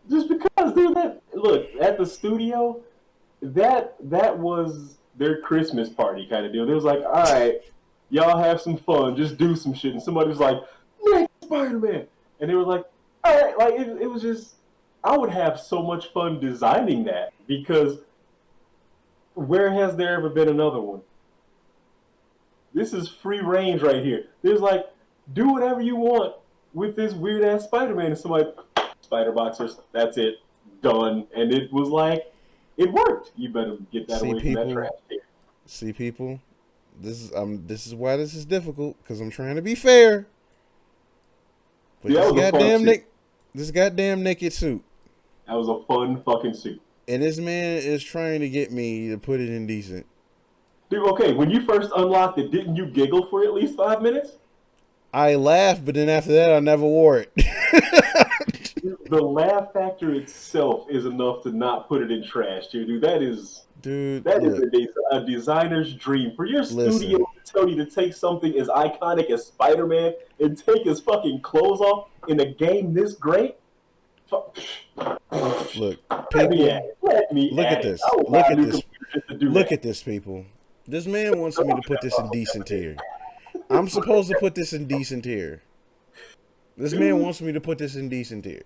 Just because, dude, that look at the studio, that was their Christmas party kind of deal. They was like, all right, y'all have some fun, just do some shit. And somebody was like, Nick Spider-Man, and they were like, all right, like it was just, I would have so much fun designing that because where has there ever been another one? This is free range right here. There's like, do whatever you want with this weird ass Spider-Man. And somebody, Spider Boxers, that's it, done. And it was like, it worked. You better get that See away from that trash people. can. See people. This is why this is difficult because I'm trying to be fair. But Yeah, that was a fun suit. This goddamn naked suit, That was a fun fucking suit. and this man is trying to get me to put it in decent. Dude, okay, when you first unlocked it, didn't you giggle for at least 5 minutes? I laughed, but then after that, I never wore it. The laugh factor itself is enough to not put it in trash, dude. Dude, That is look, a designer's dream for your studio listen. to tell you to take something as iconic as Spider-Man and take his fucking clothes off in a game this great. Look, Let me people. at it. Let me Look at at it. this. I will buy Look a at new this. computer just to do Look that. at this, people. This man wants me to put this in decent tier. I'm supposed to put this in decent tier. This man wants me to put this in decent tier.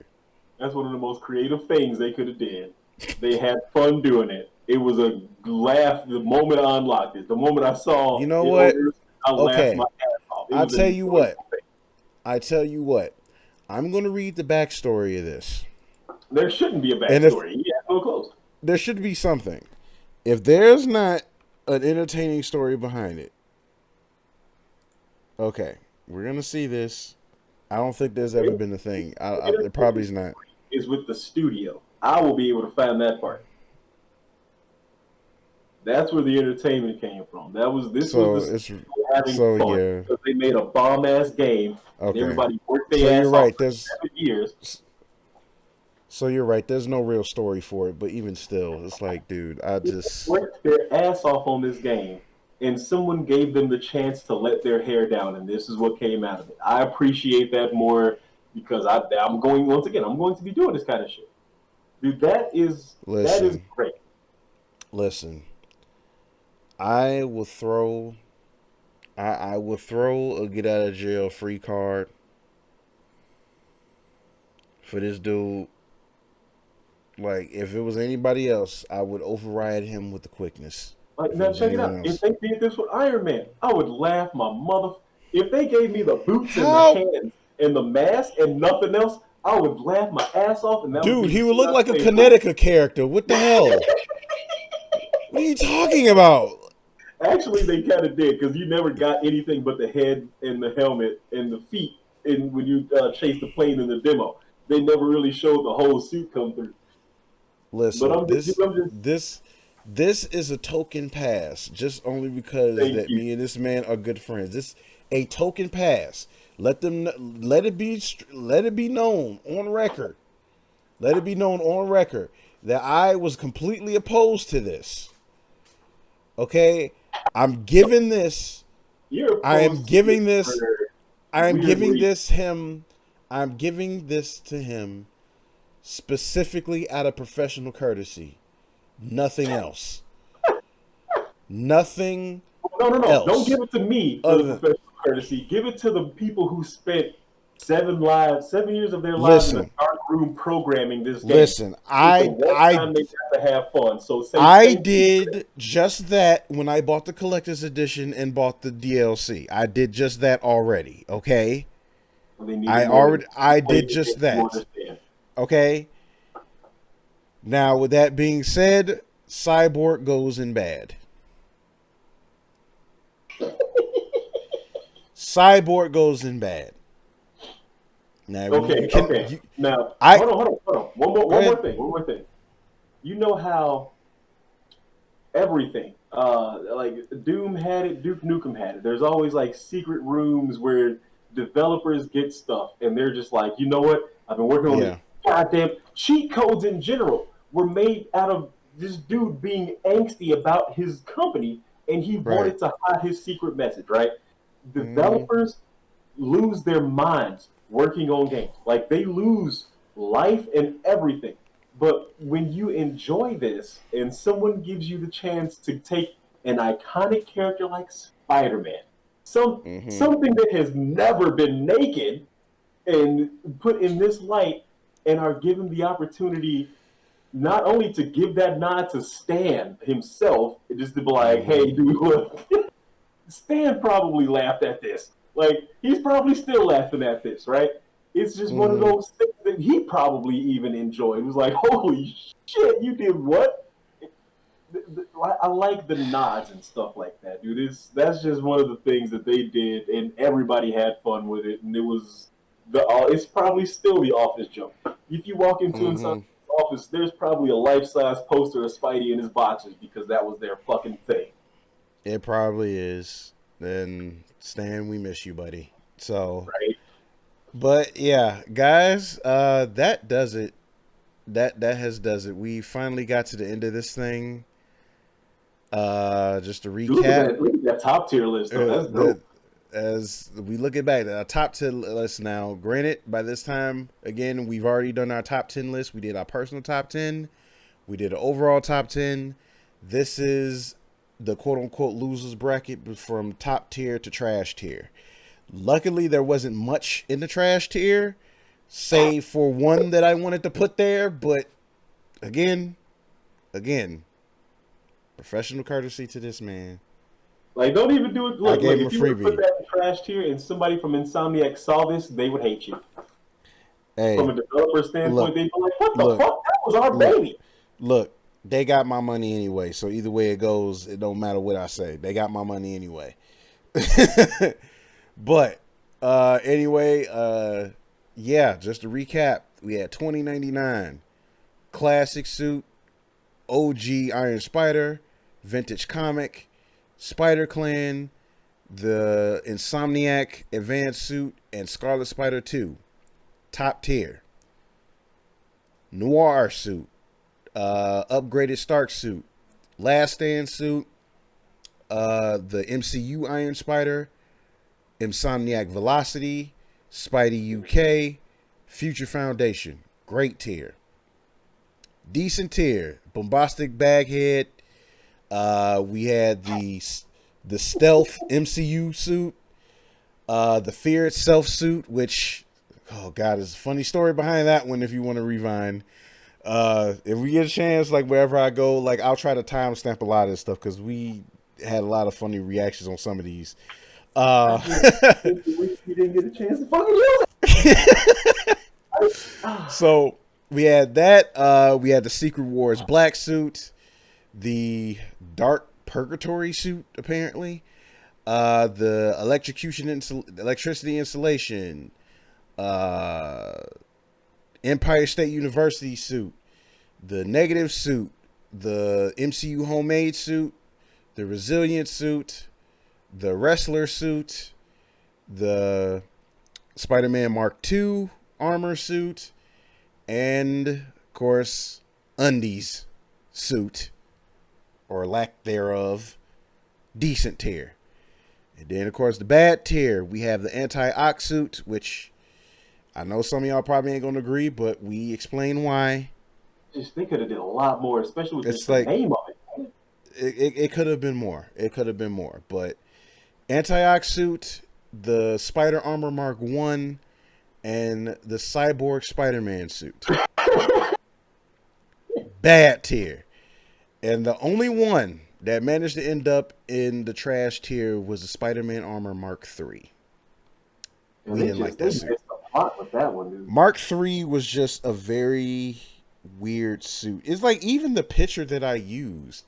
That's one of the most creative things they could have did. They had fun doing it. It was a laugh the moment I unlocked it. The moment I You saw know it on what? there, I laughed my Okay. ass off. It I was tell an you what. enjoyable thing. I tell you what. I'm going to read the backstory of this. There shouldn't be a And if backstory. Yeah, so close. there should be something. If there's not an entertaining story behind it, okay, we're going to see this. I don't think there's ever been a thing. There probably is not. Is with the studio. I will be able to find that part. That's where the entertainment came from. This was So the it's studio having so fun yeah. because they made a bomb ass game and Okay. everybody worked So their you're ass off right. for There's 7 years. so you're right. There's no real story for it, but even still, it's like, dude, I They just worked their ass off on this game, and someone gave them the chance to let their hair down, and this is what came out of it. I appreciate that more because I'm going once again. I'm going to be doing this kind of shit, dude. That is listen, great. listen. I will throw I will throw a get out of jail free card for this dude. Like if it was anybody else, I would override him with the quickness. Like If it now, was check it anyone out. If else. they did this with Iron Man, I would laugh my mother. If they gave me the boots and the How? hands and the mask and nothing else, I would laugh my ass off, and that would Dude, be the he would shit look I like a say for. Kinetica character. What the hell? What are you talking about? Actually, they kind of did because you never got anything but the head and the helmet and the feet. And when you chase the plane in the demo, they never really showed the whole suit come through. But Listen, I'm just, I'm just this is a token pass, just only because thank that you. me and this man are good friends. This a token pass. Let it be known on record. Let it be known on record that I was completely opposed to this. Okay, I'm giving this. You're I am opposed to it giving for this. I am weird giving reasons. this him. I'm giving this to him specifically out of professional courtesy. Nothing else. Nothing No, no, no. Don't else. give it to me for the Other than professional courtesy. Give it to the people who spent 7 years of their lives in a listen, dark room programming this game. listen. It's the one time they got to have fun. So say I thank you. did just that when I bought the collector's edition and bought the DLC. I did just that already. Okay. They needed more than I played did the just game to that. understand. Okay. Now with that being said, Cyborg goes in bad. Cyborg goes in bad. Now Okay, you can okay. you, Now, I hold on. go ahead. One more thing. You know how everything, like Doom had it, Duke Nukem had it. There's always like secret rooms where developers get stuff, and they're just like, you know what? I've been working on this. Yeah. Goddamn cheat codes in general were made out of this dude being angsty about his company, and he Right. wanted to hide his secret message. Right? Mm-hmm. Developers lose their minds working on games. Like they lose life and everything. But when you enjoy this and someone gives you the chance to take an iconic character like Spider-Man, Mm-hmm. something that has never been naked and put in this light and are given the opportunity not only to give that nod to Stan himself, just to be like, Mm-hmm. hey, dude, look, Stan probably laughed at this. Like he's probably still laughing at this, right? It's just one of Mm-hmm. those things that he probably even enjoyed. It was like, holy shit, you did what? I like the nods and stuff like that, dude. That's just one of the things that they did, and everybody had fun with it. And it was it's probably still the office joke. If you walk into inside Mm-hmm. the office, there's probably a life size poster of Spidey in his boxers because that was their fucking thing. It probably is. Then Stan, we miss you, buddy. So, Right? but yeah, guys, that does it. That has does it. We finally got to the end of this thing. Just to Look at recap, that! Look at that top tier list, though. That's that dope. as we look at back, our top 10 list now. Granted, by this time, again, we've already done our top 10 list. We did our personal top 10. We did an overall top 10. This is the quote unquote losers bracket from top tier to trash tier. Luckily, there wasn't much in the trash tier, save for one that I wanted to put there. But again, professional courtesy to this man. Like, don't even do it. I Look, gave him a if you were to put freebie. that in trash tier and somebody from Insomniac saw this, they would hate you. From a Hey, developer standpoint, look, they'd be like, what the look, fuck? That was our look, baby. look. They got my money anyway, so either way it goes, it don't matter what I say. They got my money anyway. But anyway, yeah, just to recap, we had 2099 classic suit, OG Iron Spider, vintage comic, Spider Clan, the Insomniac advanced suit, and Scarlet Spider 2, top tier. Noir suit, upgraded Stark suit, Last Stand suit, the MCU Iron Spider, Insomniac Velocity, Spidey UK, Future Foundation. Great tier. Decent tier. Bombastic Baghead. We had the Stealth MCU suit. The Fear Itself suit, which, oh god, there's a funny story behind that one if you want to rewind. If we get a chance, like wherever I go, like I'll try to timestamp a lot of this stuff because we had a lot of funny reactions on some of these. You didn't get a chance to fucking use it. So we had that. We had the Secret Wars black suit, the Dark Purgatory suit, apparently. The electricity installation. Empire State University suit, the negative suit, the MCU homemade suit, the resilient suit, the wrestler suit, the Spider-Man Mark II armor suit, and of course, undies suit, or lack thereof, decent tier. And then, of course, the bad tier, we have the anti-ox suit, which I know some of y'all probably ain't going to agree, but we explain why. Just they could have did a lot more, especially with It's just like, the name of it. it could have been more. It could have been more. But anti-ox suit, the Spider Armor Mark 1, and the Cyborg Spider-Man suit. Bad tier. And the only one that managed to end up in the trash tier was the Spider-Man Armor Mark 3. We didn't like that suit. A lot with that one, dude. Mark 3 was just a very weird suit. It's like even the picture that I used.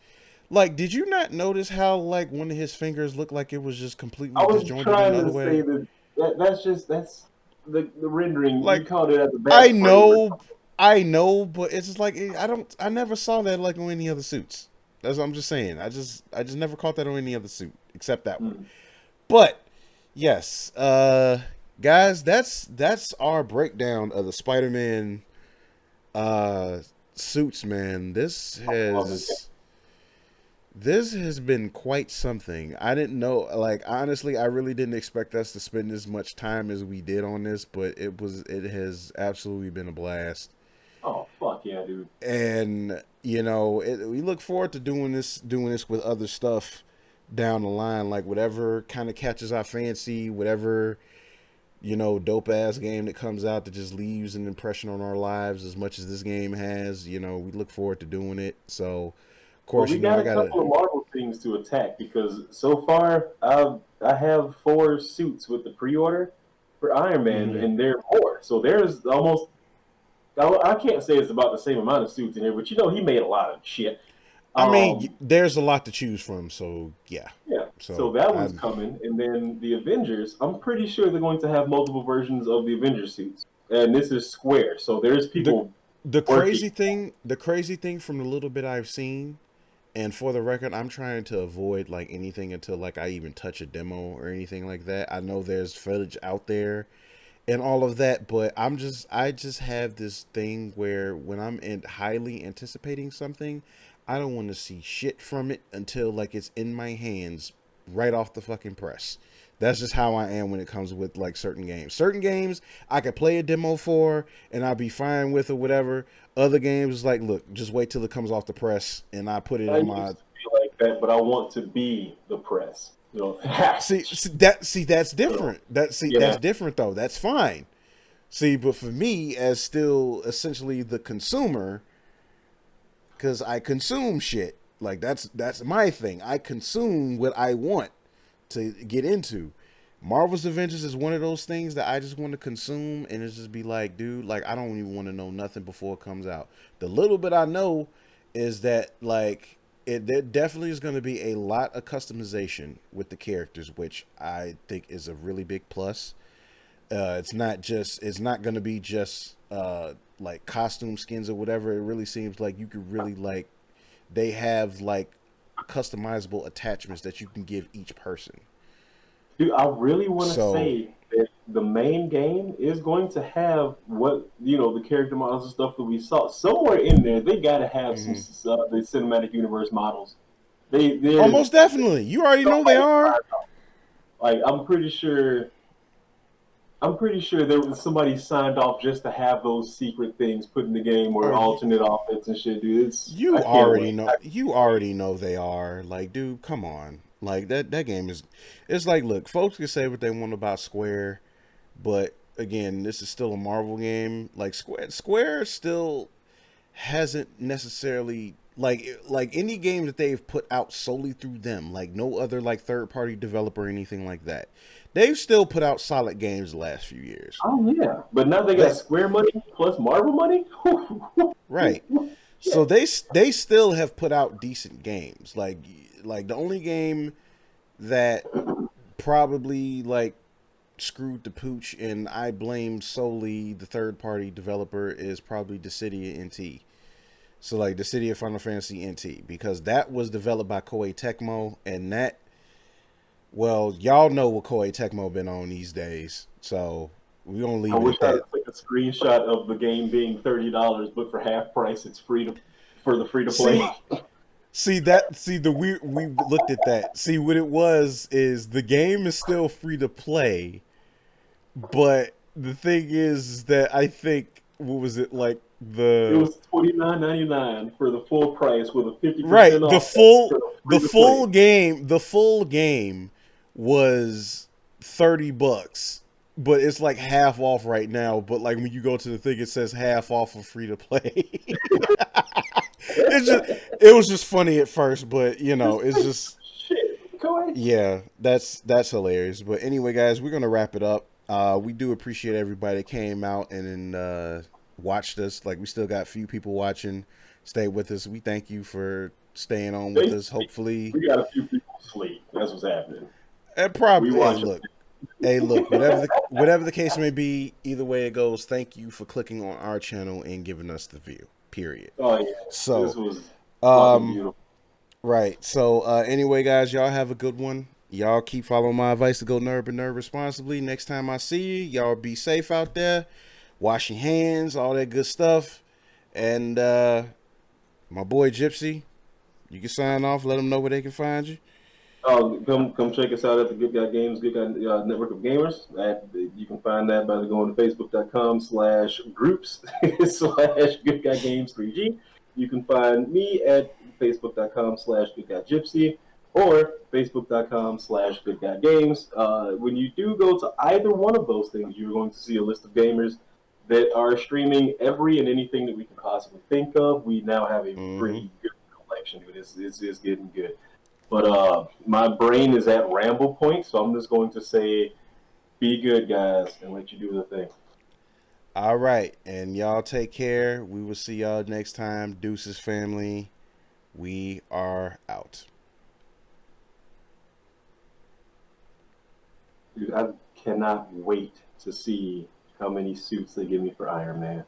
Like, did you not notice how like one of his fingers looked like it was just completely disjointed another way? That's the rendering. Like, You called it at the back. I know, but it's just like I never saw that like on any other suits. That's what I'm just saying. I just never caught that on any other suit except that one. But yes, guys, that's our breakdown of the Spider-Man suits, man. This has been quite something. I didn't know, like, honestly, I really didn't expect us to spend as much time as we did on this, but it has absolutely been a blast. Oh fuck yeah, dude! And you know, we look forward to doing this with other stuff down the line, like whatever kind of catches our fancy, whatever, you know, dope ass game that comes out that just leaves an impression on our lives as much as this game has. You know, we look forward to doing it. So, of course, We got a couple of Marvel things to attack because so far I have 4 suits with the pre-order for Iron Man, and there are more. So there's almost, I can't say it's about the same amount of suits in here, but you know he made a lot of shit. I mean, there's a lot to choose from, so yeah. Yeah. So that one's coming, and then the Avengers. I'm pretty sure they're going to have multiple versions of the Avengers suits, and this is Square, so there's people. The crazy thing from the little bit I've seen, and for the record, I'm trying to avoid like anything until like I even touch a demo or anything like that. I know there's footage out there and all of that, but I just have this thing where when I'm highly anticipating something, I don't want to see shit from it until like it's in my hands right off the fucking press. That's just how I am when it comes with like certain games. Certain games I could play a demo for and I'll be fine with or whatever. Other games like, look, just wait till it comes off the press and I put it in my like that, but I want to be the press. That's That's so, different. That's yeah. different though. That's fine. See, but for me, as still essentially the consumer, because I consume shit. Like that's my thing. I consume what I want to get into. Marvel's Avengers is one of those things that I just want to consume and it's just be like, dude, like I don't even want to know nothing before it comes out. The little bit I know is that like there definitely is going to be a lot of customization with the characters, which I think is a really big plus. It's not going to be just like costume skins or whatever. It really seems like you could really like they have like customizable attachments that you can give each person. Dude, I really want to So say that the main game is going to have what the character models and stuff that we saw somewhere in there. They got to have some mhm. the cinematic universe models. They Almost there's definitely, you already know they somebody are. like I'm pretty sure. I'm pretty sure there was somebody signed off just to have those secret things put in the game or Or alternate offense and shit, dude. I you can't wait. already know. You already know they are. Like, dude, come on. Like that game is. It's like, look, folks can say what they want about Square, but again, this is still a Marvel game. Like Square still hasn't necessarily like any game that they've put out solely through them, like no other like third party developer or anything like that. They've still put out solid games the last few years. Oh yeah, but now they got They Square money plus Marvel money. right. So Shit. they still have put out decent games. Like the only game that probably like screwed the pooch and I blame solely the third party developer is probably Dissidia NT. So like the City of Final Fantasy NT because that was developed by Koei Tecmo and that well y'all know what Koei Tecmo been on these days. So we gonna I leave it wish at I that. took a screenshot of the game being $30, but for half price, it's free to for the free to play. See see the we looked at that. See what it was is the game is still free to play, but the thing is that I think what was it like It the was $29.99 for the full price with a 50% right off for the the free to play. full game was $30, but it's like half off right now. But like when you go to the thing, it says half off of free to play. It's just it was just funny at first, but you know It's it's like just shit. Go ahead. yeah, that's hilarious. But anyway, guys, we're gonna wrap it up. We do appreciate everybody that came out and watched us. Like we still got a few people watching. Stay with us. We thank you for staying on with us. Basically, Hopefully, we got a few people asleep. That's what's happening. We hey, watch look, whatever the case may be, either way it goes. Thank you for clicking on our channel and giving us the view. Period. Oh yeah, this So, was fucking um, beautiful. right. So, anyway, guys, y'all have a good one. Y'all keep following my advice to go nerd but nerd responsibly. Next time I see you, y'all be safe out there. Wash your hands, all that good stuff. And my boy Gypsy, you can sign off. Let them know where they can find you. Come check us out at the Good Guy Games, Good Guy Network of Gamers. You can find that by going to facebook.com/groups slash Good Guy Games 3G. You can find me at facebook.com/Good Guy Gypsy or facebook.com/Good Guy Games. When you do go to either one of those things, you're going to see a list of gamers that are streaming every and anything that we can possibly think of. We now have a Mm-hmm. pretty good collection. It's getting good. But my brain is at ramble point, so I'm just going to say, be good, guys, and let you do the thing. All right. And y'all take care. We will see y'all next time. Deuces family. We are out. Dude, I cannot wait to see how many suits they give me for Iron Man.